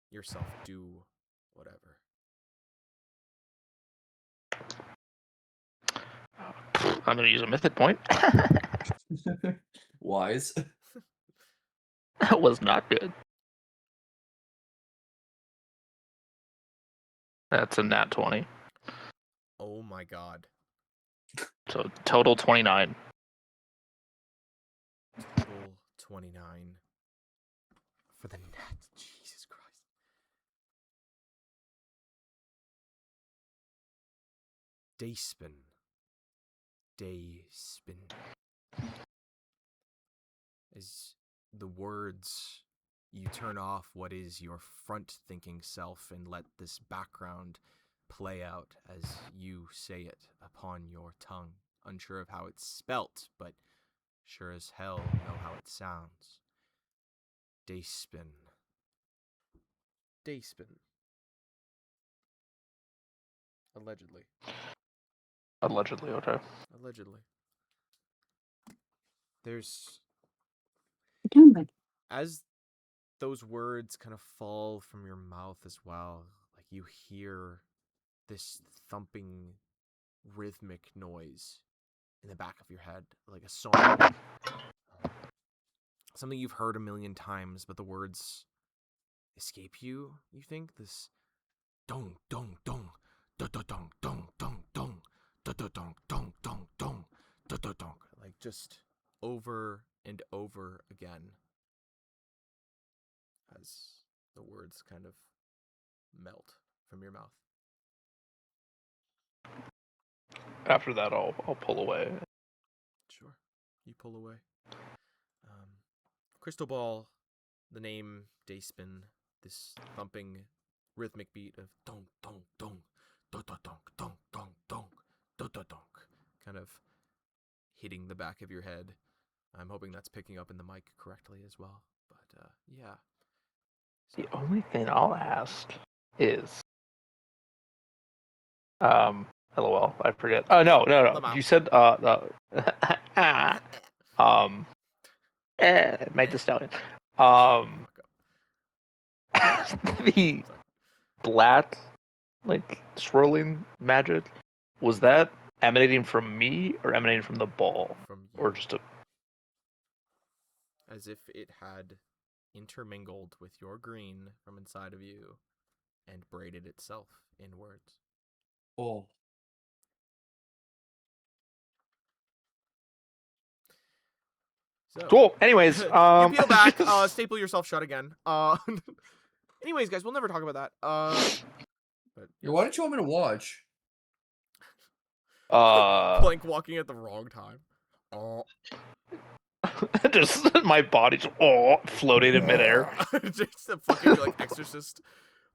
yourself do whatever. I'm going to use a mythic point. Wise. That was not good. That's a nat 20. Oh my god. So total 29. Total 29 for the net. Jesus Christ. Dayspin. As the words, you turn off what is your front-thinking self and let this background play out as you say it upon your tongue. Unsure of how it's spelt, but sure as hell know how it sounds. Dayspin. Allegedly. Allegedly, okay. Allegedly. There's... As those words kind of fall from your mouth as well, like you hear this thumping rhythmic noise in the back of your head, like a song. Something you've heard a million times, but the words escape you, you think? This dong dong dong da da dong dong dong dong da da dong dong dong dong da da dong, like just over and over again as the words kind of melt from your mouth. After that, I'll pull away. Sure. You pull away. Crystal Ball, the name Dayspin, this thumping rhythmic beat of dong dong dong da da dong dong dong dong da da dong, kind of hitting the back of your head. I'm hoping that's picking up in the mic correctly as well. But yeah. The only thing I'll ask is, LOL, I forget. Oh no. You said made the stallion. The black, like swirling magic, was that emanating from me or emanating from the ball, from you. or just a? As if it had intermingled with your green from inside of you and braided itself inwards. Oh. So, cool. Anyways, you peel back, staple yourself shut again. Anyways, guys, we'll never talk about that. But yeah, why don't you want me to watch? Blank walking at the wrong time. Just my body just floating in midair. Just a fucking like exorcist.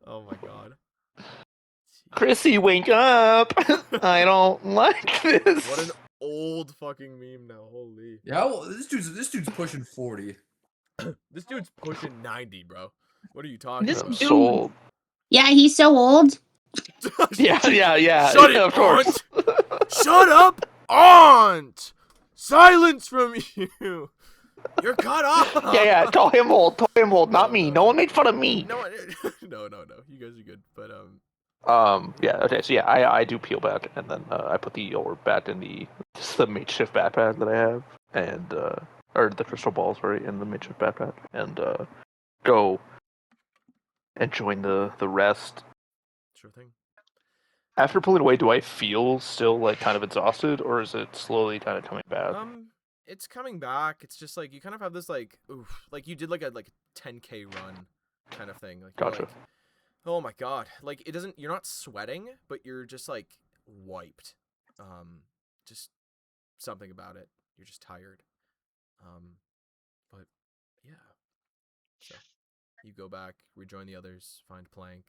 Oh my god. Chrissy, wake up! I don't like this. What an old fucking meme now. Holy. Yeah, well, this dude's pushing 40. This dude's pushing 90, bro. What are you talking This about? dude- Sold. Yeah, he's so old. Yeah. Shut it, of course. aunt! Shut up, aunt! Silence from you! You're cut off! Yeah. Call him old. Not me. No. No one made fun of me. No. You guys are good. But, Yeah. Okay. So yeah, I do peel back, and then I put the orb back in the makeshift backpack that I have, and or the crystal ball, sorry, in the makeshift backpack, and go and join the rest. sure thing. After pulling away, do I feel still like kind of exhausted, or is it slowly kind of coming back? It's coming back. It's just like you kind of have this like, oof, like you did like a 10K run kind of thing. Like, you're Gotcha. like, oh my god, like it doesn't. You're not sweating, but you're just like wiped. Just something about it. You're just tired. But yeah. So you go back, rejoin the others, find Plank.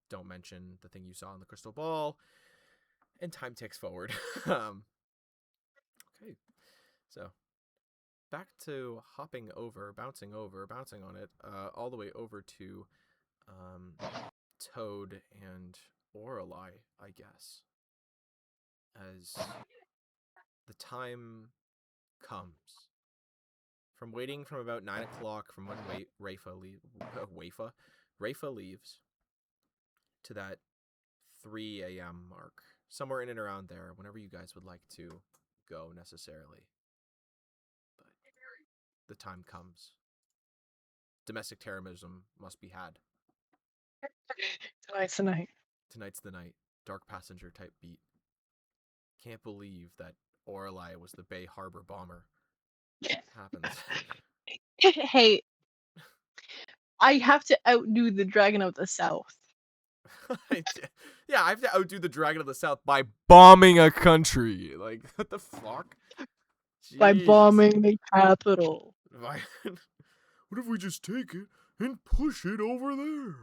Don't mention the thing you saw in the crystal ball, and time ticks forward. Okay, so back to bouncing on it, all the way over to Toad and Orelai, I guess, as the time comes. From waiting from about 9 o'clock from when Rafa leaves to that 3 a.m. mark, somewhere in and around there, whenever you guys would like to go necessarily. But the time comes. Domestic terrorism must be had. Tonight's the night. Tonight's the night. Dark passenger type beat. Can't believe that Orelai was the Bay Harbor bomber. Happens. Hey, I have to outdo the Dragon of the South. Yeah, I have to outdo the Dragon of the South by bombing a country. Like, what the fuck? By Jeez. bombing the capital. What if we just take it and push it over there?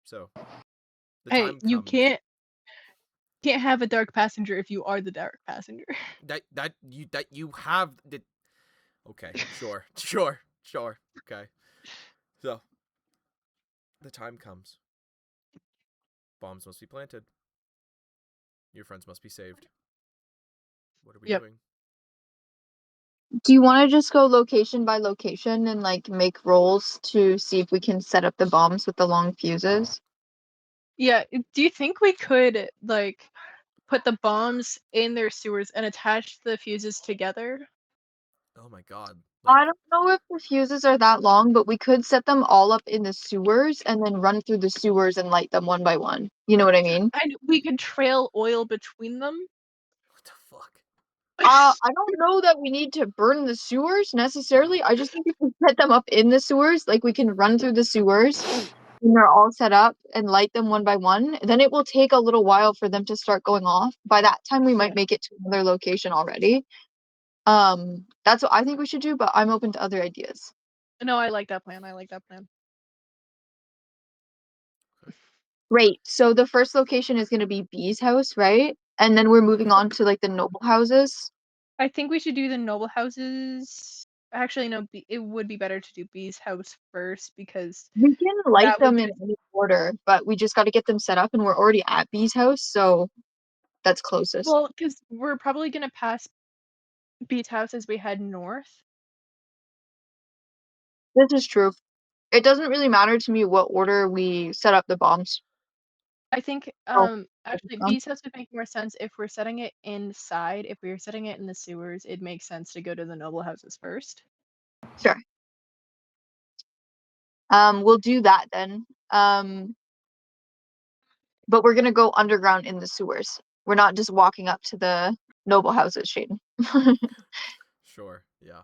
So the Hey, time you comes. can't have a dark passenger if you are the dark passenger. That you have the. Okay, sure. Okay, so the time comes. Bombs must be planted. Your friends must be saved. What are we doing? Do you want to just go location by location and like make rolls to see if we can set up the bombs with the long fuses? Yeah, do you think we could like put the bombs in their sewers and attach the fuses together? Oh my god. I don't know if the fuses are that long, but we could set them all up in the sewers and then run through the sewers and light them one by one. You know what I mean? And we could trail oil between them. What the fuck? I don't know that we need to burn the sewers necessarily. I just think we can set them up in the sewers. Like we can run through the sewers when they're all set up and light them one by one. Then it will take a little while for them to start going off. By that time, we might make it to another location already. That's what I think we should do, but I'm open to other ideas. No, I like that plan. Great. So the first location is going to be Bee's house, right? And then we're moving on to like the noble houses. I think we should do the noble houses. Actually, no, it would be better to do Bee's house first because We can light that would them be in any order, but we just got to get them set up, and we're already at Bee's house, so that's closest. well, because we're probably gonna pass Bee's house as we head north. This is true. It doesn't really matter to me what order we set up the bombs. I think Oh, actually um, Bee's house would make more sense if we're setting it inside. If we were setting it in the sewers, it makes sense to go to the noble houses first. Sure. We'll do that then. But we're gonna go underground in the sewers. We're not just walking up to the noble houses, Shaden. Sure, yeah.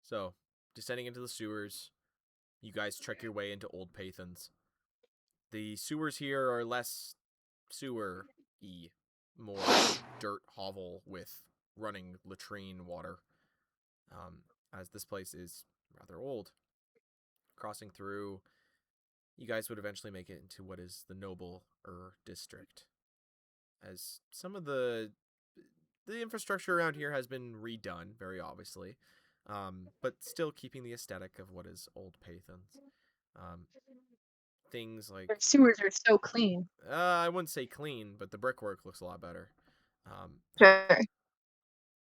So, descending into the sewers, you guys trek your way into Old Paythens. The sewers here are less sewer-y, more dirt hovel with running latrine water. as this place is rather old. Crossing through, you guys would eventually make it into what is the Noble district, as some of the infrastructure around here has been redone, very obviously, but still keeping the aesthetic of what is old Paythens. Things like Their sewers are so clean. I wouldn't say clean, but the brickwork looks a lot better. Sure.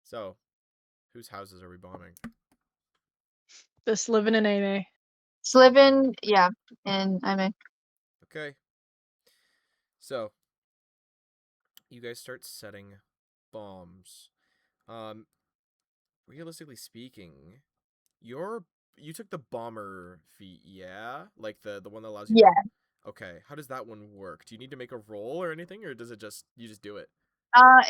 So, whose houses are we bombing? Just living in AA. Slivin, yeah, and I'm a Okay. So, you guys start setting bombs. Realistically speaking, you took the bomber feat, yeah? Like the one that allows you yeah. to... Okay, how does that one work? Do you need to make a roll or anything, or does it just you just do it?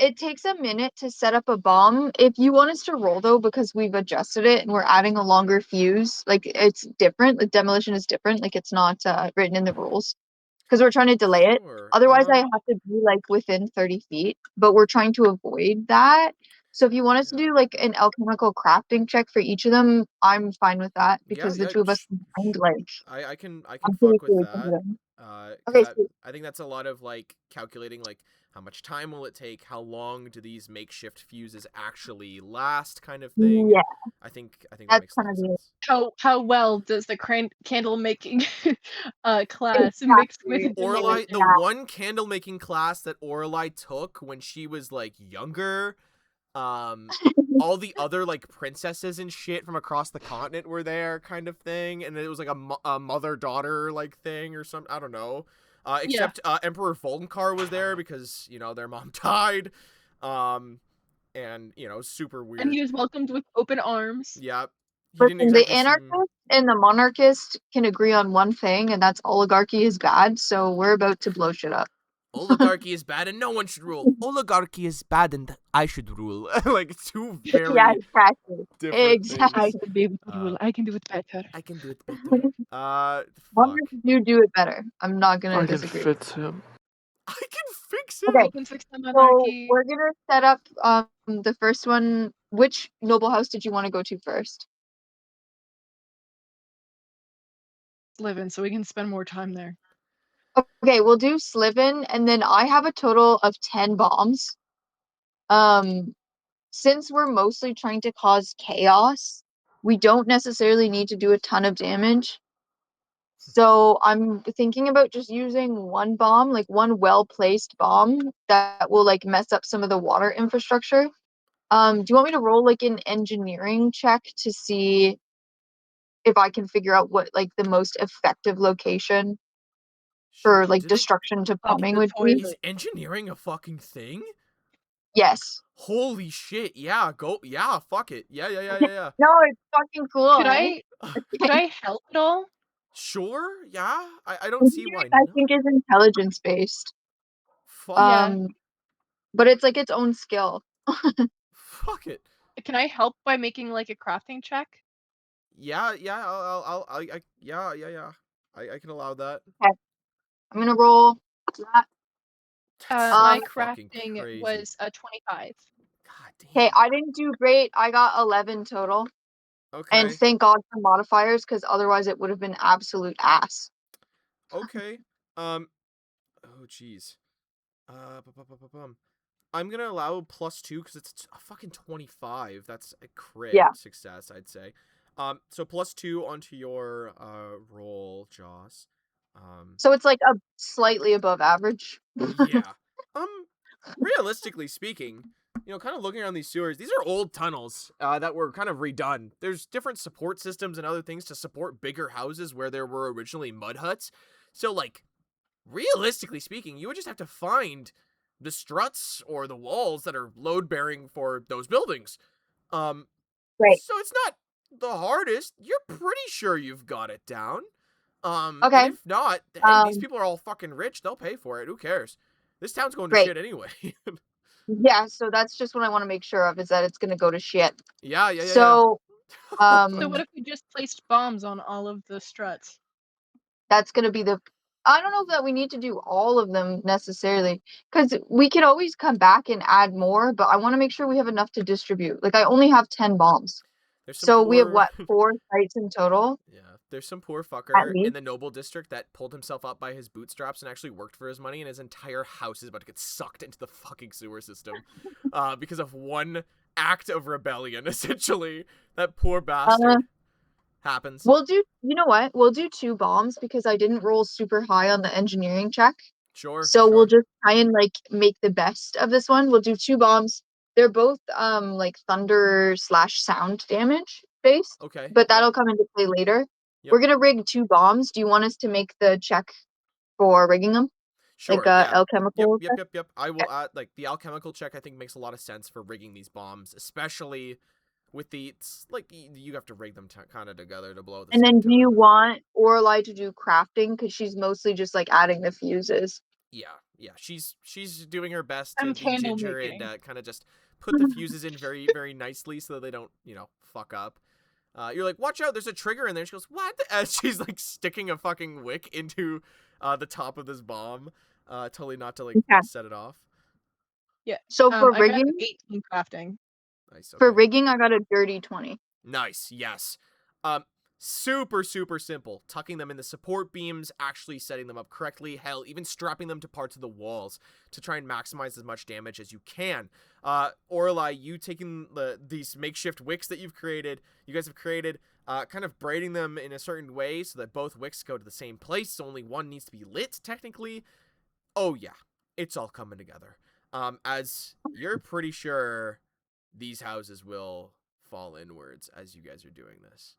It takes a minute to set up a bomb. If you want us to roll though, because we've adjusted it and we're adding a longer fuse, like it's different. The demolition is different. Like it's not written in the rules because we're trying to delay it. Sure. Otherwise, I have to be like within 30 feet, but we're trying to avoid that. So if you want us to Yeah. do like an alchemical crafting check for each of them, I'm fine with that Yeah, because the yeah. two of us combined, like I can I'm pretty fuck with sure we can do that. them. Because Okay, sweet. I think that's a lot of like calculating like how much time will it take, how long do these makeshift fuses actually last, kind of thing. Yeah, I think that that's makes a kind lot of of the sense. How well does the candle making class mix with exactly. Orlai, the demolition? one candle making class that Orlai took when she was like younger, all the other like princesses and shit from across the continent were there, kind of thing, and it was like a mother daughter like thing or something. I don't know. Except Emperor Volkar was there because their mom died, and super weird. And he was welcomed with open arms. Yeah, he didn't Listen, the exactly seem. anarchist and the monarchist can agree on one thing, and that's oligarchy is bad, so we're about to blow shit up. Oligarchy is bad and no one should rule. Oligarchy is bad and I should rule. Like two very Yeah, exactly. different Exactly. I things. can be able to rule. I can do it better. I can do it better. Fuck. Monarchs do it better. I'm not gonna I can disagree. fix him. I can fix him. Okay, I can fix the so monarchy. we're gonna set up the first one. Which noble house did you want to go to first? Live in, so we can spend more time there. Okay, we'll do Sliven, and then I have a total of 10 bombs. Since we're mostly trying to cause chaos, we don't necessarily need to do a ton of damage. So I'm thinking about just using one bomb, like one well-placed bomb that will like mess up some of the water infrastructure. Do you want me to roll like an engineering check to see if I can figure out what like the most effective location Sure. for like Did they? destruction to Off plumbing the would be? toilet. Is engineering a fucking thing? Yes. Holy shit! Yeah, go. Yeah, fuck it. Yeah. No, it's fucking cool, Could eh? I help at all? Sure. Yeah. I don't see why Engineering, I not. think, is intelligence based. Fuck. Yeah. But it's like its own skill. Fuck it. Can I help by making like a crafting check? Yeah. Yeah. I can allow that. Okay, I'm gonna roll that. That's so My fucking crafting crazy. was a 25. God damn. Okay, I didn't do great. I got 11 total. And Okay. thank God for modifiers, because otherwise it would have been absolute ass. Okay. Oh jeez. I'm gonna allow +2 because it's a fucking 25. That's a crit Yeah. success, I'd say. So +2 onto your roll, Joss. So it's like a slightly above average. Yeah. Realistically speaking, kind of looking around these sewers, these are old tunnels that were kind of redone. There's different support systems and other things to support bigger houses where there were originally mud huts. So, like, realistically speaking, you would just have to find the struts or the walls that are load bearing for those buildings. Right. So it's not the hardest. You're pretty sure you've got it down. Okay. And if not, hey, these people are all fucking rich. They'll pay for it. Who cares? This town's going to Great. shit anyway. Yeah, so that's just what I want to make sure of, is that it's gonna go to shit. Yeah. So So what if we just placed bombs on all of the struts? that's gonna be I don't know that we need to do all of them necessarily, because we could always come back and add more, but I want to make sure we have enough to distribute. Like I only have 10 bombs. There's some So we have poor what, 4 sites in total yeah, there's some poor at fucker in least? the noble district that pulled himself up by his bootstraps and actually worked for his money, and his entire house is about to get sucked into the fucking sewer system because of one act of rebellion, essentially. That poor Uh, bastard. Happens. we'll do, you know what? We'll do 2 bombs because I didn't roll super high on the engineering check. Sure, So we'll sure. just try and like make the best of this one. We'll do 2 bombs. They're both like thunder / sound damage based, Okay. but Yep. that'll come into play later. Yep. We're gonna rig 2 bombs. Do you want us to make the check for rigging them? Sure, Like yeah. alchemical check? Yep. I will add, like, the alchemical check I think makes a lot of sense for rigging these bombs, especially with the, it's like, you have to rig them kind of together to blow at the And same then do you time. want Orlai to do crafting? Because she's mostly just like adding the fuses. Yeah. She's doing her best to I'm be candle ginger and making. kind of just put the fuses in very, very nicely so that they don't, fuck up. You're like, watch out, there's a trigger in there. She goes, what? As she's like sticking a fucking wick into the top of this bomb, totally not to like Okay. set it off. Yeah. So for I got rigging, 18 crafting. Nice. for Okay. rigging, I got a dirty 20. Nice. Yes. Super simple. Tucking them in the support beams, actually setting them up correctly. Hell, even strapping them to parts of the walls to try and maximize as much damage as you can. Orlai, you taking these makeshift wicks that you guys have created, kind of braiding them in a certain way so that both wicks go to the same place. So only one needs to be lit, technically. Oh yeah, it's all coming together. As you're pretty sure these houses will fall inwards as you guys are doing this.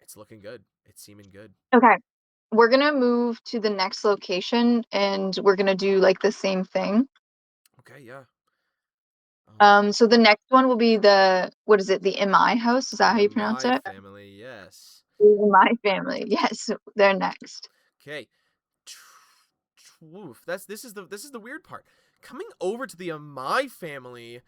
It's looking good. It's seeming good. Okay. We're gonna move to the next location and we're gonna do like the same thing. Okay, yeah. So the next one will be the, what is it? The MI house? Is that how you pronounce My it? family, yes. The MI family. Yes, they're next. Okay. This is the weird part. Coming over to the Amai family,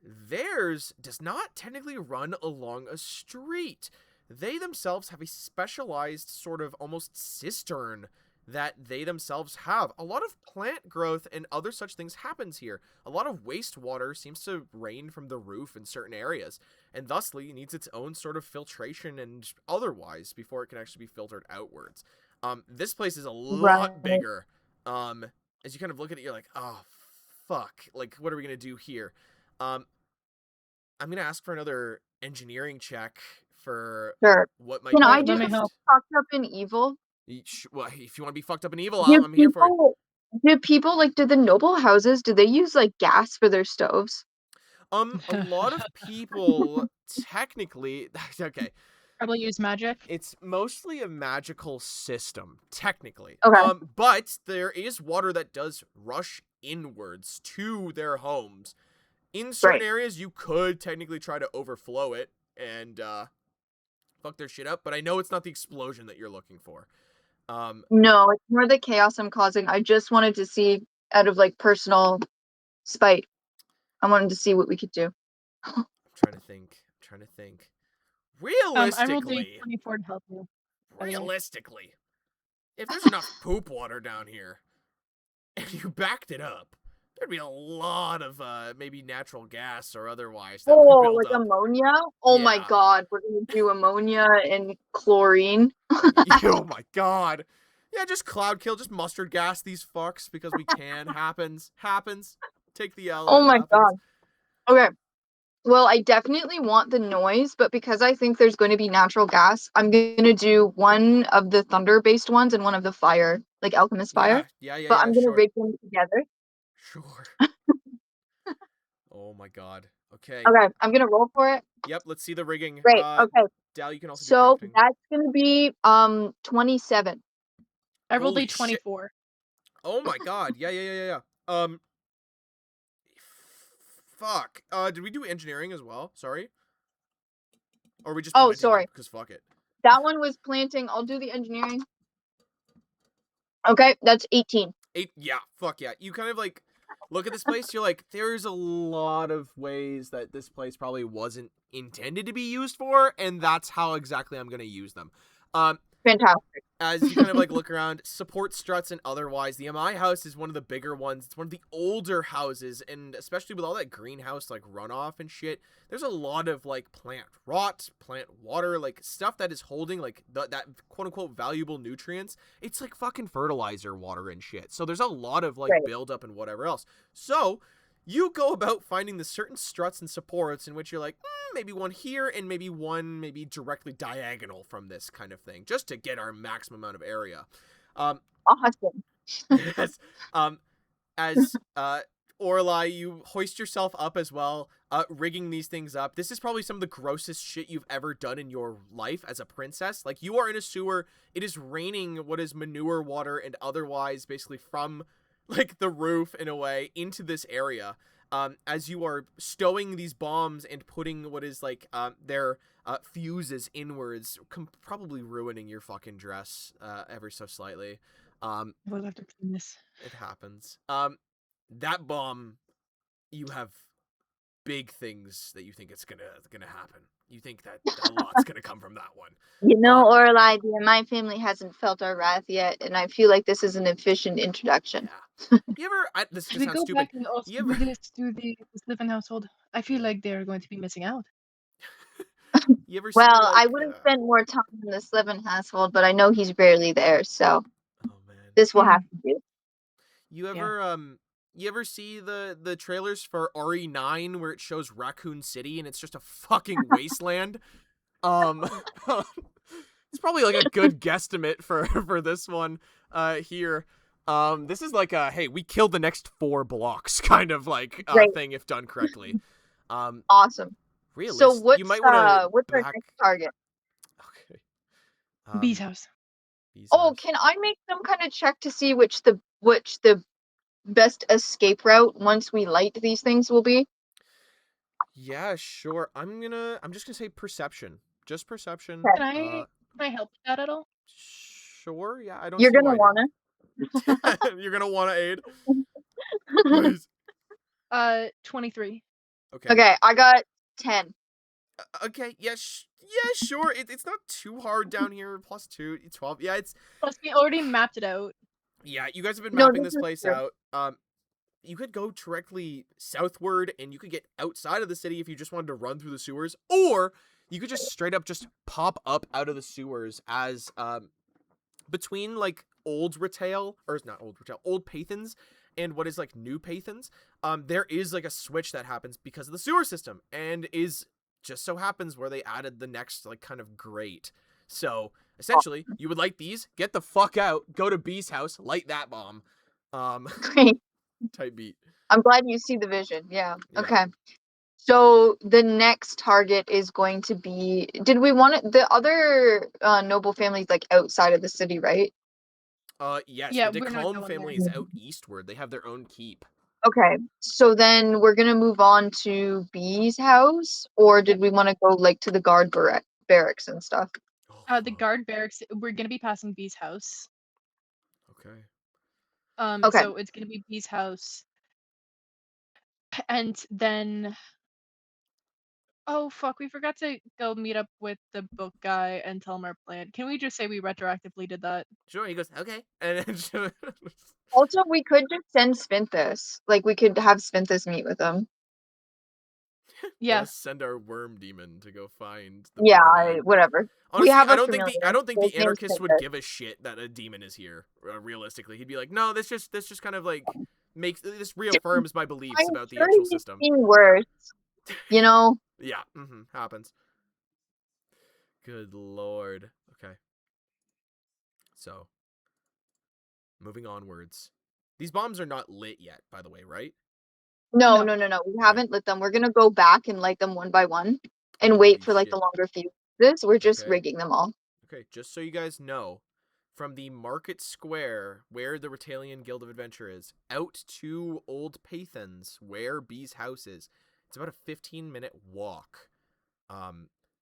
theirs does not technically run along a street. They themselves have a specialized sort of almost cistern that they themselves have. A lot of plant growth and other such things happens here. A lot of wastewater seems to rain from the roof in certain areas, and thusly needs its own sort of filtration and otherwise before it can actually be filtered outwards. This place is a lot Right. bigger. As you kind of look at it, you're like, oh, fuck. Like, what are we going to do here? I'm going to ask for another engineering check for Sure. what might Can be I the do Let me best. help. fucked up in evil? Well, if you want to be fucked up and evil, Do I'm here for it. people like, do the noble houses, do they use like gas for their stoves? A lot of people technically, okay, Probably use magic. it's mostly a magical system, technically. Okay. But there is water that does rush inwards to their homes. In certain Right. areas, you could technically try to overflow it and fuck their shit up, but I know it's not the explosion that you're looking for. No, it's more the chaos I'm causing. I just wanted to see, out of like personal spite, I wanted to see what we could do. I'm trying to think. I rolled a Realistically, 24 to help you. by the way. if there's enough poop water down here and you backed it up, there'd be a lot of maybe natural gas or otherwise that would Oh, build like up. ammonia? Oh my Yeah. god, we're gonna do ammonia and chlorine. Oh my god. Yeah, just cloud kill, just mustard gas these fucks because we can. Happens. Take the L. Oh It my happens. god. Okay. Well, I definitely want the noise, but because I think there's going to be natural gas, I'm gonna do one of the thunder-based ones and one of the fire, like alchemist fire. But I'm gonna Sure. rig them together. Sure. Oh my god. Okay. Okay, I'm gonna roll for it. Yep, let's see the rigging. Great. Okay. Dal, you can also So do crafting. that's gonna be 27. I rolled Holy a 24. Oh my god. Yeah. Fuck. Did we do engineering as well? Sorry. Or are we just Oh, planting them? sorry. Because fuck it. That one was planting. I'll do the engineering. Okay, that's 18. Fuck yeah. You kind of like look at this place, you're like, there's a lot of ways that this place probably wasn't intended to be used for, and that's how exactly I'm gonna use them. Fantastic. As you kind of like look around, support struts and otherwise, the MI house is one of the bigger ones. It's one of the older houses, and especially with all that greenhouse like runoff and shit, there's a lot of like plant rot, plant water, like stuff that is holding like that quote unquote valuable nutrients. It's like fucking fertilizer water and shit. So there's a lot of like buildup and whatever else. So you go about finding the certain struts and supports in which you're like, maybe one here and maybe one maybe directly diagonal from this kind of thing, just to get our maximum amount of area. Awesome. Yes. As Orlai, you hoist yourself up as well, rigging these things up. This is probably some of the grossest shit you've ever done in your life as a princess. Like, you are in a sewer. It is raining what is manure water and otherwise basically from like the roof in a way into this area. As you are stowing these bombs and putting what is like their fuses inwards, probably ruining your fucking dress ever so slightly. We'll have to clean this. It happens. That bomb, you have big things that you think it's gonna happen. You think that a lot's gonna come from that one. You know, Orlai, my family hasn't felt our wrath yet, and I feel like this is an efficient introduction. Yeah. You ever? This Should just we sounds go stupid. back and also do this to the Sliven household? I feel like they're going to be missing out. You ever Well, see, like, I would have spent more time in the Sliven household, but I know he's rarely there, so this will have to do. You ever see the trailers for RE9 where it shows Raccoon City and it's just a fucking wasteland? It's probably like a good guesstimate for this one here. This is like a, hey, we killed the next 4 blocks kind of like thing if done correctly. Awesome. So what's our next target? Okay. Bee's house. Can I make some kind of check to see which the best escape route once we light these things will be? Yeah, sure. I'm just gonna say perception. Just perception. Can I help with that at all? Sure. Yeah, I don't. You're gonna wanna. You're gonna wanna aid. Please. 23. Okay, I got 10. Okay. Yeah. Sure. It's not too hard down here. +2, 12. Yeah. It's. Plus, we already mapped it out. Yeah, you guys have been mapping this place out. You could go directly southward and you could get outside of the city if you just wanted to run through the sewers, or you could just straight up just pop up out of the sewers as between like old Paythens and what is like new Paythens, there is like a switch that happens because of the sewer system and is just so happens where they added the next like kind of grate. So essentially you would light these, get the fuck out, go to B's house, light that bomb. Great. Type beat. I'm glad you see the vision. Yeah. Okay. So the next target is going to be, did we want it, the other noble families like outside of the city, right? Yes, yeah, the DeCalm family is out eastward. They have their own keep. Okay, so then we're gonna move on to B's house, or did we want to go like to the guard barracks and stuff? The guard barracks, we're gonna be passing B's house. Okay. Okay. So it's gonna be B's house. And then oh fuck, we forgot to go meet up with the book guy and tell him our plan. Can we just say we retroactively did that? Sure, he goes, okay. And then Also, we could just send Sphinthus. Like, we could have Sphinthus meet with him. Yeah. Let's send our worm demon to go find the whatever. Honestly, I don't think the anarchist would give a shit that a demon is here. Realistically, he'd be like, no, this just kind of like this reaffirms my beliefs about the actual system. Seen worse, you know. Yeah, happens. Good lord. Okay. So, moving onwards. These bombs are not lit yet, by the way, right? No. We haven't lit them. We're gonna go back and light them one by one and wait for like the longer fuses. We're just rigging them all. Okay, just so you guys know, from the market square where the Retalian Guild of Adventure is, out to Old Paythens, where B's house is, it's about a 15-minute walk.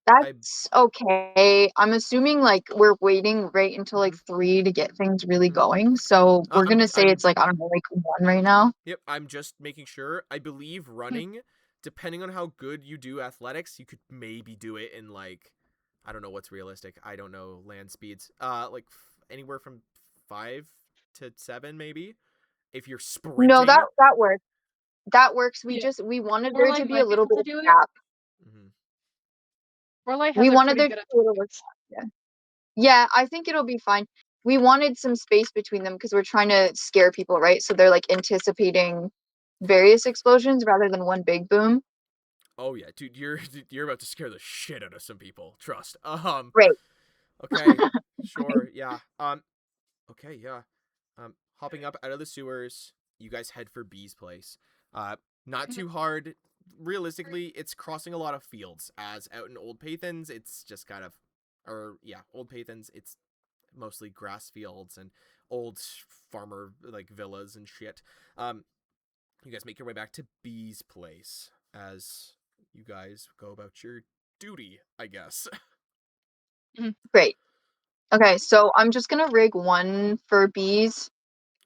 That's okay. I'm assuming like we're waiting right until like 3 to get things really going. So we're gonna say it's like, I don't know, like 1 right now. Yep, I'm just making sure. I believe running, depending on how good you do athletics, you could maybe do it in like, I don't know what's realistic. I don't know land speeds. Like anywhere from 5 to 7 maybe. If you're No, sprinting. that works. That works. We wanted there Orlai to be might a little able bit to of do it. gap. Orlai has We a wanted pretty there good to at be a little bit. Yeah. Yeah, I think it'll be fine. We wanted some space between them because we're trying to scare people, right? So they're like anticipating various explosions rather than one big boom. Oh yeah, dude, you're about to scare the shit out of some people. Trust. Great. Okay. Sure. Yeah. Okay. Yeah. Hopping up out of the sewers, you guys head for B's place. Not too hard. Realistically, it's crossing a lot of fields. As out in Old Paythens, it's just kind of, Old Paythens. It's mostly grass fields and old farmer like villas and shit. You guys make your way back to B's place as you guys go about your duty, I guess. Great. Okay, so I'm just gonna rig one for bees.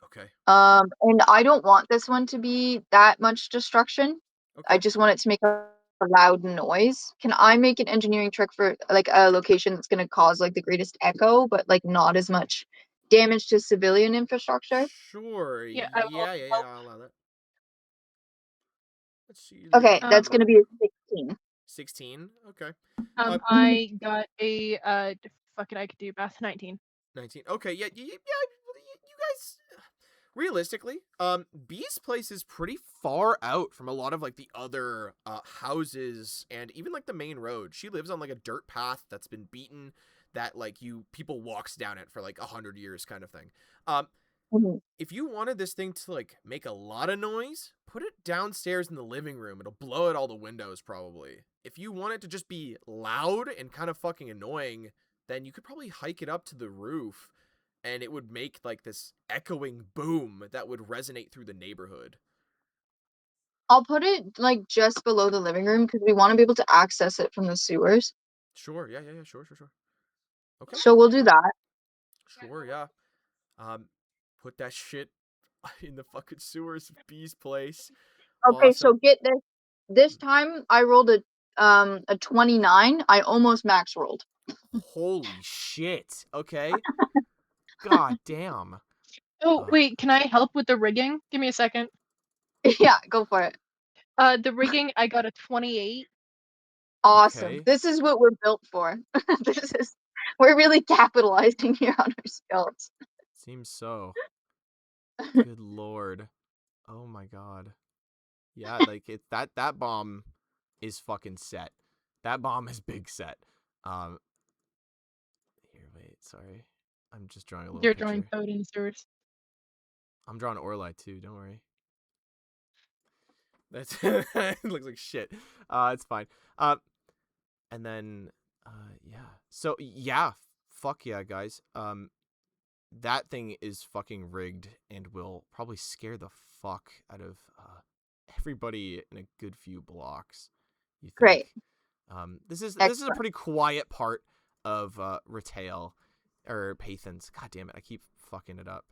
Okay. And I don't want this one to be that much destruction. Okay. I just want it to make a loud noise. Can I make an engineering trick for like a location that's gonna cause like the greatest echo, but like not as much damage to civilian infrastructure? Sure. Yeah, I will help. I'll allow that. Let's see. Okay, that's Um, gonna be a 16. 16. Okay. I got a fucking I could do math 19. 19. Okay. Yeah. You guys. Realistically, B's place is pretty far out from a lot of like the other houses and even like the main road. She lives on like a dirt path that's been beaten, that like people walks down it for like 100 years kind of thing. If you wanted this thing to like make a lot of noise, put it downstairs in the living room. It'll blow out all the windows probably. If you want it to just be loud and kind of fucking annoying, then you could probably hike it up to the roof and it would make like this echoing boom that would resonate through the neighborhood. I'll put it like just below the living room because we want to be able to access it from the sewers. Sure. Yeah. Sure. Okay. So we'll do that. Sure. Yeah. Put that shit in the fucking sewers of B's place. Okay, so Awesome. get this. This time I rolled a 29. I almost max rolled. Holy shit. Okay. God damn. Oh, wait, can I help with the rigging? Give me a second. Yeah, go for it. The rigging, I got a 28. Awesome. Okay. This is what we're built for. We're really capitalizing here on our skills. Seems so. Good lord. Oh my god. Yeah, like that bomb is fucking set. That bomb is big set. Here, wait, sorry. I'm just drawing a little You're drawing picture. code in sewers. I'm drawing Orlai too, don't worry. That's it looks like shit. It's fine. And then yeah. So yeah, fuck yeah, guys. That thing is fucking rigged and will probably scare the fuck out of everybody in a good few blocks. You think? Great. This is a Excellent. pretty quiet part of retail or Paythens. God damn it, I keep fucking it up.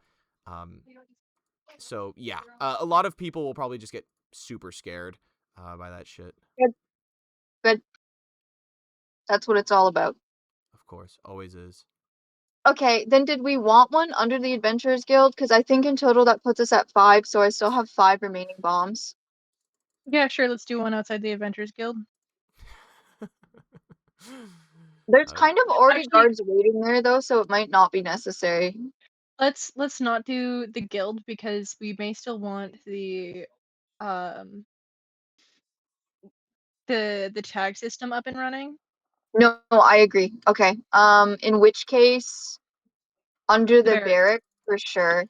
So yeah, a lot of people will probably just get super scared by that shit. Good. That's what it's all about. Of course, always is. Okay, then did we want one under the Adventurers Guild? Because I think in total that puts us at 5, so I still have 5 remaining bombs. Yeah, sure, let's do one outside the Adventurers Guild. There's kind of already Actually, guards waiting there though, so it might not be necessary. let's not do the guild because we may still want the tag system up and running. No, I agree. Okay. In which case, under the barrack for sure.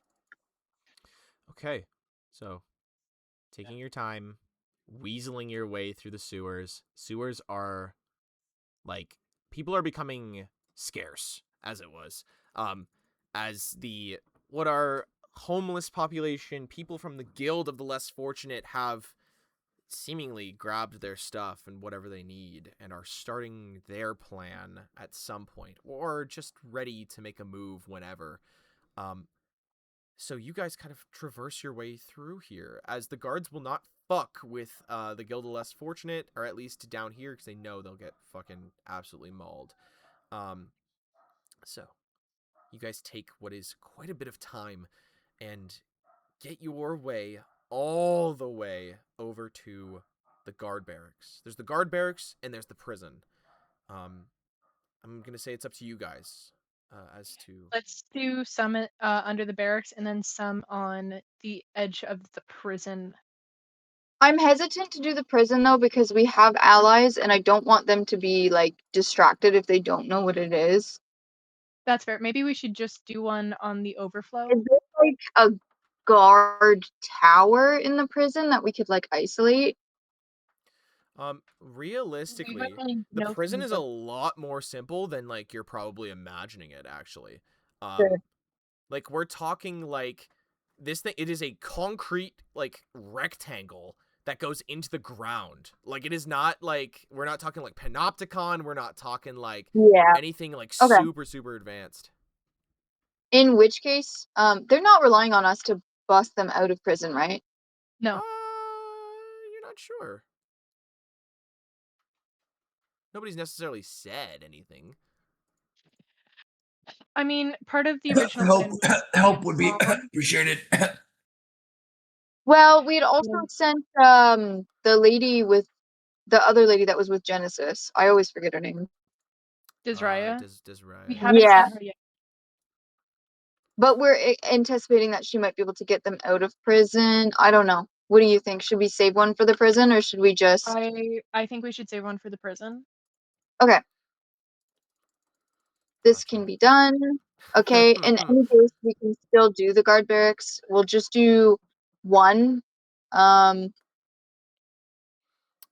Okay, so taking your time, weaseling your way through the sewers. Sewers are like people are becoming scarce, as it was. As the what are homeless population, people from the guild of the less fortunate have seemingly grabbed their stuff and whatever they need and are starting their plan at some point or just ready to make a move whenever. So you guys kind of traverse your way through here as the guards will not fuck with the guild of less fortunate, or at least down here, because they know they'll get fucking absolutely mauled. So you guys take what is quite a bit of time and get your way all the way over to the guard barracks. There's the guard barracks and there's the prison. I'm gonna say it's up to you guys as to. Let's do some under the barracks and then some on the edge of the prison. I'm hesitant to do the prison though because we have allies and I don't want them to be like distracted if they don't know what it is. That's fair. Maybe we should just do one on the overflow. Is there like a guard tower in the prison that we could like isolate? Realistically, really the know prison from is the- a lot more simple than like you're probably imagining it actually. Sure. Like we're talking like this thing, it is a concrete like rectangle that goes into the ground. Like it is not like, we're not talking like panopticon, we're not talking like Yeah. anything like Okay. super advanced. In which case, they're not relying on us to bust them out of prison, right? No. You're not sure. Nobody's necessarily said anything. I mean, part of the original plan was help would be bomb. appreciated. Well, we'd also sent the lady with the other lady that was with Genesis. I always forget her name. Desraya. Desraya. We haven't Yeah. seen her yet. But we're anticipating that she might be able to get them out of prison. I don't know. What do you think? Should we save one for the prison or should we just I think we should save one for the prison. Okay. This Gotcha. can be done. Okay, in any case, we can still do the guard barracks. We'll just do one. One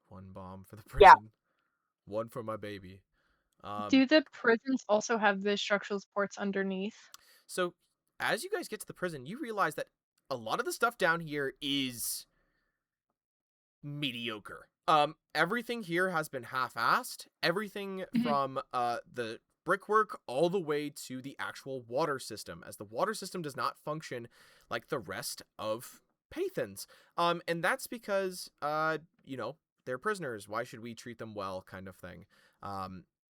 bomb for the prison. Yeah. One for my baby. Do the prisons also have the structural supports underneath? So, as you guys get to the prison, you realize that a lot of the stuff down here is mediocre. Everything here has been half-assed. Everything from the brickwork all the way to the actual water system, as the water system does not function like the rest of Paythens. And that's because, you know, they're prisoners. Why should we treat them well, kind of thing.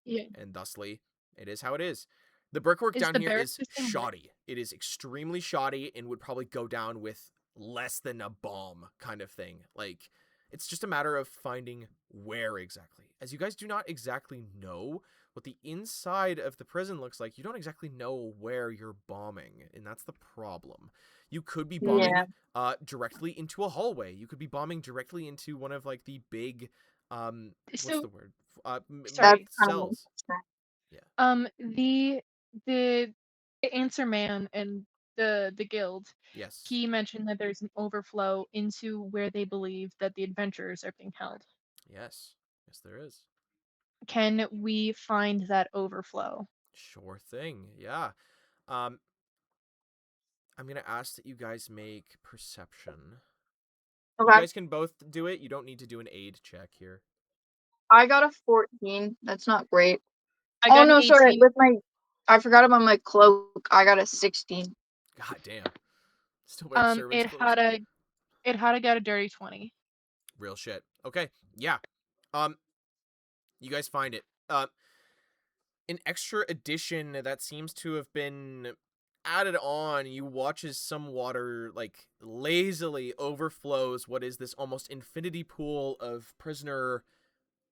Yeah. And thusly, it is how it is. The brickwork Is down the here barrack is system lit? shoddy. It is extremely shoddy and would probably go down with less than a bomb, kind of thing. Like, it's just a matter of finding where exactly. As you guys do not exactly know what the inside of the prison looks like, you don't exactly know where you're bombing, and that's the problem. You could be bombing directly into a hallway. You could be bombing directly into one of like the big what's the word? Sorry. Cells. The answer man and the guild. Yes. He mentioned that there's an overflow into where they believe that the adventurers are being held. Yes. Yes, there is. Can we find that overflow? Sure thing. Yeah. I'm gonna ask that you guys make perception. Okay. You guys can both do it. You don't need to do an aid check here. I got a 14. That's not great. I got Oh no, an sorry. 18. With I forgot about my cloak. I got a 16. God damn. Still wearing servant's clothes. It had to get a dirty 20. Real shit. Okay. Yeah. You guys find it. An extra addition that seems to have been added on. You watch as some water like lazily overflows what is this almost infinity pool of prisoner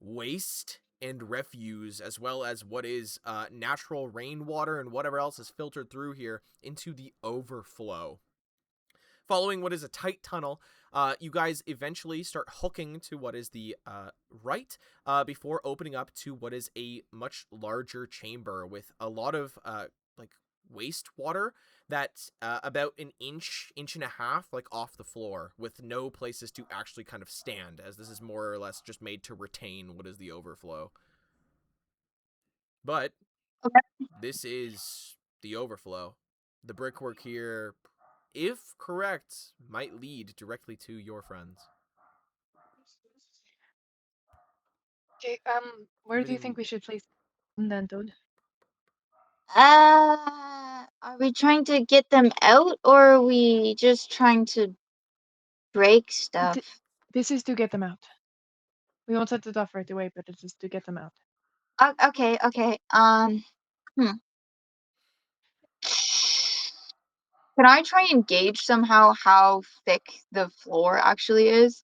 waste and refuse, as well as what is natural rainwater and whatever else is filtered through here into the overflow. Following what is a tight tunnel, you guys eventually start hooking to what is the right before opening up to what is a much larger chamber with a lot of like wastewater that's about an inch and a half like off the floor, with no places to actually kind of stand, as this is more or less just made to retain what is the overflow. But this is the overflow. The brickwork here, if correct, might lead directly to your friends. Okay, where do you think we should place then, dude? Are we trying to get them out or are we just trying to break stuff? This is to get them out. We won't set it off right away, but it's just to get them out. Okay. Can I try and gauge somehow how thick the floor actually is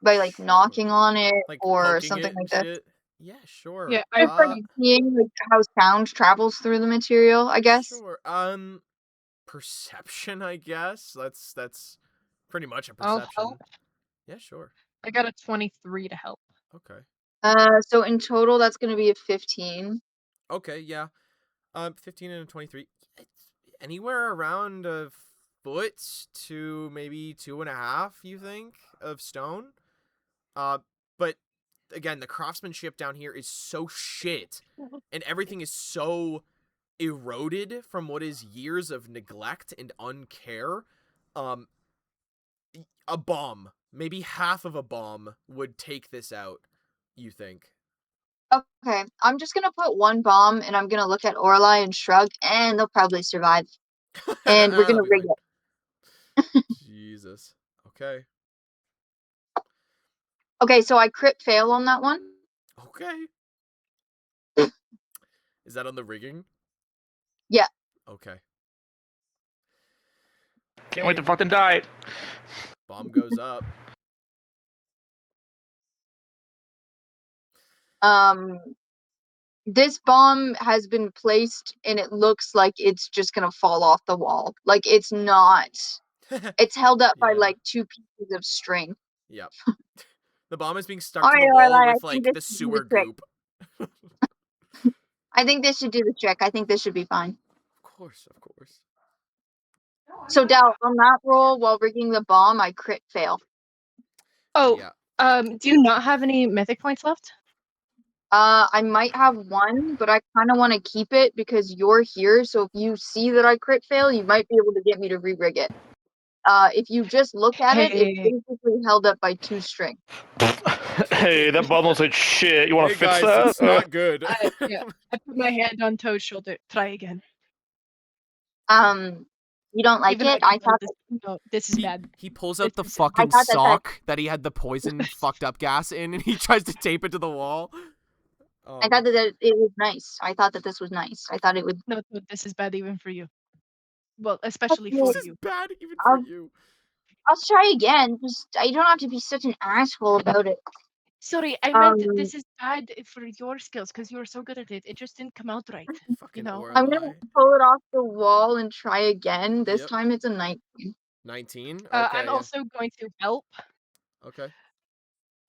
by like knocking Sure. on it Like or poking something it and like this? shit. Yeah, sure. Yeah, Just like seeing like how sound travels through the material, I guess. Sure. Perception, I guess. That's pretty much a I'll perception. help. Yeah, sure. I got a 23 to help. Okay. So in total that's gonna be a 15. Okay, yeah. 15 and a 23. It's anywhere around a foot to maybe 2.5, you think, of stone. But again, the craftsmanship down here is so shit, and everything is so eroded from what is years of neglect and uncare. A bomb, maybe half of a bomb, would take this out, you think? Okay, I'm just gonna put one bomb and I'm gonna look at Orlai and shrug, and they'll probably survive. And we're gonna That'll be rig fine. it. Jesus. Okay. Okay, so I crit fail on that one. Okay. Is that on the rigging? Yeah. Okay. Can't wait to fucking die. Bomb goes up. This bomb has been placed and it looks like it's just gonna fall off the wall. Like it's not. It's held up by Yeah. like 2 pieces of string. Yep. The bomb is being stuck to Alright, the wall Orlai, I with think like this the should do the sewer trick. goop. I think this should do the trick. I think this should be fine. Of course, of course. So Del, on that roll while rigging the bomb, I crit fail. Oh, yeah. Do you not have any mythic points left? I might have one, but I kind of want to keep it because you're here. So if you see that I crit fail, you might be able to get me to re-rig it. If you just look at it, it's Hey. basically held up by 2 string. Hey, that bomb looks like shit. You want Hey to fix guys, that? it's not good. Yeah, I put my hand on Toad's shoulder. Try again. You don't like Even though it? I thought this is bad. He pulls out the This is- fucking I thought that- sock that he had the poison fucked up gas in, and he tries to tape it to the wall. I thought that it was nice. I thought that this was nice. I thought it would. No, this is bad even for you. Well, especially for This is you. bad even for I'll, you. I'll try again. Just I don't have to be such an asshole about it. Sorry, I meant this is bad for your skills because you were so good at it. It just didn't come out right. Fucking You know. I'm gonna pull it off the wall and try again. This Yep. time it's a 19. 19? Okay. I'm also going to help. Okay.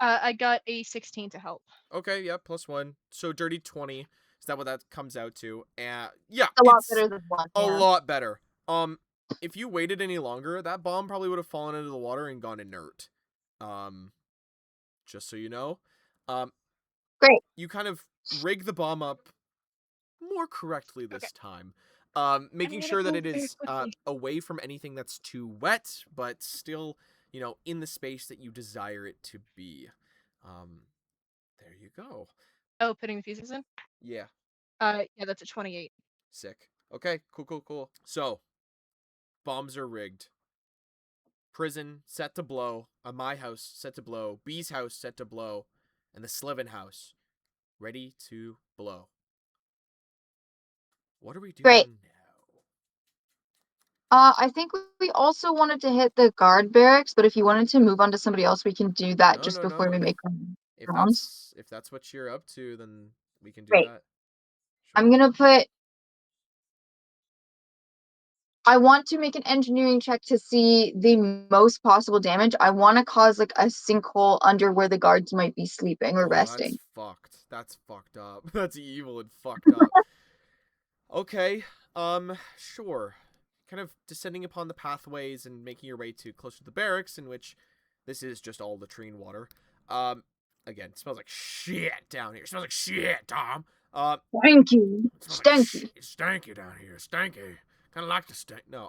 I got a 16 to help. Okay, yeah, +1. So dirty 20. Is that what that comes out to? Yeah, A lot it's better than 1. a Yeah. lot better. If you waited any longer, that bomb probably would have fallen into the water and gone inert. Just so you know. Great. You kind of rig the bomb up more correctly this time. Making sure that it is away from anything that's too wet, but still, in the space that you desire it to be. There you go. Oh, putting the pieces in? Yeah. Yeah, that's a 28. Sick. Okay, cool. So, bombs are rigged. Prison set to blow. My house set to blow. B's house set to blow. And the Slivin house ready to blow. What are we doing Great. now? I think we also wanted to hit the guard barracks, but if you wanted to move on to somebody else, we can do that before we make rounds. If that's what you're up to, then we can do Great. that. Sure. I'm gonna put. I want to make an engineering check to see the most possible damage. I want to cause like a sinkhole under where the guards might be sleeping or resting. That's fucked up. That's evil and fucked up. Okay. Sure. Kind of descending upon the pathways and making your way to closer to the barracks, in which this is just all latrine water. Again, it smells like shit down here. It smells like shit, Tom. Stanky. It's stanky down here. Stanky. Kind of like the stank. No,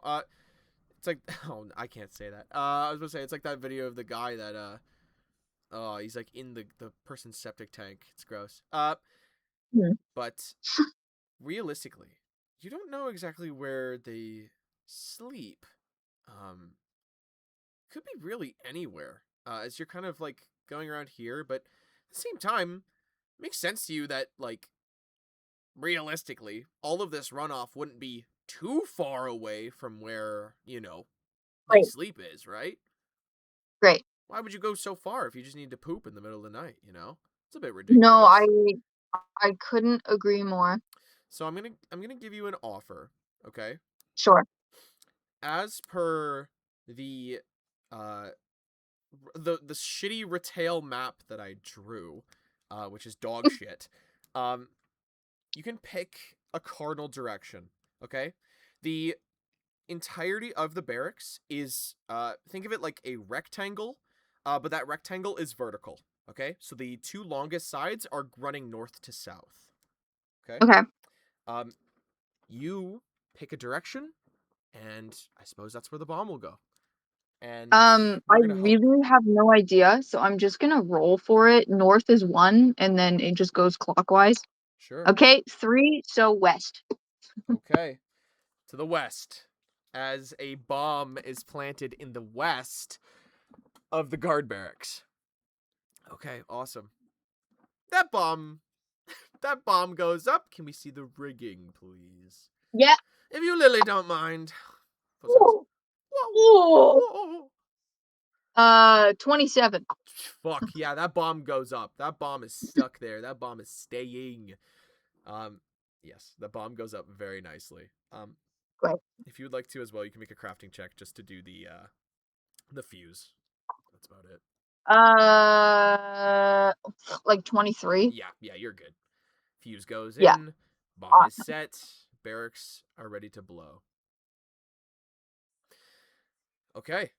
it's like, oh, I can't say that. I was gonna say, it's like that video of the guy that, he's like in the person's septic tank. It's gross. But realistically, you don't know exactly where they sleep. Could be really anywhere. As you're kind of like going around here, but at the same time, makes sense to you that, like, realistically, all of this runoff wouldn't be too far away from where, you know, the Right. sleep is, right? Great. Why would you go so far if you just need to poop in the middle of the night, you know? It's a bit ridiculous. No, I couldn't agree more. So I'm gonna give you an offer, okay? Sure. As per the the shitty retail map that I drew, which is dog shit, you can pick a cardinal direction, okay? The entirety of the barracks is, think of it like a rectangle, but that rectangle is vertical, okay? So the two longest sides are running north to south, okay? Okay. You pick a direction, and I suppose that's where the bomb will go. And I we're gonna hope. really have no idea, so I'm just gonna roll for it. North is 1, and then it just goes clockwise. Sure. Okay, 3, so west. Okay. To the west, as a bomb is planted in the west of the guard barracks. Okay, awesome. That bomb goes up. Can we see the rigging, please? Yeah. If you Lily don't mind. Whoa. Whoa. 27. Fuck, yeah, that bomb goes up. That bomb is stuck there. That bomb is staying. Yes, the bomb goes up very nicely. Great. If you would like to as well, you can make a crafting check just to do the fuse. That's about it. Like 23. Yeah, you're good. Fuse goes Yeah. in. Bomb is set. Barracks are ready to blow. Okay.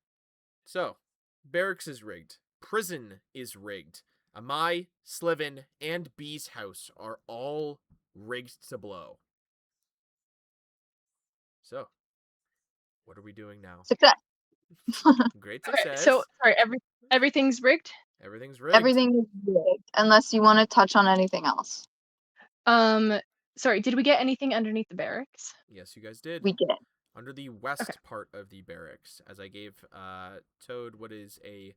So, barracks is rigged. Prison is rigged. Amai, Slivin, and B's house are all rigged to blow. So, what are we doing now? Success. Great Okay, success. so sorry, everything's rigged. Everything's rigged. Everything is rigged, unless you want to touch on anything else. Sorry, did we get anything underneath the barracks? Yes, you guys did. We did. Under the west Okay. part of the barracks, as I gave Toad what is a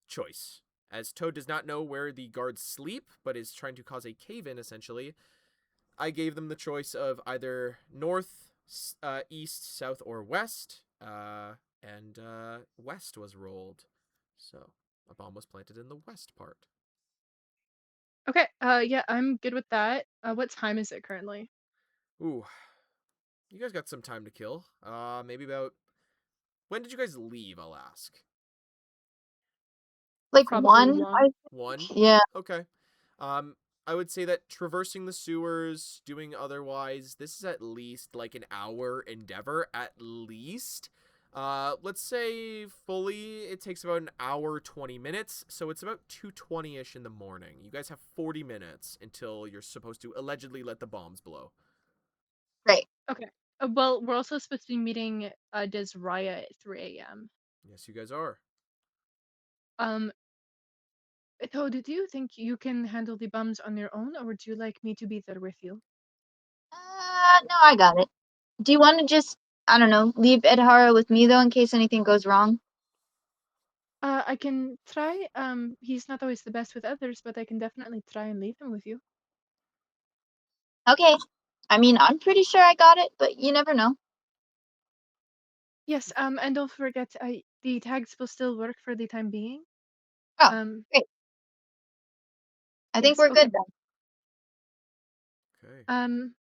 choice. As Toad does not know where the guards sleep, but is trying to cause a cave-in, essentially, I gave them the choice of either north, east, south, or west, and west was rolled. So, a bomb was planted in the west part. Okay, yeah, I'm good with that. What time is it currently? Ooh. You guys got some time to kill. Maybe about... When did you guys leave, I'll ask? Like Probably 1, one. I think. 1? Yeah. Okay. I would say that traversing the sewers, doing otherwise, this is at least like an hour endeavor, at least. Let's say fully it takes about an hour, 20 minutes, so it's about 2:20-ish in the morning. You guys have 40 minutes until you're supposed to allegedly let the bombs blow. Great. Okay. Well, we're also supposed to be meeting Desraya at 3 a.m. Yes, you guys are. Toad, do you think you can handle the bombs on your own, or would you like me to be there with you? No, I got it. Do you want to just, I don't know, leave Edhara with me, though, in case anything goes wrong? I can try. He's not always the best with others, but I can definitely try and leave him with you. Okay. I mean, I'm pretty sure I got it, but you never know. Yes, and don't forget, the tags will still work for the time being. Oh, great. I think yes, we're okay. good then. Okay.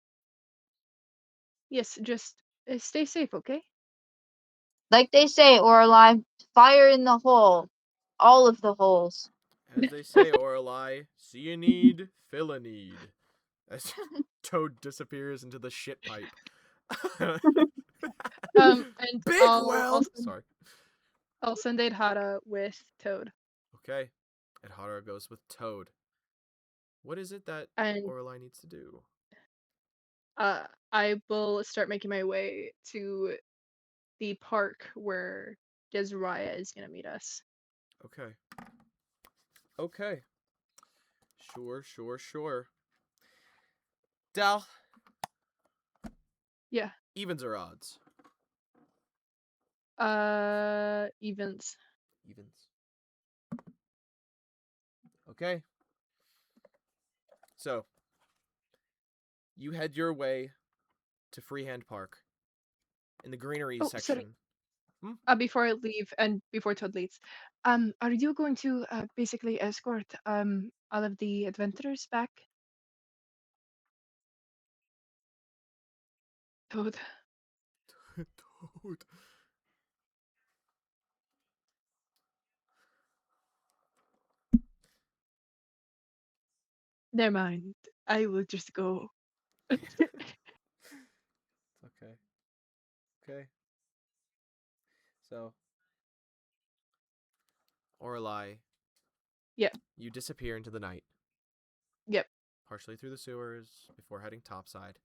Yes, just stay safe, okay? Like they say, Orlai, fire in the hole. All of the holes. As they say, Orlai, see a need, fill a need. As Toad disappears into the shit pipe. And Big well. Sorry. I'll send Adhara with Toad. Okay. Adhara goes with Toad. What is it that And Orlai needs to do? I will start making my way to the park where Desiraya is gonna meet us. Okay. Okay. Sure. Dal. Yeah. Evens or odds? Evens. Evens. Okay. So, you head your way to Freehand Park in the greenery Oh, sorry. section. Before I leave and before Todd leaves, are you going to basically escort all of the adventurers back? Toad. Toad. Never mind. I will just go. Okay. Okay. So, Orlai, Yeah. you disappear into the night. Yep. Partially through the sewers before heading topside,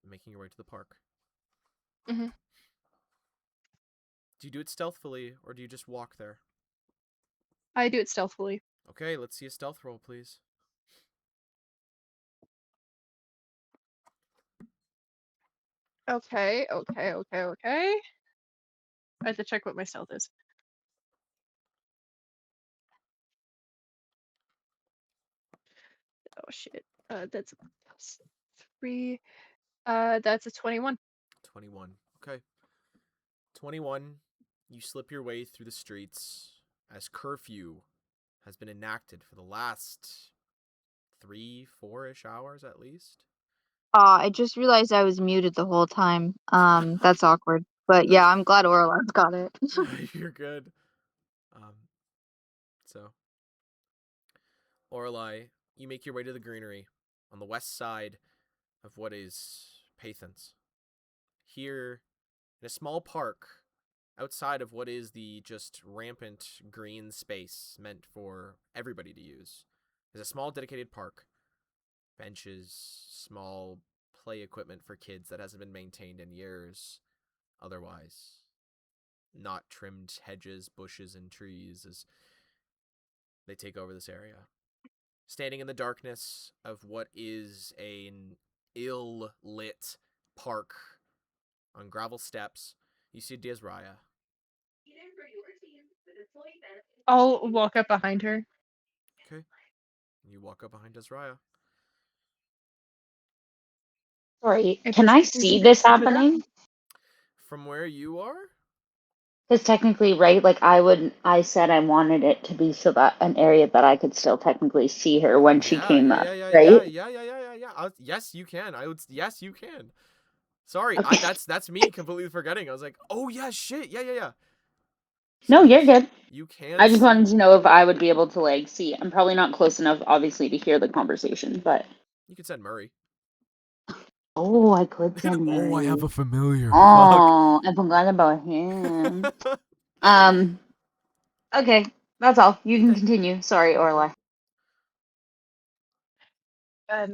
making your way to the park. Mm-hmm. Do you do it stealthily, or do you just walk there? I do it stealthily. Okay, let's see a stealth roll, please. Okay. I have to check what my stealth is. Oh shit. That's 3. That's a 21. 21. Okay. 21, you slip your way through the streets as curfew has been enacted for the last 3-4-ish hours at least. I just realized I was muted the whole time. That's awkward. But yeah, I'm glad Orlan's got it. You're good. So, Orlai, you make your way to the greenery on the west side of what is Paythens. Here, in a small park, outside of what is the just rampant green space meant for everybody to use, is a small dedicated park. Benches, small play equipment for kids that hasn't been maintained in years. Otherwise, not trimmed hedges, bushes, and trees as they take over this area. Standing in the darkness of what is an ill-lit park on gravel steps, you see Desraya. I'll walk up behind her. Okay. You walk up behind Desraya. Sorry, It can is- I is see it this good for that? happening? From where you are? Because technically, right, like I said I wanted it to be so that an area that I could still technically see her when she came up, right? Yes, you can. Yes, you can. Sorry, Okay. that's me completely forgetting. I was like, oh yeah, shit, yeah. So No, yes, you're good. you can I just see. wanted to know if I would be able to like see. I'm probably not close enough, obviously, to hear the conversation, but You can send Murray. oh, I could send Oh, I have Murray. a familiar. Oh, I forgot about him. Fuck. Okay, that's all. You can Okay. continue. Sorry, Orla.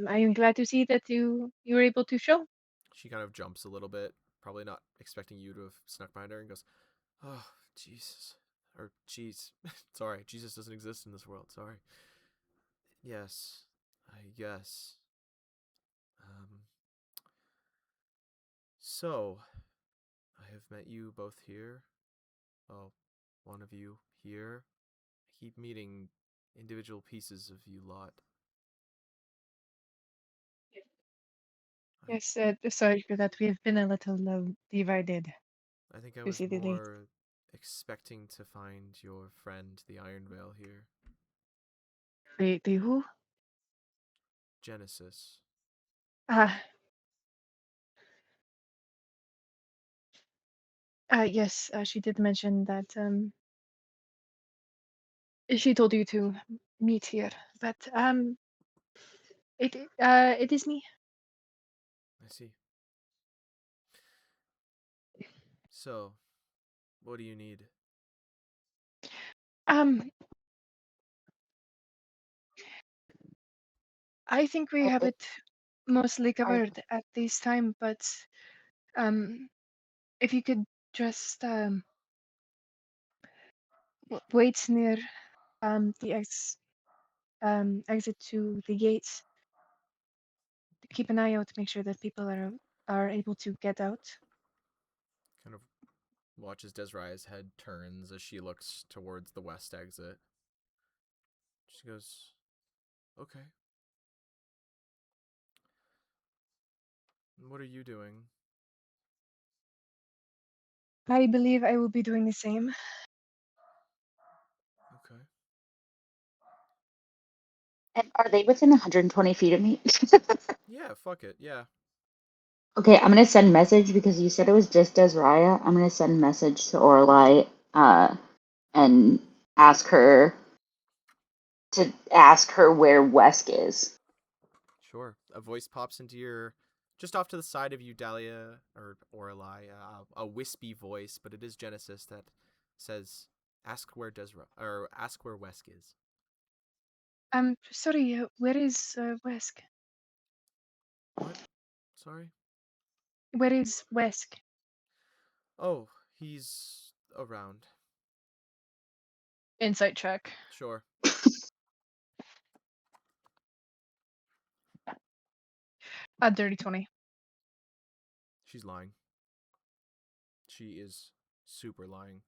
I am glad to see that you were able to show. She kind of jumps a little bit, probably not expecting you to have snuck behind her, and goes, "Oh, Jesus, or jeez, sorry, Jesus doesn't exist in this world. Sorry. Yes, I guess. Um, so I have met you both here. Well, one of you here. I keep meeting individual pieces of you lot. Yes, sorry for that. We have been a little divided, I think I to was say the least. more expecting to find your friend, the Iron Veil, here. The who? Genesis. Yes, she did mention that she told you to meet here, but it is me. I see. So, what do you need? Um, I think we have Okay. it mostly Sorry. covered at this time, but if you could just wait near the exit to the gates, keep an eye out, make sure that people are able to get out. Kind of watches Desraya's head turns as she looks towards the west exit. She goes, okay. What are you doing? I believe I will be doing the same. Okay. And are they within 120 feet of me? Yeah, fuck it. Yeah. Okay, I'm gonna send message because you said it was just Desraya. I'm gonna send message to Orlai, and ask her where Wesk is. Sure. A voice pops into your, just off to the side of you, Dahlia, or Orlai, a wispy voice, but it is Genesis that says, ask where Wesk is. Sorry, where is Wesk? What? Sorry? Where is Wesk? Oh, he's around. Insight check. Sure. Dirty 20. She's lying. She is super lying.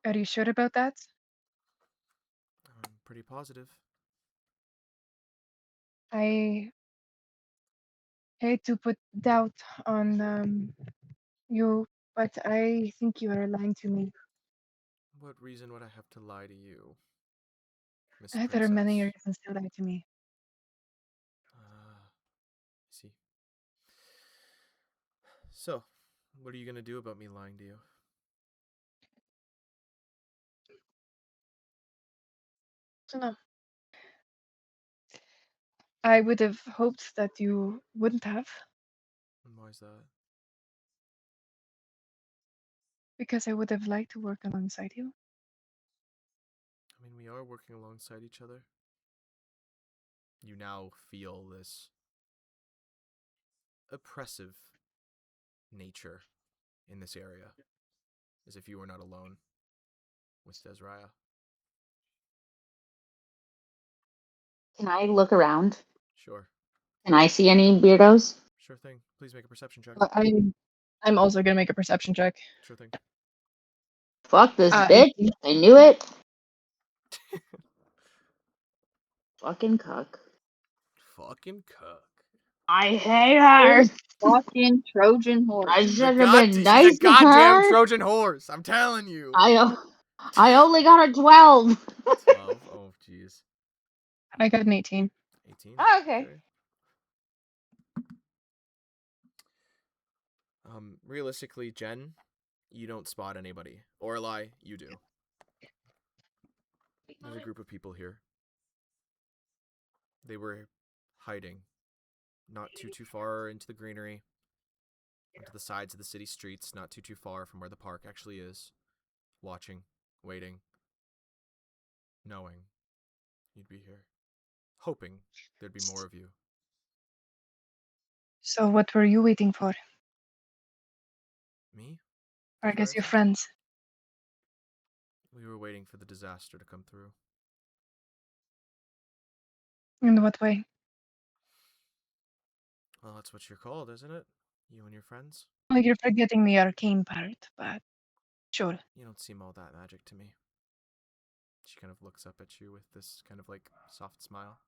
Are you sure about that? I'm pretty positive. I hate to put doubt on you, but I think you are lying to me. What reason would I have to lie to you, Miss There are many Princess? reasons to lie to me. I see. So, what are you gonna do about me lying to you? No. I would have hoped that you wouldn't have, And why is that? because I would have liked to work alongside you. I mean, we are working alongside each other. You now feel this oppressive nature in this area, as if you were not alone with Desraya. Can I look around? Sure. Can I see any weirdos? Sure thing. Please make a perception check. I'm also gonna make a perception check. Sure thing. Fuck this bitch. 18. I knew it. Fucking cuck. Fucking cook. I hate her. Fucking Trojan horse. I She's should have been she's nice a to goddamn her. Trojan horse. I'm telling you. I only got a 12. 12. Oh, jeez. I got an 18. 18. Oh, okay. Realistically, Jen, you don't spot anybody. Orlai, you do. There's a group of people here. They were hiding, not too far into the greenery, onto the sides of the city streets, not too far from where the park actually is, watching, waiting, knowing you'd be here, hoping there'd be more of you. So what were you waiting for? Me? Or I guess your First, friends. we were waiting for the disaster to come through. In what way? Well, that's what you're called, isn't it? You and your friends? Like you're forgetting the arcane part, but sure. You don't seem all that magic to me. She kind of looks up at you with this kind of like soft smile.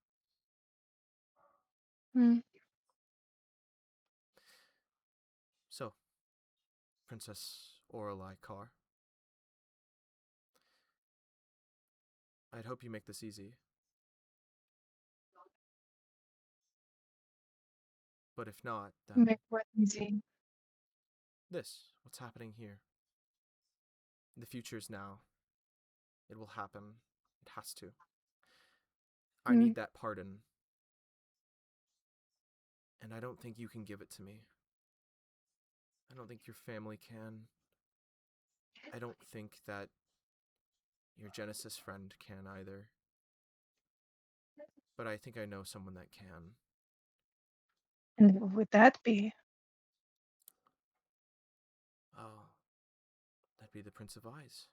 So, Princess Orlai Carr, I'd hope you make this easy. But if not, then Make what easy. this, what's happening here. The future's now. It will happen. It has to. I need that pardon. And I don't think you can give it to me. I don't think your family can. I don't think that your Genesis friend can either. But I think I know someone that can. And what would that be? Oh, that'd be the Prince of Eyes.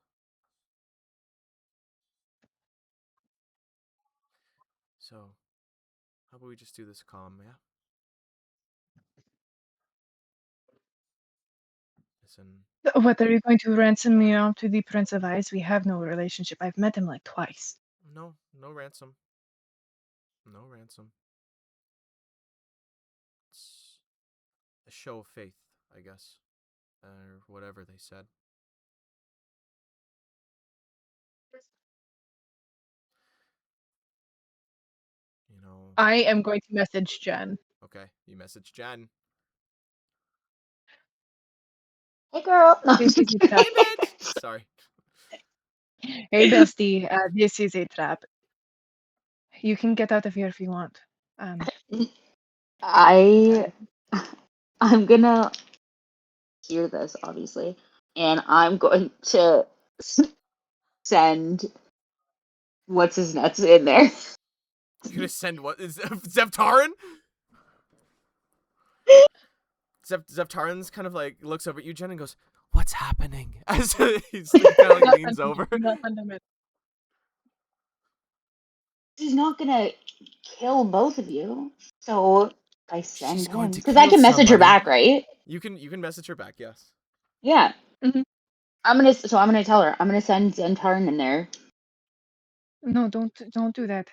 So, how about we just do this calm, yeah? Listen. What, are you going to ransom me out to the Prince of Ice? We have no relationship. I've met him like twice. No ransom. No ransom. a show of faith, I guess, or whatever they said. You know. I am going to message Jen. Okay, you message Jen. Hey, girl. No, This is a trap. Hey, bitch! Sorry. Hey, bestie. This is a trap. You can get out of here if you want. I'm gonna hear this, obviously, and I'm going to send what's his nuts in there. You're gonna send what? Is Zeptarin? Zeptarin's kind of like looks over at you, Jen, and goes, "What's happening?" As he's kind of like leans over. She's not gonna kill both of you, so I send She's going him to because I kill can message her somebody. back, right? You can message her back, yes. Yeah. Mhm. I'm gonna tell her. I'm gonna send Zentarn in there. No, don't do that.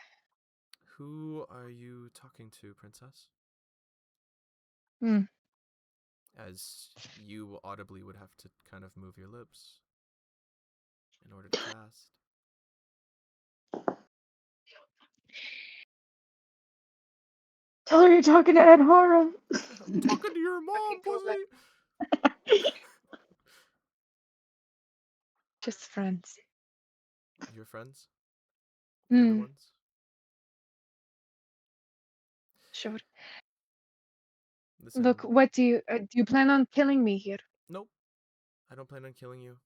Who are you talking to, princess? Hmm. As you audibly would have to kind of move your lips in order to cast. Tell her you're talking to Ed Hara. I'm talking to your mom, pussy. Just friends. Your friends? Hmm. The other ones? Sure. Listen, Look, what do you plan on killing me here? Nope. I don't plan on killing you.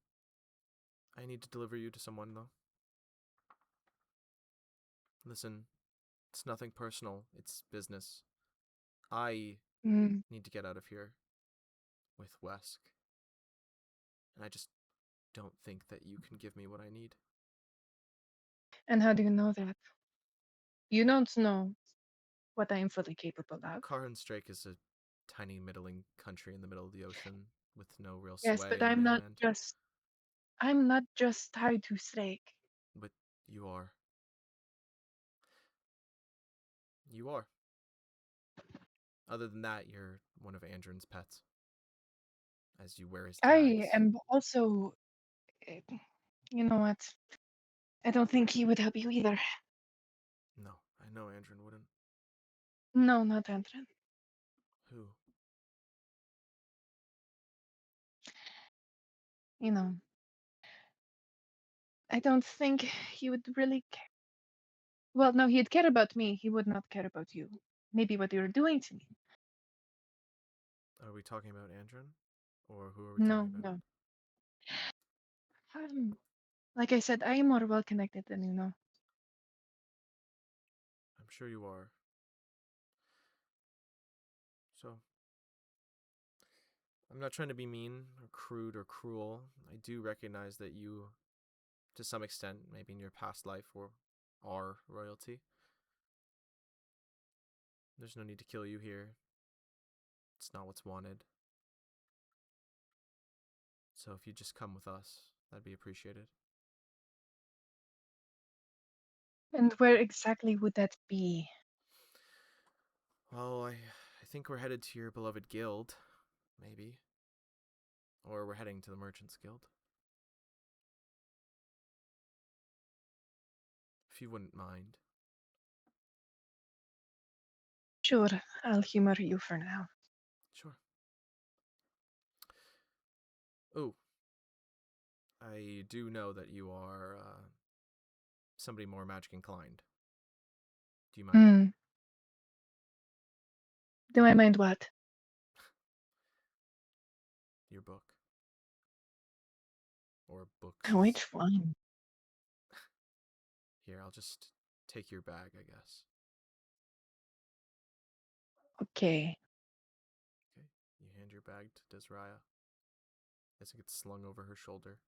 I need to deliver you to someone, though. Listen, it's nothing personal. It's business. I Hmm. need to get out of here with Wesk. And I just don't think that you can give me what I need. And how do you know that? You don't know what I am fully capable of. Karhenstrake is a tiny middling country in the middle of the ocean with no real Yes, sway but in the I'm not mainland. just tied to Strake. But you are. You are. Other than that, you're one of Andron's pets. As you wear his tags. I am also. You know what? I don't think he would help you either. No, I know Andron wouldn't. No, not Andron. Who? You know, I don't think he would really care. Well, no, he'd care about me. He would not care about you. Maybe what you're doing to me. Are we talking about Andron? Or who are we No, talking about? no. Like I said, I am more well connected than you know. I'm sure you are. So, I'm not trying to be mean or crude or cruel. I do recognize that you, to some extent, maybe in your past life, are royalty. There's no need to kill you here. It's not what's wanted. So if you just come with us, that'd be appreciated. And where exactly would that be? Well, I think we're headed to your beloved guild, maybe. Or we're heading to the Merchants Guild. If you wouldn't mind. Sure, I'll humor you for now. Sure. Oh. I do know that you are somebody more magic inclined. Do you mind? Do I mind what? Your book. Or books. Which one? Here, I'll just take your bag, I guess. Okay. Okay. You hand your bag to Desraya as it gets slung over her shoulder.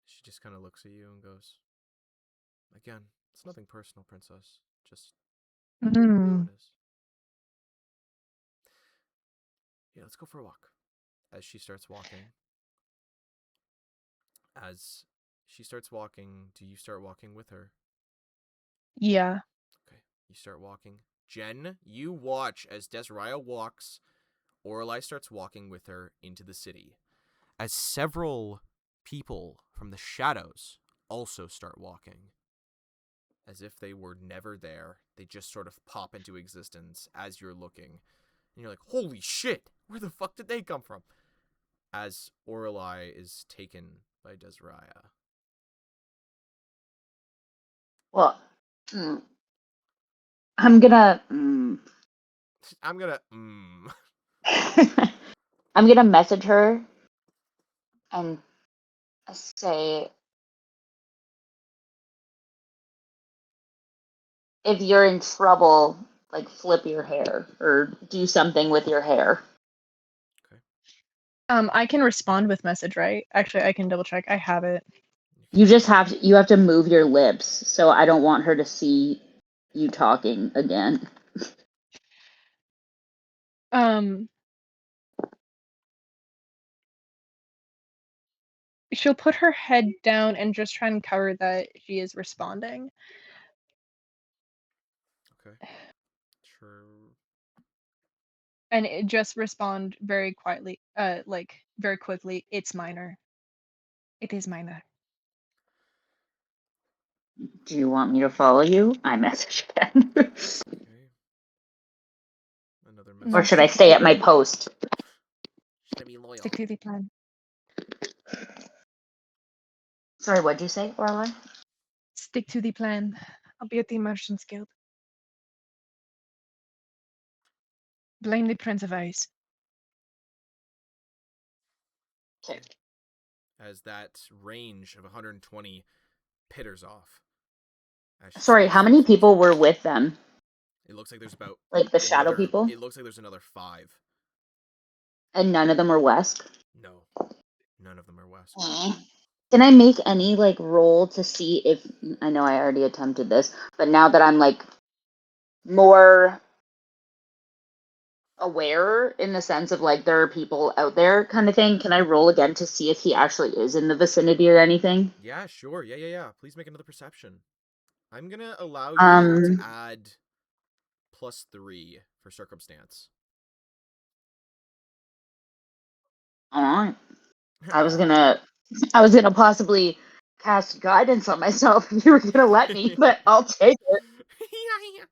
She just kind of looks at you and goes, "Again, it's nothing personal, princess. Just how it is." Yeah, let's go for a walk. As she starts walking. Do you start walking with her? Yeah. Okay, you start walking. Jen, you watch as Desiraya walks. Orlai starts walking with her into the city. As several people from the shadows also start walking. As if they were never there. They just sort of pop into existence as you're looking. And you're like, holy shit! Where the fuck did they come from? As Orlai is taken by Desiraya. Well, I'm gonna. I'm gonna. I'm gonna message her and say, if you're in trouble, like flip your hair or do something with your hair. Okay. I can respond with message, right? Actually, I can double check. I have it. You have to move your lips, so I don't want her to see you talking again. She'll put her head down and just try and cover that she is responding. Okay. True. And just respond very quietly, like very quickly. It's minor. It is minor. Do you want me to follow you? I message Ben. Okay. Another message. Or should I stay at my post? Should I be loyal? Stick to the plan. Sorry, what'd you say, Orla? Stick to the plan. I'll be at the Merchants Guild. Blame the Prince of Ice. Okay. As that range of 120 pitters off. Sorry, how many people were with them? It looks like there's about like the shadow people? It looks like there's another 5. And none of them are Wesk? No. None of them are Wesk. Can I make any like roll to see if I know I already attempted this, but now that I'm like more aware in the sense of like there are people out there kind of thing, can I roll again to see if he actually is in the vicinity or anything? Yeah, sure. Yeah. Please make another perception. I'm gonna allow you to add +3 for circumstance. Alright. I was gonna possibly cast guidance on myself if you were gonna let me, but I'll take it. Yeah.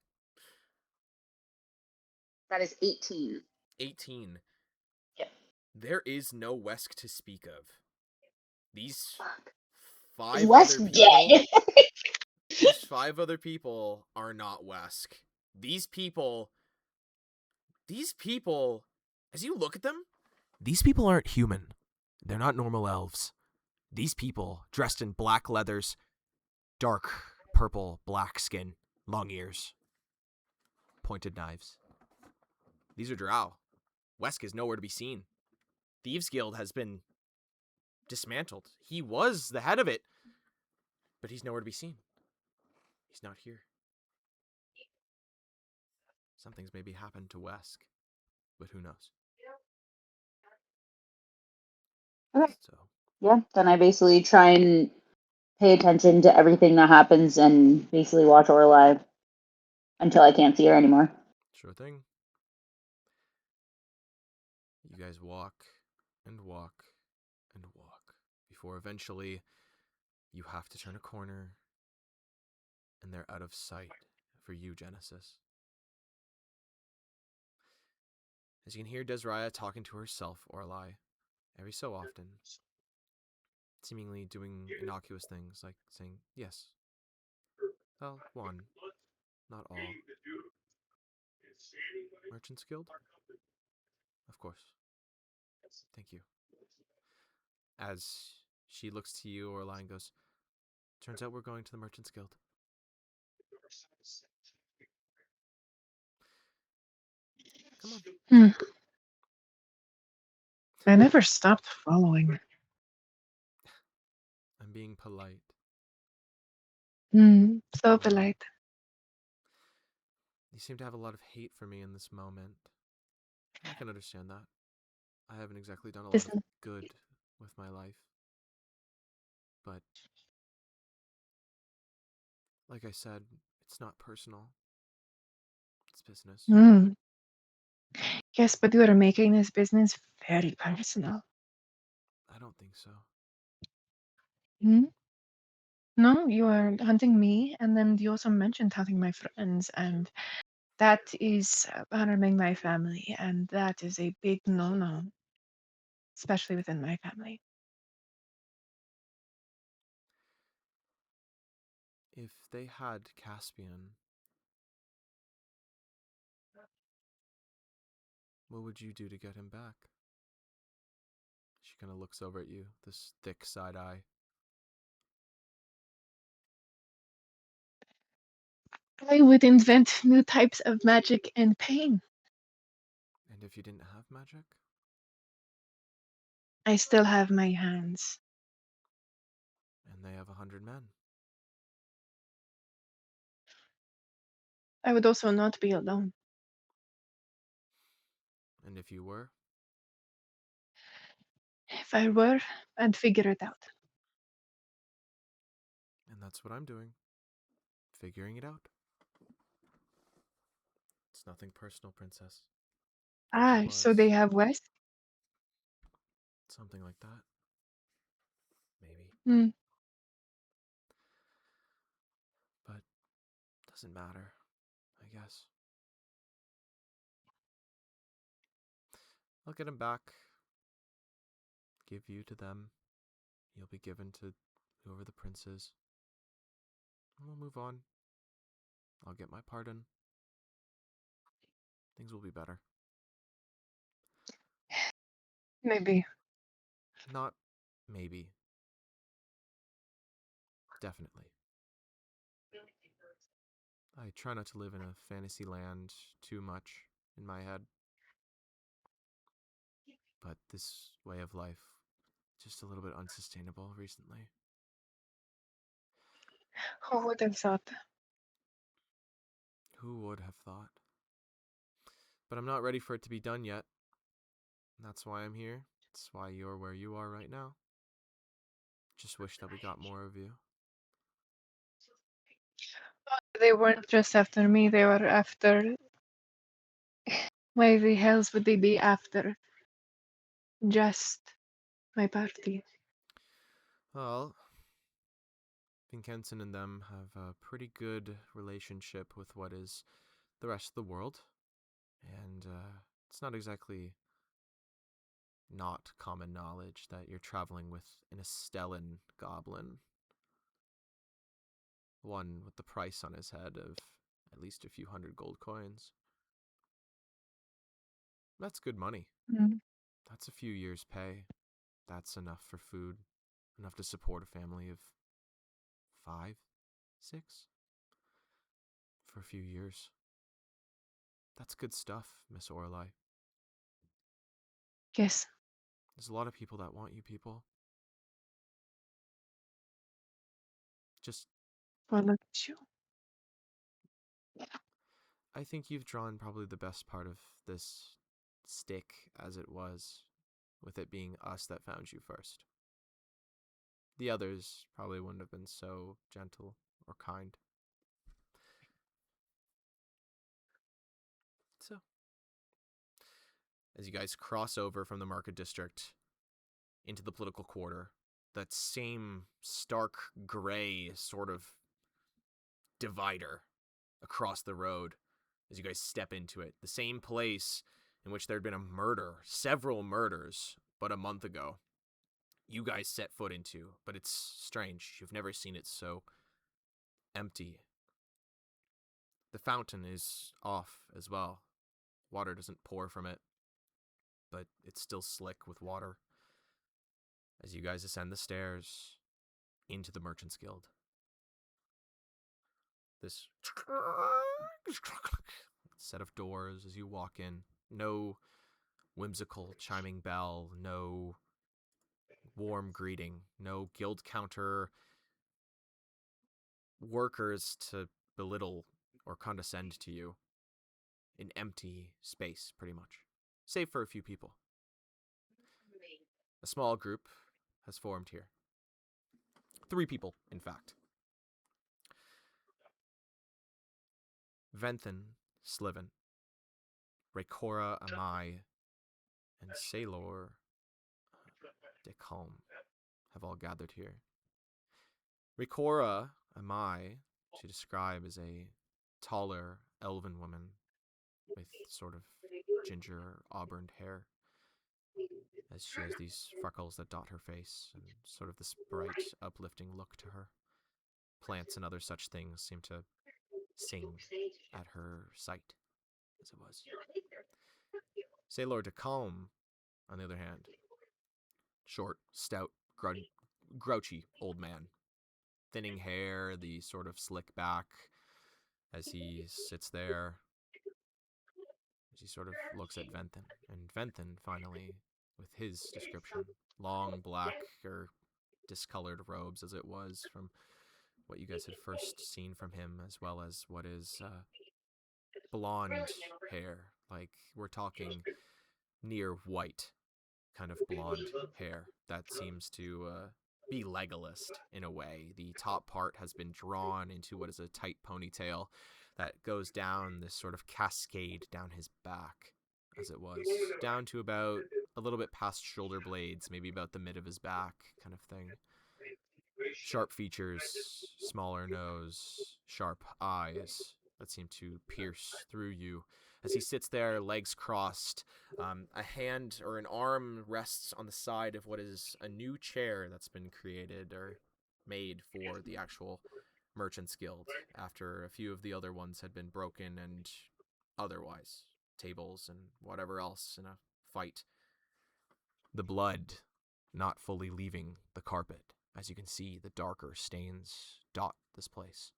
That is 18. 18. Yep. There is no Wesk to speak of. These Fuck. 5 Is other Wesk people. dead? These 5 other people are not Wesk. These people, as you look at them, these people aren't human. They're not normal elves. These people, dressed in black leathers, dark purple, black skin, long ears, pointed knives. These are drow. Wesk is nowhere to be seen. Thieves' Guild has been dismantled. He was the head of it, but he's nowhere to be seen. He's not here. Something's maybe happened to Wesk, but who knows? Okay. So Yeah, then I basically try and pay attention to everything that happens and basically watch Orla until I can't see her anymore. sure thing. You guys walk and walk and walk before eventually you have to turn a corner and they're out of sight for you, Genesis. As you can hear Desiraya talking to herself, Orlai, every so often, seemingly doing innocuous things like saying, yes. Well, one, not all. Merchants Guild? Of course. Thank you. As she looks to you, Orlai, and goes, turns out we're going to the Merchants Guild. Come on. I never stopped following. I'm being polite. So polite. You seem to have a lot of hate for me in this moment. I can understand that. I haven't exactly done a lot of good with my life. But, like I said, it's not personal. It's business. Yes, but you are making this business very personal. I don't think so. No, you are hunting me, and then you also mentioned hunting my friends, and that is harming my family, and that is a big no-no, especially within my family. If they had Caspian, what would you do to get him back? She kind of looks over at you, this thick side eye. I would invent new types of magic and pain. And if you didn't have magic? I still have my hands. And they have 100 men. I would also not be alone. And if you were? If I were, I'd figure it out. And that's what I'm doing. Figuring it out. It's nothing personal, princess. So they have West? Something like that. Maybe. But doesn't matter, I guess. I'll get him back. Give you to them. You'll be given to whoever the prince is. And we'll move on. I'll get my pardon. Things will be better. Maybe. Not maybe. Definitely. I try not to live in a fantasy land too much in my head. But this way of life, just a little bit unsustainable recently. Who would have thought? Who would have thought? But I'm not ready for it to be done yet. That's why I'm here. That's why you're where you are right now. Just wish that we got more of you. They weren't just after me, they were after... Why the hells would they be after just my party? Well, Vincenson and them have a pretty good relationship with what is the rest of the world. And it's not exactly not common knowledge that you're traveling with an Estellan goblin. One with the price on his head of at least a few hundred gold coins. That's good money. That's a few years' pay. That's enough for food. Enough to support a family of 5, 6? For a few years. That's good stuff, Miss Orlai. Yes. There's a lot of people that want you people. Just... Well, look at you. I think you've drawn probably the best part of this stick as it was, with it being us that found you first. The others probably wouldn't have been so gentle or kind. So, as you guys cross over from the market district into the political quarter, that same stark gray sort of divider across the road as you guys step into it. The same place in which there had been a murder, several murders, but a month ago. You guys set foot into, but it's strange. You've never seen it so empty. The fountain is off as well. Water doesn't pour from it, but it's still slick with water. As you guys ascend the stairs into the Merchant's Guild. This set of doors as you walk in. No whimsical chiming bell, no warm greeting, no guild counter workers to belittle or condescend to you. An empty space, pretty much. Save for a few people. A small group has formed here. 3 people, in fact. Venthan Slivin, Rakora Amai, and Sailor de Calm have all gathered here. Rakora Amai, to describe, is a taller elven woman with sort of ginger auburn hair, as she has these freckles that dot her face and sort of this bright, uplifting look to her. Plants and other such things seem to sing at her sight, as it was. Sailor de Calm, on the other hand, short, stout, grouchy old man. Thinning hair, the sort of slick back, as he sits there, as he sort of looks at Venthen. And Venthen, finally, with his description, long black or discolored robes as it was from what you guys had first seen from him, as well as what is blonde hair. Like, we're talking near white kind of blonde hair that seems to be Legolas in a way. The top part has been drawn into what is a tight ponytail that goes down this sort of cascade down his back, as it was, down to about a little bit past shoulder blades, maybe about the mid of his back kind of thing. Sharp features, smaller nose, sharp eyes that seem to pierce through you. As he sits there, legs crossed, a hand or an arm rests on the side of what is a new chair that's been created or made for the actual Merchants Guild after a few of the other ones had been broken and otherwise, tables and whatever else in a fight. The blood not fully leaving the carpet. As you can see, the darker stains dot this place.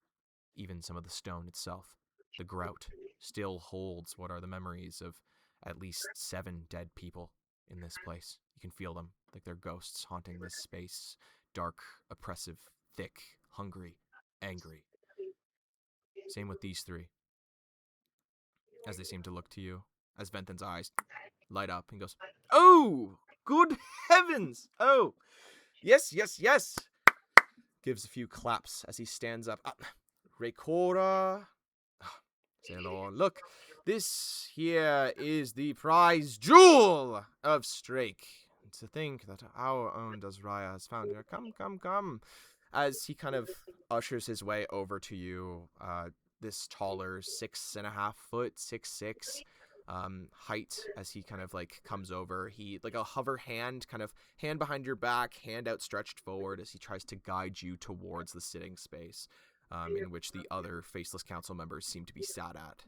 Even some of the stone itself. The grout still holds what are the memories of at least 7 dead people in this place. You can feel them, like they're ghosts haunting this space. Dark, oppressive, thick, hungry, angry. Same with these 3. As they seem to look to you, as Venthen's eyes light up and goes, "Oh, good heavens! Oh, yes, yes, yes!" Gives a few claps as he stands up. Rakora, Sailor, look, this here is the prize jewel of Strake. To think that our own Dazraya has found her. Come, come, come. As he kind of ushers his way over to you, this taller 6.5 foot, 6'6", height, as he kind of like comes over. He, like a hover hand, kind of hand behind your back, hand outstretched forward as he tries to guide you towards the sitting space, in which the other Faceless Council members seem to be sat at.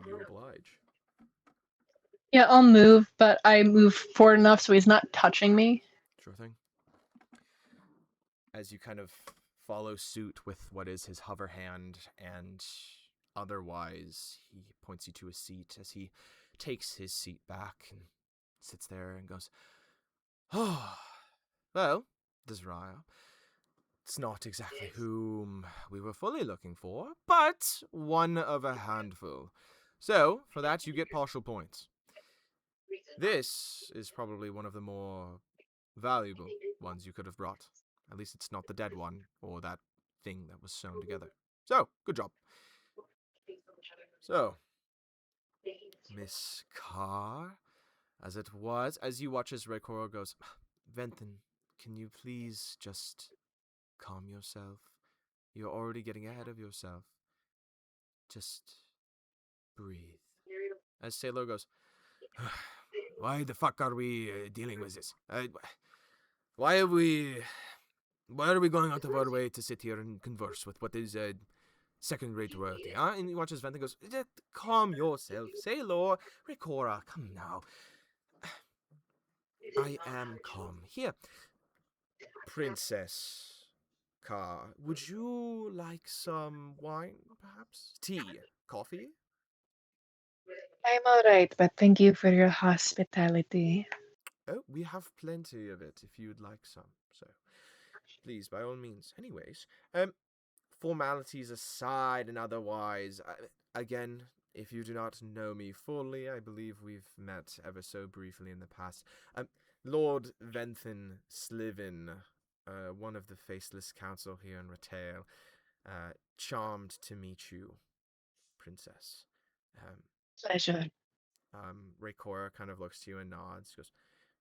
Do you oblige? Yeah, I'll move, but I move forward enough so he's not touching me. Sure thing. As you kind of follow suit with what is his hover hand, and otherwise he points you to a seat as he takes his seat back and sits there and goes, "Oh, well, Desiraya, it's not exactly whom we were fully looking for, but one of a handful. So, for that you get partial points. This is probably one of the more valuable ones you could have brought. At least it's not the dead one, or that thing that was sewn together. So, good job. So, Miss Carr, as it was, as you watch as Rakora goes, Venthen, can you please just calm yourself? You're already getting ahead of yourself. Just breathe. As Sailor goes, why the fuck are we dealing with this? Why are we going out of our way to sit here and converse with what is second-rate royalty, huh? And he watches Venthen and goes, calm yourself, Sailor. Rakora, come now. I am calm. Here, Princess Carr, would you like some wine, perhaps? Tea? Coffee? I'm all right, but thank you for your hospitality. Oh, we have plenty of it if you'd like some, so please, by all means. Anyways, formalities aside and otherwise, again, if you do not know me fully, I believe we've met ever so briefly in the past. Lord Venthen Slivin, one of the Faceless Council here in Retail, charmed to meet you, princess. Pleasure. Raycora kind of looks to you and nods. She goes,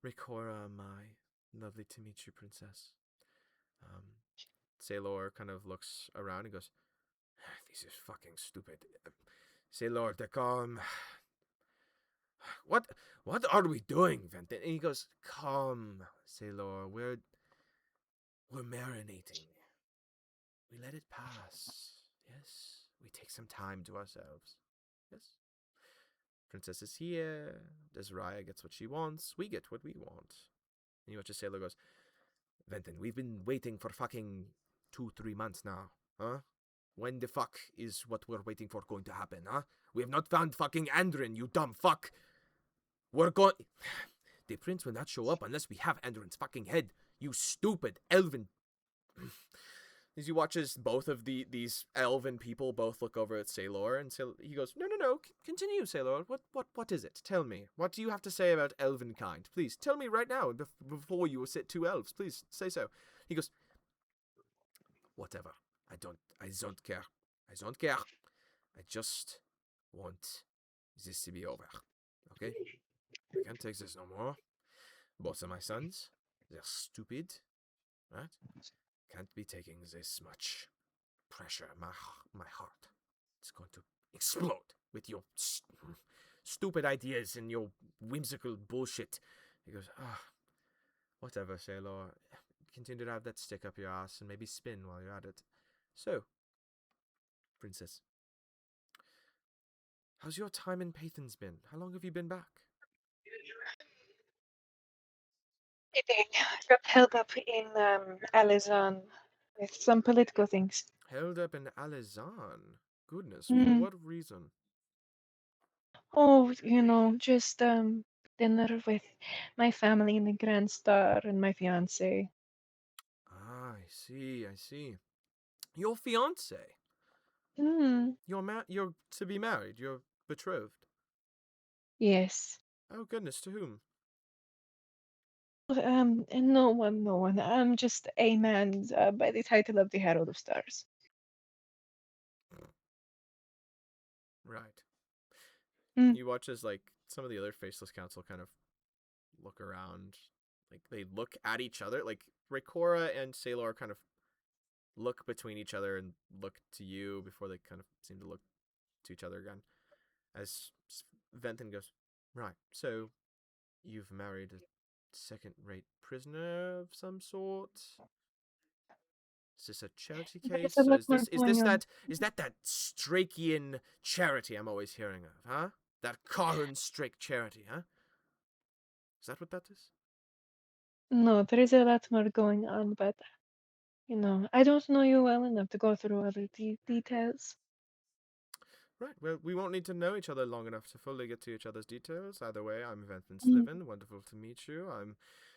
Raycora, my lovely to meet you, princess. Sailor kind of looks around and goes, this is fucking stupid. Sailor, what are we doing, Venton? And he goes, calm, Sailor, we're marinating. We let it pass. Yes, we take some time to ourselves. Yes. Princess is here. Desiraya gets what she wants. We get what we want. And you watch the sailor goes, Venton, we've been waiting for fucking 2-3 months now. Huh? When the fuck is what we're waiting for going to happen, huh? We have not found fucking Andrin, you dumb fuck. We're going... The prince will not show up unless we have Andrin's fucking head. You stupid elven... As you watch as both of these elven people both look over at Sailor, and he goes, no, continue, Sailor. What is it? Tell me. What do you have to say about elven kind? Please, tell me right now, before you sit 2 elves. Please, say so. He goes, whatever. I don't care. I don't care. I just want this to be over. Okay? I can't take this no more. Both of my sons, they're stupid. Right? Can't be taking this much pressure. My heart. It's going to explode with your stupid ideas and your whimsical bullshit. He goes, whatever, Sailor. Continue to have that stick up your ass and maybe spin while you're at it. So, Princess, how's your time in Paythens been? How long have you been back? Got held up in Alizon with some political things. Held up in Alizan? Goodness, for Mm. what reason? Oh, just dinner with my family in the Grand Star and my fiance. Ah, I see. Your fiance? Mm. You're to be married. You're betrothed. Yes. Oh goodness, to whom? And no one. I'm just a man by the title of the Herald of Stars. Right. Mm. You watch as like some of the other faceless council kind of look around, like they look at each other. Like Raycora and Sailor kind of look between each other and look to you before they kind of seem to look to each other again. As Venton goes, right, so you've married a second-rate prisoner of some sort? Is this a charity case? There's a lot Is more this going on. that Strakian charity I'm always hearing of, huh? That Karhun Strake charity, huh? Is that what that is? No, there is a lot more going on, but I don't know you well enough to go through other details. Right, well, we won't need to know each other long enough to fully get to each other's details. Either way, I'm Venton Mm. Sliven. Wonderful to meet you. I'm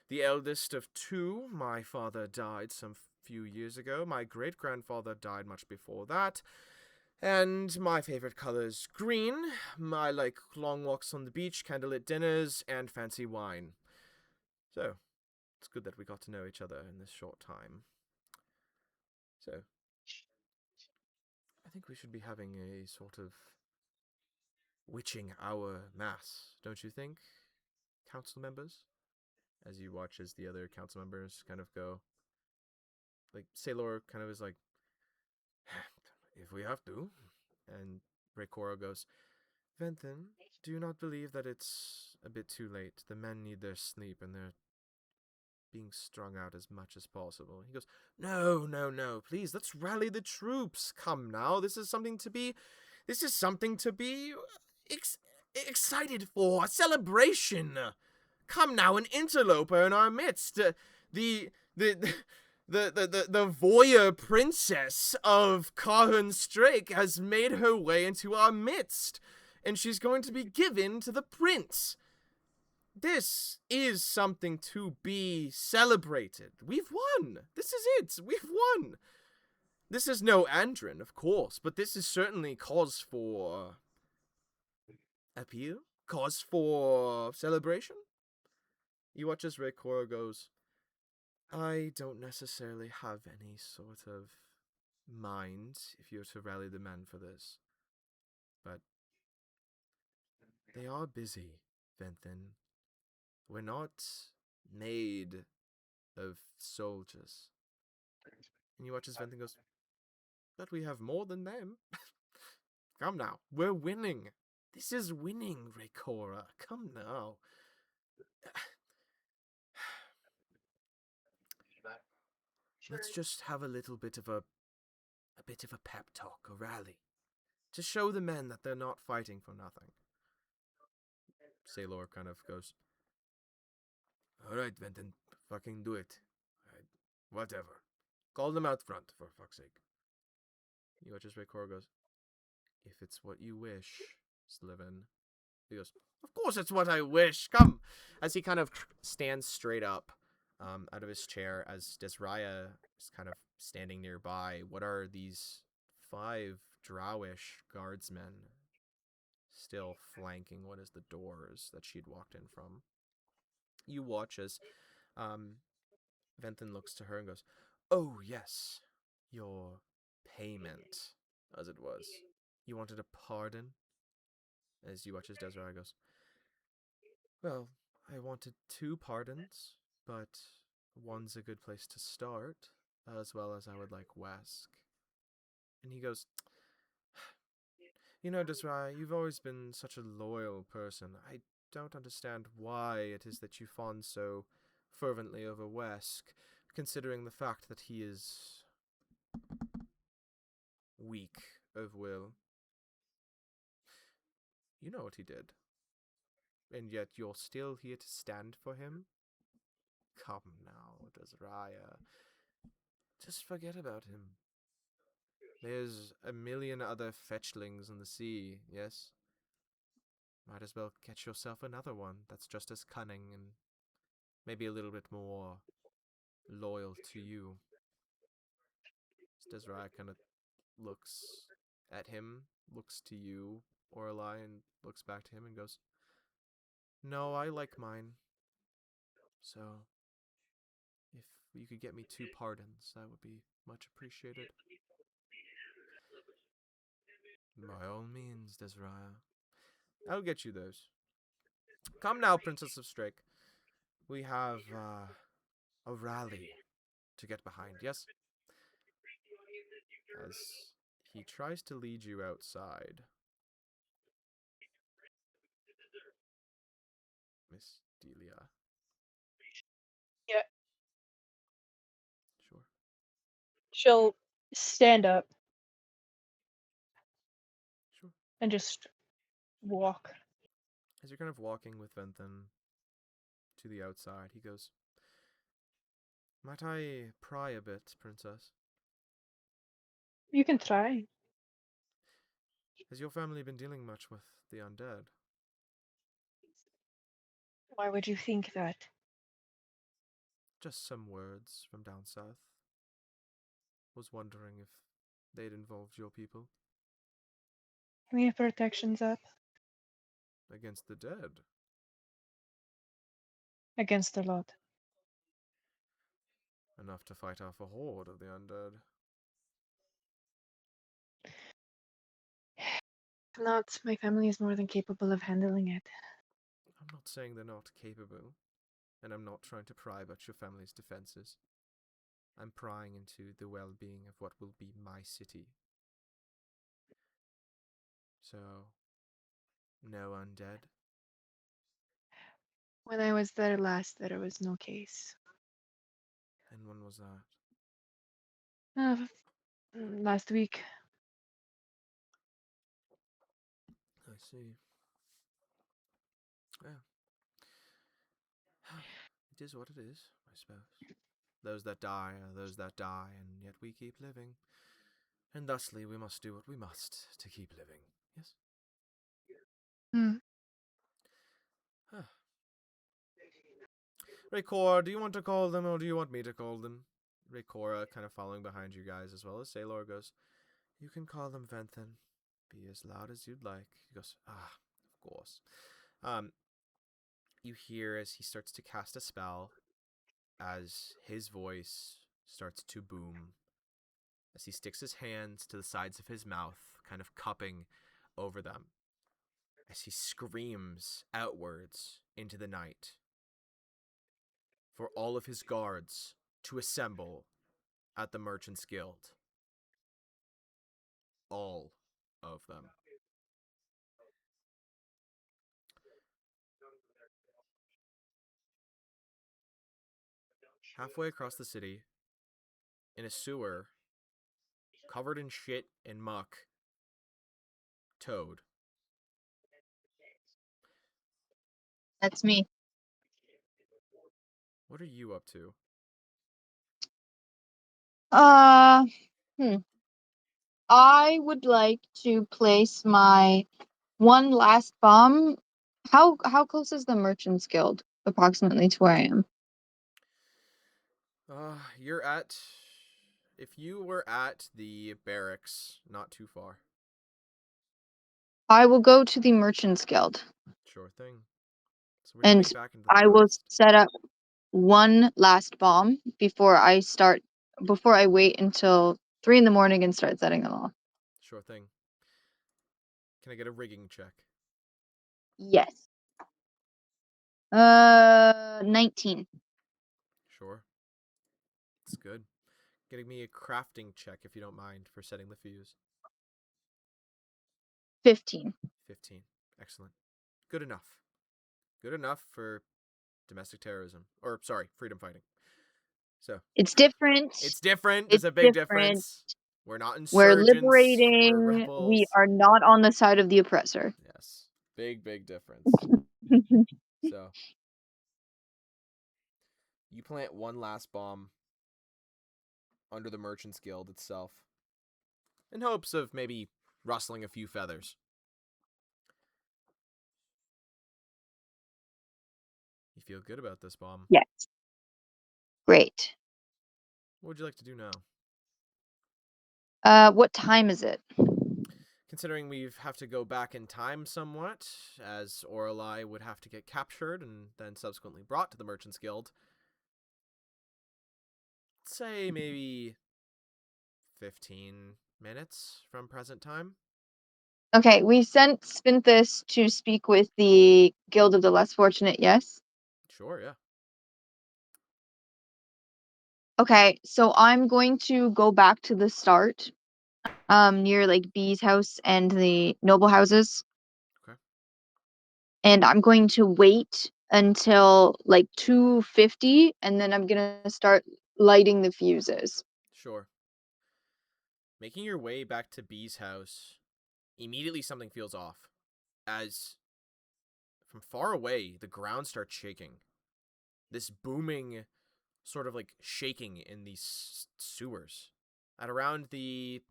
the eldest of 2. My father died some few years ago. My great-grandfather died much before that. And my favorite color's green. I like long walks on the beach, candlelit dinners, and fancy wine. So, it's good that we got to know each other in this short time. So, I think we should be having a sort of witching hour mass, don't you think, council members? As you watch as the other council members kind of go, like, Sailor kind of is like, if we have to. And Raycora goes, Venton, do you not believe that it's a bit too late? The men need their sleep and they're being strung out as much as possible. He goes, no, please, let's rally the troops. Come now, this is something to be excited for. A celebration. Come now, an interloper in our midst. The voyeur princess of Karhun Strake has made her way into our midst, and she's going to be given to the prince. This is something to be celebrated. We've won. This is it. We've won. This is no Andrin, of course, but this is certainly cause for appeal, cause for celebration. You watch as Raycora goes, I don't necessarily have any sort of mind if you're to rally the men for this. but they are busy, Venthin. We're not made of soldiers. And you watch as Venthin goes, but we have more than them. Come now, we're winning. This is winning, Raycora. Come now. Let's just have a little bit of a pep talk, a rally. To show the men that they're not fighting for nothing. Sailor kind of goes, alright, Venton, fucking do it. Whatever. Call them out front, for fuck's sake. You watch as Raycora goes, if it's what you wish, Sliven. He goes, of course it's what I wish, come! As he kind of stands straight up out of his chair as Desraya is kind of standing nearby. What are these 5 drowish guardsmen still flanking what is the doors that she'd walked in from? You watch as Venthin looks to her and goes, oh yes, your payment, as it was. You wanted a pardon? As you watch as Desiree goes, well, I wanted 2 pardons, but one's a good place to start, as well as I would like Wesk. And he goes, you know, Desiree, you've always been such a loyal person. I don't understand why it is that you fawn so fervently over Wesk, considering the fact that he is weak of will. You know what he did. And yet you're still here to stand for him? Come now, Desiraya. Just forget about him. There's a million other fetchlings in the sea, yes? Might as well catch yourself another one that's just as cunning and maybe a little bit more loyal to you. Desiraya kind of looks at him, looks to you, Orlai, and looks back to him and goes, no, I like mine. So, if you could get me 2 pardons, that would be much appreciated. By all means, Desiraya. I'll get you those. Come now, Princess of Strake. We have a rally to get behind, yes? As he tries to lead you outside. Miss Delia. Yeah. Sure. She'll stand up Sure. and just walk. As you're kind of walking with Venthin to the outside, he goes, might I pry a bit, Princess? You can try. Has your family been dealing much with the undead? Why would you think that? Just some words from down south. Was wondering if they'd involved your people. We have protections up Against the dead? against a lot. Enough to fight off a horde of the undead. Not, my family is more than capable of handling it. I'm not saying they're not capable, and I'm not trying to pry about your family's defenses. I'm prying into the well-being of what will be my city. So, no undead? When I was there last, there was no case. And when was that? Last week. I see. Yeah. It is what it is, I suppose. Those that die are those that die, and yet we keep living. And thusly we must do what we must to keep living, yes? Huh. Raycora, do you want to call them, or do you want me to call them? Raycora, kind of following behind you guys, as well as Sailor, goes, you can call them Venthin. Be as loud as you'd like. He goes, of course. You hear as he starts to cast a spell, as his voice starts to boom, as he sticks his hands to the sides of his mouth, kind of cupping over them as he screams outwards into the night for all of his guards to assemble at the Merchant's Guild. All of them. Halfway across the city, in a sewer, covered in shit and muck, Toad. That's me. What are you up to? I would like to place my one last bomb. How close is the Merchants Guild approximately to where I am? You're at... If you were at the barracks, not too far. I will go to the Merchants Guild. Sure thing. So we're And getting back into the I will past. set up one last bomb before I wait until 3 in the morning and start setting them off. Sure thing. Can I get a rigging check? Yes. 19. Sure. That's good. Getting me a crafting check, if you don't mind, for setting the fuse. 15. 15. Excellent. Good enough. Good enough for domestic terrorism. Or, sorry, freedom fighting. So. It's different. It's different. It's There's a big different. difference. We're not We're insurgents. liberating. We're rebels. We are not on the side of the oppressor. Yes. Big, big difference. So. You plant one last bomb under the Merchant's Guild itself in hopes of maybe rustling a few feathers. You feel good about this bomb? Yes. Great. What would you like to do now? What time is it? Considering we have to go back in time somewhat, as Orlai would have to get captured and then subsequently brought to the Merchant's Guild, say maybe 15 minutes from present time. Okay, we sent Spinthus to speak with the Guild of the Less Fortunate, yes? Sure, yeah. Okay, so I'm going to go back to the start, near like B's house and the noble houses. Okay. And I'm going to wait until like 2:50, and then I'm gonna start lighting the fuses. Sure. Making your way back to B's house, immediately something feels off. As from far away, the ground starts shaking. This booming sort of like shaking in these sewers. At around the,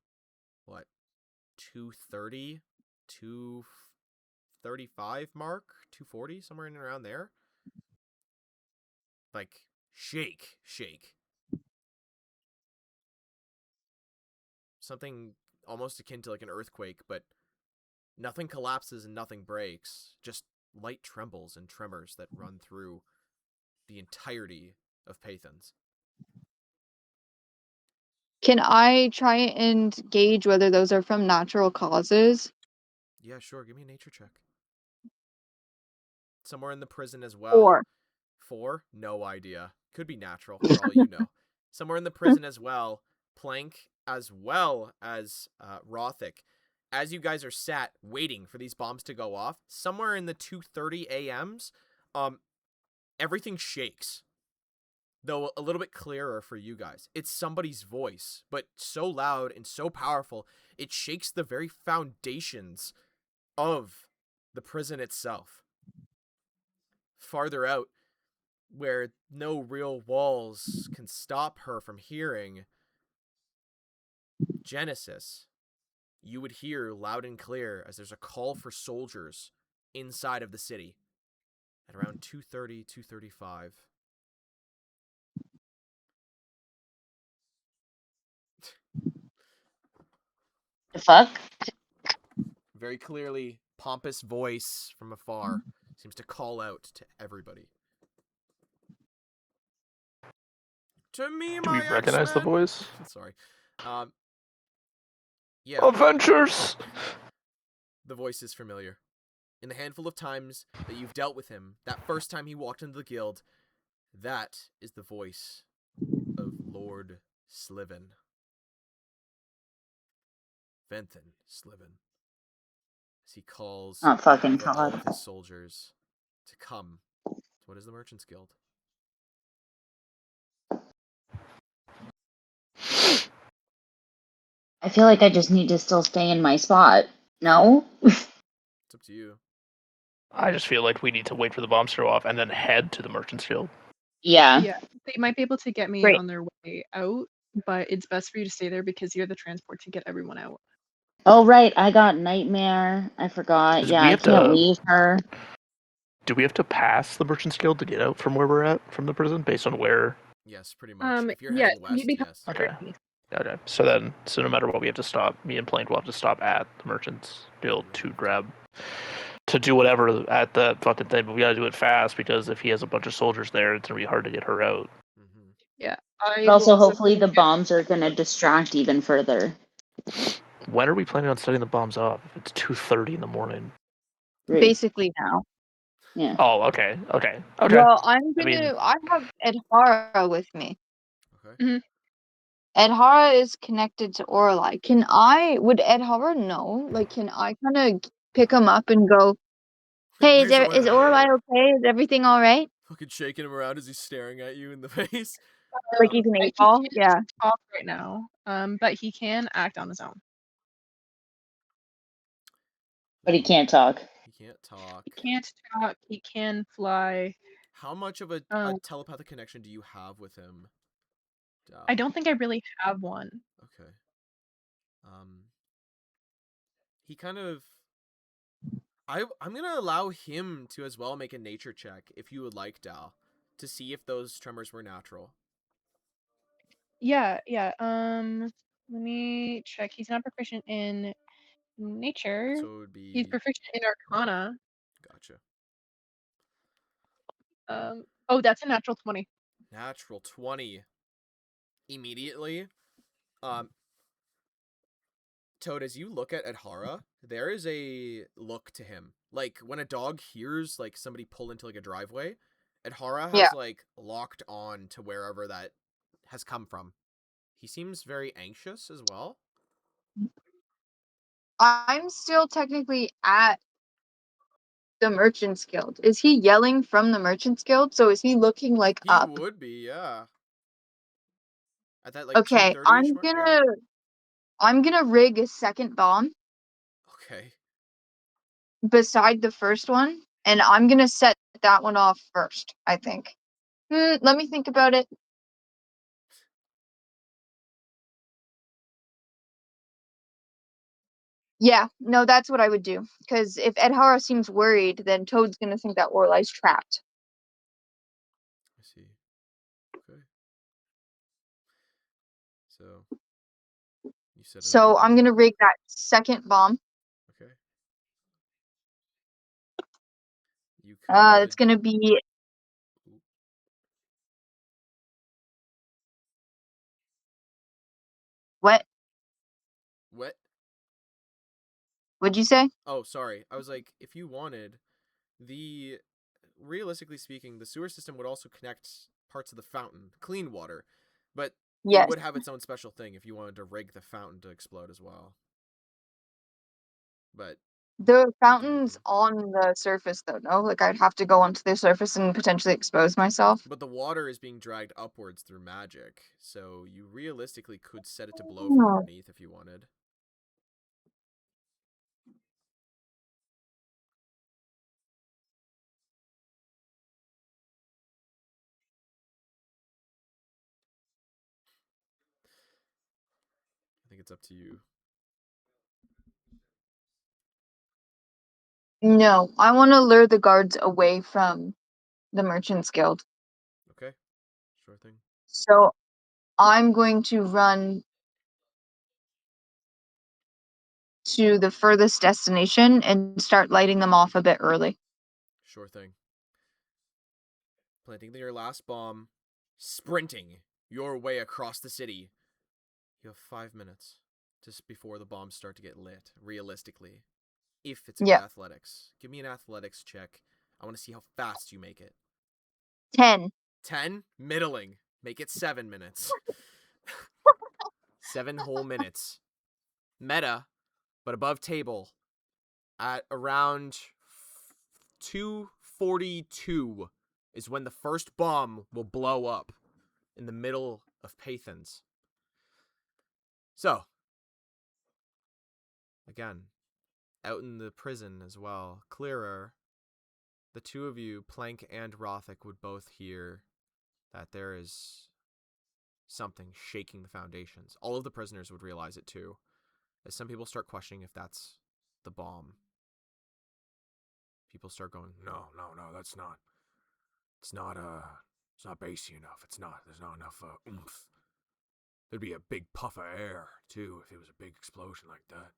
2:30, 2:35 mark, 2:40, somewhere in and around there. Like, shake. Something almost akin to like an earthquake, but nothing collapses and nothing breaks. Just light trembles and tremors that run through the entirety of Paythens. Can I try and gauge whether those are from natural causes? Yeah, sure. Give me a nature check. Somewhere in the prison as well. 4? No idea. Could be natural, for all you know. Somewhere in the prison as well. Plank, as well as Rothic. As you guys are sat waiting for these bombs to go off, somewhere in the 2:30 a.m.s, everything shakes. Though a little bit clearer for you guys. It's somebody's voice, but so loud and so powerful, it shakes the very foundations of the prison itself. Farther out, where no real walls can stop her from hearing Genesis, you would hear loud and clear as there's a call for soldiers inside of the city at around 2:30, 2:35. The fuck? Very clearly, pompous voice from afar seems to call out to everybody. To me, Do my we recognize the X-Men! voice? Sorry. Yeah. Avengers! The voice is familiar. In the handful of times that you've dealt with him, that first time he walked into the guild, that is the voice of Lord Sliven. Venthen Sliven. As he calls Oh, fucking for all God. of his soldiers to come to what is the Merchants Guild. I feel like I just need to still stay in my spot. No? It's up to you. I just feel like we need to wait for the bombs to go off and then head to the Merchants Guild. Yeah. Yeah, they might be able to get me Great. on their way out, but it's best for you to stay there because you're the transport to get everyone out. Oh, right. I got Nightmare. I forgot. Does Yeah, we I have can't to- leave her. Do we have to pass the Merchants Guild to get out from where we're at, from the prison, based on where? Yes, pretty much. If you're Yeah, heading west, because yes. Okay. Okay. So no matter what, we have to stop. Me and Plank will have to stop at the Merchants Guild to do whatever at the fucking thing. But we gotta do it fast because if he has a bunch of soldiers there, it's gonna be hard to get her out. Mm-hmm. Yeah, But also, hopefully, the bombs are going to distract even further. When are we planning on setting the bombs off? If it's 2:30 in the morning. Great. Basically now. Yeah. Oh, okay. Well, I mean- have Edhara with me. Okay. Mhm. Edhara is connected to Orlai. Would Edhara know? Like, can I kind of pick him up and go, hey, is Where's Orlai okay? Is everything all right? Fucking shaking him around as he's staring at you in the face. Like he's an He 8-ball? can't Yeah. talk right now, but he can act on his own. But he can't talk. He can't talk. He can't talk. He can fly. How much of a telepathic connection do you have with him? I don't think I really have one. Okay. He kind of. I'm gonna allow him to as well make a nature check if you would like, Dal, to see if those tremors were natural. Yeah. Let me check. He's not proficient in nature. So it would be. He's proficient in Arcana. Gotcha. Oh, that's a natural 20. Natural 20. Immediately. Toad, as you look at Edhara, there is a look to him. Like when a dog hears like somebody pull into like a driveway, Edhara has like locked on to wherever that has come from. He seems very anxious as well. I'm still technically at the Merchants Guild. Is he yelling from the Merchants Guild? So is he looking like He up? would be, yeah. At that like Okay, 2:30-ish mark. Yeah. I'm gonna rig a second bomb Okay. beside the first one, and I'm gonna set that one off first, I think. Let me think about it. Yeah, no, that's what I would do. Because if Edhara seems worried, then Toad's gonna think that Orlai's trapped. I see. Okay. So you said. So I'm gonna rig that second bomb. Okay. You could. It's gonna be. What? What? What'd you say? Oh, sorry. I was like, if you wanted, realistically speaking, the sewer system would also connect parts of the fountain, clean water, but Yes. it would have its own special thing if you wanted to rig the fountain to explode as well. But The fountain's on the surface, though, no? Like, I'd have to go onto the surface and potentially expose myself. But the water is being dragged upwards through magic, so you realistically could set it to blow from underneath if you wanted. I think it's up to you. No, I want to lure the guards away from the Merchants Guild. Okay, sure thing. So I'm going to run to the furthest destination and start lighting them off a bit early. Sure thing. Planting your last bomb, sprinting your way across the city. You have 5 minutes just before the bombs start to get lit, realistically. if it's a Yeah. good athletics. Give me an athletics check. I want to see how fast you make it. 10. 10? Middling. Make it 7 minutes. 7 whole minutes. Meta, but above table at around 2:42 is when the first bomb will blow up in the middle of Paythens. So, again, out in the prison as well, clearer, the two of you, Plank and Rothic, would both hear that there is something shaking the foundations. All of the prisoners would realize it too, as some people start questioning if that's the bomb. People start going, no, that's not. It's not bassy enough. There's not enough oomph. There'd be a big puff of air, too, if it was a big explosion like that.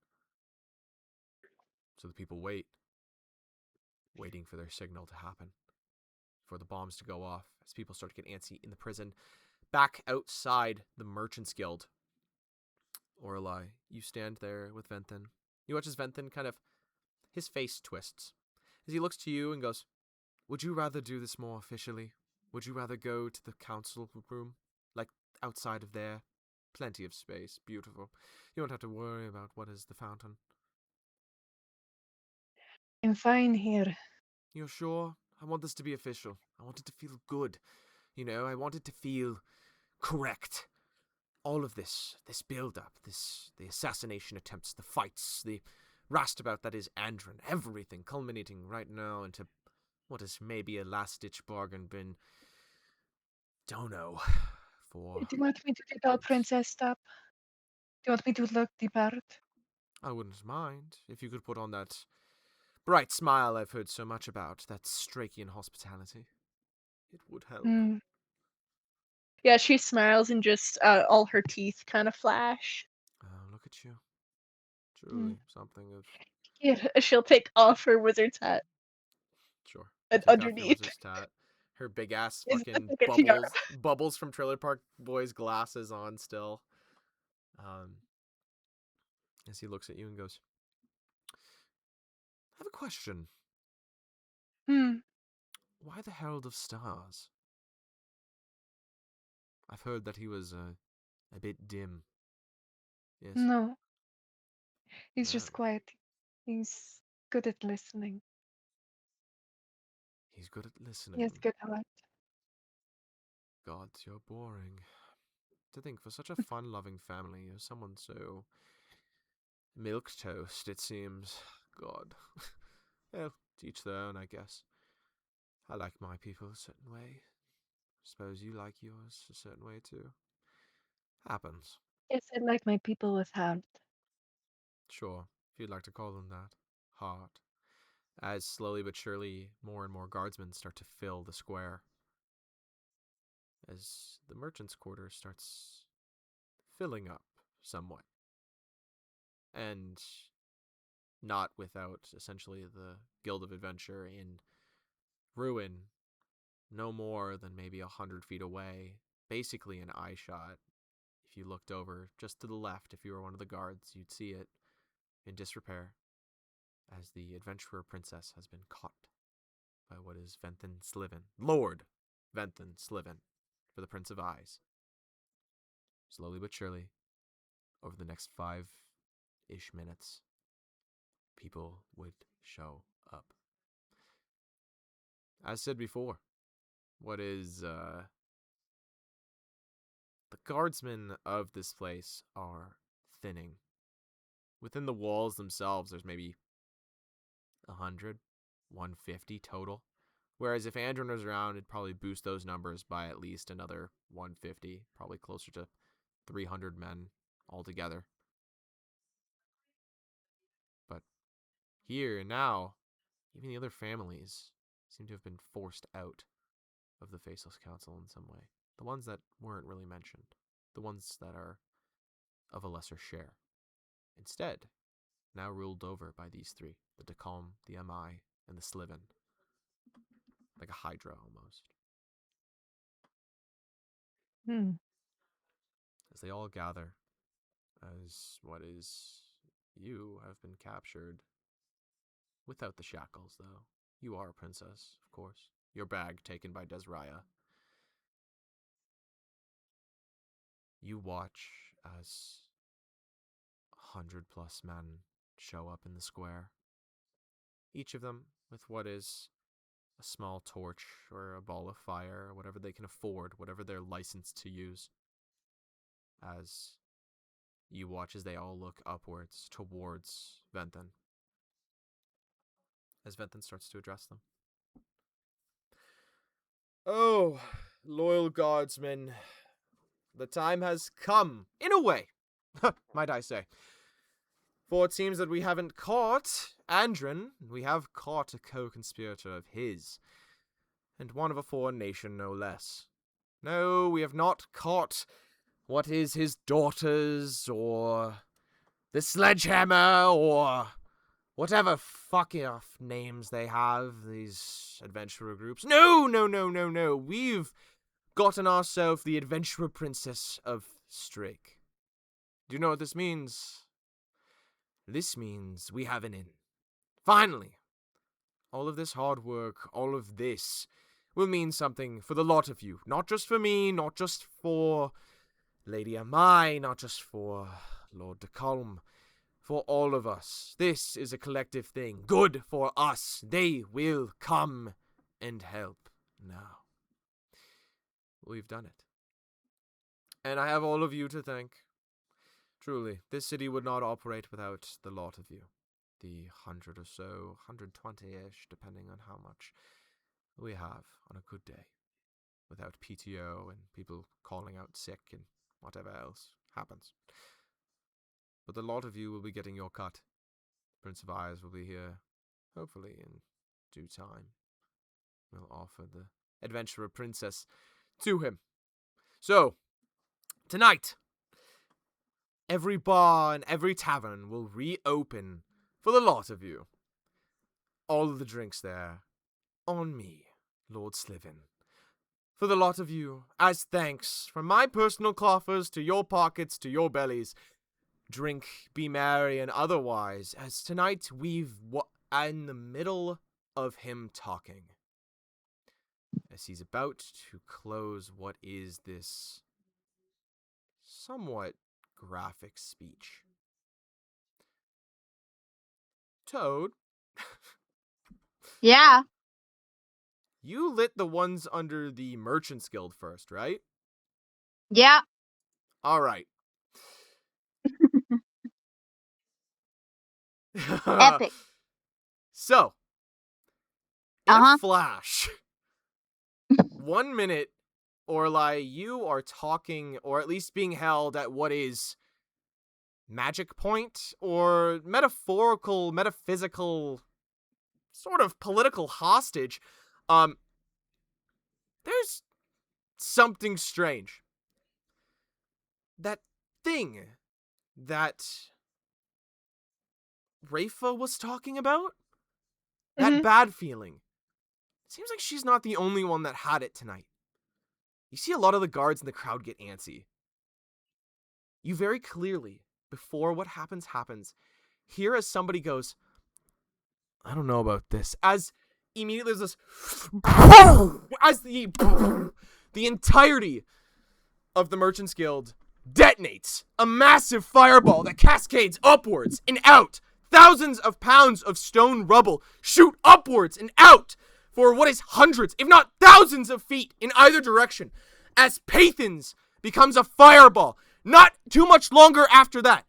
So the people waiting for their signal to happen, for the bombs to go off, as people start to get antsy in the prison. Back outside the Merchants Guild, Orelai, you stand there with Venthen. You watch as Venthen his face twists, as he looks to you and goes, would you rather do this more officially? Would you rather go to the council room? Like, outside of there? Plenty of space, beautiful. You don't have to worry about what is the fountain. I'm fine here. You're sure? I want this to be official. I want it to feel good. I want it to feel correct. All of this build-up, the assassination attempts, the fights, the rastabout that is Andron, everything culminating right now into what is maybe a last-ditch bargain been, don't know, for... Do you want me to take our princess stop? Do you want me to look the part? I wouldn't mind if you could put on that bright smile I've heard so much about, that Strakian hospitality. It would help. Hmm. Yeah, she smiles and just all her teeth kind of flash. Oh, look at you. Truly something of... Yeah, she'll take off her wizard's hat. Sure. And Take off your underneath wizard's hat. Her big ass is the fucking fucking tiara. bubbles from Trailer Park Boys glasses on still. As he looks at you and goes, I have a question. Hmm. Why the Herald of Stars? I've heard that he was a bit dim. Yes. No. He's No. just quiet. He's good at listening. He's good at listening. He has good heart. God, you're boring. To think, for such a fun-loving family, you're someone so milquetoast, it seems. God. Well, to each their own, I guess. I like my people a certain way. Suppose you like yours a certain way too. Happens. Yes, I like my people with heart. Sure, if you'd like to call them that. Heart. As slowly but surely more and more guardsmen start to fill the square. As the merchant's quarter starts filling up somewhat. And not without essentially the Guild of Adventure in ruin, no more than maybe 100 feet away, basically an eye shot. If you looked over just to the left, if you were one of the guards, you'd see it in disrepair, as the adventurer princess has been caught by what is Venthen Sliven, Lord Venthen Sliven, for the Prince of Eyes. Slowly but surely, over the next 5-ish minutes, people would show up. As said before, what is, the guardsmen of this place are thinning. Within the walls themselves, there's maybe 100, 150 total. Whereas if Andron was around, it'd probably boost those numbers by at least another 150, probably closer to 300 men altogether. But here and now, even the other families seem to have been forced out of the Faceless Council in some way. The ones that weren't really mentioned. The ones that are of a lesser share. Instead, now ruled over by these three, the Decalm, the MI, and the Sliven. Like a Hydra almost. Hmm. As they all gather, as what is you have been captured Without the shackles, though. You are a princess, of course. Your bag taken by Desraya. You watch as 100+ men show up in the square. Each of them with what is a small torch or a ball of fire, or whatever they can afford, whatever they're licensed to use. As you watch as they all look upwards towards Venthan. As Venthan starts to address them. Oh, loyal guardsmen, the time has come, in a way, might I say. For it seems that we haven't caught Andrin, we have caught a co-conspirator of his, and one of a foreign nation no less. No, we have not caught what is his daughter's, or the sledgehammer, or whatever fucking off names they have, these adventurer groups. No. We've gotten ourselves the adventurer princess of Strake. Do you know what this means? This means we have an inn. Finally. All of this hard work, all of this, will mean something for the lot of you. Not just for me, not just for Lady Amai, not just for Lord de Calm. For all of us. This is a collective thing. Good for us. They will come and help now. We've done it. And I have all of you to thank. Truly, this city would not operate without the lot of you. The 100 or so, 120-ish, depending on how much we have on a good day. Without PTO and people calling out sick and whatever else happens. But the lot of you will be getting your cut. Prince of Eyes will be here, hopefully in due time. We'll offer the adventurer princess to him. So, tonight, every bar and every tavern will reopen for the lot of you. All of the drinks there, on me, Lord Slivin. For the lot of you, as thanks, from my personal coffers to your pockets to your bellies, drink, be merry, and otherwise, as tonight we've in the middle of him talking. As he's about to close what is this somewhat graphic speech. Toad? Yeah. You lit the ones under the Merchants Guild first, right? Yeah. Alright. Epic. So, in a Uh-huh. flash, 1 minute, Orlai, you are talking, or at least being held at what is magic point, or metaphorical, metaphysical, sort of political hostage. There's something strange. That thing that Rafa was talking about? That bad feeling. Seems like she's not the only one that had it tonight. You see a lot of the guards in the crowd get antsy. You very clearly, before what happens, hear as somebody goes, I don't know about this. As immediately there's this, as the entirety of the Merchants Guild detonates a massive fireball that cascades upwards and out. Thousands of pounds of stone rubble shoot upwards and out for what is hundreds, if not thousands of feet in either direction, as Paythens becomes a fireball. Not too much longer after that,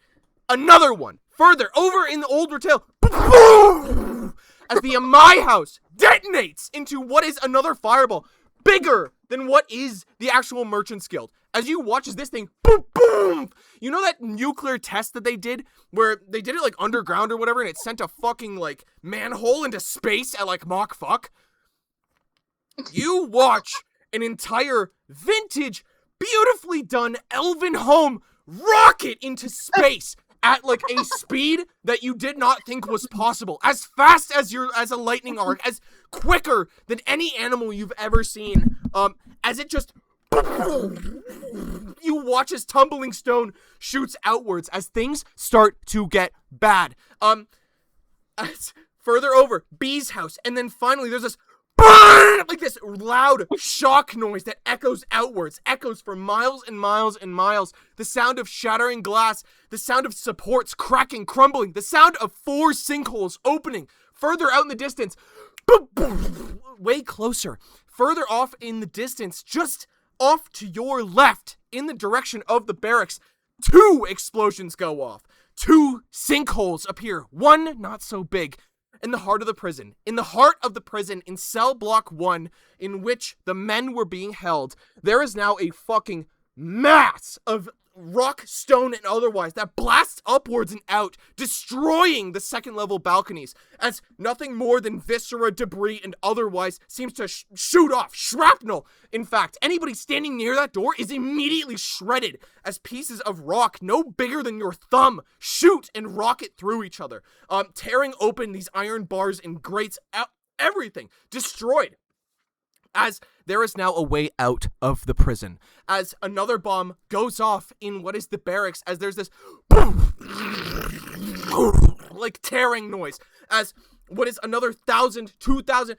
another one, further, over in the older tale, as the Amai house detonates into what is another fireball, bigger than what is the actual Merchants Guild. As you watch as this thing, boom, boom, you know that nuclear test that they did, where they did it like underground or whatever, and it sent a fucking like manhole into space at like Mach fuck? You watch an entire vintage, beautifully done elven home rocket into space at like a speed that you did not think was possible, as fast as a lightning arc, as quicker than any animal you've ever seen. As it just, you watch as tumbling stone shoots outwards as things start to get bad. As Further over, B's house. And then finally there's this BURN! Like this loud shock noise that echoes outwards, echoes for miles and miles and miles. The sound of shattering glass, the sound of supports cracking, crumbling, the sound of 4 sinkholes opening. Further out in the distance, way closer. Further off in the distance, just off to your left, in the direction of the barracks, 2 explosions go off. 2 sinkholes appear, one not so big. In the heart of the prison. In the heart of the prison, in cell block 1, in which the men were being held, there is now a fucking mass of rock, stone, and otherwise that blasts upwards and out, destroying the second level balconies, as nothing more than viscera, debris, and otherwise seems to shoot off. Shrapnel! In fact, anybody standing near that door is immediately shredded as pieces of rock no bigger than your thumb shoot and rocket through each other, tearing open these iron bars and grates, everything destroyed. As there is now a way out of the prison, as another bomb goes off in what is the barracks, as there's this like tearing noise, as what is another 1,000, 2,000,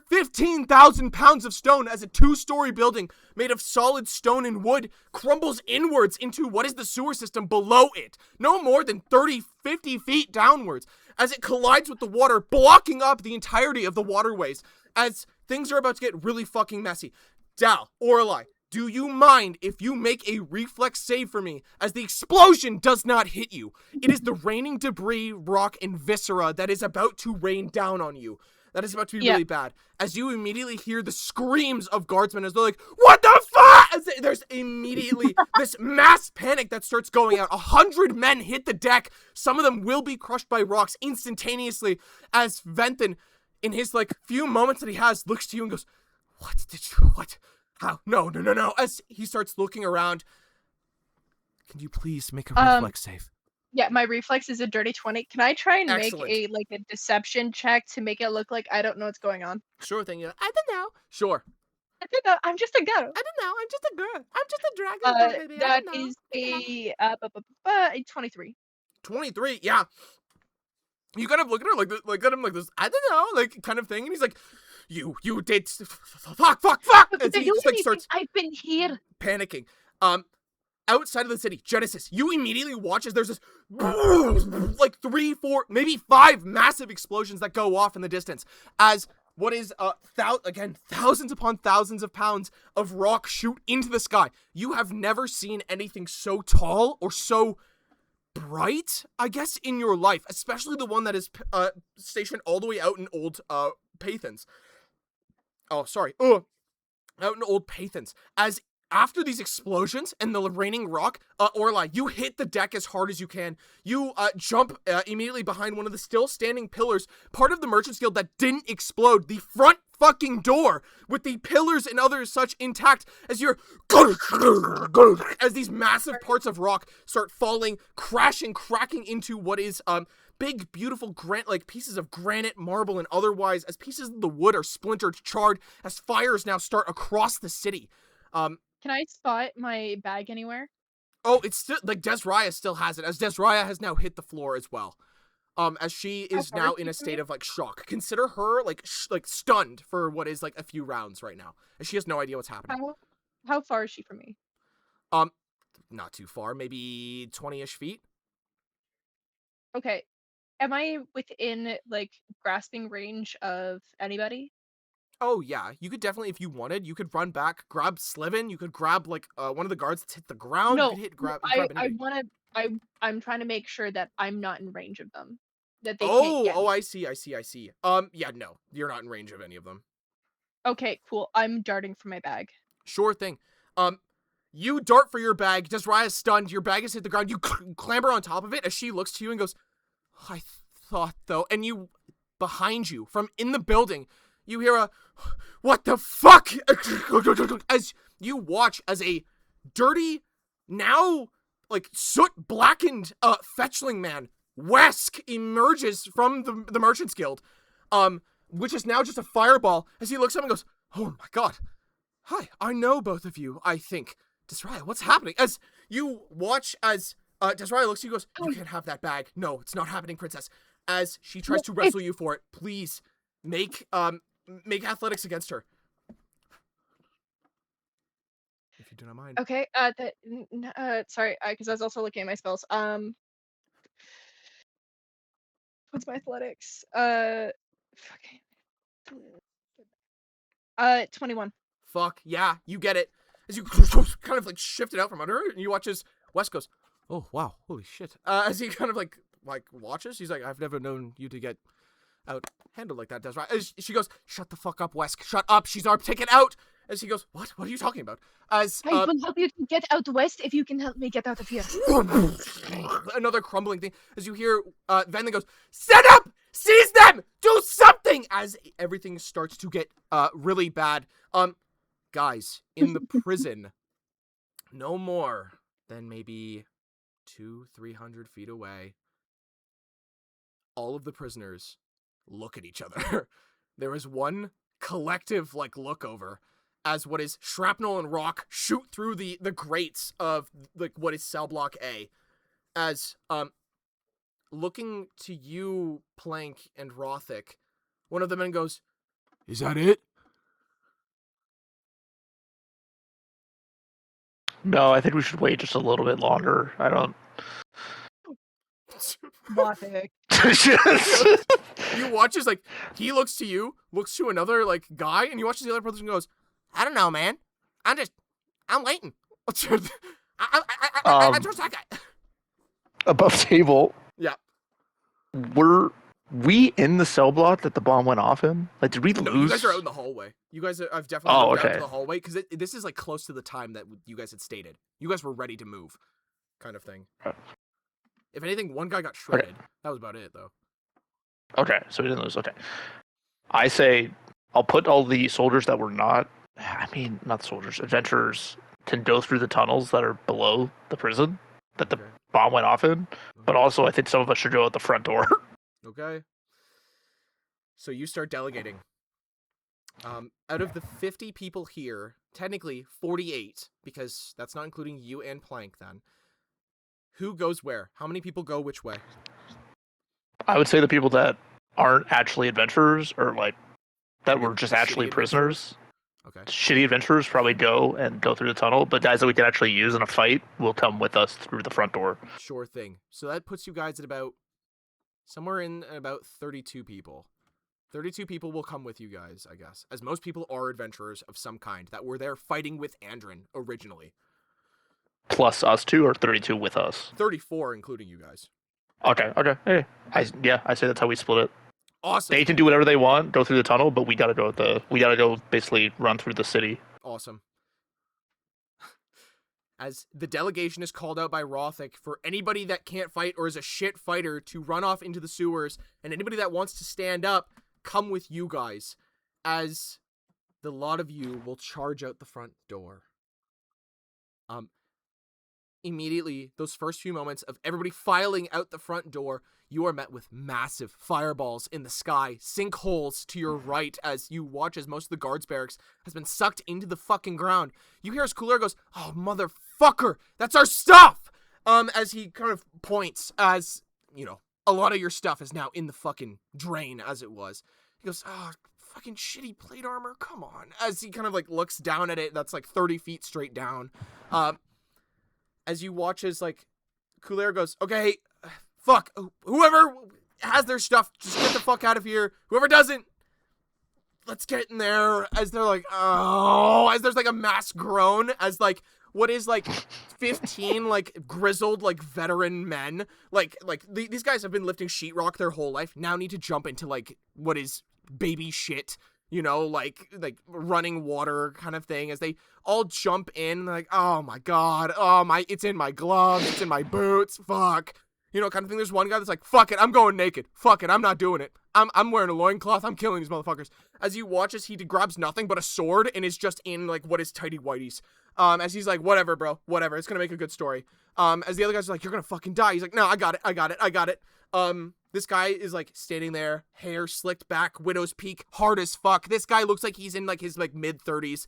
15,000 pounds of stone, as a 2-story building made of solid stone and wood crumbles inwards into what is the sewer system below it, no more than 30, 50 feet downwards, as it collides with the water, blocking up the entirety of the waterways, as things are about to get really fucking messy. Dal, Orlai, do you mind if you make a reflex save for me, as the explosion does not hit you? It is the raining debris, rock, and viscera that is about to rain down on you. That is about to be really bad. As you immediately hear the screams of guardsmen as they're like, what the fuck? As there's immediately this mass panic that starts going out. 100 men hit the deck. Some of them will be crushed by rocks instantaneously, as Venthan, in his like few moments that he has, looks to you and goes, what? How? No. As he starts looking around, can you please make a reflex save? Yeah, my reflex is a dirty 20. Can I try and Excellent. make a deception check to make it look like I don't know what's going on? Sure thing. I don't know. Sure. I don't know. I'm just a girl. I don't know. I'm just a girl. I'm just a dragon. Baby. That is a 23. 23. Yeah. You kind of look at her like at him like this, I don't know, like kind of thing, and he's like, you did fuck, as he just, like, starts I've been here panicking. Outside of the city, Genesis, you immediately watch as there's this like 3, 4, maybe 5 massive explosions that go off in the distance, as what is thousands upon thousands of pounds of rock shoot into the sky. You have never seen anything so tall or so bright, I guess, in your life, especially the one that is stationed all the way out in old Paythens. Out in old Paythens. As after these explosions and the raining rock, Orlai, you hit the deck as hard as you can. You jump immediately behind one of the still standing pillars, part of the Merchants Guild that didn't explode, the front fucking door with the pillars and others such intact, as you're as these massive parts of rock start falling, crashing, cracking into what is big, beautiful pieces of granite, marble, and otherwise, as pieces of the wood are splintered, charred, as fires now start across the city. Can I spot my bag anywhere? Oh, it's still like Desraya still has it, as Desraya has now hit the floor as well. As she is now in a state of like shock. Consider her like stunned for what is like a few rounds right now, as she has no idea what's happening. How far is she from me? Not too far, maybe 20-ish feet. Okay, am I within like grasping range of anybody? Oh yeah, you could definitely, if you wanted, you could run back, grab Slivin, you could grab like one of the guards that's hit the ground. No, you could grab I'm trying to make sure that I'm not in range of them. That they Oh, can't get me. I see. Yeah, no, you're not in range of any of them. Okay, cool. I'm darting for my bag. Sure thing. You dart for your bag. Desraya's stunned. Your bag has hit the ground. You clamber on top of it as she looks to you and goes, I thought though. And you, behind you, from in the building, you hear a, what the fuck? As you watch as a dirty, now like soot blackened fetchling man, Wesk, emerges from the Merchants Guild, which is now just a fireball, as he looks up and goes, oh my god. Hi, I know both of you, I think. Desraya, what's happening? As you watch as Desraya looks at you and goes, you can't have that bag. No, it's not happening, princess. as she tries to wrestle you for it. Please make athletics against her. If you do not mind. Okay. Sorry, because I was also looking at my spells. What's my athletics? Fucking. 21. Fuck, yeah, you get it. As you kind of like shift it out from under her, and you watch as Wes goes, oh, wow, holy shit. As he kind of like watches, he's like, I've never known you to get out handled like that, Desiree. As she goes, shut the fuck up, Wes. Shut up, she's our ticket out. As he goes, what? What are you talking about? As I will help you to get out west if you can help me get out of here. Another crumbling thing. As you hear Van goes, set up! Seize them! Do something! As everything starts to get really bad. Guys, in the prison, no more than maybe 200-300 feet away, all of the prisoners look at each other. There is one collective look over as what is shrapnel and rock shoot through the grates of what is cell block A. As looking to you, Plank and Rothic, one of the men goes, is that it? No, I think we should wait just a little bit longer. I don't. Rothic. You watch as he looks to you, looks to another guy, and you watch as the other brothers and goes, I don't know, man. I'm waiting. I trust that guy. Above table. Yeah. Were we in the cell block that the bomb went off in? Did we lose? No, you guys are out in the hallway. You guys I've definitely moved out to the hallway because this is close to the time that you guys had stated. You guys were ready to move, kind of thing. If anything, one guy got shredded. Okay. That was about it, though. Okay, so we didn't lose. Okay. I say I'll put all the soldiers that were not soldiers, adventurers, can go through the tunnels that are below the prison that the bomb went off in. But also, I think some of us should go out the front door. Okay. So you start delegating. Out of the 50 people here, technically 48, because that's not including you and Plank then. Who goes where? How many people go which way? I would say the people that aren't actually adventurers or that were just actually prisoners. Okay. Shitty adventurers probably go through the tunnel, but guys that we can actually use in a fight will come with us through the front door. Sure thing. So that puts you guys at somewhere in about 32 people. 32 people will come with you guys, I guess, as most people are adventurers of some kind that were there fighting with Andrin originally. Plus us two, or 32 with us? 34, including you guys. Okay. Hey, I say that's how we split it. Awesome. They can do whatever they want, go through the tunnel, but we gotta go basically run through the city. Awesome. As the delegation is called out by Rothic for anybody that can't fight or is a shit fighter to run off into the sewers, and anybody that wants to stand up, come with you guys, as the lot of you will charge out the front door. Immediately, those first few moments of everybody filing out the front door, you are met with massive fireballs in the sky, sinkholes to your right as you watch as most of the guards barracks has been sucked into the fucking ground. You hear as Couleur goes, oh, motherfucker, that's our stuff! As he kind of points as, a lot of your stuff is now in the fucking drain as it was. He goes, oh, fucking shitty plate armor, come on. As he kind of looks down at it, that's 30 feet straight down. As you watch as Couleur goes, okay, fuck, whoever has their stuff, just get the fuck out of here. Whoever doesn't, let's get in there. As they're oh, as there's a mass groan as what is 15 grizzled veteran men these guys have been lifting sheetrock their whole life, now need to jump into what is baby shit, running water kind of thing, as they all jump in oh my god, it's in my gloves, it's in my boots, fuck, kind of thing. There's one guy that's fuck it, I'm going naked, fuck it, I'm not doing it, I'm wearing a loincloth, I'm killing these motherfuckers. As you watch as he grabs nothing but a sword and is just in what is tighty whities. As he's like, whatever, bro, whatever. It's gonna make a good story. As the other guys are like, you're gonna fucking die. He's like, no, I got it. This guy is like standing there, hair slicked back, widow's peak, hard as fuck. This guy looks like he's in like his like mid-30s.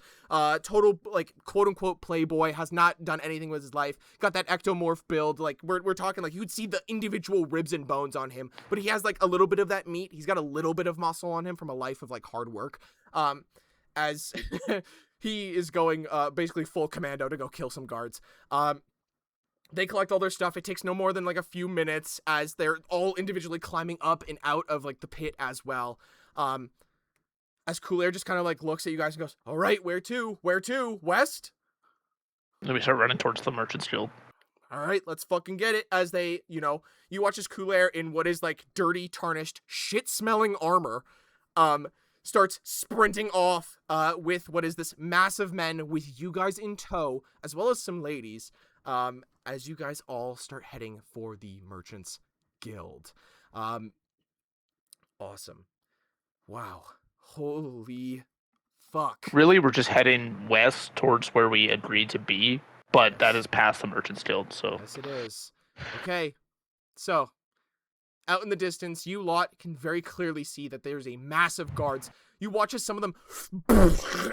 Total like quote unquote playboy, has not done anything with his life. Got that ectomorph build. Like we're talking like you would see the individual ribs and bones on him, but he has like a little bit of that meat. He's got a little bit of muscle on him from a life of like hard work. As he is going basically full commando to go kill some guards. They collect all their stuff. It takes no more than like a few minutes as they're all individually climbing up and out of like the pit as well. As Cool Air just kind of like looks at you guys and goes, all right, where to? West? Then we start running towards the Merchant's Guild. All right, let's fucking get it. As they, you watch as Cool Air in what is like dirty, tarnished, shit-smelling armor, starts sprinting off with what is this massive men with you guys in tow, as well as some ladies, as you guys all start heading for the Merchant's Guild. Awesome. Wow. Holy fuck. Really, we're just heading west towards where we agreed to be, but that is past the Merchant's Guild, so... Yes, it is. Okay, so... out in the distance, you lot can very clearly see that there's a massive guards. You watch as some of them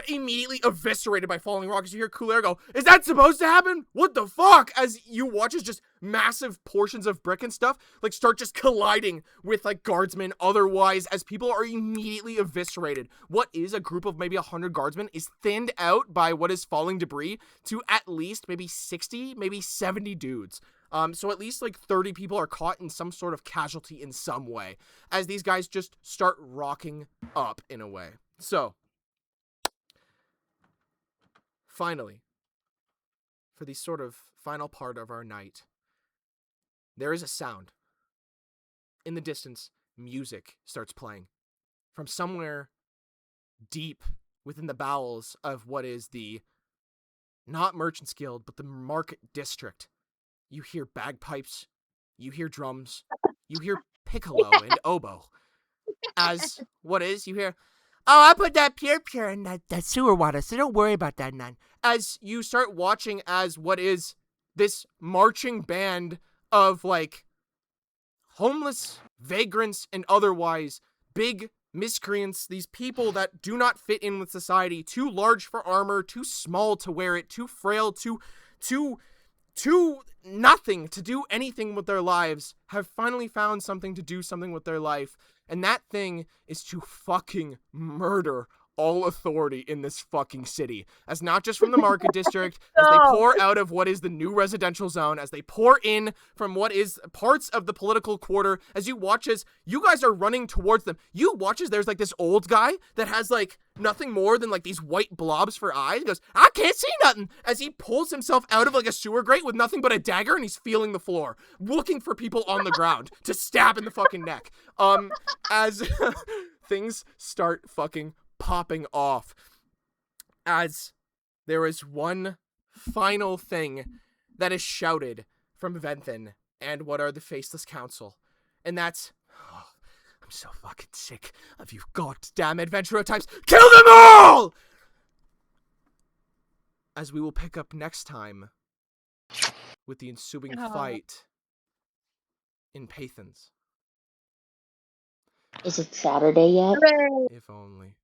immediately eviscerated by falling rocks. You hear Cool Air go, is that supposed to happen? What the fuck? As you watch as just massive portions of brick and stuff like start just colliding with like guardsmen otherwise as people are immediately eviscerated. What is a group of maybe 100 guardsmen is thinned out by what is falling debris to at least maybe 60, maybe 70 dudes. So at least like 30 people are caught in some sort of casualty in some way as these guys just start rocking up in a way. So, finally, for the sort of final part of our night, there is a sound. In the distance, music starts playing from somewhere deep within the bowels of what is the, not Merchant's Guild, but the Market District. You hear bagpipes, you hear drums, you hear piccolo and oboe. As what is, you hear, oh, I put that pure in that sewer water, so don't worry about that none. As you start watching as what is this marching band of like homeless vagrants and otherwise big miscreants, these people that do not fit in with society, too large for armor, too small to wear it, too frail, too nothing to do anything with their lives, have finally found something to do something with their life, and that thing is to fucking murder all authority in this fucking city. As not just from the Market District, as they pour out of what is the new residential zone, as they pour in from what is parts of the political quarter, as you watch as you guys are running towards them. You watch as there's like this old guy that has like nothing more than like these white blobs for eyes. He goes, I can't see nothing, as he pulls himself out of like a sewer grate with nothing but a dagger, and he's feeling the floor, looking for people on the ground to stab in the fucking neck. As things start fucking popping off, as there is one final thing that is shouted from Venthen and what are the Faceless Council, and that's, oh, I'm so fucking sick of you goddamn adventurer types. Kill them all! As we will pick up next time with the ensuing fight in Paythens. Is it Saturday yet? Hooray! If only.